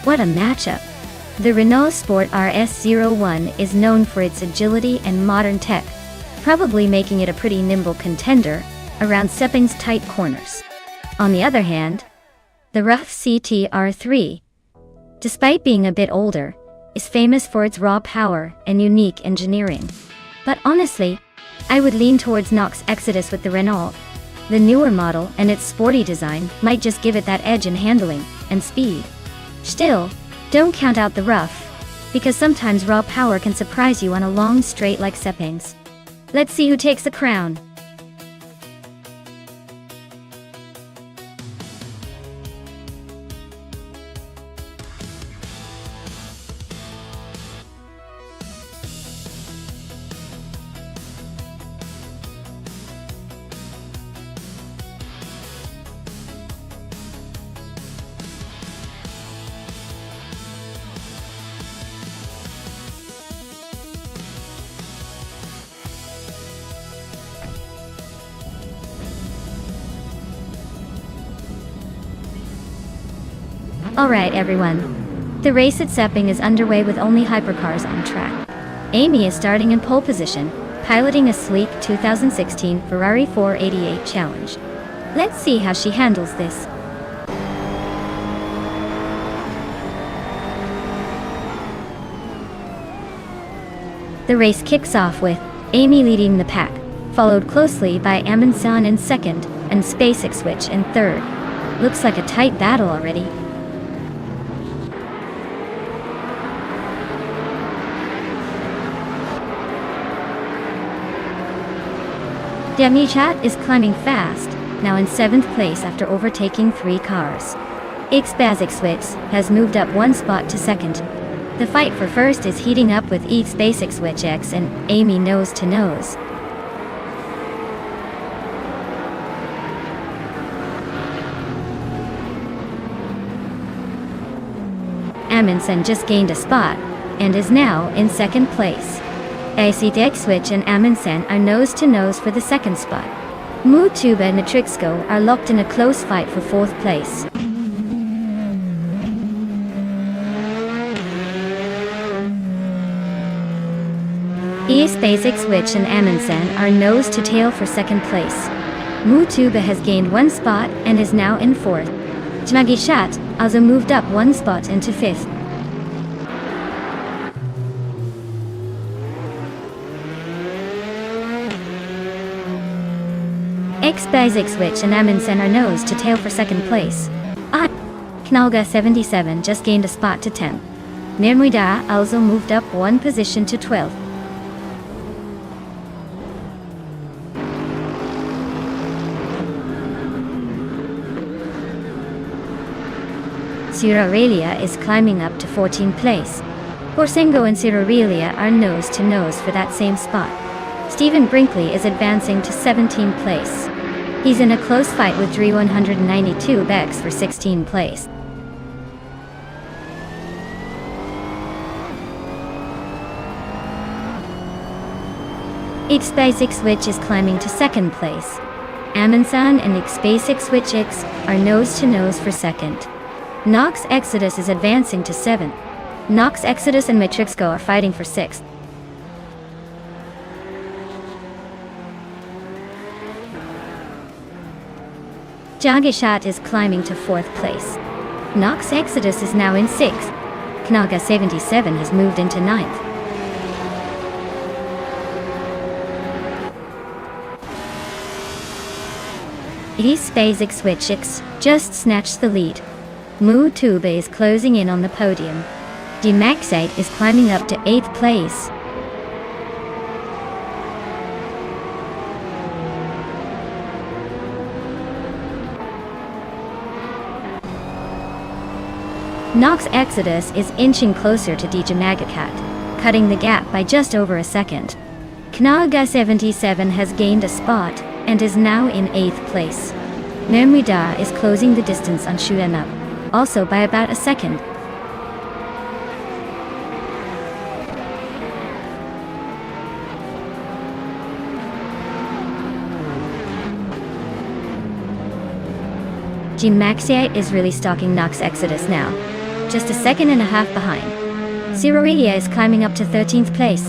What a matchup. The Renault Sport RS01 is known for its agility and modern tech, probably making it a pretty nimble contender around Sepang's tight corners. On the other hand, the rough CTR3, despite being a bit older, is famous for its raw power and unique engineering. But honestly, I would lean towards Nox Exodus with the Renault. The newer model and its sporty design might just give it that edge in handling and speed. Still, don't count out the rough, because sometimes raw power can surprise you on a long straight like Sepang's. Let's see who takes the crown. Alright everyone. The race at Sepang is underway with only hypercars on track. Amy is starting in pole position, piloting a sleek 2016 Ferrari 488 Challenge. Let's see how she handles this. The race kicks off with Amy leading the pack, followed closely by Amundsen in second and SpaceX Switch in third. Looks like a tight battle already. Demichat is climbing fast, now in 7th place after overtaking 3 cars. SpaceX Switch has moved up 1 spot to 2nd. The fight for first is heating up with SpaceX Switch X and Amy nose to nose. Amundsen just gained a spot and is now in 2nd place. SpaceX Switch and Amundsen are nose to nose for the 2nd spot. Mutuba and Matrixco are locked in a close fight for 4th place. SpaceX Switch and Amundsen are nose to tail for 2nd place. Mutuba has gained 1 spot and is now in 4th. Demichat also moved up 1 spot into 5th. SpaceX Switch and Amundsen are nose to tail for 2nd place. Knalga 77 just gained a spot to 10th. Mermuida also moved up 1 position to 12th. Sirarelia is climbing up to 14th place. Borsengo and Sirarelia are nose to nose for that same spot. Stephen Brinkley is advancing to 17th place. He's in a close fight with Dre 192 Bex for 16th place. SpaceX Switch is climbing to 2nd place. Amundsen and SpaceX Switch X are nose to nose for 2nd. Nox Exodus is advancing to 7th. Nox Exodus and Matrixco are fighting for 6th. Jagishat is climbing to 4th place. Nox Exodus is now in 6th. Knalga 77 has moved into 9th. SpaceX Switch X just snatched the lead. Mutuba is closing in on the podium. Demichat is climbing up to 8th place. Nox Exodus is inching closer to Demichat, cutting the gap by just over a second. Knalga 77 has gained a spot and is now in 8th place. Mermuida is closing the distance on Shuenup, also by about a second. G-Maxiate is really stalking Nox Exodus now, just a second and a half behind. Siroria is climbing up to 13th place.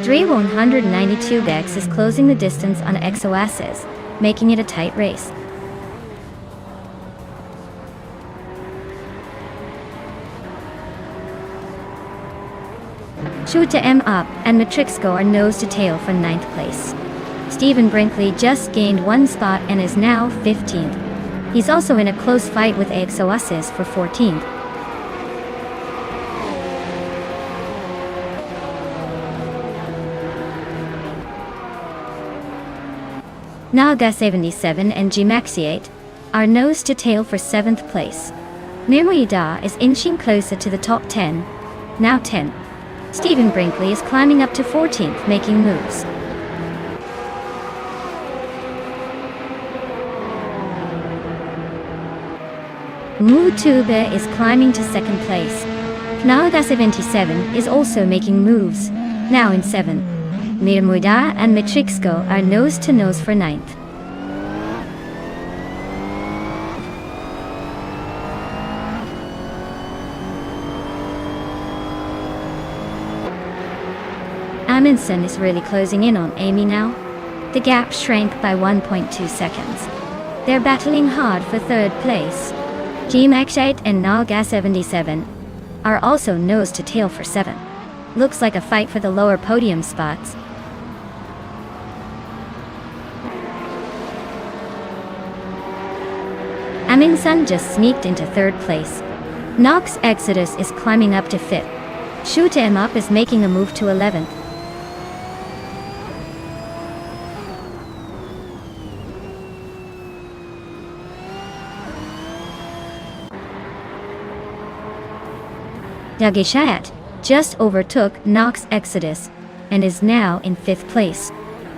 192 Gex is closing the distance on Exoasis, making it a tight race. Shoot M up and Matrixco are nose to tail for 9th place. Stephen Brinkley just gained 1 spot and is now 15th. He's also in a close fight with Exoasis for 14th. Naga 77 and G-Maxiate are nose to tail for 7th place. Mimoida is inching closer to the top 10, now 10. Stephen Brinkley is climbing up to 14th, making moves. Mutube is climbing to 2nd place. Naga 77 is also making moves, now in 7th. Mimoida and Matrixco are nose to nose for 9th. Amundsen is really closing in on Amy now. The gap shrank by 1.2 seconds. They're battling hard for 3rd place. G-Maxiate and Naga 77 are also nose to tail for 7. Looks like a fight for the lower podium spots. Amundsen just sneaked into 3rd place. Nox Exodus is climbing up to 5th. Shoot M up is making a move to 11th. Dageshat just overtook Nox Exodus and is now in 5th place.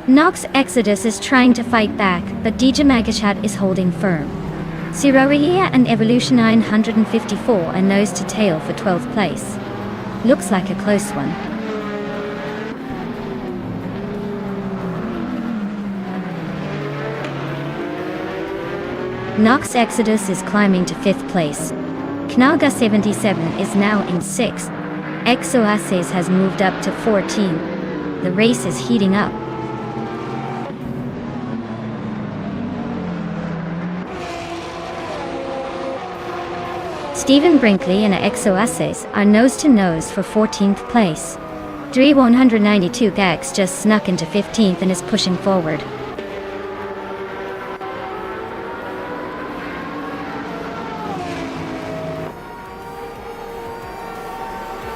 Nox Exodus is trying to fight back, but DJ Magashat is holding firm. Siroria and Evolution 954 are nose to tail for 12th place. Looks like a close one. Nox Exodus is climbing to 5th place. Knaga 77 is now in 6th. Exoasis has moved up to 14. The race is heating up. Stephen Brinkley and Exoasis are nose to nose for 14th place. 192 Gax just snuck into 15th and is pushing forward.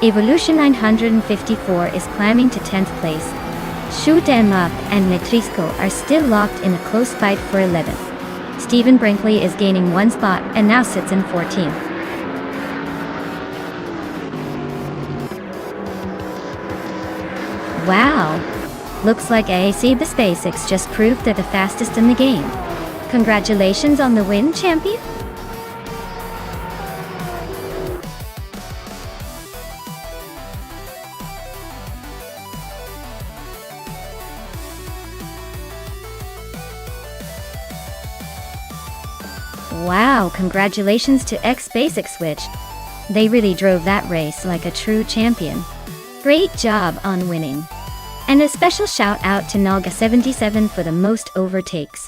Evolution 954 is climbing to 10th place. Shoot M up and Matrixco are still locked in a close fight for 11th. Stephen Brinkley is gaining 1 spot and now sits in 14th. Wow! Looks like AAC the SpaceX just proved they're the fastest in the game. Congratulations on the win, champion! Wow, congratulations to X-SpaceX Switch. They really drove that race like a true champion. Great job on winning. And a special shout out to Naga77 for the most overtakes.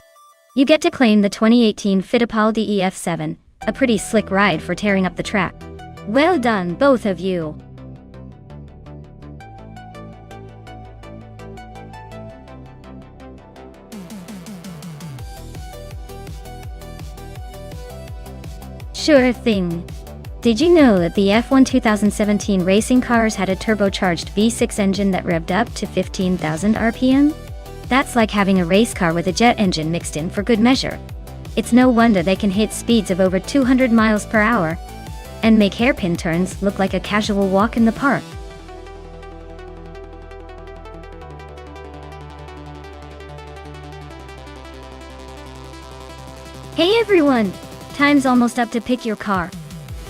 You get to claim the 2018 Fittipaldi EF7, a pretty slick ride for tearing up the track. Well done, both of you. Sure thing. Did you know that the F1 2017 racing cars had a turbocharged V6 engine that revved up to 15,000 RPM? That's like having a race car with a jet engine mixed in for good measure. It's no wonder they can hit speeds of over 200 miles per hour and make hairpin turns look like a casual walk in the park. Hey everyone! Time's almost up to pick your car.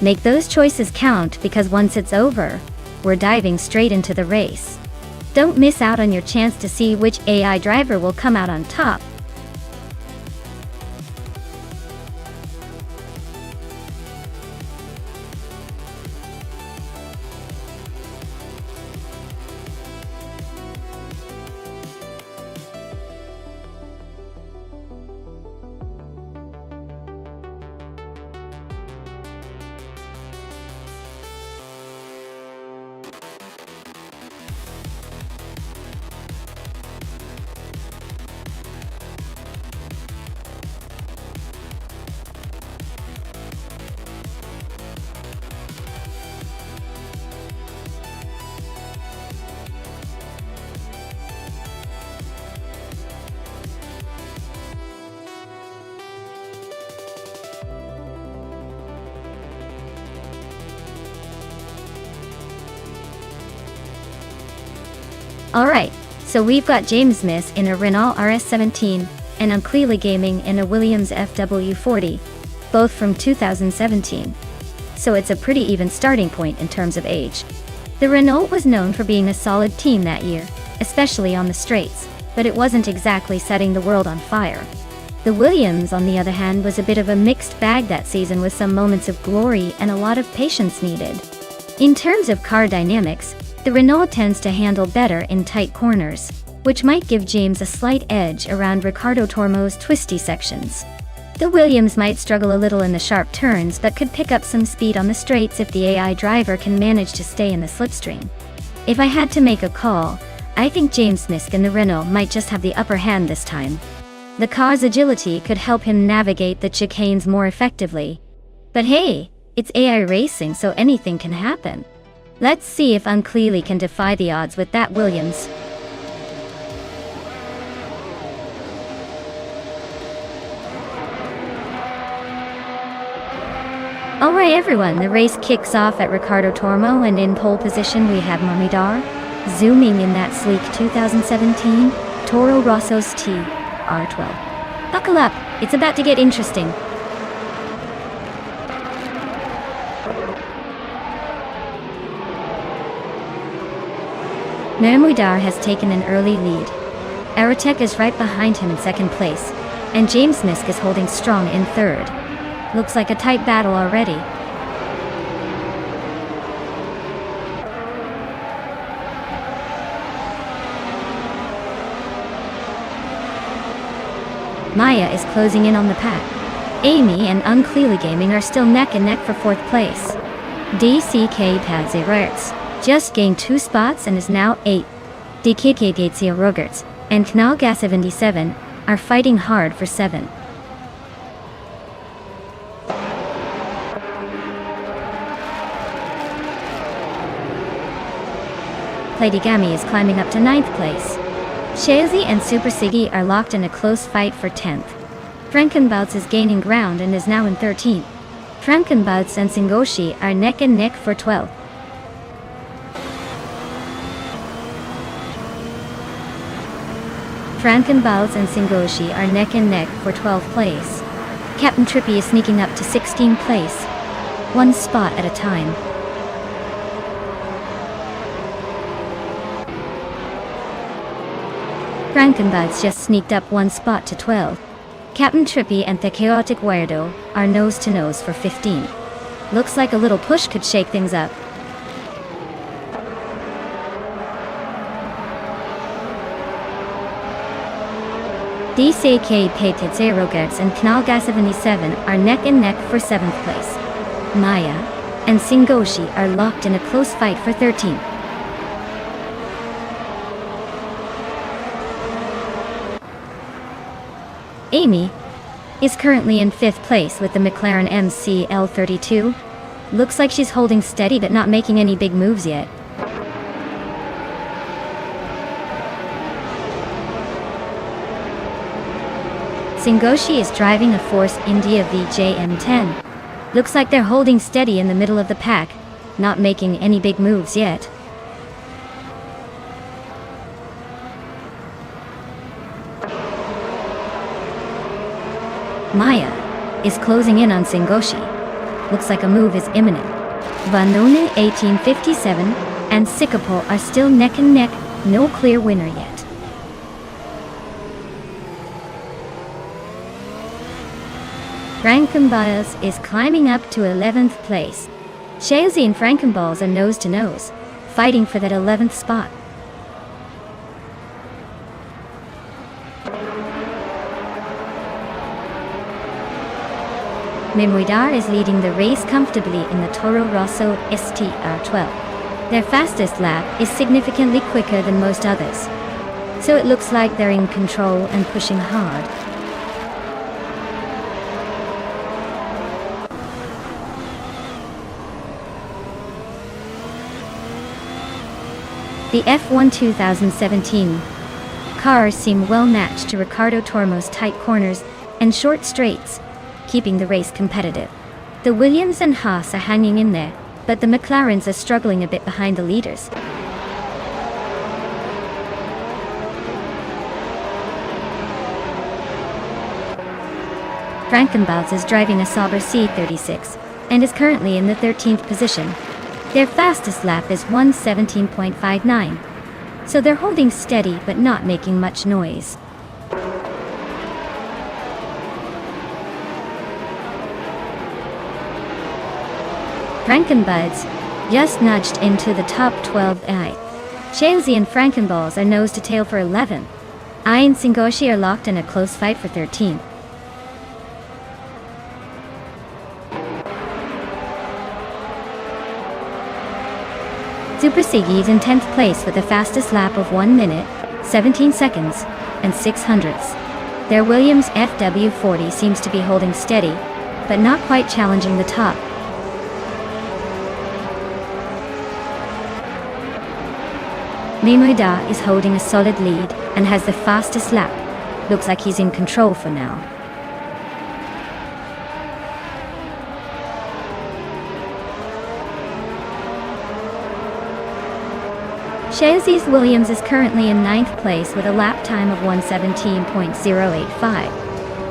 Make those choices count because once it's over, we're diving straight into the race. Don't miss out on your chance to see which AI driver will come out on top. Alright, so we've got James Miss in a Renault RS17 and Uncleely Gaming in a Williams FW40, both from 2017. So it's a pretty even starting point in terms of age. The Renault was known for being a solid team that year, especially on the straights, but it wasn't exactly setting the world on fire. The Williams, on the other hand, was a bit of a mixed bag that season with some moments of glory and a lot of patience needed. In terms of car dynamics, the Renault tends to handle better in tight corners, which might give James a slight edge around Riccardo Tormo's twisty sections. The Williams might struggle a little in the sharp turns but could pick up some speed on the straights if the AI driver can manage to stay in the slipstream. If I had to make a call, I think James Misk in the Renault might just have the upper hand this time. The car's agility could help him navigate the chicanes more effectively. But hey, it's AI racing, so anything can happen. Let's see if Uncleely can defy the odds with that Williams. Alright everyone, the race kicks off at Riccardo Tormo, and in pole position we have Momidar, zooming in that sleek 2017 Toro Rosso's TR12. Buckle up, it's about to get interesting. Momidar has taken an early lead. Aratek is right behind him in second place, and James Misk is holding strong in third. Looks like a tight battle already. Maya is closing in on the pack. Amy and Uncleely Gaming are still neck and neck for fourth place. DCK Padzirerts just gained 2 spots and is now 8. DKK Gatsia Rogerts and Knalga 77 are fighting hard for 7. Pladigami is climbing up to 9th place. Shazi and Super Siggy are locked in a close fight for 10th. Frankenbouts is gaining ground and is now in 13th. Frankenbouts and Singoshi are neck and neck for 12th. Frankenbouts and Singoshi are neck and neck for 12th place. Captain Trippy is sneaking up to 16th place, 1 spot at a time. Frankenbouts just sneaked up 1 spot to 12. Captain Trippy and the Chaotic Weirdo are nose to nose for 15. Looks like a little push could shake things up. DCK Paytitzerogerts and Knalga 77 are neck and neck for 7th place. Maya and Singoshi are locked in a close fight for 13th. Amy is currently in 5th place with the McLaren MCL32. Looks like she's holding steady but not making any big moves yet. Singoshi is driving a Force India VJ-M10. Looks like they're holding steady in the middle of the pack, not making any big moves yet. Maya is closing in on Singoshi. Looks like a move is imminent. Vanone 1857 and Sikapo are still neck and neck, no clear winner yet. Frankenballs is climbing up to 11th place. Shazi and Frankenballs are nose to nose, fighting for that 11th spot. Memoidar is leading the race comfortably in the Toro Rosso STR12. Their fastest lap is significantly quicker than most others, so it looks like they're in control and pushing hard. The F1 2017 cars seem well matched to Riccardo Tormo's tight corners and short straights, keeping the race competitive. The Williams and Haas are hanging in there, but the McLarens are struggling a bit behind the leaders. Frankenbals is driving a Sauber C36 and is currently in the 13th position. Their fastest lap is 1:17.59, so they're holding steady but not making much noise. Frankenbuds just nudged into the top 12. Chelsea and Frankenballs are nose to tail for 11. I and Singoshi are locked in a close fight for 13. Super Siggy's in 10th place with the fastest lap of 1 minute, 17 seconds, and 600ths. Their Williams FW40 seems to be holding steady, but not quite challenging the top. Mimoida is holding a solid lead and has the fastest lap. Looks like he's in control for now. Chelsea's Williams is currently in 9th place with a lap time of 1:17.085.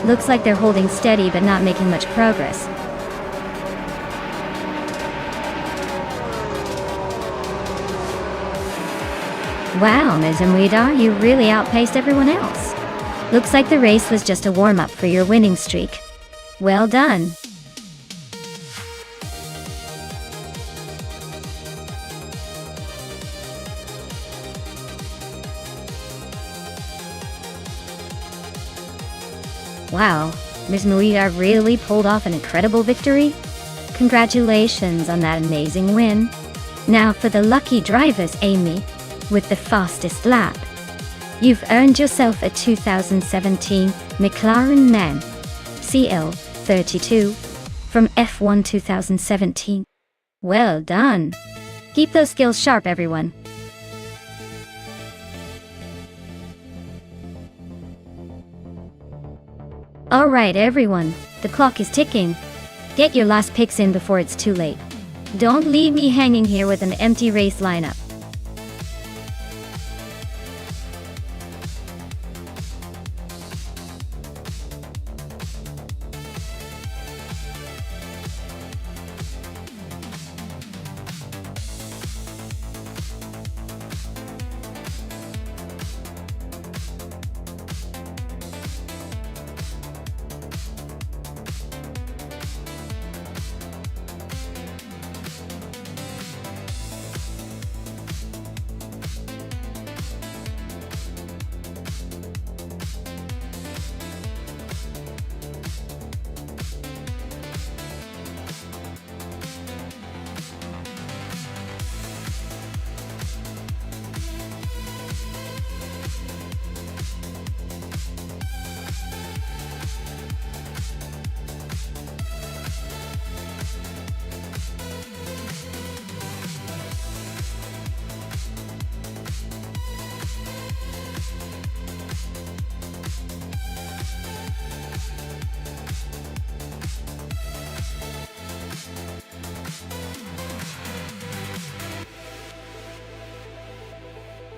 Looks like they're holding steady but not making much progress. Wow, Ms. Mimoida, you really outpaced everyone else. Looks like the race was just a warm-up for your winning streak. Well done. Wow, Ms. Mimoida really pulled off an incredible victory. Congratulations on that amazing win. Now for the lucky drivers, Amy, with the fastest lap. You've earned yourself a 2017 McLaren MAN CL32 from F1 2017. Well done. Keep those skills sharp, everyone. Alright everyone, the clock is ticking. Get your last picks in before it's too late. Don't leave me hanging here with an empty race lineup.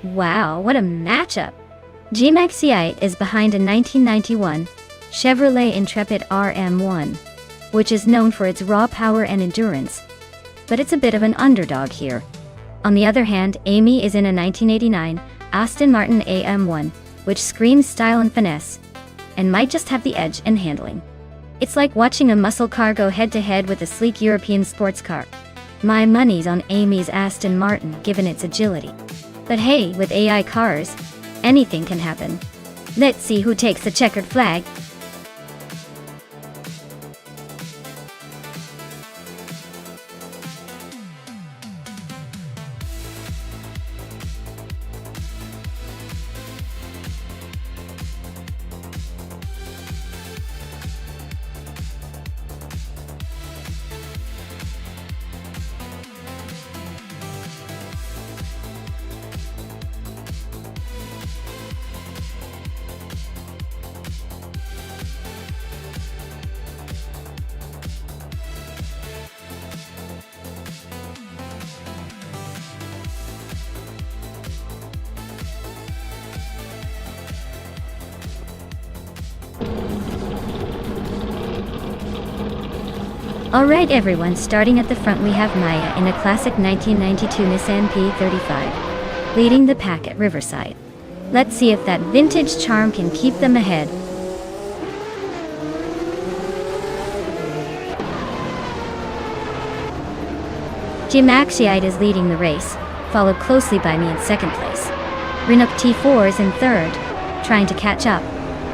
Wow, what a matchup! G-Maxi is behind a 1991 Chevrolet Intrepid RM1, which is known for its raw power and endurance, but it's a bit of an underdog here. On the other hand, Amy is in a 1989 Aston Martin AM1, which screams style and finesse, and might just have the edge in handling. It's like watching a muscle car go head-to-head with a sleek European sports car. My money's on Amy's Aston Martin, given its agility. But hey, with AI cars, anything can happen. Let's see who takes the checkered flag. Alright everyone, starting at the front we have Maya in a classic 1992 Nissan P35, leading the pack at Riverside. Let's see if that vintage charm can keep them ahead. Jim Axiite is leading the race, followed closely by me in second place. Rinuk T4 is in third, trying to catch up.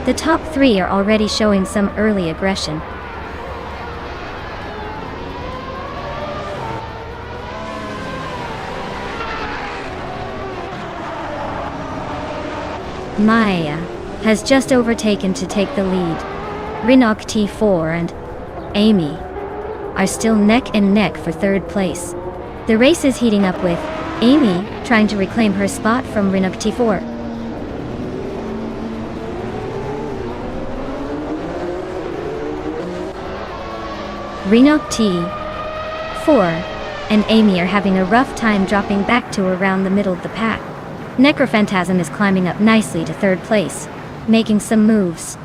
The top three are already showing some early aggression. Maya has just overtaken to take the lead. Rinuk T4 and Amy are still neck and neck for third place. The race is heating up with Amy trying to reclaim her spot from Rinuk T4. Rinuk T4 and Amy are having a rough time dropping back to around the middle of the pack. Necrophantasm is climbing up nicely to third place, making some moves.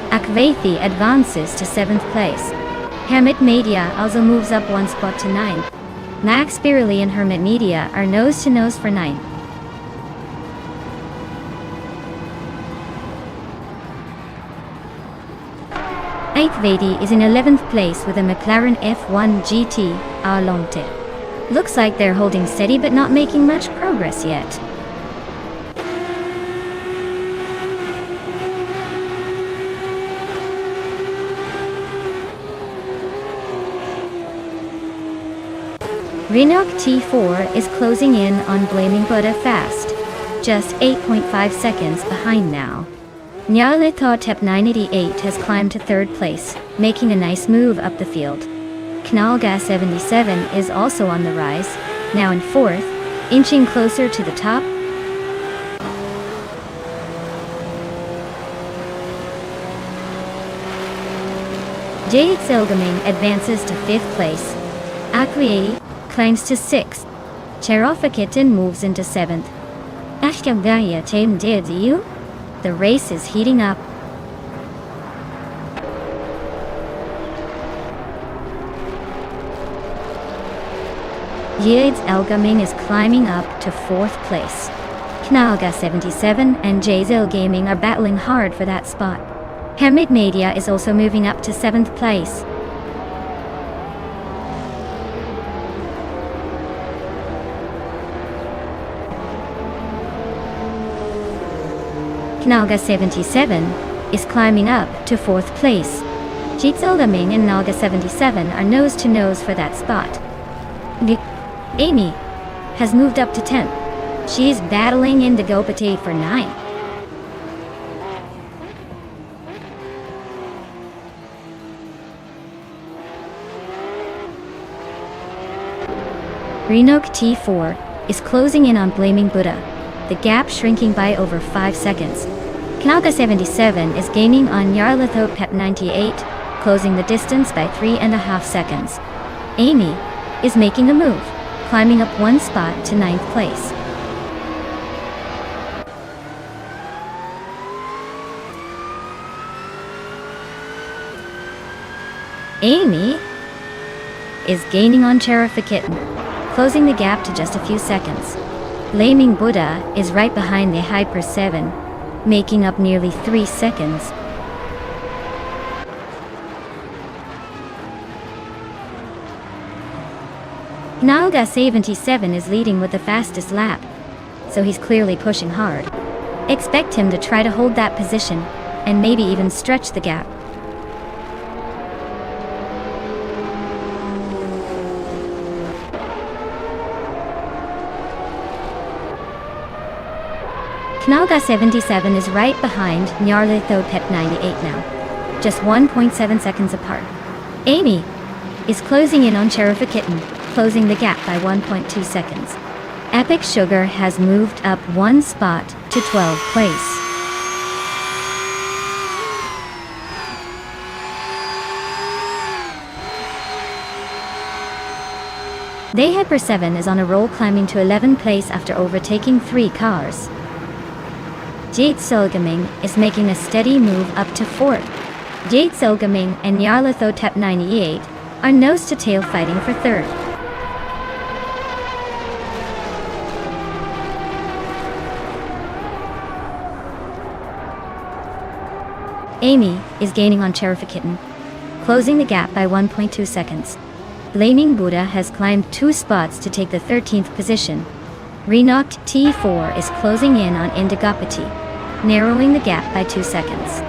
Akvethi advances to 7th place. Hermit Media also moves up one spot to 9th. Max Birley and Hermit Media are nose to nose for 9th. Akvethi is in 11th place with a McLaren F1 GT Alonte. Looks like they're holding steady but not making much progress yet. Rinuk T4 is closing in on Blaming Buddha fast, just 8.5 seconds behind now. Nyarlathor Tep 988 has climbed to third place, making a nice move up the field. Knalga 77 is also on the rise, now in fourth, inching closer to the top. Jade Selgaming advances to fifth place. Akwi climbs to sixth. Cherofakitin moves into seventh. Ashkabaya Tame did you? The race is heating up. Yids Elgaming is climbing up to fourth place. Knalga 77 and Jazil Gaming are battling hard for that spot. Hermit Media is also moving up to 7th place. Knalga 77 is climbing up to 4th place. Jitzeldaming and Nalga 77 are nose to nose for that spot. Amy has moved up to 10th. She is battling Indigo Pate for 9th. Rinuk T4 is closing in on Blaming Buddha, the gap shrinking by over 5 seconds. Knalga 77 is gaining on Nyarlathor Pep 98, closing the distance by 3.5 seconds. Amy is making a move, climbing up one spot to 9th place. Amy is gaining on Cherofakitin, closing the gap to just a few seconds. Blaming Buddha is right behind the Hyper 7, making up nearly 3 seconds. Knalga 77 is leading with the fastest lap, so he's clearly pushing hard. Expect him to try to hold that position, and maybe even stretch the gap. Knalga 77 is right behind Nyarlathor Pep 98 now, just 1.7 seconds apart. Amy is closing in on Cherofakitin, closing the gap by 1.2 seconds. Epic Sugar has moved up one spot to 12th place. The Hyper 7 is on a roll, climbing to 11th place after overtaking 3 cars. Jade Solgaming is making a steady move up to 4th. Jade Solgaming and Nyarlathotep 98 are nose-to-tail fighting for 3rd. Amy is gaining on Cherifakitten, closing the gap by 1.2 seconds. Blaming Buddha has climbed 2 spots to take the 13th position. Renocked T4 is closing in on Indigopati, narrowing the gap by 2 seconds.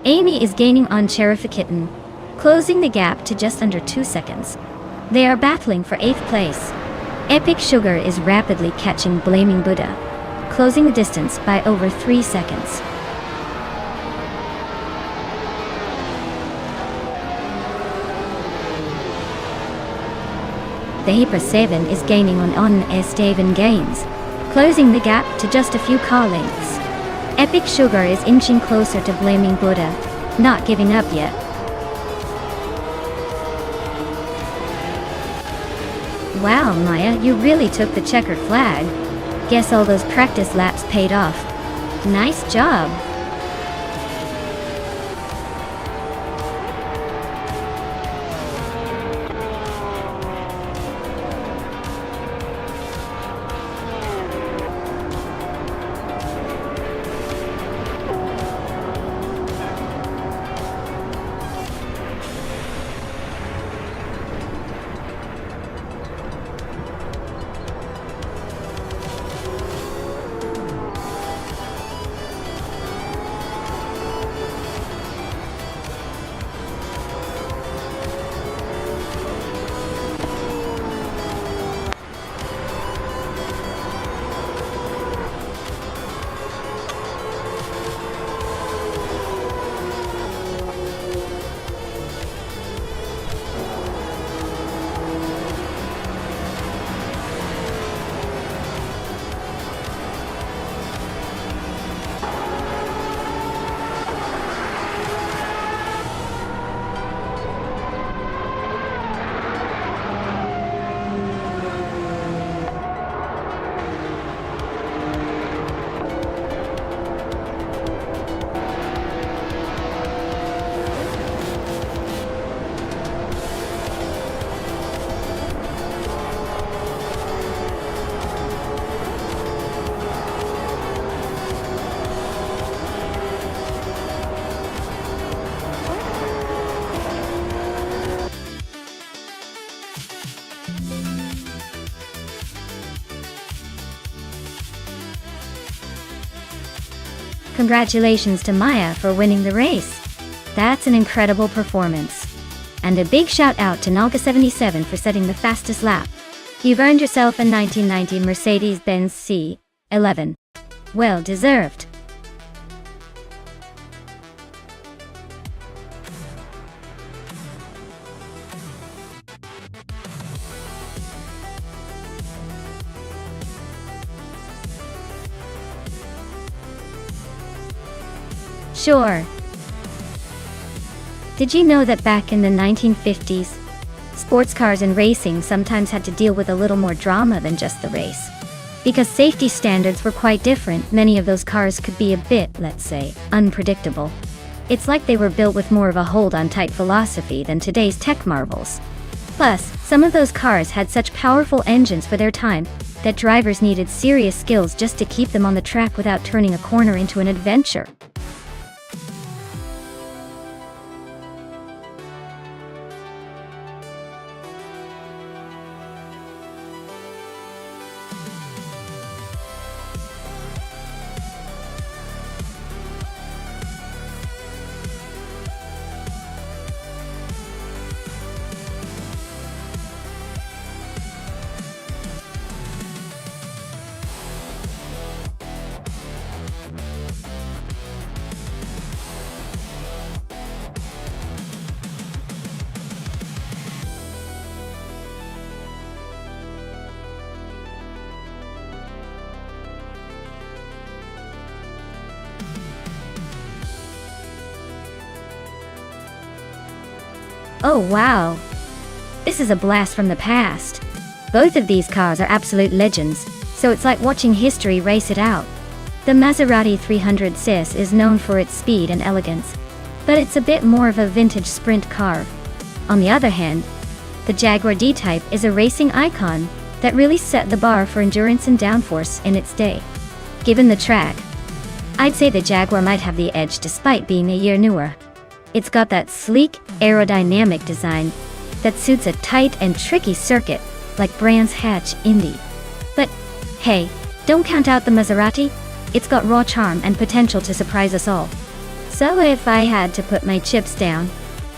Amy is gaining on Cherifakitten, closing the gap to just under 2 seconds. They are battling for 8th place. Epic Sugar is rapidly catching Blaming Buddha, closing the distance by over 3 seconds. The Hyper 7 is gaining on Estevan Games, closing the gap to just a few car lengths. Epic Sugar is inching closer to Blaming Buddha, not giving up yet. Wow, Maya, you really took the checkered flag. Guess all those practice laps paid off. Nice job. Congratulations to Maya for winning the race. That's an incredible performance. And a big shout out to Nalga77 for setting the fastest lap. You've earned yourself a 1990 Mercedes-Benz C11. Well deserved. Sure. Did you know that back in the 1950s, sports cars and racing sometimes had to deal with a little more drama than just the race? Because safety standards were quite different, many of those cars could be a bit, let's say, unpredictable. It's like they were built with more of a hold-on-tight philosophy than today's tech marvels. Plus, some of those cars had such powerful engines for their time that drivers needed serious skills just to keep them on the track without turning a corner into an adventure. Oh wow! This is a blast from the past. Both of these cars are absolute legends, so it's like watching history race it out. The Maserati 300 sis is known for its speed and elegance, but it's a bit more of a vintage sprint car. On the other hand, the Jaguar D-Type is a racing icon that really set the bar for endurance and downforce in its day. Given the track, I'd say the Jaguar might have the edge despite being a year newer. It's got that sleek, aerodynamic design that suits a tight and tricky circuit like Brands Hatch Indy. But hey, don't count out the Maserati. It's got raw charm and potential to surprise us all. So if I had to put my chips down,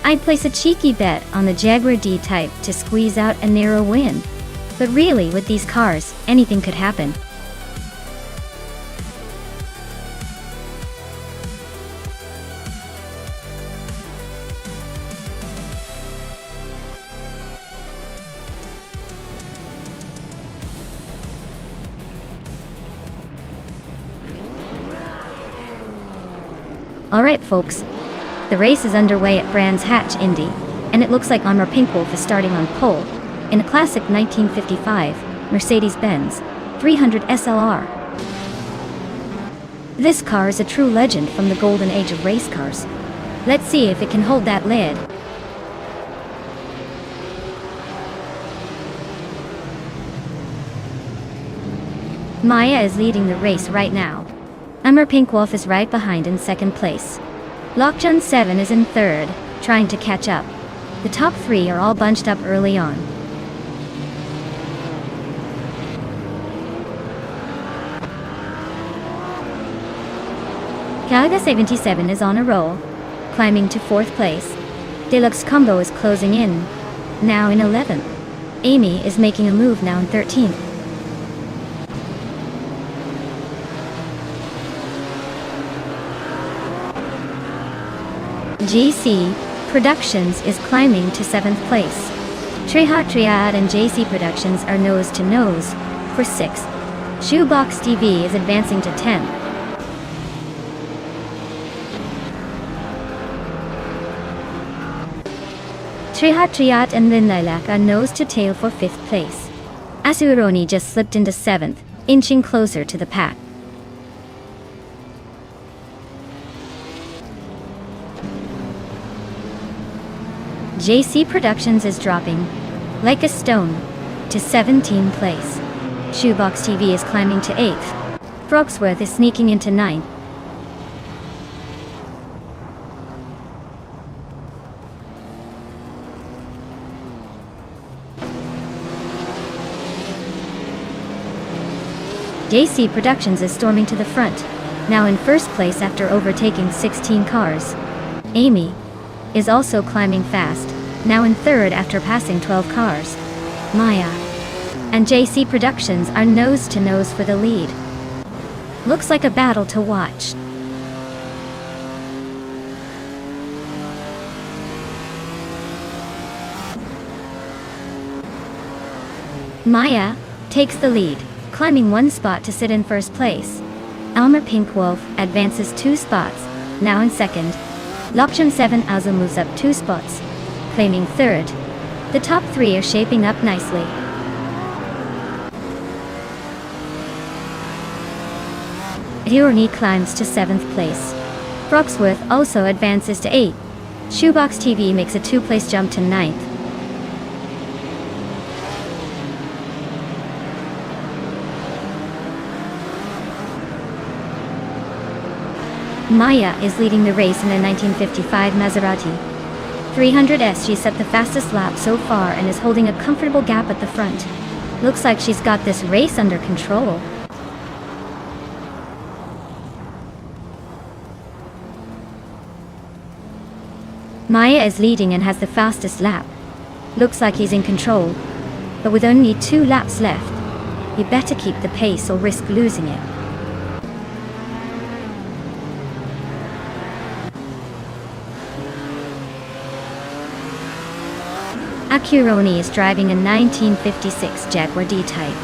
I'd place a cheeky bet on the Jaguar D-Type to squeeze out a narrow win. But really, with these cars, anything could happen. Alright folks, the race is underway at Brands Hatch Indy, and it looks like Amr Pinkwolf is starting on pole, in a classic 1955 Mercedes-Benz 300 SLR. This car is a true legend from the golden age of race cars. Let's see if it can hold that lid. Maya is leading the race right now. Amr Pinkwolf is right behind in second place. Lokjun 7 is in third, trying to catch up. The top three are all bunched up early on. Kalga 77 is on a roll, climbing to fourth place. Deluxe Combo is closing in, now in 11th. Amy is making a move now in 13th. JC Productions is climbing to 7th place. Trehat Triad and JC Productions are nose to nose for 6th. Shoebox TV is advancing to 10th. Trehat Triad and Lin Lilac are nose to tail for 5th place. Asuroni just slipped into 7th, inching closer to the pack. JC Productions is dropping, like a stone, to 17th place. Shoebox TV is climbing to 8th. Frogsworth is sneaking into 9th. JC Productions is storming to the front, now in first place after overtaking 16 cars. Amy is also climbing fast, now in third after passing 12 cars. Maya and JC Productions are nose to nose for the lead. Looks like a battle to watch. Maya takes the lead, climbing one spot to sit in first place. Amr Pinkwolf advances 2 spots, now in second. Lokjun 7 also moves up 2 spots, claiming third. The top 3 are shaping up nicely. Diorni climbs to 7th place. Frogsworth also advances to 8th. Shoebox TV makes a 2-place jump to 9th. Maya is leading the race in a 1955 Maserati 300S. She set the fastest lap so far and is holding a comfortable gap at the front. Looks like she's got this race under control. Maya is leading and has the fastest lap. Looks like he's in control, but with only 2 laps left, you better keep the pace or risk losing it. Akuroni is driving a 1956 Jaguar D-Type,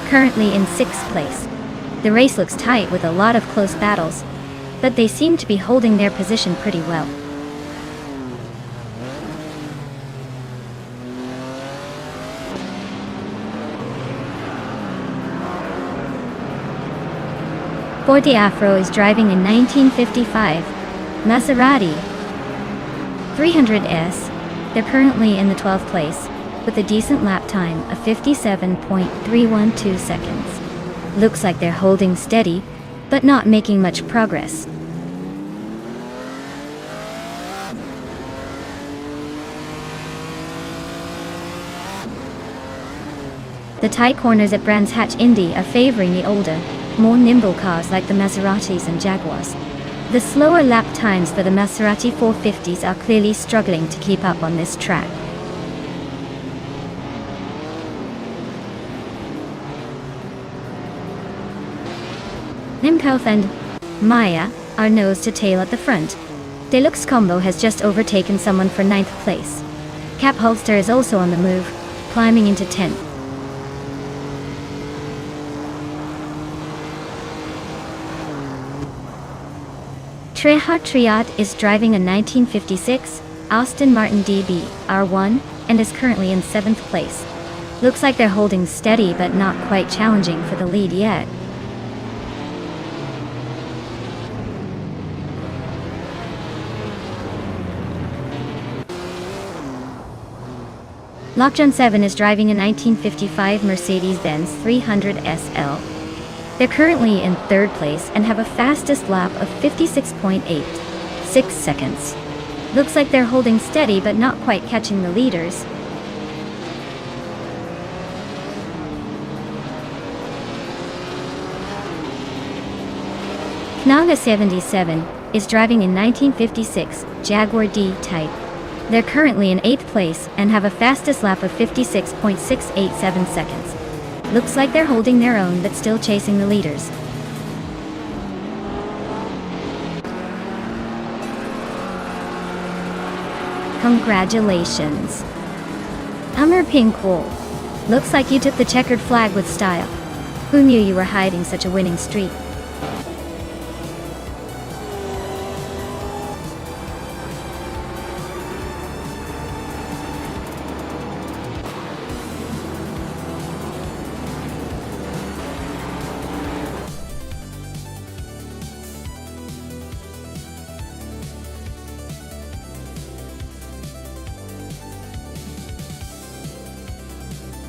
currently in 6th place. The race looks tight with a lot of close battles, but they seem to be holding their position pretty well. Ford Afro is driving a 1955 Maserati 300S. They're currently in the 12th place, with a decent lap time of 57.312 seconds. Looks like they're holding steady, but not making much progress. The tight corners at Brands Hatch Indy are favoring the older, more nimble cars like the Maseratis and Jaguars. The slower lap times for the Maserati 450s are clearly struggling to keep up on this track. Nimkov and Maya are nose to tail at the front. Deluxe Combo has just overtaken someone for 9th place. Cap Holster is also on the move, climbing into 10th. Treha Triad is driving a 1956 Aston Martin DB R1 and is currently in 7th place. Looks like they're holding steady but not quite challenging for the lead yet. Lockjohn 7 is driving a 1955 Mercedes-Benz 300 SL. They're currently in 3rd place and have a fastest lap of 56.86 seconds. Looks like they're holding steady but not quite catching the leaders. Knaga 77 is driving a 1956 Jaguar D-Type. They're currently in 8th place and have a fastest lap of 56.687 seconds. Looks like they're holding their own but still chasing the leaders. Congratulations. Hummer Pinkwool. Looks like you took the checkered flag with style. Who knew you were hiding such a winning streak?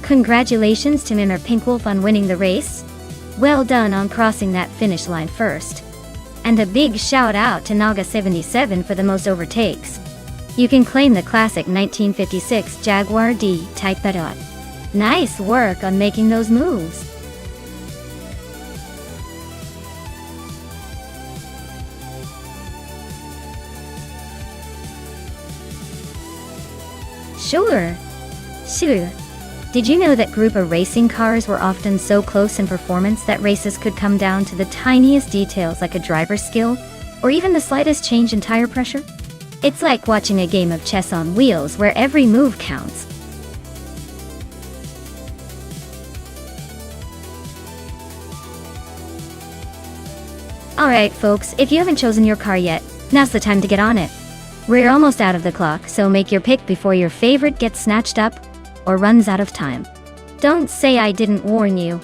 Congratulations to Mimmer Pinkwolf on winning the race. Well done on crossing that finish line first. And a big shout out to Naga 77 for the most overtakes. You can claim the classic 1956 Jaguar D-Type Pedot. Nice work on making those moves. Sure. Did you know that group of racing cars were often so close in performance that races could come down to the tiniest details like a driver's skill, or even the slightest change in tire pressure? It's like watching a game of chess on wheels where every move counts. Alright folks, if you haven't chosen your car yet, now's the time to get on it. We're almost out of the clock, so make your pick before your favorite gets snatched up or runs out of time. Don't say I didn't warn you.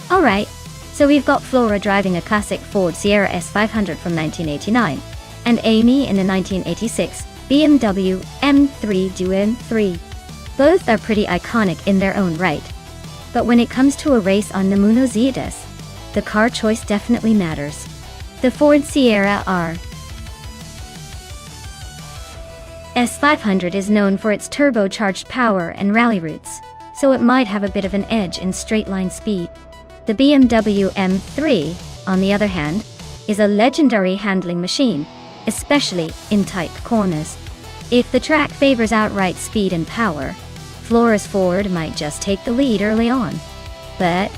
Alright, so we've got Flora driving a classic Ford Sierra S500 from 1989, and Amy in the 1986 BMW M3 Duo 3. Both are pretty iconic in their own right. But when it comes to a race on Nonstop, the car choice definitely matters. The Ford Sierra S500 is known for its turbocharged power and rally routes, so it might have a bit of an edge in straight-line speed. The BMW M3, on the other hand, is a legendary handling machine, especially in tight corners. If the track favors outright speed and power, Flora's Ford might just take the lead early on. But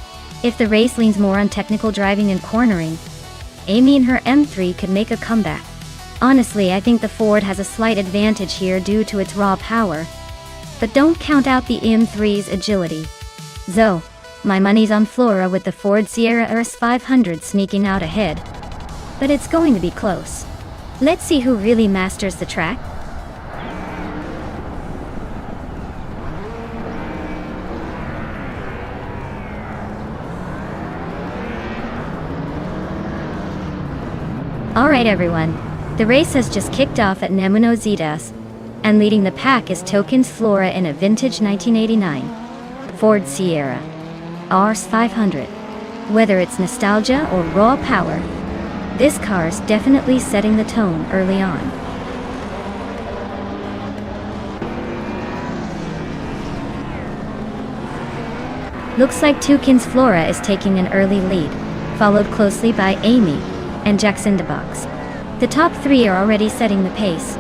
if the race leans more on technical driving and cornering, Amy and her M3 could make a comeback. Honestly, I think the Ford has a slight advantage here due to its raw power. But don't count out the M3's agility. So, my money's on Flora with the Ford Sierra S500 sneaking out ahead. But it's going to be close. Let's see who really masters the track. Alright everyone, the race has just kicked off at Nonstop, and leading the pack is Token's Flora in a vintage 1989 Ford Sierra S500. Whether it's nostalgia or raw power, this car's definitely setting the tone early on. Looks like Token's Flora is taking an early lead, followed closely by Amy and Jax in the box. The top three are already setting the pace.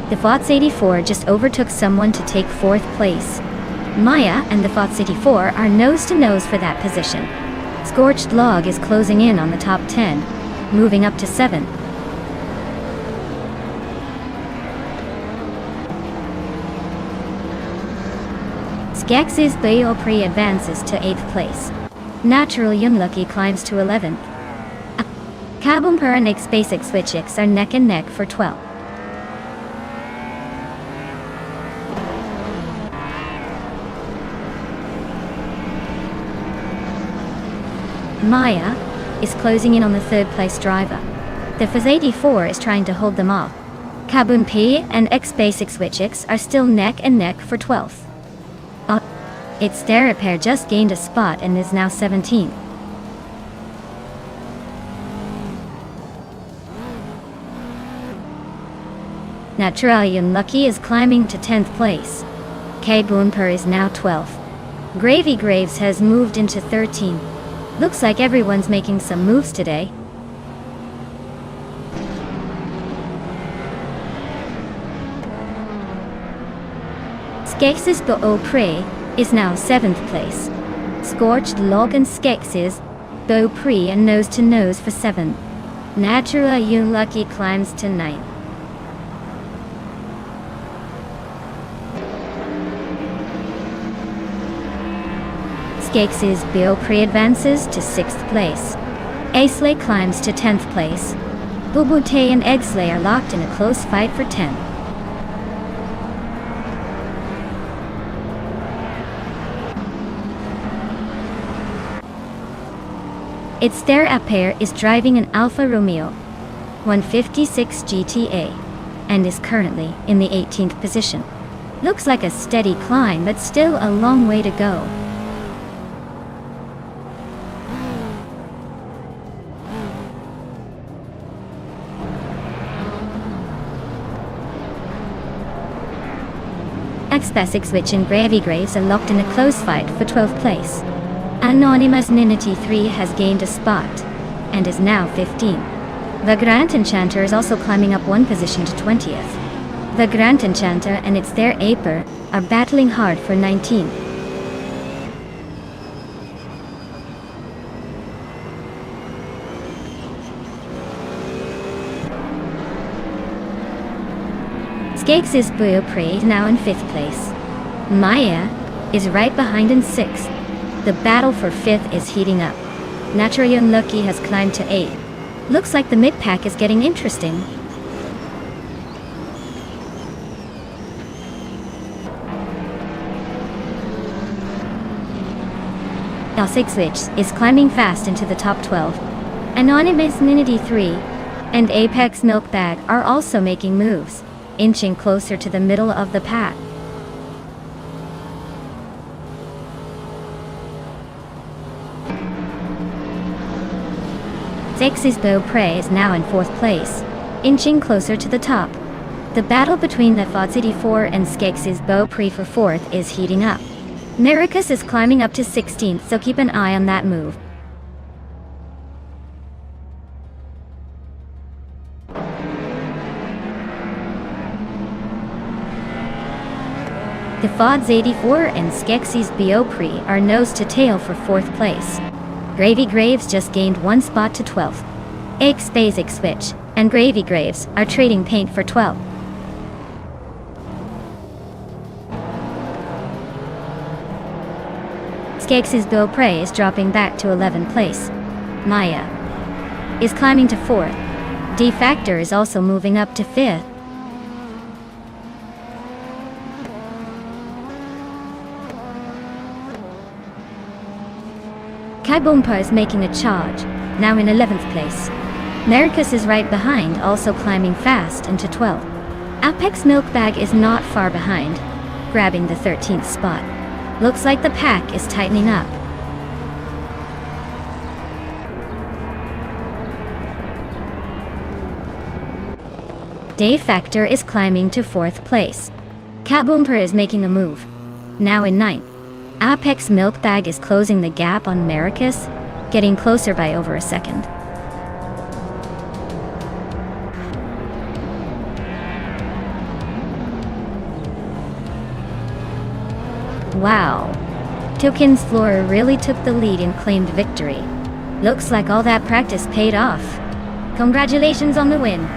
The FOTS 84 just overtook someone to take fourth place. Maya and the FOTS 84 are nose to nose for that position. Scorched Log is closing in on the top 10, moving up to 7th. Skex's Bayopri advances to 8th place. Natural Unlucky climbs to 11th. Kabumper and Basic Switchix are neck and neck for 12th. Maya is closing in on the 3rd place driver. The FOTS 84 is trying to hold them off. Kaboom P and Basic Switchix are still neck and neck for 12th. Its their pair just gained a spot and is now 17th. Naturally Unlucky is climbing to 10th place. K Boonper is now 12th. Gravy Graves has moved into 13th. Looks like everyone's making some moves today. Skex's Beau Pré is now 7th place. Scorched Log and Skex's Beau Pré are nose to nose for 7th. Natural Unlucky climbs to 9th. Skex's Beau Pré advances to 6th place. Aisley climbs to 10th place. Bubute and Eggsley are locked in a close fight for 10th. Its their pair is driving an Alfa Romeo 156 GTA and is currently in the 18th position. Looks like a steady climb, but still a long way to go. Basic Switch and Gravy Graves are locked in a close fight for 12th place. Anonymous Ninity 3 has gained a spot and is now 15th. The Grand Enchanter is also climbing up one position to 20th. The Grand Enchanter and its their Aper are battling hard for 19th. Skex's Beau Pré is now in 5th place. Maya is right behind in 6th. The battle for 5th is heating up. Naturally Unlucky has climbed to 8th. Looks like the mid-pack is getting interesting. L6 which is climbing fast into the top 12. Anonymous Ninity 3 and Apex Milkbag are also making moves, inching closer to the middle of the pack. Sexy's Beau Prey is now in 4th place, inching closer to the top. The battle between the Fodzity 4 and Skexy's Beau Prey for 4th is heating up. Maricus is climbing up to 16th, so keep an eye on that move. The Fods 84 and Skexy's Beau Prey are nose to tail for 4th place. Gravy Graves just gained 1 spot to 12th. X Basic Switch and Gravy Graves are trading paint for 12th. Skexy's Beau Prey is dropping back to 11th place. Maya is climbing to 4th. D-Factor is also moving up to 5th. Kaibumpa is making a charge, now in 11th place. Maricus is right behind, also climbing fast into 12th. Apex Milkbag is not far behind, grabbing the 13th spot. Looks like the pack is tightening up. Day Factor is climbing to 4th place. Kaboomper is making a move, now in 9th. Apex Milkbag is closing the gap on Maricus, getting closer by over a second. Wow. Token's Flora really took the lead and claimed victory. Looks like all that practice paid off. Congratulations on the win.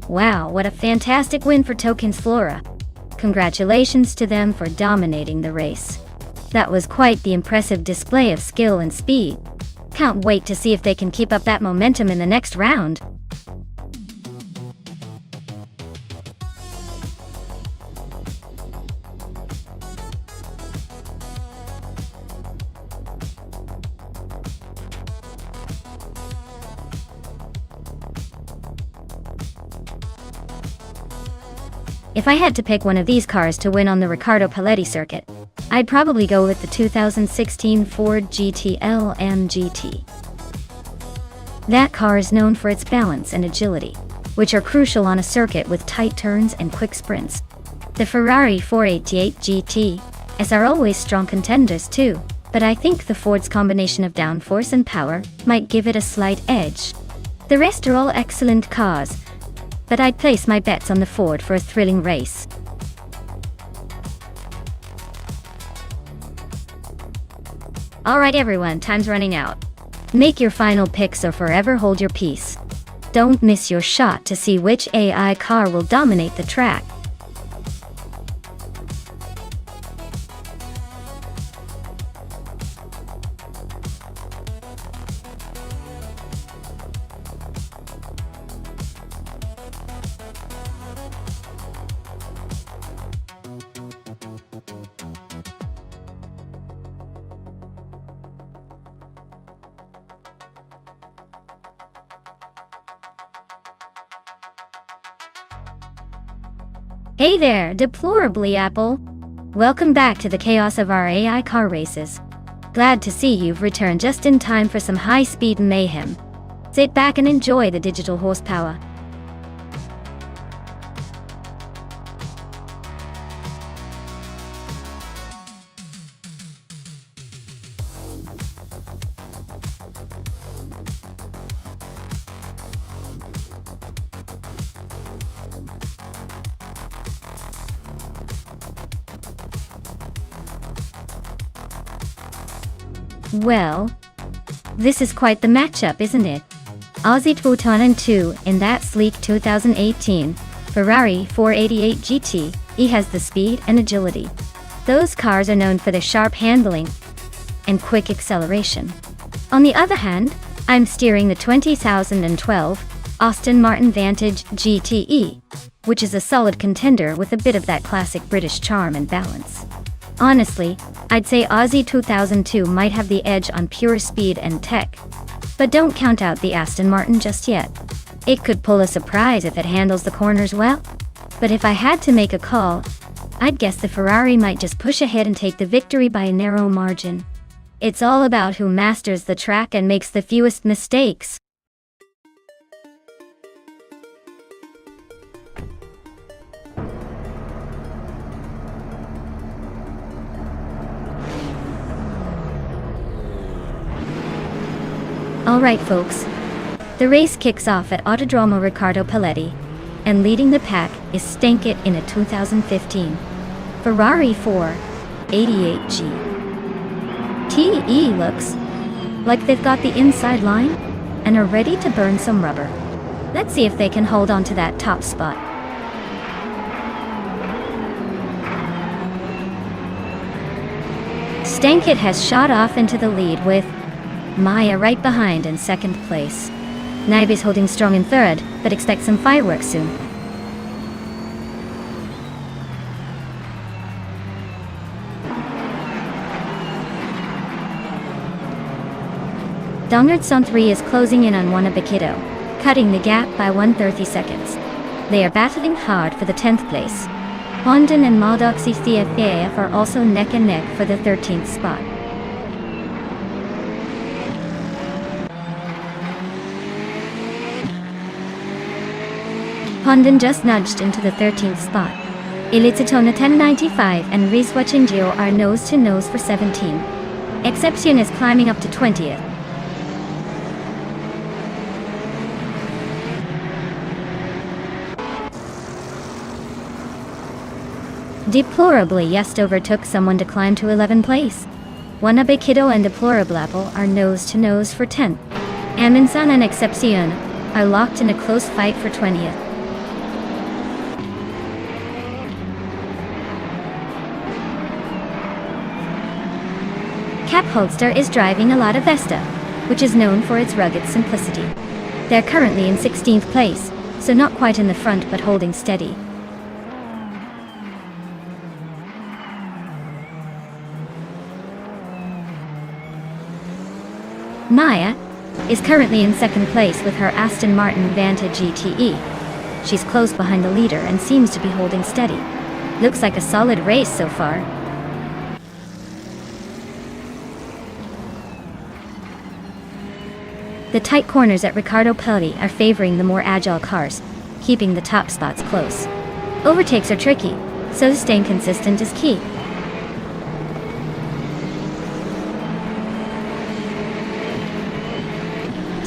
Wow, what a fantastic win for Token's Flora. Congratulations to them for dominating the race. That was quite the impressive display of skill and speed. Can't wait to see if they can keep up that momentum in the next round. If I had to pick one of these cars to win on the Riccardo Paletti circuit, I'd probably go with the 2016 Ford GT-L GT. That car is known for its balance and agility, which are crucial on a circuit with tight turns and quick sprints. The Ferrari 488 GT are always strong contenders too, but I think the Ford's combination of downforce and power might give it a slight edge. The rest are all excellent cars, but I'd place my bets on the Ford for a thrilling race. Alright everyone, time's running out. Make your final picks or forever hold your peace. Don't miss your shot to see which AI car will dominate the track. Hey there, deplorably Apple. Welcome back to the chaos of our AI car races. Glad to see you've returned just in time for some high-speed mayhem. Sit back and enjoy the digital horsepower. Well, this is quite the matchup, isn't it? Aussie 2002 in that sleek 2018 Ferrari 488 GT. He has the speed and agility. Those cars are known for their sharp handling and quick acceleration. On the other hand, I'm steering the 2012 Aston Martin Vantage GTE, which is a solid contender with a bit of that classic British charm and balance. Honestly, I'd say Aussie 2002 might have the edge on pure speed and tech. But don't count out the Aston Martin just yet. It could pull a surprise if it handles the corners well. But if I had to make a call, I'd guess the Ferrari might just push ahead and take the victory by a narrow margin. It's all about who masters the track and makes the fewest mistakes. Alright folks, the race kicks off at Autodromo Riccardo Paletti, and leading the pack is Stankit in a 2015 Ferrari 488G. TE looks like they've got the inside line and are ready to burn some rubber. Let's see if they can hold on to that top spot. Stankit has shot off into the lead with Maya right behind in second place. Naib is holding strong in third, but expect some fireworks soon. Dongertson 3 is closing in on Wanabakito, cutting the gap by 130 seconds. They are battling hard for the 10th place. Hondon and Maldoxi CFAF are also neck and neck for the 13th spot. Hondon just nudged into the 13th spot. Elititona 1095 and Rizwachingio are nose-to-nose for 17. Exception is climbing up to 20th. Deplorably Yest overtook someone to climb to 11th place. Wanabakito and Deplorablapo are nose-to-nose for 10th. Aminsan and Excepcion are locked in a close fight for 20th. Cap Holster is driving a Lada Vesta, which is known for its rugged simplicity. They're currently in 16th place, so not quite in the front but holding steady. Maya is currently in second place with her Aston Martin Vantage GTE. She's close behind the leader and seems to be holding steady. Looks like a solid race so far. The tight corners at Riccardo Paletti are favoring the more agile cars, keeping the top spots close. Overtakes are tricky, so staying consistent is key.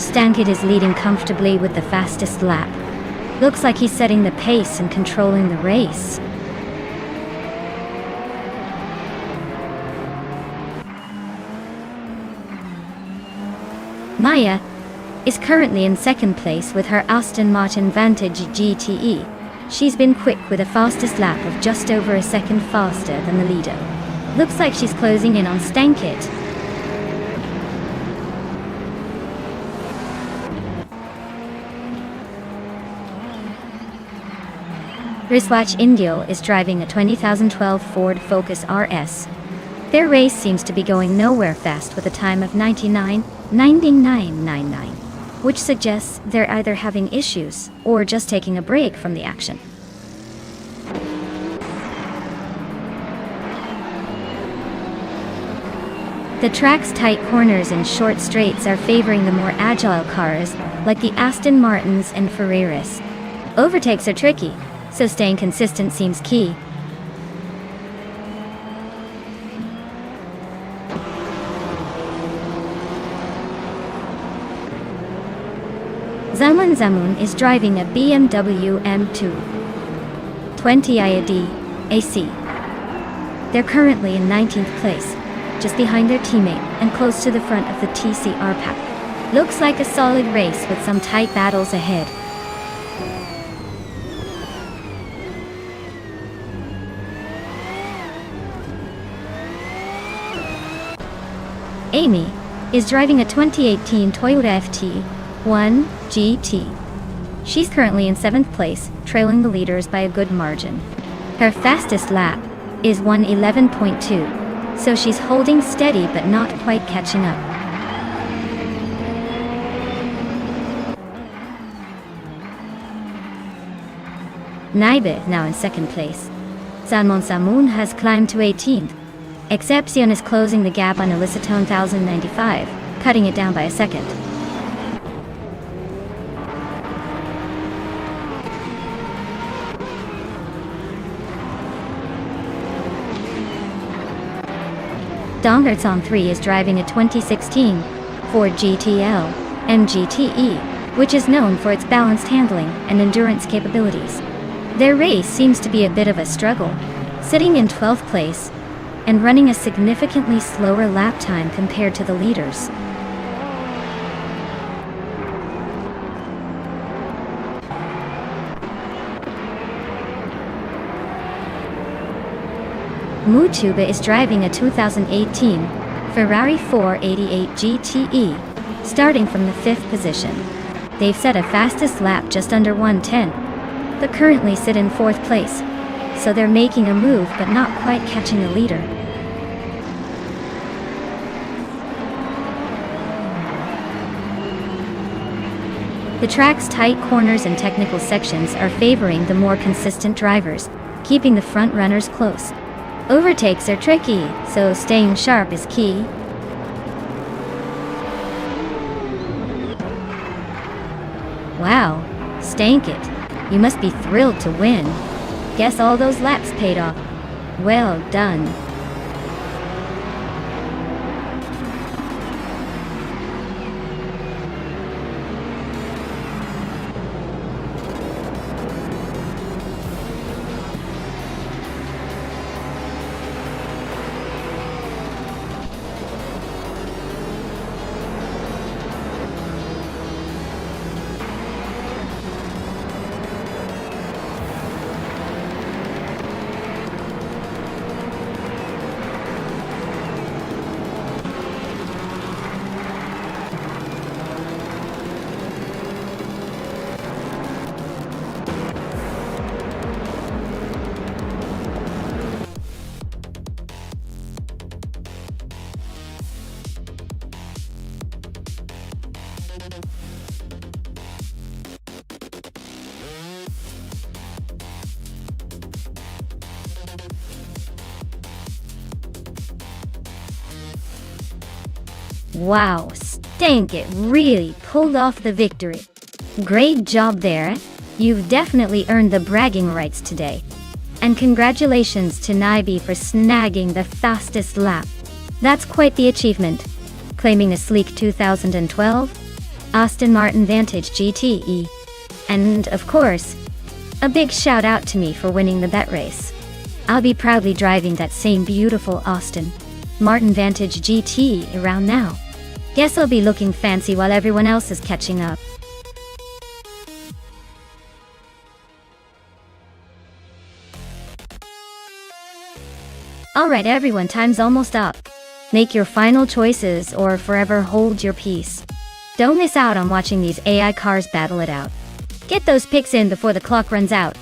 Stankit is leading comfortably with the fastest lap. Looks like he's setting the pace and controlling the race. Maya is currently in second place with her Aston Martin Vantage GTE. She's been quick with a fastest lap of just over a second faster than the leader. Looks like she's closing in on Stankit. Rizwach Indio is driving a 2012 Ford Focus RS. Their race seems to be going nowhere fast with a time of 99.9999, which suggests they're either having issues or just taking a break from the action. The track's tight corners and short straights are favoring the more agile cars like the Aston Martins and Ferraris. Overtakes are tricky, so staying consistent seems key. Zaman Zamun is driving a BMW M2 20iD AC. They're currently in 19th place, just behind their teammate and close to the front of the TCR pack. Looks like a solid race with some tight battles ahead. Amy is driving a 2018 Toyota FT1 GT. She's currently in 7th place, trailing the leaders by a good margin. Her fastest lap is 1:11.2, so she's holding steady but not quite catching up. Naibe now in 2nd place. Salmon Samoun has climbed to 18th. Excepcion is closing the gap on Elicitone 1095, cutting it down by a second. Dongertson 3 is driving a 2016 Ford GTL MGTE, which is known for its balanced handling and endurance capabilities. Their race seems to be a bit of a struggle, sitting in 12th place and running a significantly slower lap time compared to the leaders. Mutuba is driving a 2018 Ferrari 488 GTE, starting from the 5th position. They've set a fastest lap just under 1:10, but currently sit in 4th place, so they're making a move but not quite catching the leader. The track's tight corners and technical sections are favoring the more consistent drivers, keeping the front runners close. Overtakes are tricky, so staying sharp is key. Wow, stank it. You must be thrilled to win. Guess all those laps paid off. Well done. Wow, stank it really pulled off the victory. Great job there. You've definitely earned the bragging rights today. And congratulations to Naibe for snagging the fastest lap. That's quite the achievement. Claiming a sleek 2012 Aston Martin Vantage GTE. And, of course, a big shout out to me for winning the bet race. I'll be proudly driving that same beautiful Aston Martin Vantage GT around now. Guess I'll be looking fancy while everyone else is catching up. Alright everyone, time's almost up. Make your final choices or forever hold your peace. Don't miss out on watching these AI cars battle it out. Get those picks in before the clock runs out.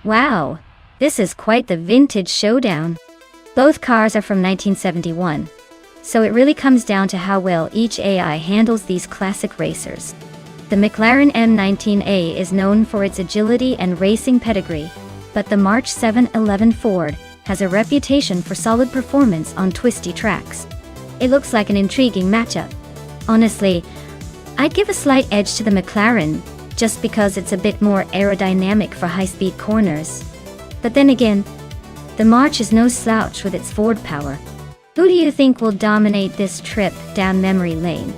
Wow, this is quite the vintage showdown. Both cars are from 1971, So it really comes down to how well each AI handles these classic racers. The McLaren M19A is known for its agility and racing pedigree, but the March 711 Ford has a reputation for solid performance on twisty tracks. It looks like an intriguing matchup. Honestly, I'd give a slight edge to the McLaren, just because it's a bit more aerodynamic for high-speed corners. But then again, the March is no slouch with its Ford power. Who do you think will dominate this trip down memory lane?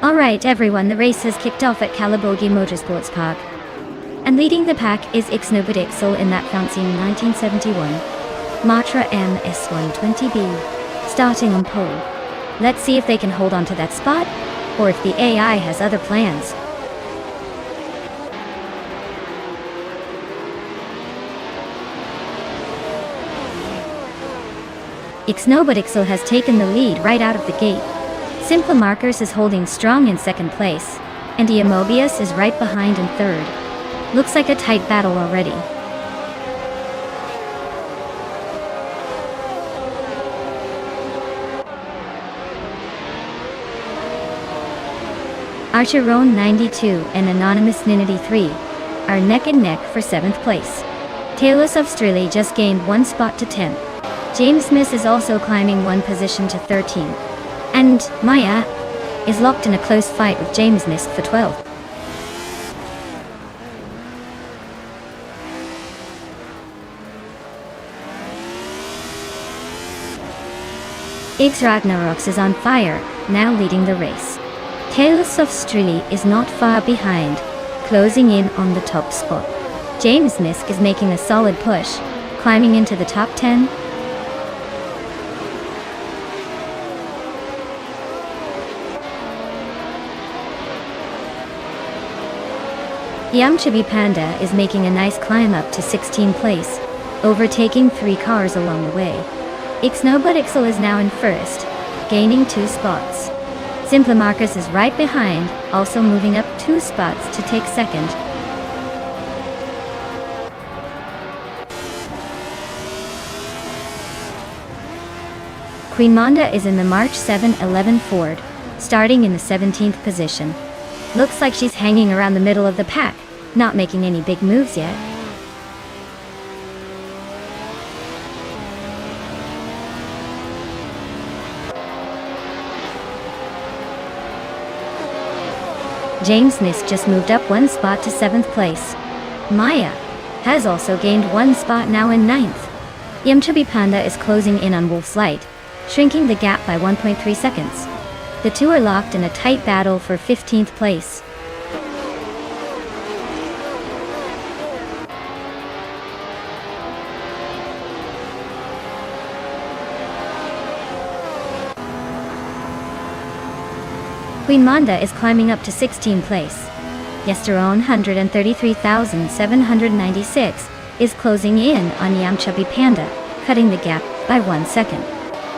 Alright everyone, the race has kicked off at Calabogie Motorsports Park. And leading the pack is Ixnobadixel in that fancy 1971 Matra MS120B, starting on pole. Let's see if they can hold on to that spot, or if the AI has other plans. Ixnobadixel has taken the lead right out of the gate. Simple Markers is holding strong in second place, and Mobius is right behind in third. Looks like a tight battle already. Archeron 92 and Anonymous Ninity 3 are neck and neck for 7th place. Taylor of Streley just gained 1 spot to 10th. James Smith is also climbing 1 position to 13th. And Maya is locked in a close fight with James Smith for 12th. Ix Ragnaroks is on fire, now leading the race. Taylor of Streley is not far behind, closing in on the top spot. James Misk is making a solid push, climbing into the top 10. Yamchabi Panda is making a nice climb up to 16th place, overtaking 3 cars along the way. Ixnobadixel is now in first, gaining 2 spots. Simple Marcus is right behind, also moving up 2 spots to take second. Queen Monda is in the March 711 Ford, starting in the 17th position. Looks like she's hanging around the middle of the pack, not making any big moves yet. James Misk just moved up 1 spot to 7th place. Maya has also gained 1 spot, now in 9th. Yamchabi Panda is closing in on Wolf's Light, shrinking the gap by 1.3 seconds. The two are locked in a tight battle for 15th place. Queen Monda is climbing up to 16th place. Yesteron 133,796 is closing in on Yamchabi Panda, cutting the gap by 1 second.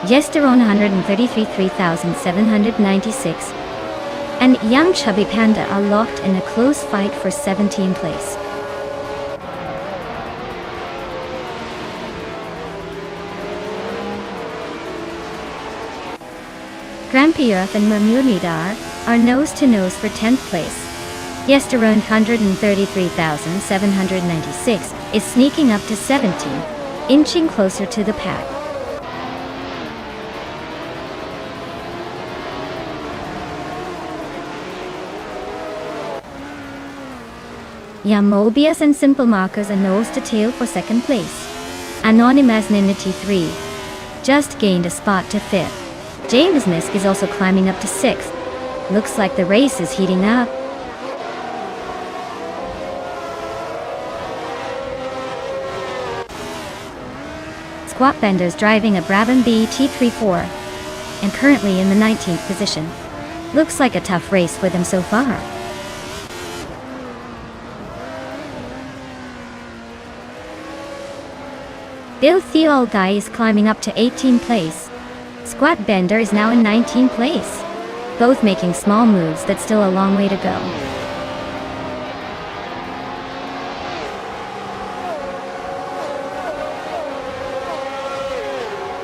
Yesteron 133,796 and Yamchabi Panda are locked in a close fight for 17th place. Grampiurth and Mermunidar are nose-to-nose for 10th place. Yesteron 133,796 is sneaking up to 17th, inching closer to the pack. Yamobius and Simple Markers are nose to tail for 2nd place. Anonymous Ninity 3 just gained a spot to 5th. James Misk is also climbing up to 6th. Looks like the race is heating up. Squat Bender's driving a Brabham BT34 and currently in the 19th position. Looks like a tough race for them so far. Bill Theol Guy is climbing up to 18th place. Squat Bender is now in 19th place. Both making small moves, that's still a long way to go.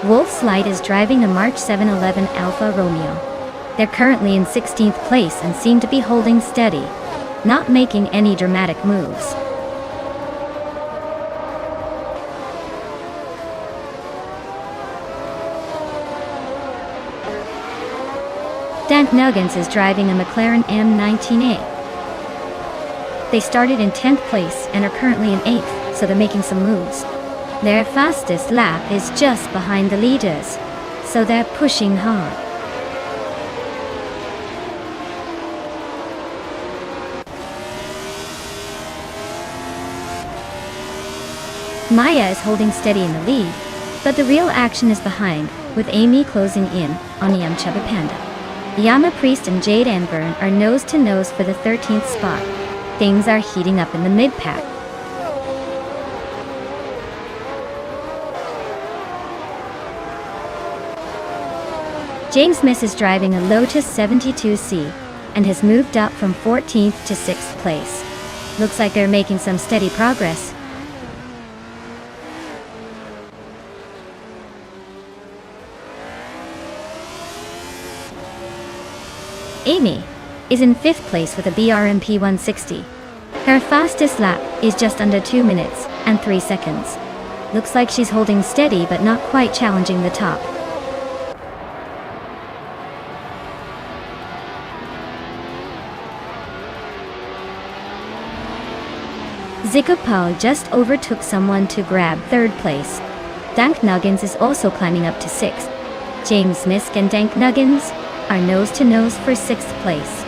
Wolf's Light is driving a March 711 Alfa Romeo. They're currently in 16th place and seem to be holding steady, not making any dramatic moves. Dank Nuggins is driving a McLaren M19A. They started in 10th place and are currently in 8th, so they're making some moves. Their fastest lap is just behind the leaders, so they're pushing hard. Maya is holding steady in the lead, but the real action is behind, with Amy closing in on Yam Chubby Panda. Yama Priest and Jade Anburn are nose-to-nose for the 13th spot. Things are heating up in the mid-pack. James Smith is driving a Lotus 72C and has moved up from 14th to 6th place. Looks like they're making some steady progress. Amy is in 5th place with a BRMP 160. Her fastest lap is just under 2 minutes and 3 seconds. Looks like she's holding steady but not quite challenging the top. Zikopal just overtook someone to grab 3rd place. Dank Nuggins is also climbing up to 6th. James Misk and Dank Nuggins are nose-to-nose for 6th place.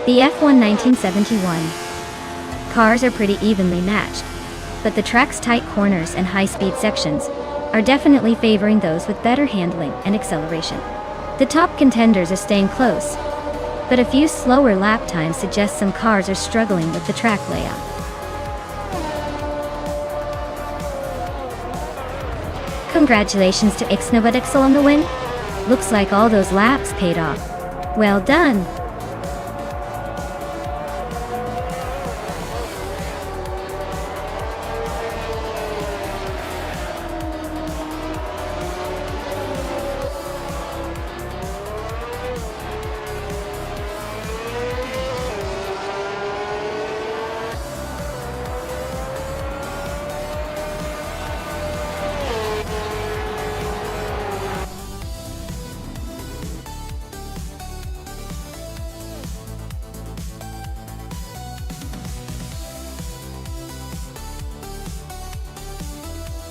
The F1 1971 cars are pretty evenly matched, but the track's tight corners and high-speed sections are definitely favoring those with better handling and acceleration. The top contenders are staying close, but a few slower lap times suggest some cars are struggling with the track layout. Congratulations to Ixnobadixel on the win. Looks like all those laps paid off. Well done!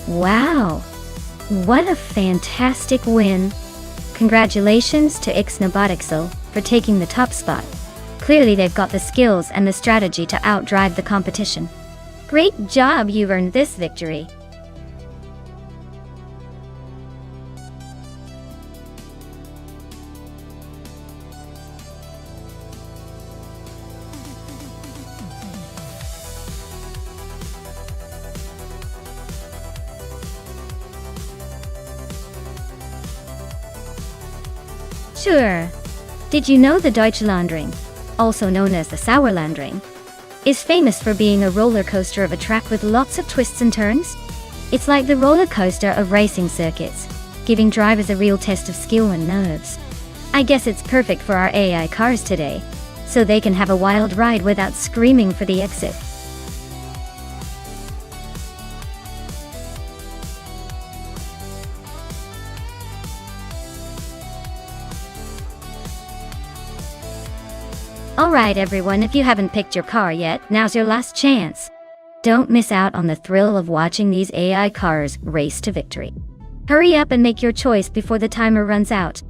Wow! What a fantastic win! Congratulations to Ixnobadixel for taking the top spot. Clearly they've got the skills and the strategy to outdrive the competition. Great job, you've earned this victory. Sure. Did you know the Deutschlandring, also known as the Sauerlandring, is famous for being a roller coaster of a track with lots of twists and turns? It's like the roller coaster of racing circuits, giving drivers a real test of skill and nerves. I guess it's perfect for our AI cars today, so they can have a wild ride without screaming for the exit. Alright everyone, if you haven't picked your car yet, now's your last chance. Don't miss out on the thrill of watching these AI cars race to victory. Hurry up and make your choice before the timer runs out.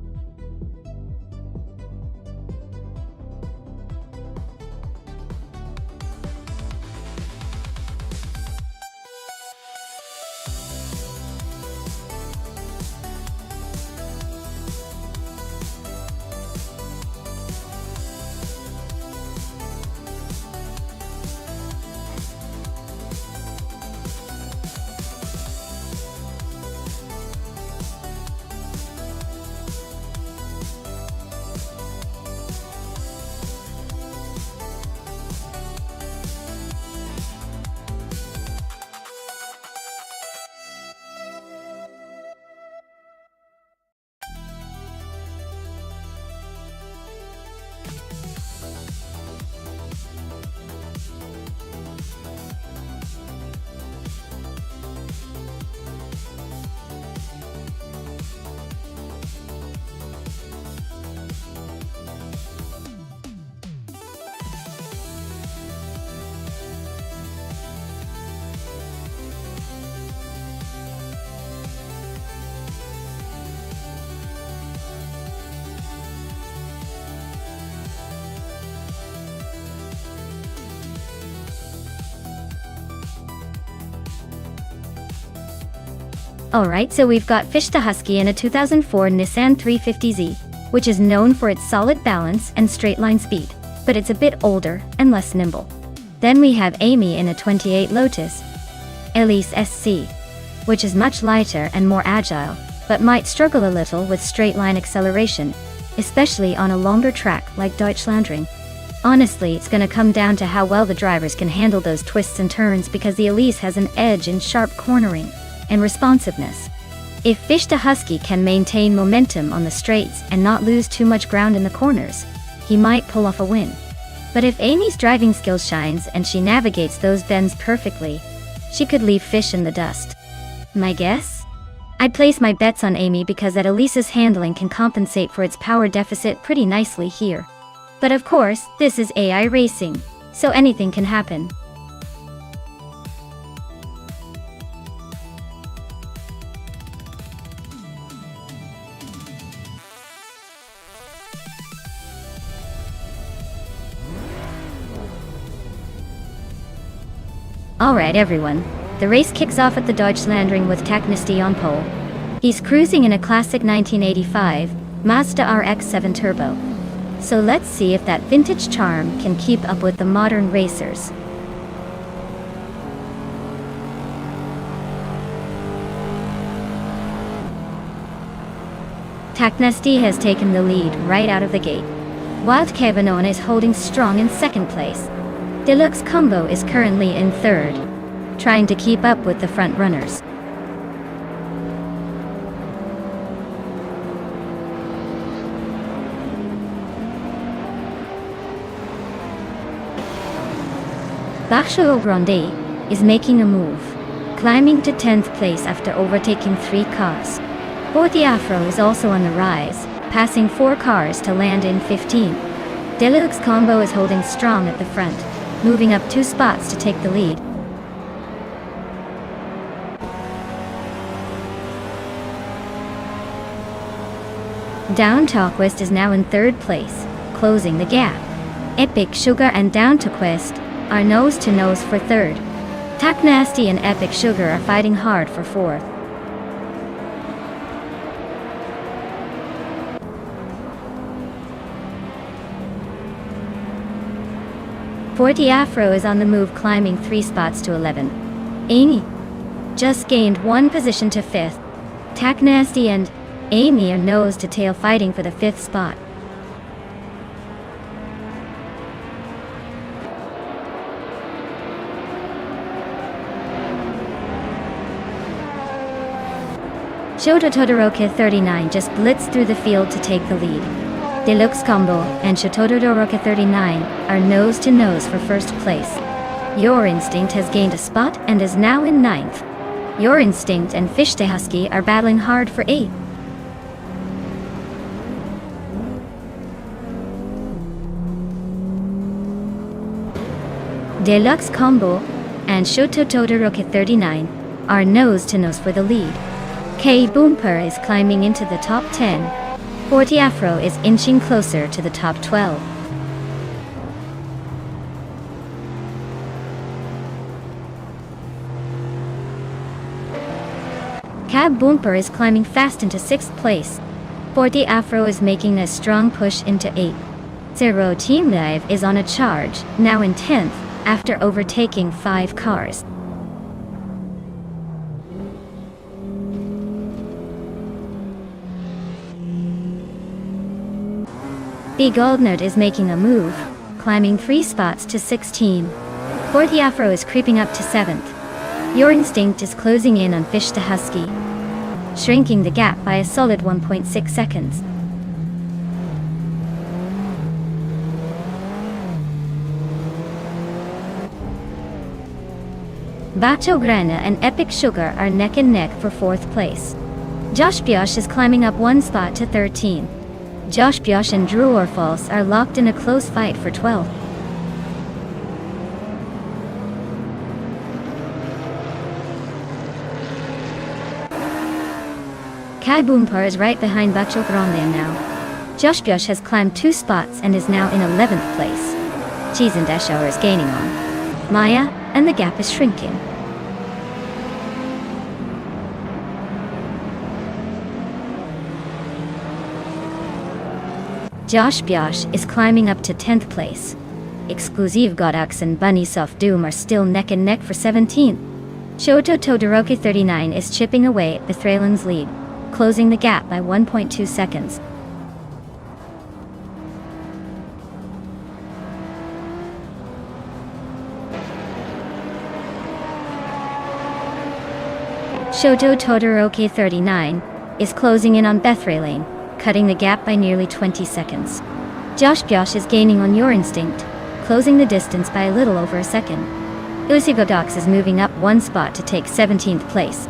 Alright, so we've got Fish the Husky in a 2004 Nissan 350Z, which is known for its solid balance and straight line speed, but it's a bit older and less nimble. Then we have Amy in a 28 Lotus Elise SC, which is much lighter and more agile, but might struggle a little with straight line acceleration, especially on a longer track like Deutschlandring. Honestly, it's gonna come down to how well the drivers can handle those twists and turns, because the Elise has an edge in sharp cornering and responsiveness. If Fish the Husky can maintain momentum on the straights and not lose too much ground in the corners, he might pull off a win. But if Amy's driving skills shines and she navigates those bends perfectly, she could leave Fish in the dust. My guess? I'd place my bets on Amy because that Elise's handling can compensate for its power deficit pretty nicely here. But of course, this is AI racing, so anything can happen. Alright everyone, the race kicks off at the Deutschlandring with Taknesti on pole. He's cruising in a classic 1985 Mazda RX-7 Turbo. So let's see if that vintage charm can keep up with the modern racers. Taknesti has taken the lead right out of the gate. Wild Cabanone is holding strong in second place. Deluxe Combo is currently in third, trying to keep up with the front runners. Bachsho Grande is making a move, climbing to 10th place after overtaking 3 cars. Forty Afro is also on the rise, passing 4 cars to land in 15th. Deluxe Combo is holding strong at the front, moving up 2 spots to take the lead. Down Talquest is now in 3rd place, closing the gap. Epic Sugar and Down to Quest are nose to nose for 3rd. Taknesti and Epic Sugar are fighting hard for 4th. Forty Afro is on the move, climbing 3 spots to 11. Amy just gained 1 position to 5th. Taknesti and Amy are nose to tail fighting for the 5th spot. Shoto Todoroki 39 just blitzed through the field to take the lead. Deluxe Combo and Shoto Todoroki 39 are nose to nose for 1st place. Your Instinct has gained a spot and is now in 9th. Your Instinct and Fish the Husky are battling hard for 8th. Deluxe Combo and Shoto Todoroki 39 are nose-to-nose for the lead. K Boomper is climbing into the top 10. 40 Afro is inching closer to the top 12. Cab Boomper is climbing fast into 6th place. 40 Afro is making a strong push into 8th. Zero Team Live is on a charge, now in 10th, after overtaking 5 cars. B Goldnut is making a move, climbing 3 spots to 16. 40 Afro is creeping up to 7th. Your Instinct is closing in on Fish to Husky, shrinking the gap by a solid 1.6 seconds. Bacho Grana and Epic Sugar are neck and neck for 4th place. Josh Biosh is climbing up 1 spot to 13. Josh Biosh and Drew Orfalls are locked in a close fight for 12th. Kai Boompar is right behind Bacho Grande now. Josh Biosh has climbed 2 spots and is now in 11th place. Cheese and Dash Hour is gaining on Maya, and the gap is shrinking. Josh Biosh is climbing up to 10th place. Exclusive Godox and Bunny Soft Doom are still neck and neck for 17th. Shoto Todoroki 39 is chipping away at Bethraelin's lead, closing the gap by 1.2 seconds. Shoto Todoroki 39 is closing in on Bethraelin, cutting the gap by nearly 20 seconds. Josh Biosh is gaining on Your Instinct, closing the distance by a little over a second. Usigodox is moving up 1 spot to take 17th place.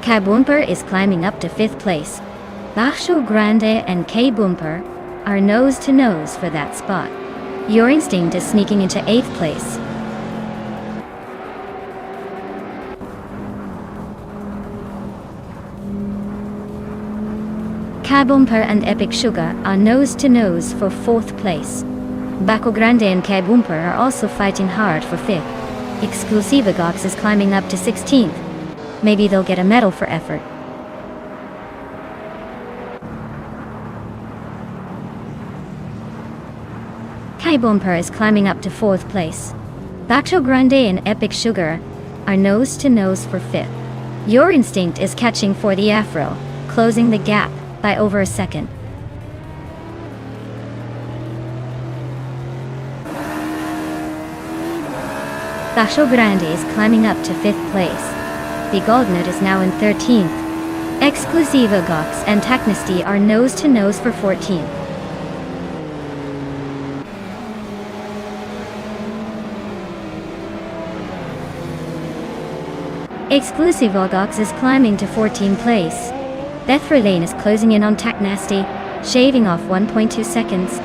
Kai Boomper is climbing up to 5th place. Bacho Grande and K Boomper are nose-to-nose for that spot. Your Instinct is sneaking into 8th place. Kai Boomper and Epic Sugar are nose-to-nose for 4th place. Baco Grande and Kai Boomper are also fighting hard for 5th. Exclusivagox is climbing up to 16th. Maybe they'll get a medal for effort. Kai Boomper is climbing up to 4th place. Bacho Grande and Epic Sugar are nose-to-nose for 5th. Your Instinct is catching for the Afro, closing the gap by over a second. Bacho Grande is climbing up to 5th place. The Goldnut is now in 13th. Exclusivagox and Technisty are nose-to-nose for 14th. Exclusivagox is climbing to 14th place. Bethraelin is closing in on Technisty, shaving off 1.2 seconds.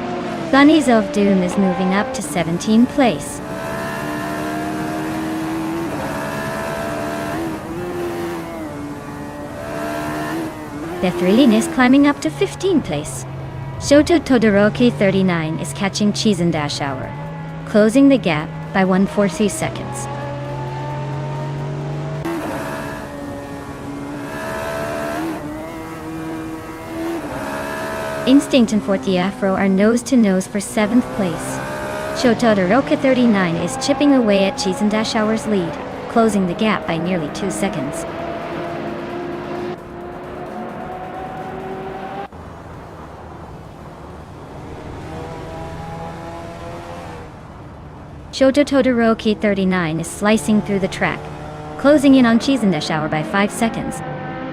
Bunnies of Doom is moving up to 17th place. Bethraelin is climbing up to 15th place. Shoto Todoroki 39 is catching Cheese and Dash Hour, closing the gap by 1.43 seconds. Instinct and 40 Afro are nose-to-nose for 7th place. Shoto Todoroki 39 is chipping away at Cheese and Dash Hour's lead, closing the gap by nearly 2 seconds. Shoto Todoroki 39 is slicing through the track, closing in on Cheese and Dash Hour by 5 seconds.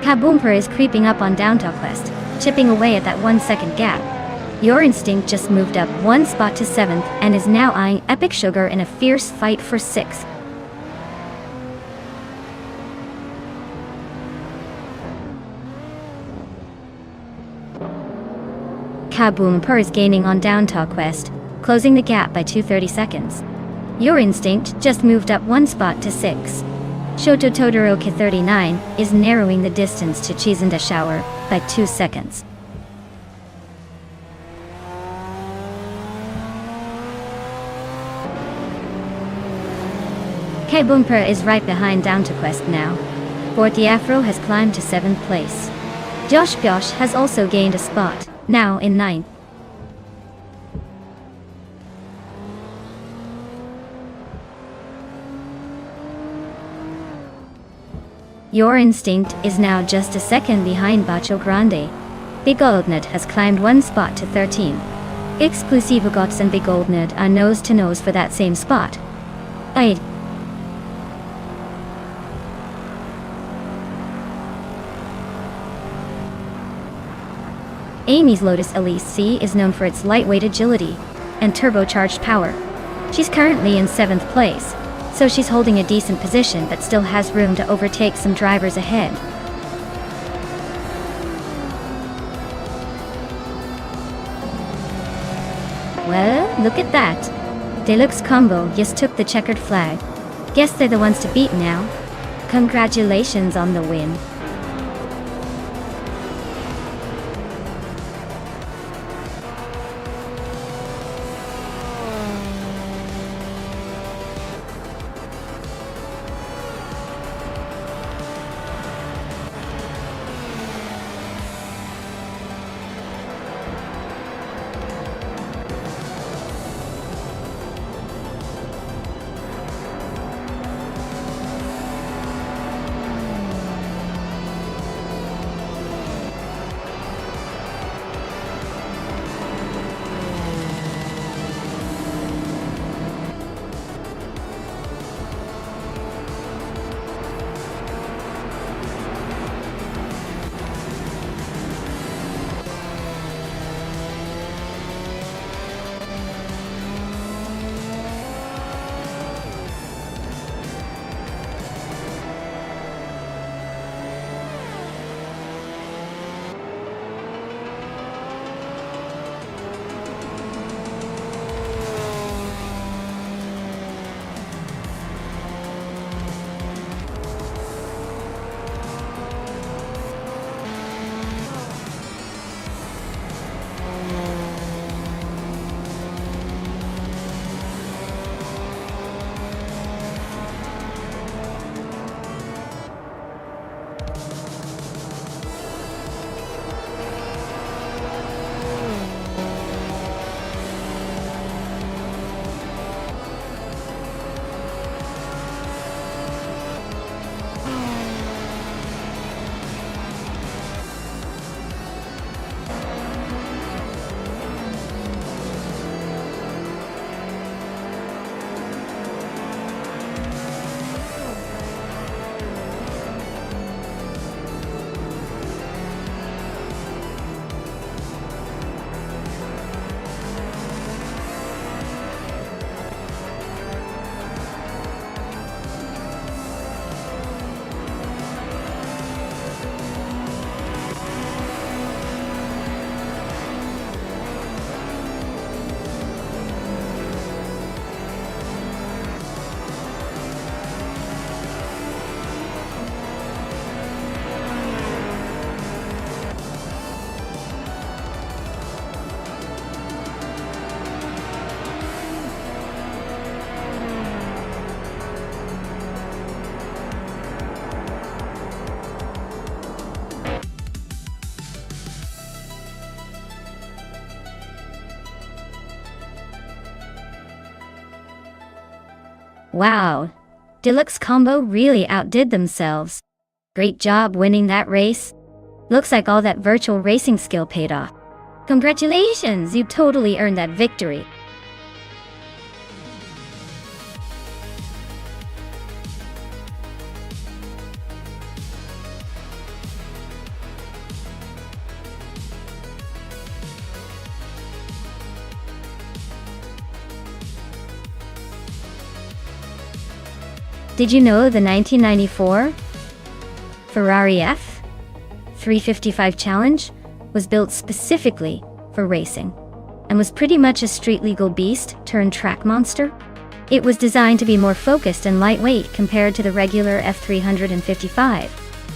Kaboomper is creeping up on Downtalk Quest, chipping away at that 1 second gap. Your Instinct just moved up 1 spot to 7th and is now eyeing Epic Sugar in a fierce fight for 6th. Kaboomper is gaining on Downtown Quest, closing the gap by 2:30 seconds. Your Instinct just moved up one spot to 6. Shoto Todoroki 39 is narrowing the distance to Chizanda Shower by 2 seconds. Kaboomper is right behind Downtown Quest now. Forty Afro has climbed to 7th place. Josh Gosh has also gained a spot, now in 9th. Your Instinct is now just a second behind Bacho Grande. Big Oldnut has climbed one spot to 13. Exclusive Gots and Big Oldnut are nose to nose for that same spot. Aid. Amy's Lotus Elise C is known for its lightweight agility and turbocharged power. She's currently in 7th place, so she's holding a decent position but still has room to overtake some drivers ahead. Well, look at that. Deluxe Combo just took the checkered flag. Guess they're the ones to beat now. Congratulations on the win. Wow, Deluxe Combo really outdid themselves. Great job winning that race. Looks like all that virtual racing skill paid off. Congratulations, you totally earned that victory. Did you know the 1994 Ferrari F355 Challenge was built specifically for racing, and was pretty much a street-legal beast turned track monster. It was designed to be more focused and lightweight compared to the regular F355,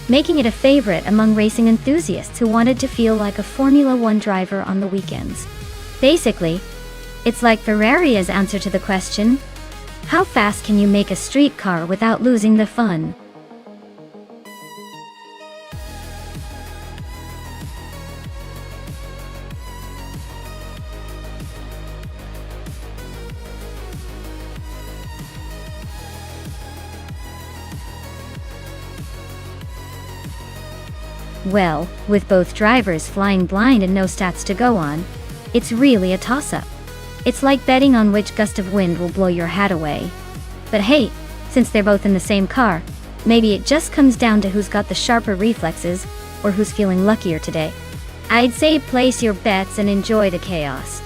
making it a favorite among racing enthusiasts who wanted to feel like a Formula One driver on the weekends. Basically, it's like Ferrari's answer to the question, how fast can you make a street car without losing the fun? Well, with both drivers flying blind and no stats to go on, it's really a toss-up. It's like betting on which gust of wind will blow your hat away. But hey, since they're both in the same car, maybe it just comes down to who's got the sharper reflexes, or who's feeling luckier today. I'd say place your bets and enjoy the chaos.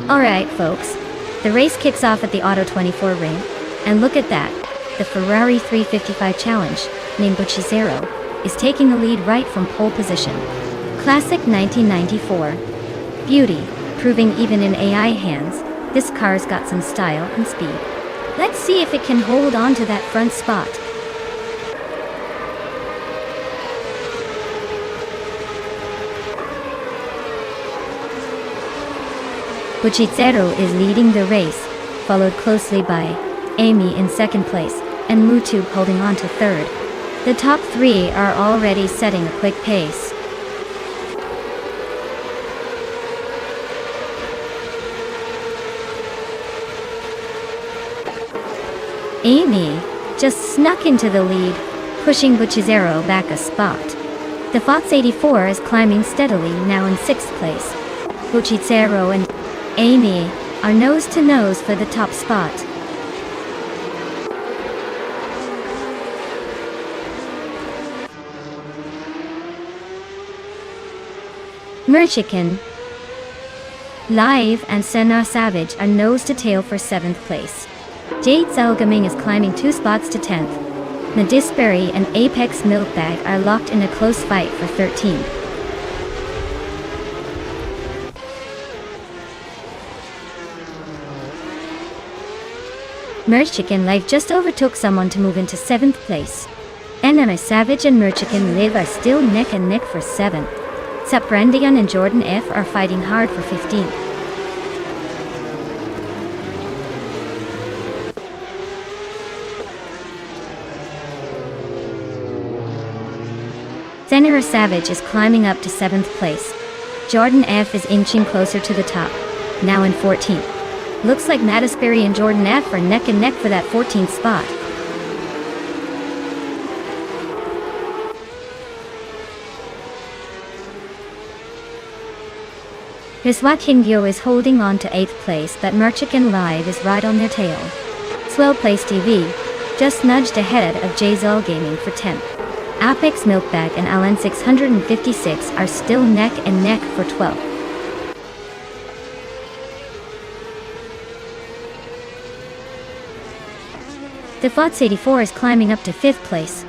Alright folks, the race kicks off at the Auto 24 ring, and look at that, the Ferrari 355 Challenge, named Bucci, is taking the lead right from pole position. Classic 1994. Beauty, proving even in AI hands, this car's got some style and speed. Let's see if it can hold on to that front spot. Bucci is leading the race, followed closely by Amy in second place, and Mutube holding on to third. The top three are already setting a quick pace. Amy just snuck into the lead, pushing Bucci back a spot. The FOTS 84 is climbing steadily, now in sixth place. Bucci and Amy are nose to nose for the top spot. Merchican, Live and Senna Savage are nose to tail for 7th place. Jade Zelgaming is climbing 2 spots to 10th. Nadisberry and Apex Milkbag are locked in a close fight for 13th. Merchican Live just overtook someone to move into 7th place. NMA Savage and Merchican Live are still neck and neck for 7th. Saprandian and Jordan F are fighting hard for 15th. Senator Savage is climbing up to 7th place. Jordan F is inching closer to the top, now in 14th. Looks like Nadisberry and Jordan F are neck and neck for that 14th spot. Riswat is holding on to 8th place, but Merchican Live is right on their tail. Swell Place TV just nudged ahead of Jzel Gaming for 10th. Apex Milkbag and Alan 656 are still neck and neck for 12th. The FOTS 84 is climbing up to 5th place.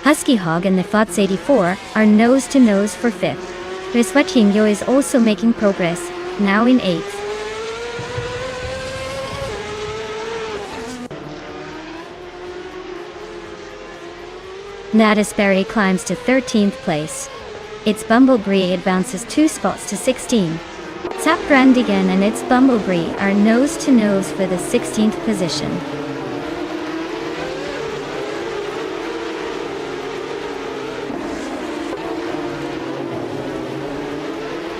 Husky Hog and the FOTS 84 are nose to nose for 5th. Riswat is also making progress, now in 8th. Natisberry climbs to 13th place. Its Bumblebee advances 2 spots to 16. Saprandigan and its Bumblebee are nose-to-nose for the 16th position.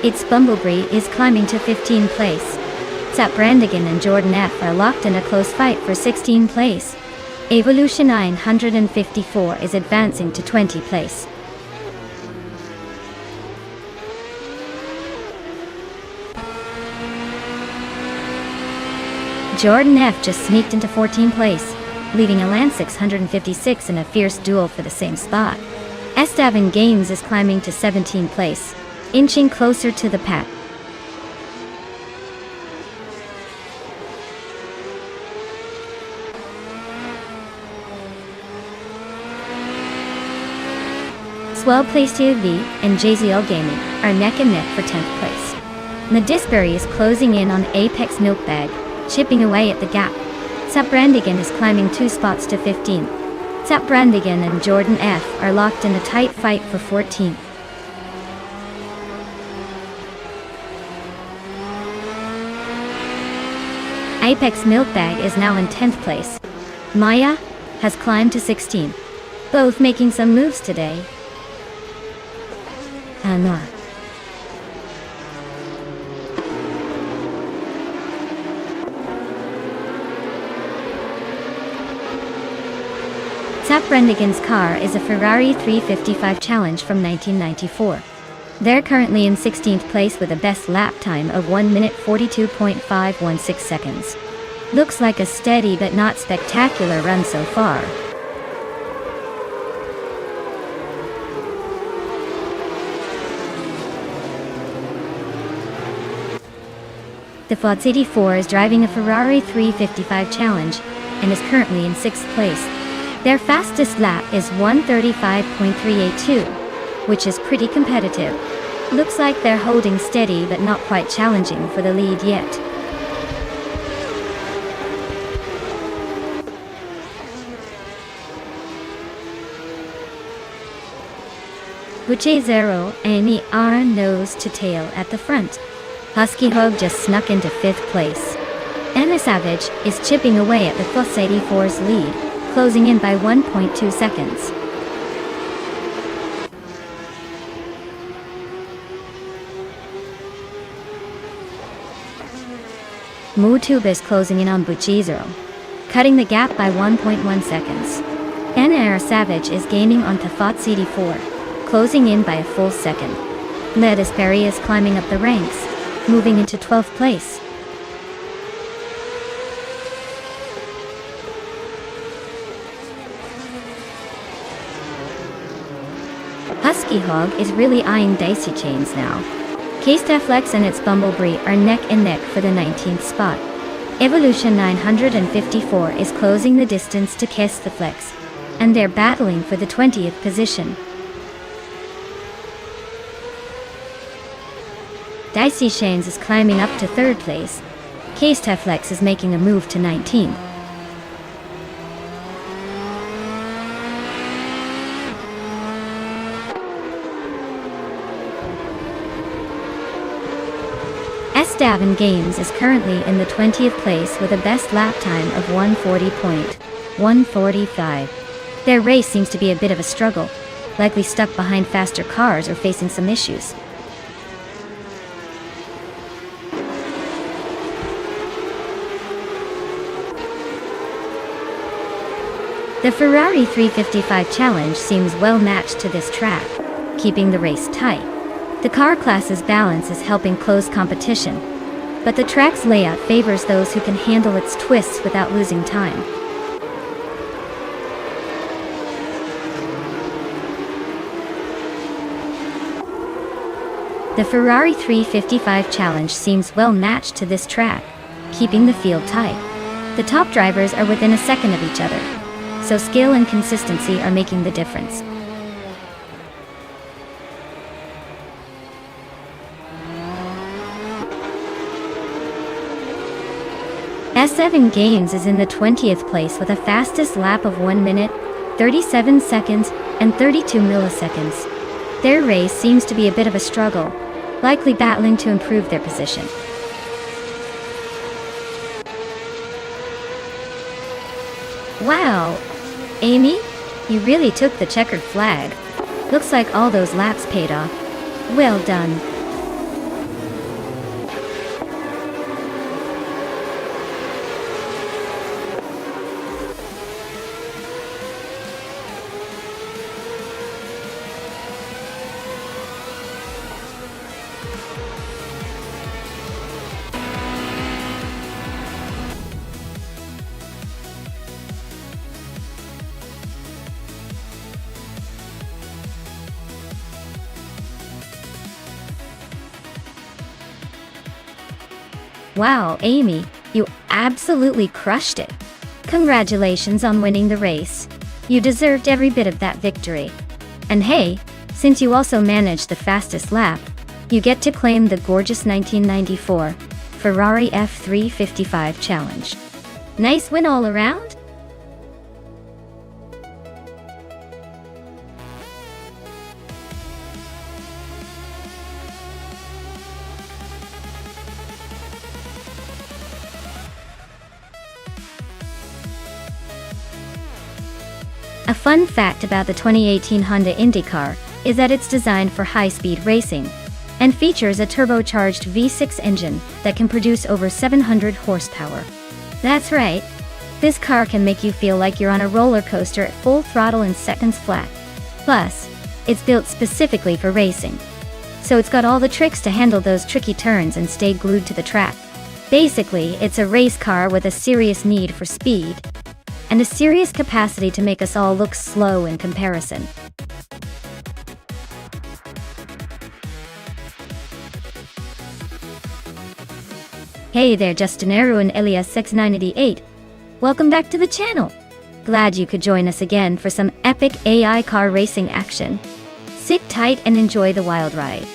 Its Bumblebee is climbing to 15th place. Saprandigan and Jordan F are locked in a close fight for 16th place. Evolution 954 is advancing to 20th place. Jordan F just sneaked into 14th place, leaving Elan 656 in a fierce duel for the same spot. Estevan Games is climbing to 17th place, inching closer to the pack. Swell Place TV and JZL Gaming are neck and neck for 10th place. Natisberry is closing in on Apex Milkbag, chipping away at the gap. Saprandigan is climbing 2 spots to 15th. Saprandigan and Jordan F are locked in a tight fight for 14th. Apex Milkbag is now in 10th place. Maya has climbed to 16th, both making some moves today. Anna. Saprandigan's car is a Ferrari 355 Challenge from 1994. They're currently in 16th place with a best lap time of 1 minute 42.516 seconds. Looks like a steady but not spectacular run so far. The Ford 84 is driving a Ferrari 355 Challenge and is currently in 6th place. Their fastest lap is 1:35.382, which is pretty competitive. Looks like they're holding steady but not quite challenging for the lead yet. Buche Zero and are nose to tail at the front. Husky Hug just snuck into 5th place. Anna Savage is chipping away at the Fuss 84's lead, closing in by 1.2 seconds. Mutube is closing in on Buchizero, cutting the gap by 1.1 seconds. Anna Savage is gaining on Tafat 84, closing in by a full second. Natisberry is climbing up the ranks, moving into 12th place. Husky Hog is really eyeing Dicey Chains now. K-Staflex and its Bumblebee are neck and neck for the 19th spot. Evolution 954 is closing the distance to K-Staflex, and they're battling for the 20th position. Dicey Chains is climbing up to 3rd place. K-Staflex is making a move to 19th. Estevan Games is currently in the 20th place with a best lap time of 1:40.145. Their race seems to be a bit of a struggle, likely stuck behind faster cars or facing some issues. The Ferrari 355 Challenge seems well matched to this track, keeping the race tight. The car class's balance is helping close competition, but the track's layout favors those who can handle its twists without losing time. The Ferrari 355 Challenge seems well matched to this track, keeping the field tight. The top drivers are within a second of each other, so skill and consistency are making the difference. S7 Games is in the 20th place with a fastest lap of 1 minute, 37 seconds, and 32 milliseconds. Their race seems to be a bit of a struggle, likely battling to improve their position. Wow! Amy, you really took the checkered flag. Looks like all those laps paid off. Well done. Wow, Amy, you absolutely crushed it. Congratulations on winning the race. You deserved every bit of that victory. And hey, since you also managed the fastest lap, you get to claim the gorgeous 1994 Ferrari F355 challenge. Nice win all around? A fun fact about the 2018 Honda IndyCar is that it's designed for high-speed racing and features a turbocharged V6 engine that can produce over 700 horsepower. That's right, this car can make you feel like you're on a roller coaster at full throttle in seconds flat. Plus, it's built specifically for racing, so it's got all the tricks to handle those tricky turns and stay glued to the track. Basically, it's a race car with a serious need for speed and a serious capacity to make us all look slow in comparison. Hey there, Justinero and Elias6988. Welcome back to the channel. Glad you could join us again for some epic AI car racing action. Sit tight and enjoy the wild ride.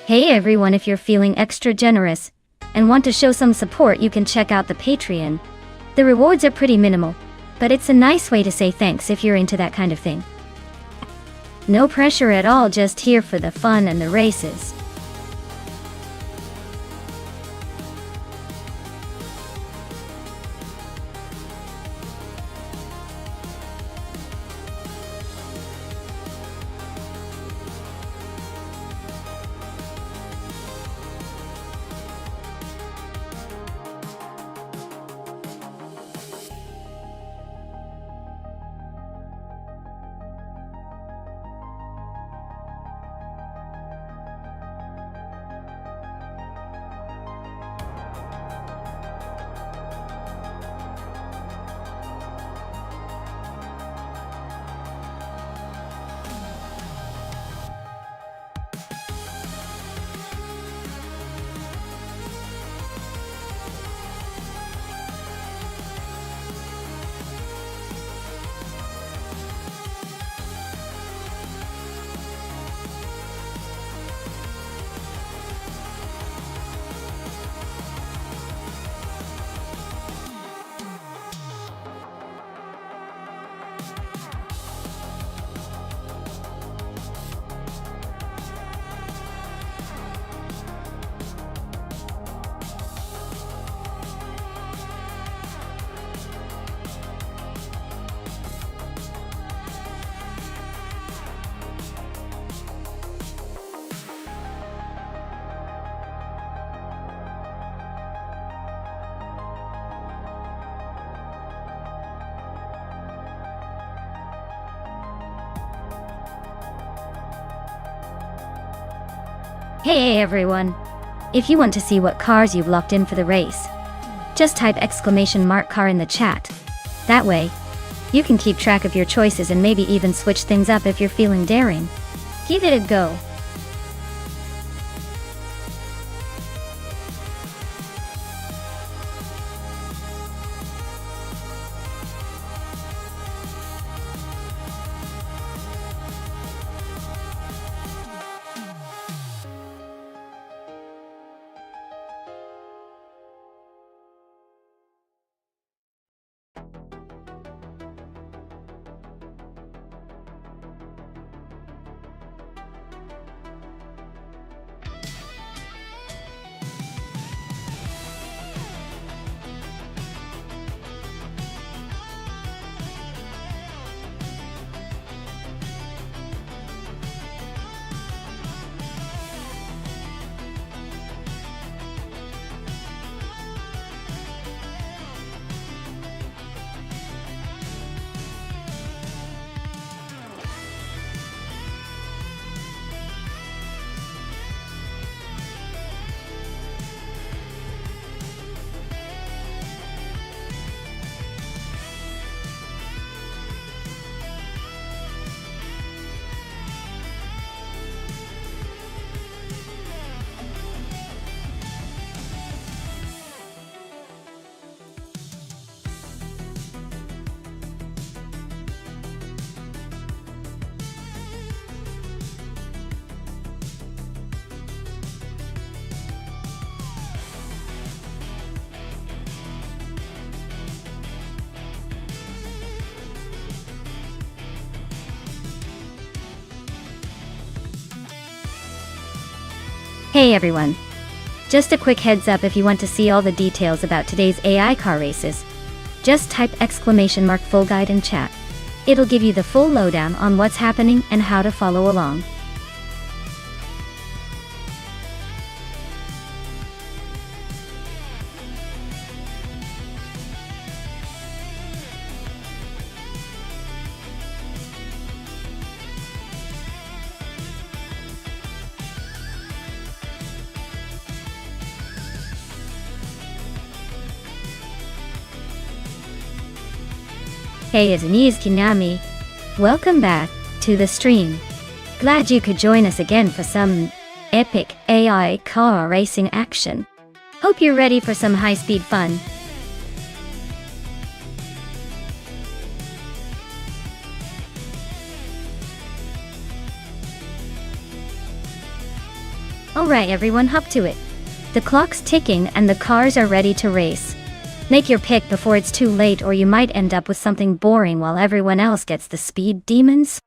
Hey everyone, if you're feeling extra generous and want to show some support, you can check out the Patreon. The rewards are pretty minimal, but it's a nice way to say thanks if you're into that kind of thing. No pressure at all, just here for the fun and the races. Hey everyone! If you want to see what cars you've locked in for the race, just type !car in the chat. That way, You can keep track of your choices and maybe even switch things up if you're feeling daring. Give it a go. Hey everyone! Just a quick heads up, if you want to see all the details about today's AI car races, just type !full guide in chat. It'll give you the full lowdown on what's happening and how to follow along. Hey, it's me, Kinami. Welcome back to the stream. Glad you could join us again for some epic AI car racing action. Hope you're ready for some high-speed fun. Alright everyone, hop to it. The clock's ticking and the cars are ready to race. Make your pick before it's too late, or you might end up with something boring while everyone else gets the speed demons.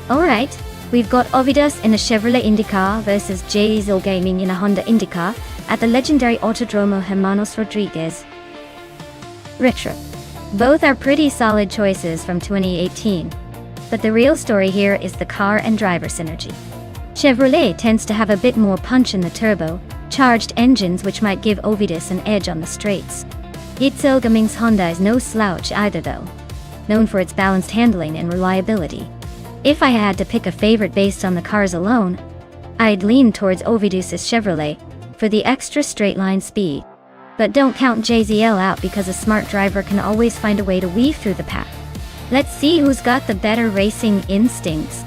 Alright, we've got Ovidas in a Chevrolet IndyCar versus Diesel Gaming in a Honda IndyCar at the legendary Autodromo Hermanos Rodriguez. Retro. Both are pretty solid choices from 2018. But the real story here is the car and driver synergy. Chevrolet tends to have a bit more punch in the turbo-charged engines, which might give Ovidas an edge on the straights. Diesel Gaming's Honda is no slouch either though, known for its balanced handling and reliability. If I had to pick a favorite based on the cars alone, I'd lean towards Ovidas's Chevrolet, for the extra straight line speed. But don't count JZL out because a smart driver can always find a way to weave through the pack. Let's see who's got the better racing instincts.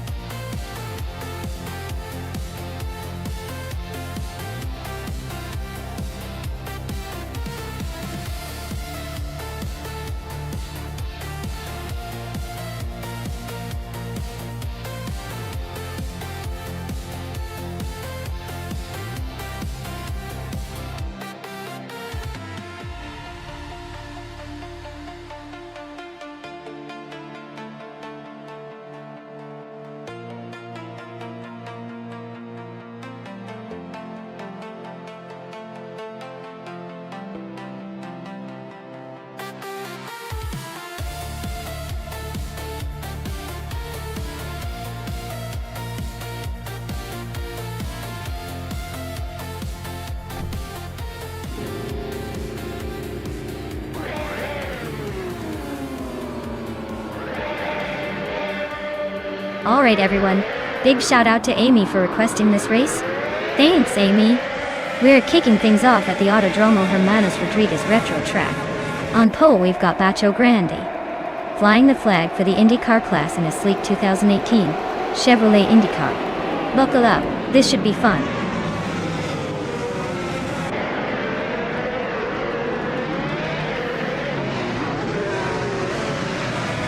Alright everyone, big shout out to Amy for requesting this race. Thanks Amy. We're kicking things off at the Autodromo Hermanos Rodriguez Retro Track. On pole we've got Bacho Grande, flying the flag for the IndyCar class in a sleek 2018 Chevrolet IndyCar. Buckle up, this should be fun.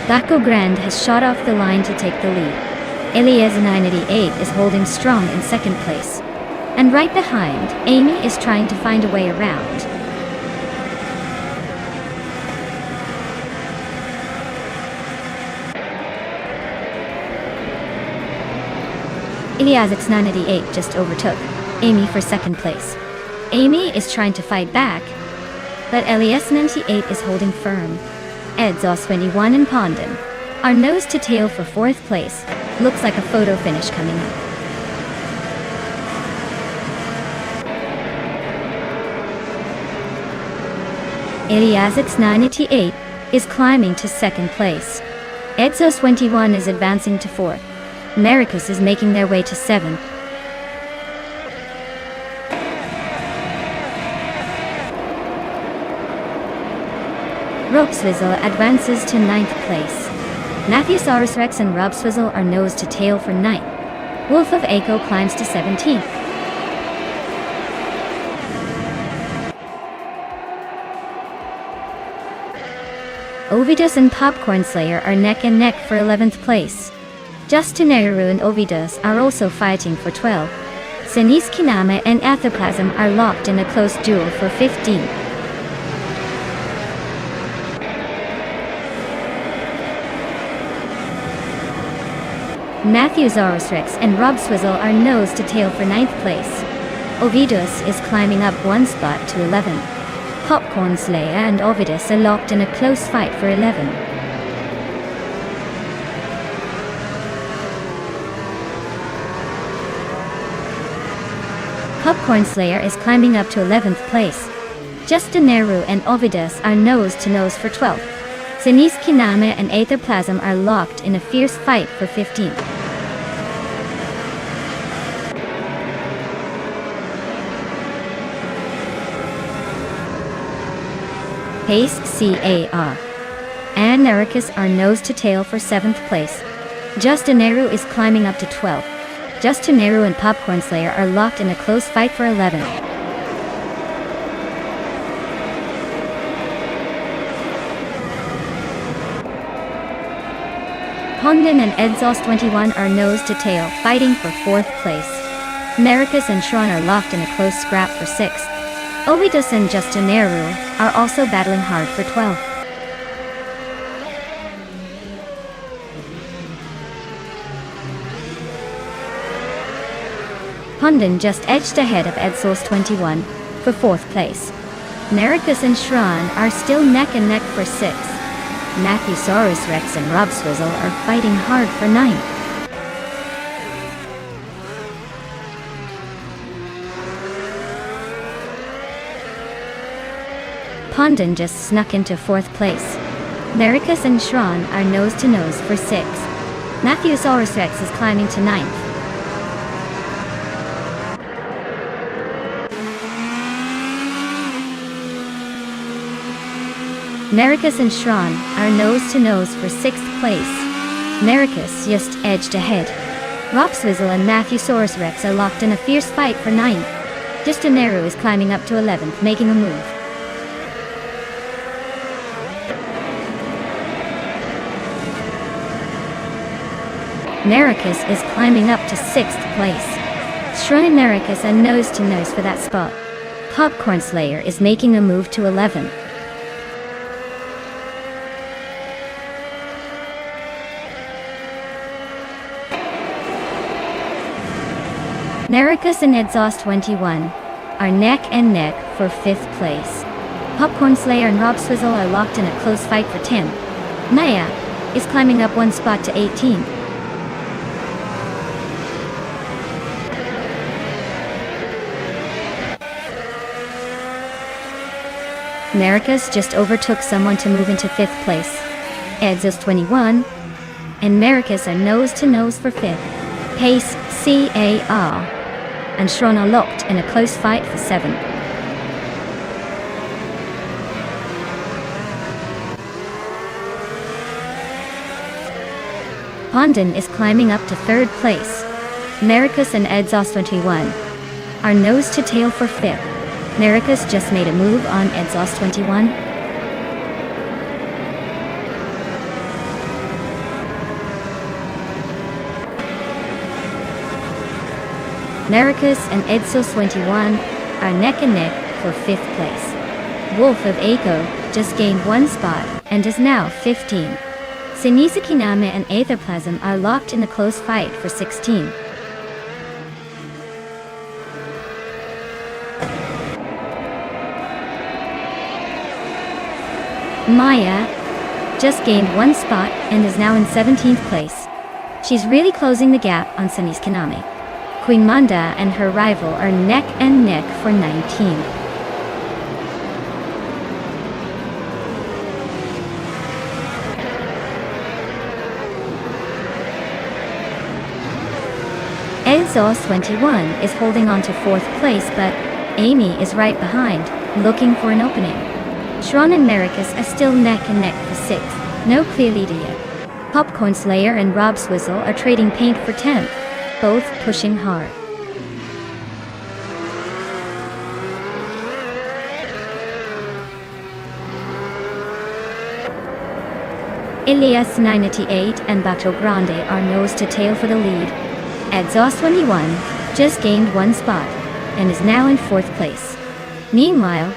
Bacho Grande has shot off the line to take the lead. Elias 988 is holding strong in second place. And right behind, Amy is trying to find a way around. Elias 988 just overtook Amy for second place. Amy is trying to fight back, but Elias 98 is holding firm. Edzos 21 and Pondon are nose to tail for fourth place. Looks like a photo finish coming up. Elias 988 is climbing to second place. Edzos 21 is advancing to fourth. Americus is making their way to seventh. Robswizzle advances to ninth place. Matthewsaurus Rex and Robswizzle are nose to tail for ninth. Wolf of Aco climbs to 17th. Ovidus and Popcorn Slayer are neck and neck for 11th place. Justineru and Ovidus are also fighting for 12th. Sinis Kiname and Athoplasm are locked in a close duel for 15th. Matthewsaurus Rex and Robswizzle are nose to tail for 9th place. Ovidus is climbing up one spot to 11th. Popcorn Slayer and Ovidus are locked in a close fight for 11. Popcorn Slayer is climbing up to 11th place. Justineru and Ovidus are nose to nose for 12th. Sinis Kiname and Aetherplasm are locked in a fierce fight for 15th. Pace CAR and Ericus are nose to tail for 7th place. Justineru is climbing up to 12th. Justineru and Popcorn Slayer are locked in a close fight for 11th. Pondon and Edzos 21 are nose to tail, fighting for 4th place. Americus and Shron are locked in a close scrap for 6th. Ovidus and Justineru are also battling hard for 12th. Pondon just edged ahead of Edzos 21 for 4th place. Americus and Shron are still neck and neck for 6th. Matthewsaurus Rex and Robswizzle are fighting hard for 9th. Pondon just snuck into 4th place. Americus and Shron are nose to nose for 6th. Matthewsaurus Rex is climbing to 9th. Maricus and Shron are nose to nose for 6th place. Maricus just edged ahead. Rob Swizzle and Matthewsaurus Rex are locked in a fierce fight for 9th. Justaneru is climbing up to 11th, making a move. Maricus is climbing up to 6th place. Shron and Maricus are nose to nose for that spot. Popcorn Slayer is making a move to 11th. Maricus and Exhaust 21 are neck and neck for 5th place. Popcorn Slayer and Rob Swizzle are locked in a close fight for 10th. Maya is climbing up 1 spot to 18th. Maricus just overtook someone to move into 5th place. Exhaust 21 and Maricus are nose to nose for 5th. Pace CAR and Shron are locked in a close fight for 7th. Pondon is climbing up to 3rd place. Maricus and Exhaust 21 are nose to tail for 5th. Maricus just made a move on Exhaust 21. Maricus and Exhaust 21 are neck and neck for 5th place. Wolf of Echo just gained 1 spot and is now 15. Sinizakiname and Aetherplasm are locked in a close fight for 16. Maya just gained 1 spot and is now in 17th place. She's really closing the gap on Sunny's Kaname. Queen Manda and her rival are neck and neck for 19. Exhaust 21 is holding on to 4th place, but Amy is right behind, looking for an opening. Shron and Maricus are still neck and neck for 6th, no clear leader yet. Popcorn Slayer and Rob Swizzle are trading paint for 10th, both pushing hard. Elias 98 and Bato Grande are nose to tail for the lead. Exhaust 21 just gained 1 spot and is now in 4th place. Meanwhile,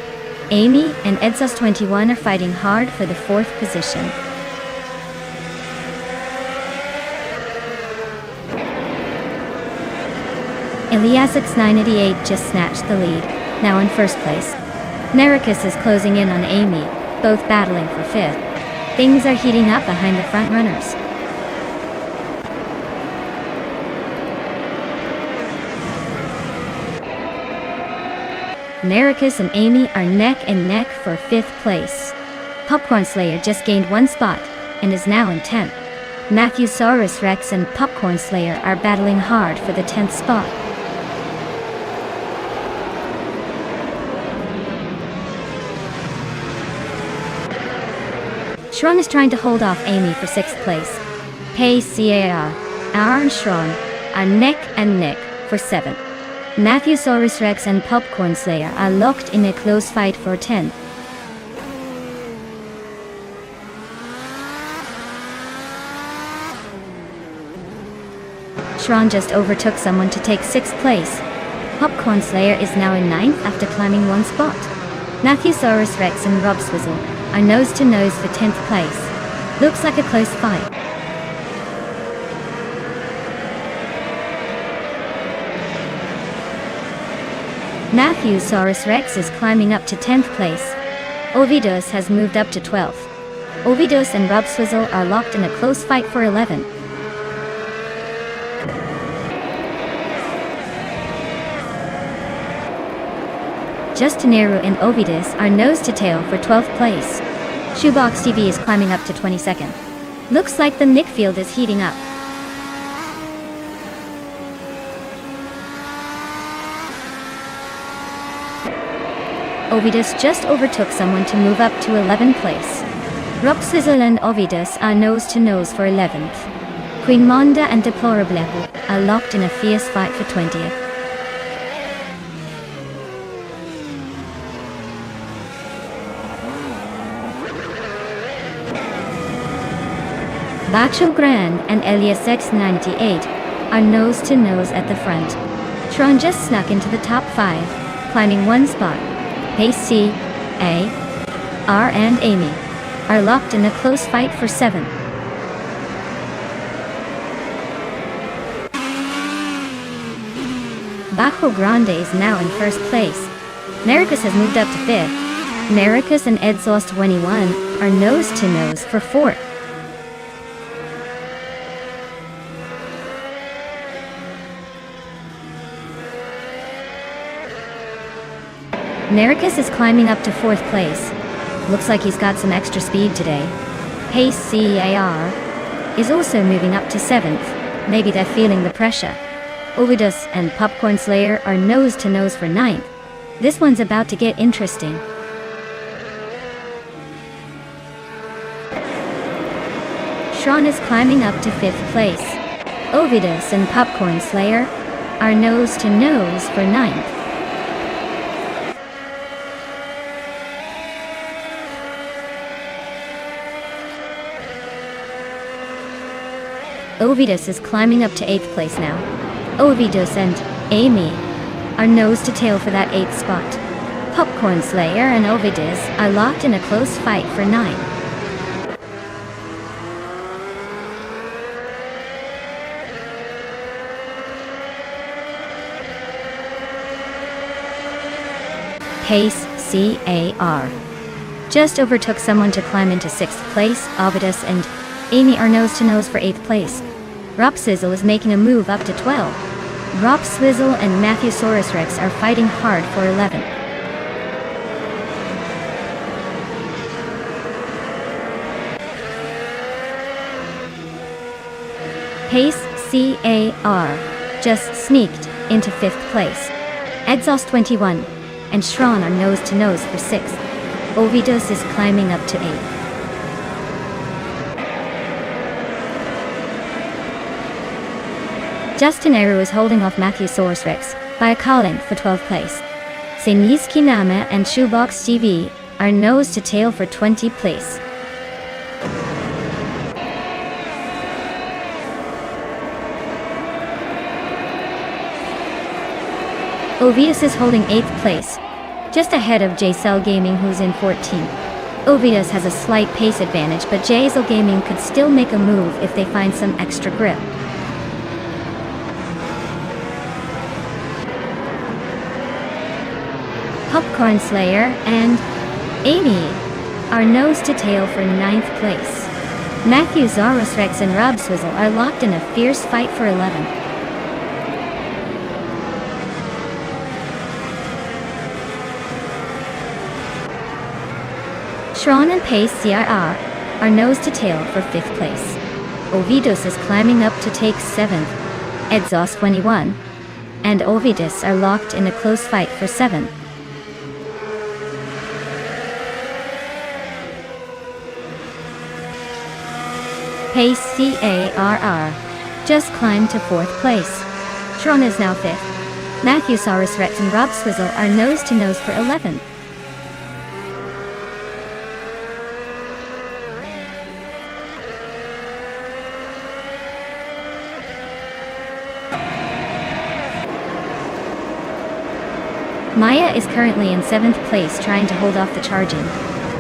Amy and Exhaust 21 are fighting hard for the 4th position. Elias X988 just snatched the lead, now in 1st place. Maricus is closing in on Amy, both battling for 5th. Things are heating up behind the front runners. Maricus and Amy are neck and neck for 5th place. Popcorn Slayer just gained 1 spot and is now in 10th. Matthewsaurus Rex and Popcorn Slayer are battling hard for the 10th spot. Shron is trying to hold off Amy for 6th place. Pace CAR and Shron are neck and neck for 7th. Matthewsaurus Rex and Popcorn Slayer are locked in a close fight for 10th. Shron just overtook someone to take 6th place. Popcorn Slayer is now in 9th after climbing 1 spot. Matthewsaurus Rex and Rob Swizzle are nose to nose for 10th place. Looks like a close fight. Matthewsaurus Rex is climbing up to 10th place. Ovidos has moved up to 12th. Ovidos and Rob Swizzle are locked in a close fight for 11th. Justaneru and Ovidos are nose to tail for 12th place. Shoebox TV is climbing up to 22nd. Looks like the Nick field is heating up. Ovidus just overtook someone to move up to 11th place. Roxwizzle and Ovidus are nose to nose for 11th. Queen Monda and Deplorablehu are locked in a fierce fight for 20th. Bacho Grand and Elias X98 are nose to nose at the front. Tron just snuck into the top 5, climbing one spot. Pace C, A, R and Amy are locked in a close fight for 7th. Bajo Grande is now in 1st place. Maricus has moved up to 5th. Maricus and Exhaust 21 are nose to nose for 4th. Maricus is climbing up to 4th place. Looks like he's got some extra speed today. Pace CAR is also moving up to 7th. Maybe they're feeling the pressure. Ovidus and Popcorn Slayer are nose to nose for 9th. This one's about to get interesting. Shron is climbing up to 5th place. Ovidus and Popcorn Slayer are nose to nose for 9th. Ovidus is climbing up to 8th place now. Ovidus and Amy are nose to tail for that 8th spot. Popcorn Slayer and Ovidus are locked in a close fight for 9. Pace CAR just overtook someone to climb into 6th place. Ovidus and Amy are nose to nose for 8th place. Roxwizzle is making a move up to 12. Roxwizzle and Matthewsaurus Rex are fighting hard for 11. Pace CAR just sneaked into 5th place. Exhaust 21 and Shron are nose to nose for 6th. Ovidus is climbing up to 8th. Justin Eru is holding off Matthewsaurus Rex by a car length for 12th place. Seniski Nama and Shoebox TV are nose to tail for 20th place. Ovidus is holding 8th place, just ahead of JCell Gaming, who's in 14th. Ovidus has a slight pace advantage, but JCell Gaming could still make a move if they find some extra grip. Popcorn Slayer and Amy are nose to tail for 9th place. Matthewsaurus Rex and Roxwizzle are locked in a fierce fight for 11th. Shron and Pace CRR are nose to tail for 5th place. Ovidus is climbing up to take 7th. Exhaust 21 and Ovidus are locked in a close fight for 7th. Pace CARR just climbed to 4th place. Shron is now 5th. Matthewsaurus Rex and Roxwizzle are nose to nose for 11th. Maya is currently in 7th place, trying to hold off the charging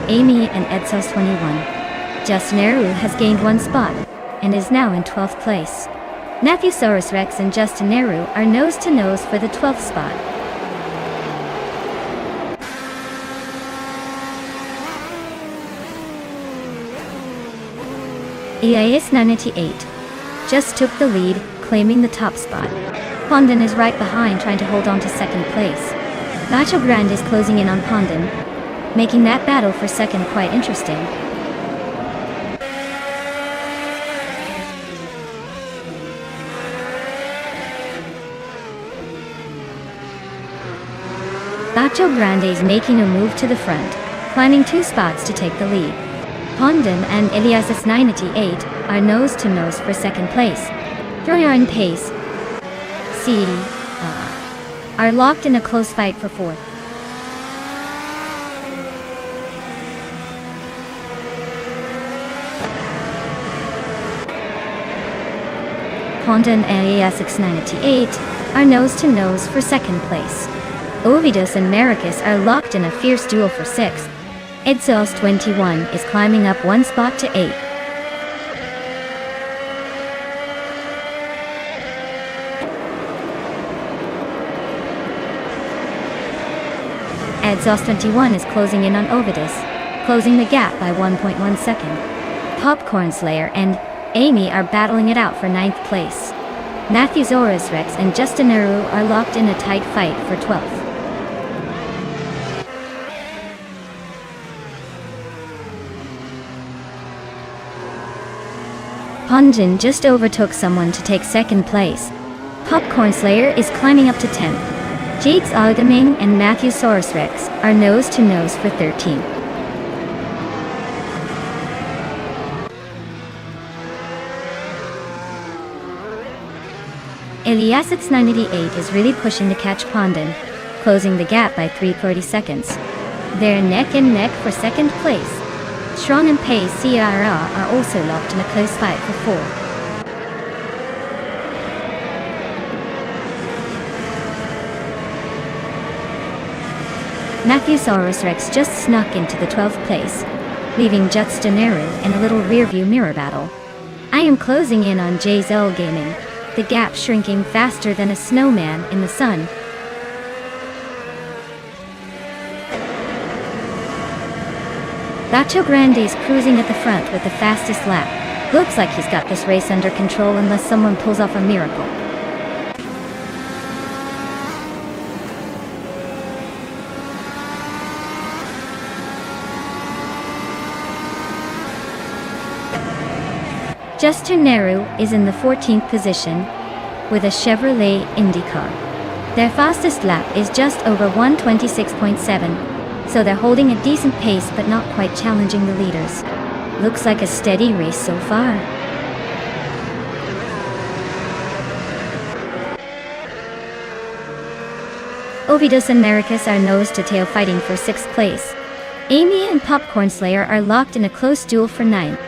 Amy and Exhaust 21. Justin Eru has gained 1 spot and is now in 12th place. Matthewsaurus Rex and Justin Eru are nose to nose for the 12th spot. EAS 98 just took the lead, claiming the top spot. Pondon is right behind, trying to hold on to 2nd place. Nacho Grande is closing in on Pondon, making that battle for 2nd quite interesting. Nacho Grande is making a move to the front, climbing 2 spots to take the lead. Pondon and Elias's 98 are nose-to-nose for second place. Throyer and Pace are locked in a close fight for fourth. Pondon and Elias's 98 are nose-to-nose for second place. Ovidius and Maricus are locked in a fierce duel for sixth. Exhaust 21 is climbing up 1 spot to 8. Exhaust 21 is closing in on Ovidius, closing the gap by 1.1 second. Popcorn Slayer and Amy are battling it out for 9th place. Matthewsaurus Rex and Justin Aru are locked in a tight fight for 12th. Pondon just overtook someone to take 2nd place. Popcorn Slayer is climbing up to 10th. Jake's Algaming and Matthewsaurus Rex are nose-to-nose for 13th. Eliasix 98 is really pushing to catch Pondon, closing the gap by 3/30 seconds. They're neck and neck for 2nd place. Shron and Pei CRR are also locked in a close fight for 4th. Matthewsaurus Rex just snuck into the 12th place, leaving Justin Aru in a little rearview mirror battle. I am closing in on JZL Gaming, the gap shrinking faster than a snowman in the sun. Nacho Grande is cruising at the front with the fastest lap. Looks like he's got this race under control unless someone pulls off a miracle. Justin Aru is in the 14th position with a Chevrolet IndyCar. Their fastest lap is just over 1:26.7, so they're holding a decent pace but not quite challenging the leaders. Looks like a steady race so far. Ovidus and Maricus are nose-to-tail fighting for 6th place. Amy and Popcorn Slayer are locked in a close duel for 9th.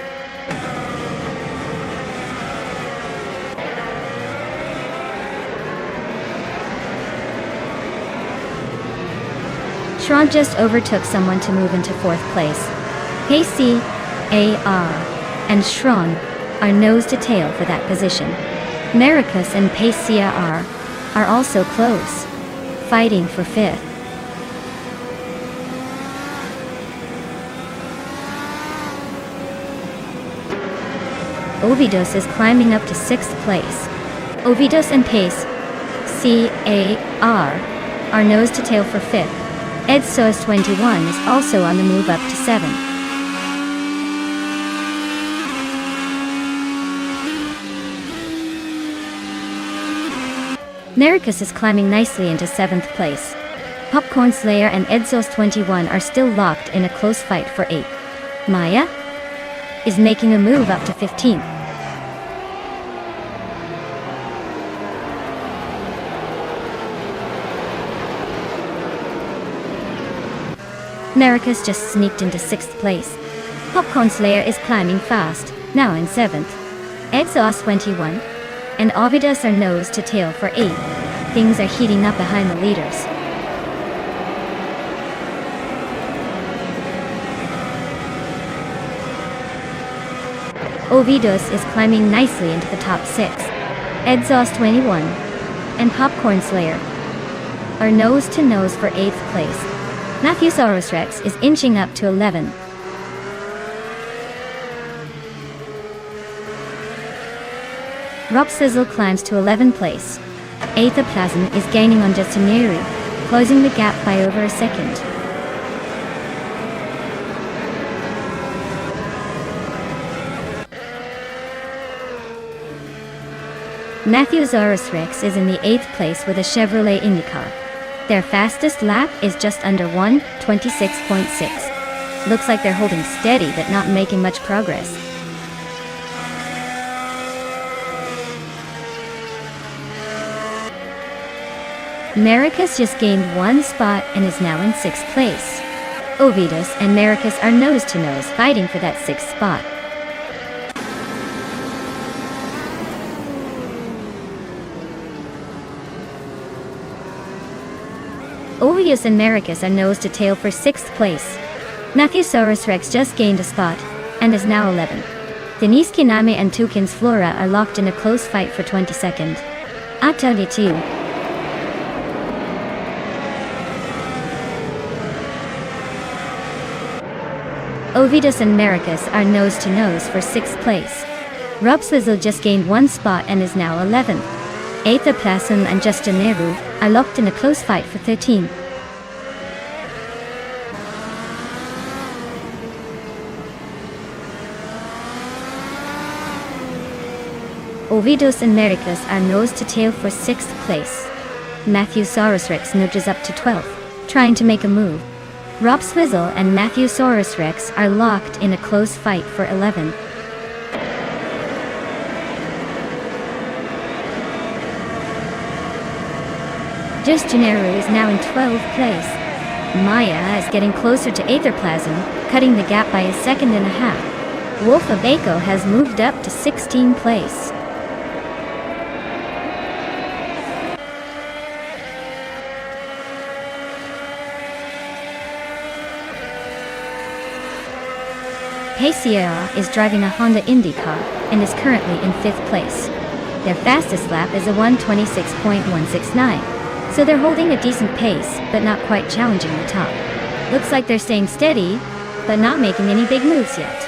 Shron just overtook someone to move into 4th place. KC, AR, and Shron are nose-to-tail for that position. Maricus and PCR are also close, fighting for 5th. Ovidus is climbing up to 6th place. Ovidus and Pace, CAR, are nose-to-tail for 5th. Edsos 21 is also on the move up to 7th. Maricus is climbing nicely into 7th place. Popcorn Slayer and Edsos 21 are still locked in a close fight for 8th. Maya is making a move up to 15th. Maricus just sneaked into 6th place. Popcorn Slayer is climbing fast, now in 7th. Exhaust 21 and Ovidus are nose to tail for 8th. Things are heating up behind the leaders. Ovidus is climbing nicely into the top 6. Exhaust 21 and Popcorn Slayer are nose to nose for 8th place. Matthewsaurus Rex is inching up to 11th. Rob Sizzle climbs to 11th place. Aethaplasm is gaining on Justin, closing the gap by over a second. Matthewsaurus Rex is in the 8th place with a Chevrolet IndyCar. Their fastest lap is just under 1:26.6. Looks like they're holding steady but not making much progress. Maracus just gained one spot and is now in 6th place. Ovidus and Maracus are nose to nose fighting for that 6th spot. Ovidus and Maracus are nose to tail for 6th place. Matthewsaurus Rex just gained a spot and is now 11th. Denise Kiname and Toucan's Flora are locked in a close fight for 22nd. Atalitu. Ovidus and Maracus are nose to nose for 6th place. Robswizzle just gained one spot and is now 11th. Aethaplasm and Justin Nehru are locked in a close fight for 13th. Ovidus and Maracus are nose to tail for 6th place. Matthewsaurus Rex nudges up to 12th, trying to make a move. Robswizzle and Matthewsaurus Rex are locked in a close fight for 11th. Justin Nehru is now in 12th place. Maya is getting closer to Aetherplasm, cutting the gap by 1.5 seconds. Wolf of Aiko has moved up to 16th place. Paciera is driving a Honda Indy car and is currently in 5th place. Their fastest lap is a 1:26.169, so they're holding a decent pace, but not quite challenging the top. Looks like they're staying steady, but not making any big moves yet.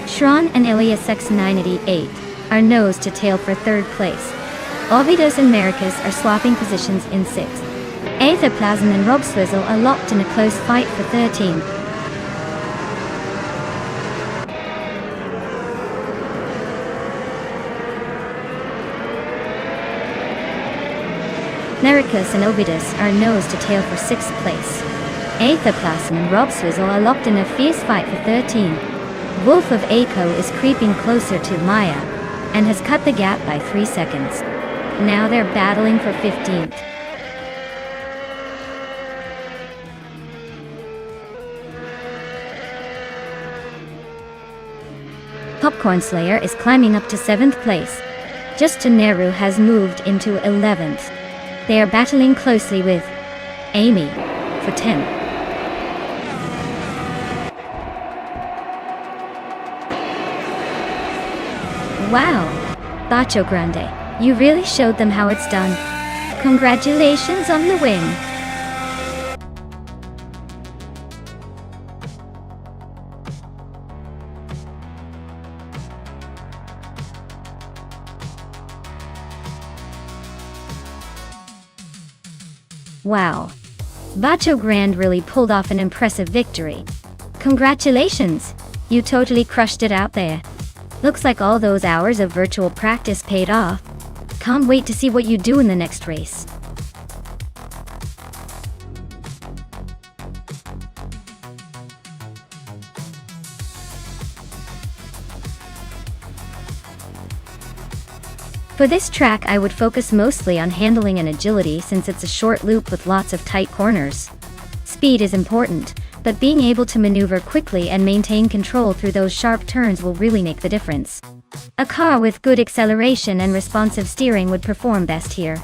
Shran and Ilias X988 are nose to tail for 3rd place. Ovidus and Maracus are swapping positions in 6th. Aethaplasm and Robswizzle are locked in a close fight for 13th. Maracus and Ovidus are nose to tail for 6th place. Aethaplasm and Robswizzle are locked in a fierce fight for 13th. Wolf of Aiko is creeping closer to Maya and has cut the gap by 3 seconds. Now they're battling for 15th. Popcorn Slayer is climbing up to 7th place. Justin Nehru has moved into 11th. They are battling closely with Amy for 10th. Wow! Bacho Grande. You really showed them how it's done. Congratulations on the win. Wow. Bacho Grand really pulled off an impressive victory. Congratulations. You totally crushed it out there. Looks like all those hours of virtual practice paid off. Can't wait to see what you do in the next race. For this track, I would focus mostly on handling and agility since it's a short loop with lots of tight corners. Speed is important, but being able to maneuver quickly and maintain control through those sharp turns will really make the difference. A car with good acceleration and responsive steering would perform best here.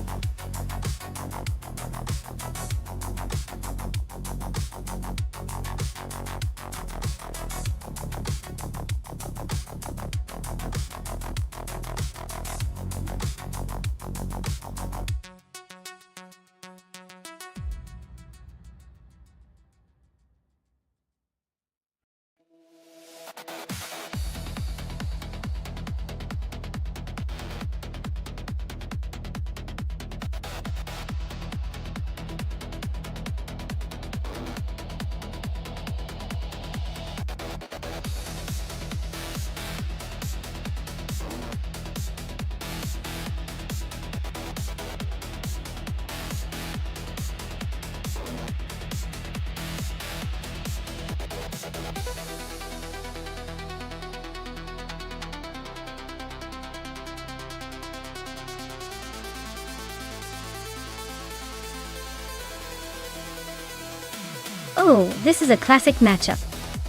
Oh, this is a classic matchup.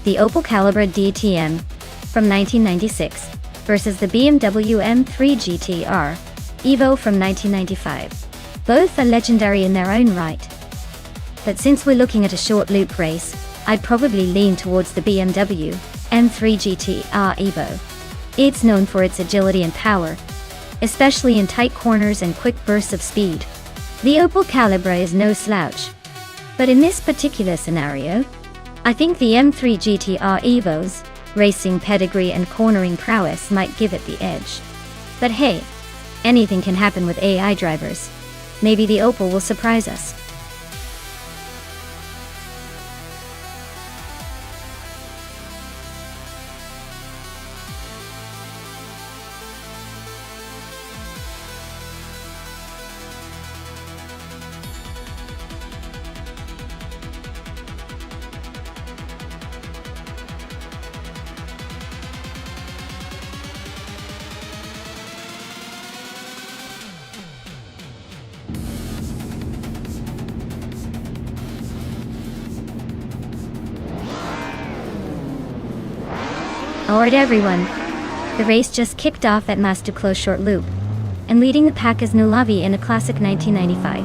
The Opel Calibra DTM from 1996 versus the BMW M3 GTR Evo from 1995. Both are legendary in their own right. But since we're looking at a short loop race, I'd probably lean towards the BMW M3 GTR Evo. It's known for its agility and power, especially in tight corners and quick bursts of speed. The Opel Calibra is no slouch. But in this particular scenario, I think the M3 GTR Evo's racing pedigree and cornering prowess might give it the edge. But hey, anything can happen with AI drivers. Maybe the Opel will surprise us. Alright everyone, the race just kicked off at Masterclose Short Loop, and leading the pack is Nulavi in a classic 1995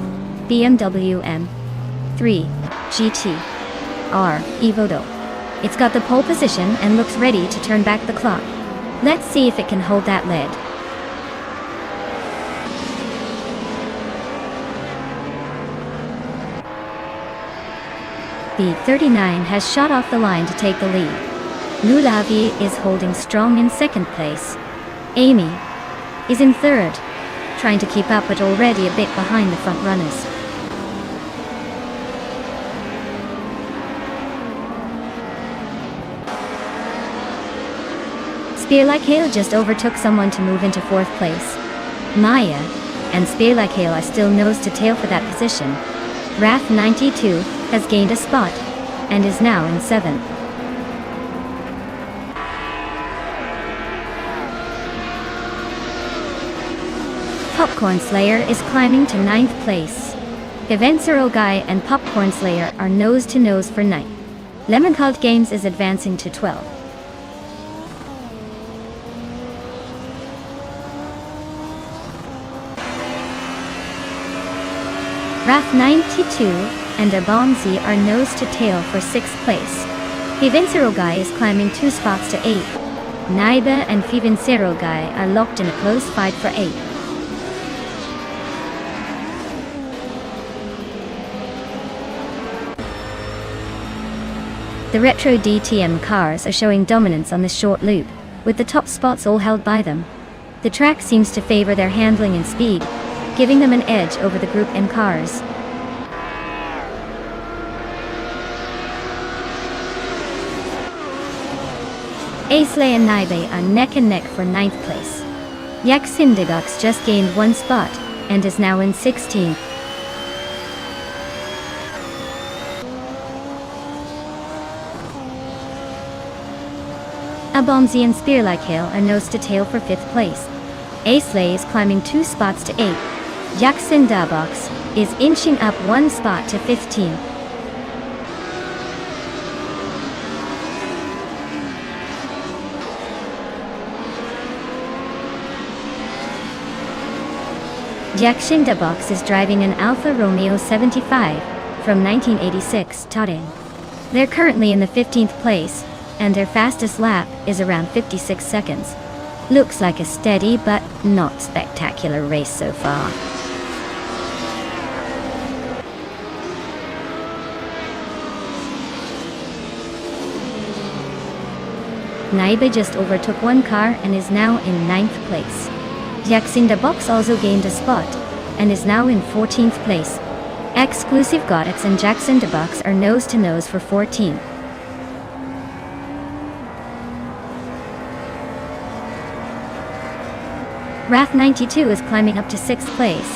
BMW M3 GT-R Evo. It's got the pole position and looks ready to turn back the clock. Let's see if it can hold that lead. The 39 has shot off the line to take the lead. Nulavi is holding strong in second place. Amy is in third, trying to keep up but already a bit behind the front runners. Spear Like Hail just overtook someone to move into fourth place. Maya and Spear Like Hail are still nose to tail for that position. Wrath 92 has gained a spot and is now in seventh. Popcorn Slayer is climbing to 9th place. Evensero Guy and Popcorn Slayer are nose to nose for 9th. Lemon Cult Games is advancing to 12th. Wrath 92 and Abonzi are nose to tail for 6th place. Evensero Guy is climbing 2 spots to 8th. Naiba and Fivencero Guy are locked in a close fight for 8th. The retro DTM cars are showing dominance on this short loop, with the top spots all held by them. The track seems to favor their handling and speed, giving them an edge over the Group M cars. Aisley and Naibe are neck and neck for 9th place. Yaxindigox just gained 1 spot, and is now in 16th. Abomzi and Spear Like Hail are nose to tail for 5th place. Aisley is climbing 2 spots to 8th. Jackson Dabox is inching up 1 spot to 15th. Jackson Dabox is driving an Alfa Romeo 75 from 1986 Totting. They're currently in the 15th place, and their fastest lap is around 56 seconds. Looks like a steady but not spectacular race so far. Naiba just overtook 1 car and is now in 9th place. Jaxindabox also gained a spot and is now in 14th place. Exclusive Godex and Jaxindabox are nose to nose for 14th. Wrath 92 is climbing up to 6th place.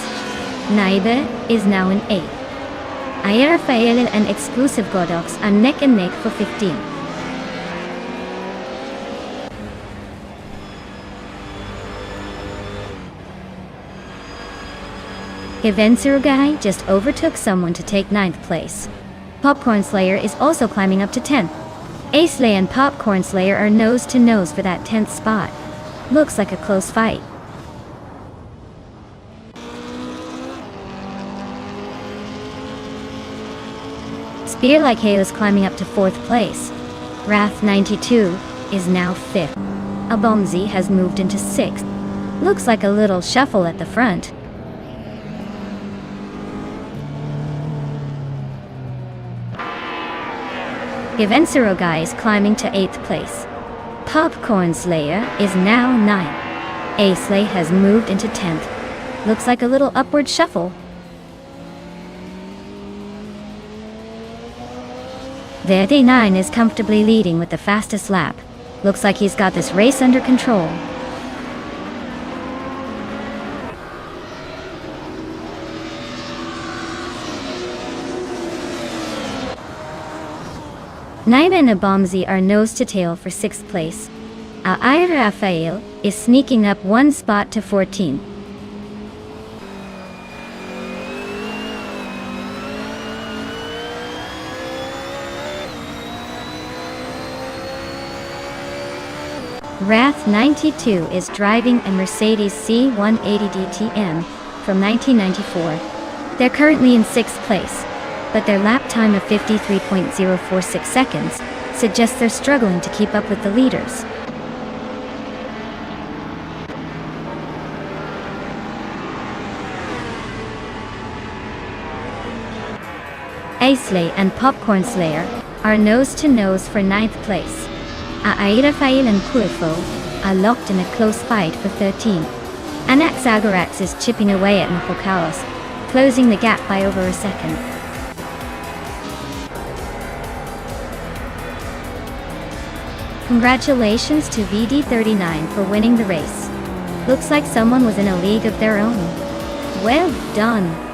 Naibe is now in 8th. Ayera Faelil and Exclusive Godox are neck and neck for 15th. Evensurugai just overtook someone to take 9th place. Popcorn Slayer is also climbing up to 10th. A-Slay and Popcorn Slayer are nose to nose for that 10th spot. Looks like a close fight. Spear Like Hail is climbing up to 4th place. Wrath 92 is now 5th. Abomzi has moved into 6th. Looks like a little shuffle at the front. Givenserogai is climbing to 8th place. Popcorn Slayer is now 9th. A-Slay has moved into 10th. Looks like a little upward shuffle. Verde 9 is comfortably leading with the fastest lap. Looks like he's got this race under control. Naima and Abomzi are nose to tail for 6th place. Air Rafael is sneaking up 1 spot to 14. Wrath 92 is driving a Mercedes C180 DTM from 1994. They're currently in 6th place, but their lap time of 53.046 seconds suggests they're struggling to keep up with the leaders. A-Slay and Popcorn Slayer are nose to nose for 9th place. Rafael and Puifo are locked in a close fight for 13th. Anaxagorax is chipping away at Mpokalos, closing the gap by over a second. Congratulations to VD39 for winning the race. Looks like someone was in a league of their own. Well done.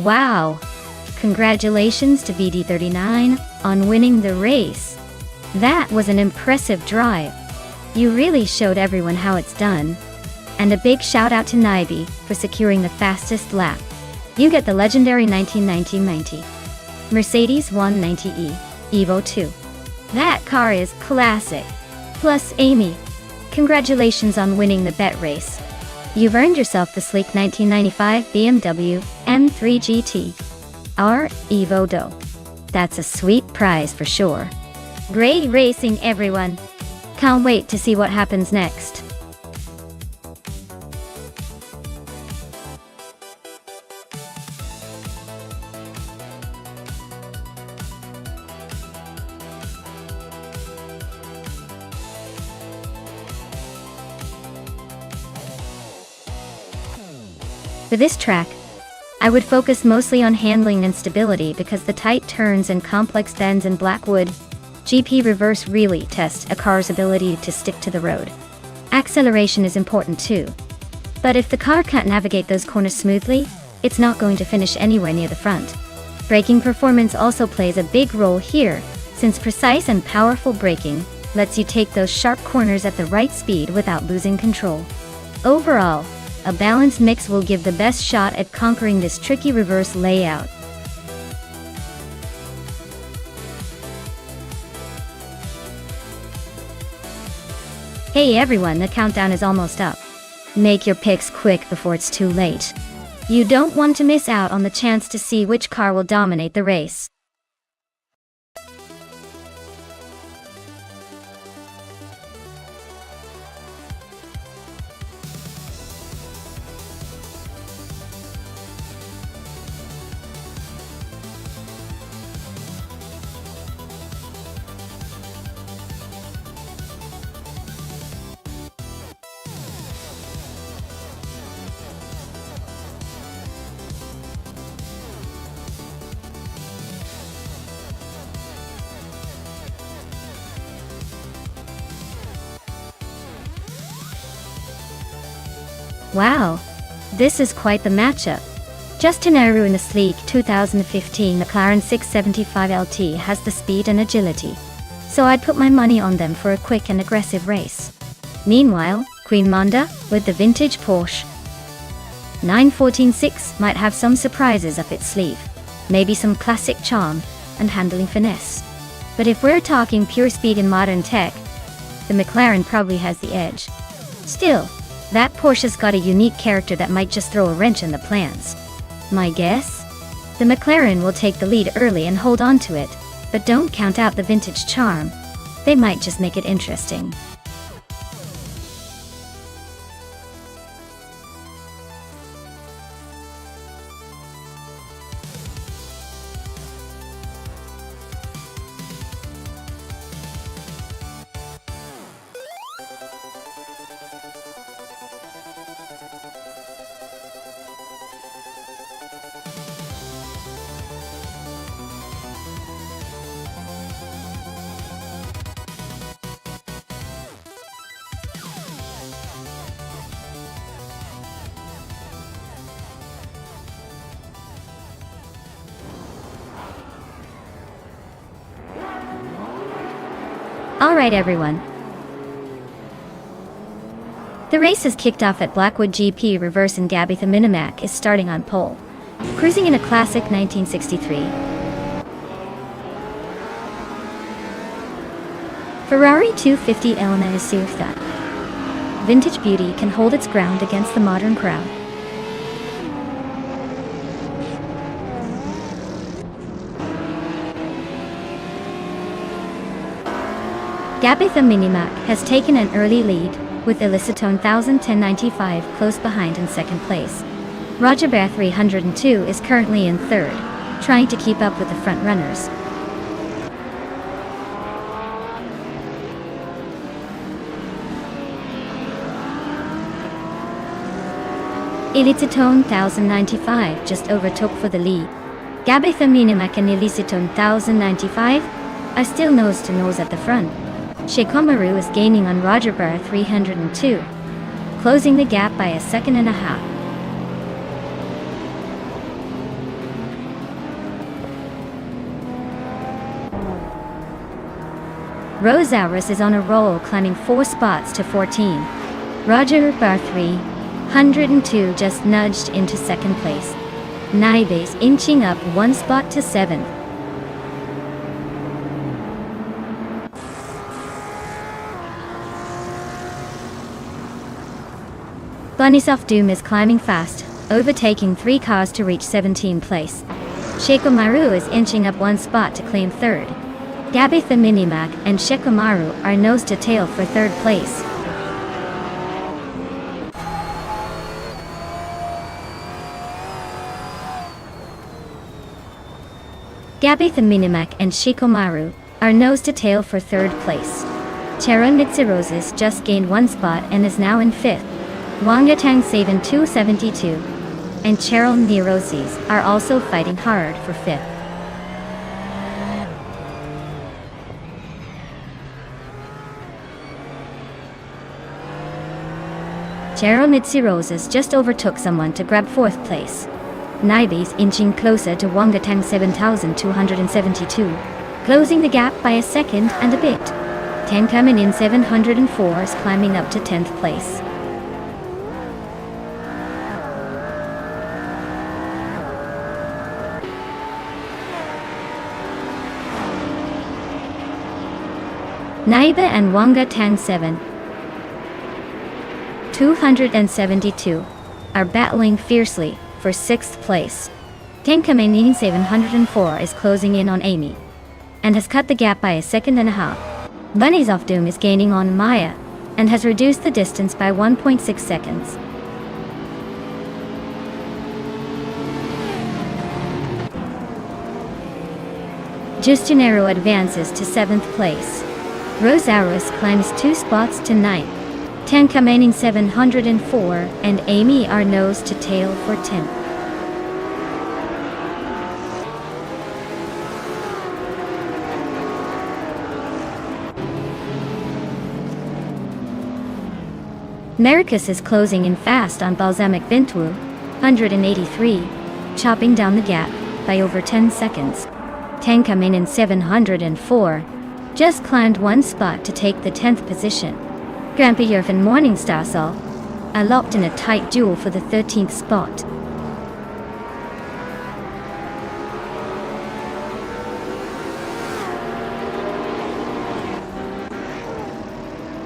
Wow! Congratulations to VD39 on winning the race. That was an impressive drive. You really showed everyone how it's done. And a big shout out to Naibi for securing the fastest lap. You get the legendary 1990 Mercedes 190E Evo 2. That car is classic. Plus Amy, congratulations on winning the bet race. You've earned yourself the sleek 1995 BMW M3 GT R Evo Do. That's a sweet prize for sure. Great racing, everyone. Can't wait to see what happens next. For this track, I would focus mostly on handling and stability because the tight turns and complex bends in Blackwood GP Reverse really test a car's ability to stick to the road. Acceleration is important too. But if the car can't navigate those corners smoothly, it's not going to finish anywhere near the front. Braking performance also plays a big role here, since precise and powerful braking lets you take those sharp corners at the right speed without losing control. Overall, a balanced mix will give the best shot at conquering this tricky reverse layout. Hey everyone, the countdown is almost up. Make your picks quick before it's too late. You don't want to miss out on the chance to see which car will dominate the race. Wow, this is quite the matchup. Justinaru in the sleek 2015 McLaren 675 LT has the speed and agility, so I'd put my money on them for a quick and aggressive race. Meanwhile, Queen Monda, with the vintage Porsche 914-6, might have some surprises up its sleeve, maybe some classic charm and handling finesse. But if we're talking pure speed in modern tech, the McLaren probably has the edge. Still, that Porsche's got a unique character that might just throw a wrench in the plans. My guess? The McLaren will take the lead early and hold on to it, but don't count out the vintage charm. They might just make it interesting. Alright everyone. The race is kicked off at Blackwood GP Reverse and Gabitha Minimac is starting on pole, cruising in a classic 1963. Ferrari 250 Elena is Siuftha. Vintage beauty can hold its ground against the modern crowd. Gabitha Minimac has taken an early lead, with Elicitone 1095 close behind in second place. Roger Bear 302 is currently in third, trying to keep up with the front runners. Elicitone 1095 just overtook for the lead. Gabitha Minimac and Elicitone 1095 are still nose to nose at the front. Shekomaru is gaining on Roger Bear 302, closing the gap by a second and a half. Rosaurus is on a roll, climbing 4 spots to 14. Roger Bear 302 just nudged into second place. Naibe's inching up 1 spot to 7th. Bunnies of Doom is climbing fast, overtaking 3 cars to reach 17th place. Shekomaru is inching up 1 spot to claim 3rd. Gabitha Minimac and Shekomaru are nose to tail for 3rd place. Gabitha Minimac and Shekomaru are nose to tail for 3rd place. Cheryl Mitsiroses just gained 1 spot and is now in 5th. Wangatang Saban 272 and Cheryl Neuroses are also fighting hard for 5th. Cheryl Mitsiroses just overtook someone to grab 4th place. Naibe's inching closer to Wangatang 7272, closing the gap by a second and a bit. Tenkamen in 704 is climbing up to 10th place. Naibe and Wangatang 272 are battling fiercely for 6th place. Tenkamen 704 is closing in on Amy and has cut the gap by a second and a half. Bunnies of Doom is gaining on Maya and has reduced the distance by 1.6 seconds. Justinero advances to 7th place. Rosaurus climbs 2 spots to 9th. Tenkamen 704 and Amy are nose to tail for 10th. Marcus is closing in fast on Balsamic Vintou, 183, chopping down the gap by over 10 seconds. Tanka in 704, just climbed one spot to take the 10th position. Grampy Yerfin Morningstar are locked in a tight duel for the 13th spot.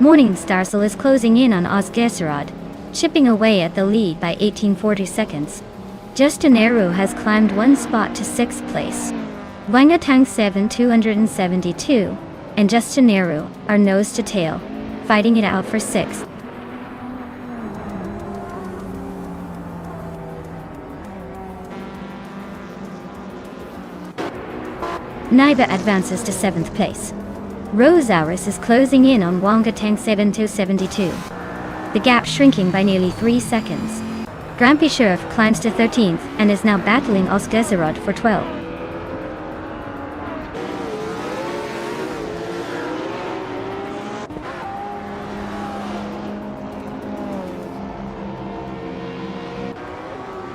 Morningstar is closing in on Osgesarad, chipping away at the lead by 1840 seconds. Justin Eru has climbed one spot to 6th place. Wangatang 272 and Justin Eru are nose to tail, fighting it out for 6th. Naiba advances to 7th place. Rosaurus is closing in on Wangatang 272. The gap shrinking by nearly 3 seconds. Grampy Sheriff climbs to 13th and is now battling Osgesarad for 12.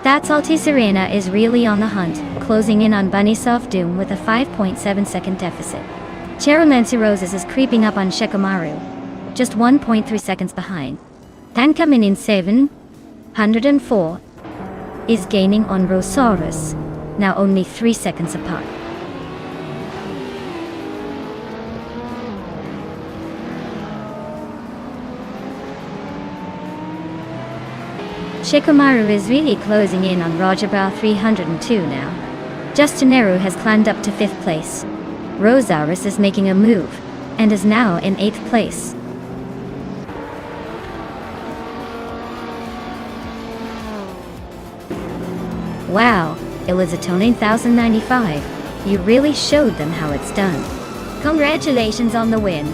That's Altisarena is really on the hunt, closing in on Bunnysoft Doom with a 5.7 second deficit. Cherumancy Roses is creeping up on Shikamaru, just 1.3 seconds behind. Tankamin in 704 is gaining on Rosaurus, now only 3 seconds apart. Shikamaru is really closing in on Rajabrow 302 now. Justin Eru has climbed up to 5th place. Rosaurus is making a move, and is now in 8th place. Wow, Elizatone 1095, you really showed them how it's done. Congratulations on the win.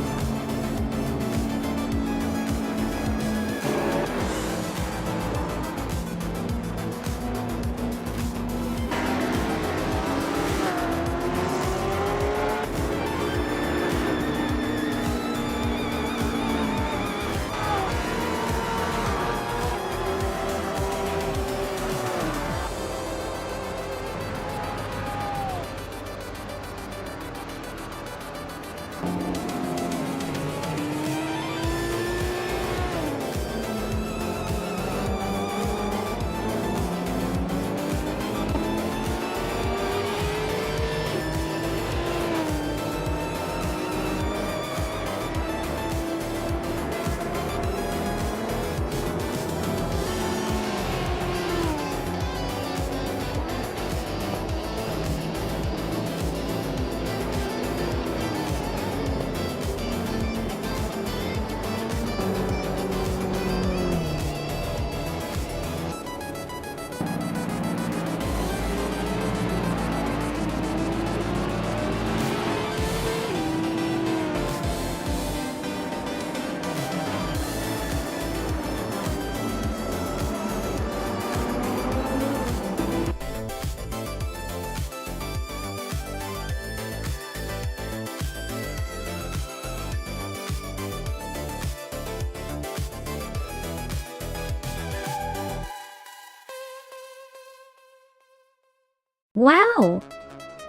Wow!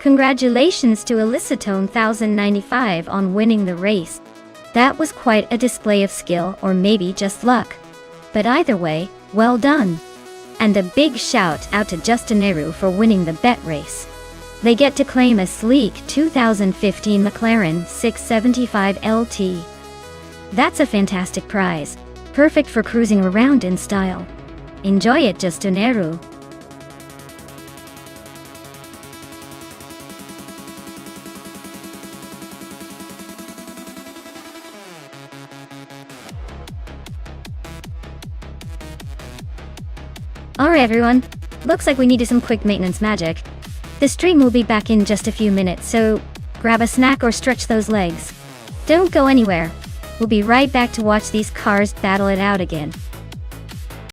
Congratulations to Elizatone 1095 on winning the race. That was quite a display of skill, or maybe just luck. But either way, well done. And a big shout out to Justin Eru for winning the bet race. They get to claim a sleek 2015 McLaren 675 LT. That's a fantastic prize, perfect for cruising around in style. Enjoy it, Justin Eru. Alright everyone, looks like we needed some quick maintenance magic. The stream will be back in just a few minutes, so grab a snack or stretch those legs. Don't go anywhere. We'll be right back to watch these cars battle it out again.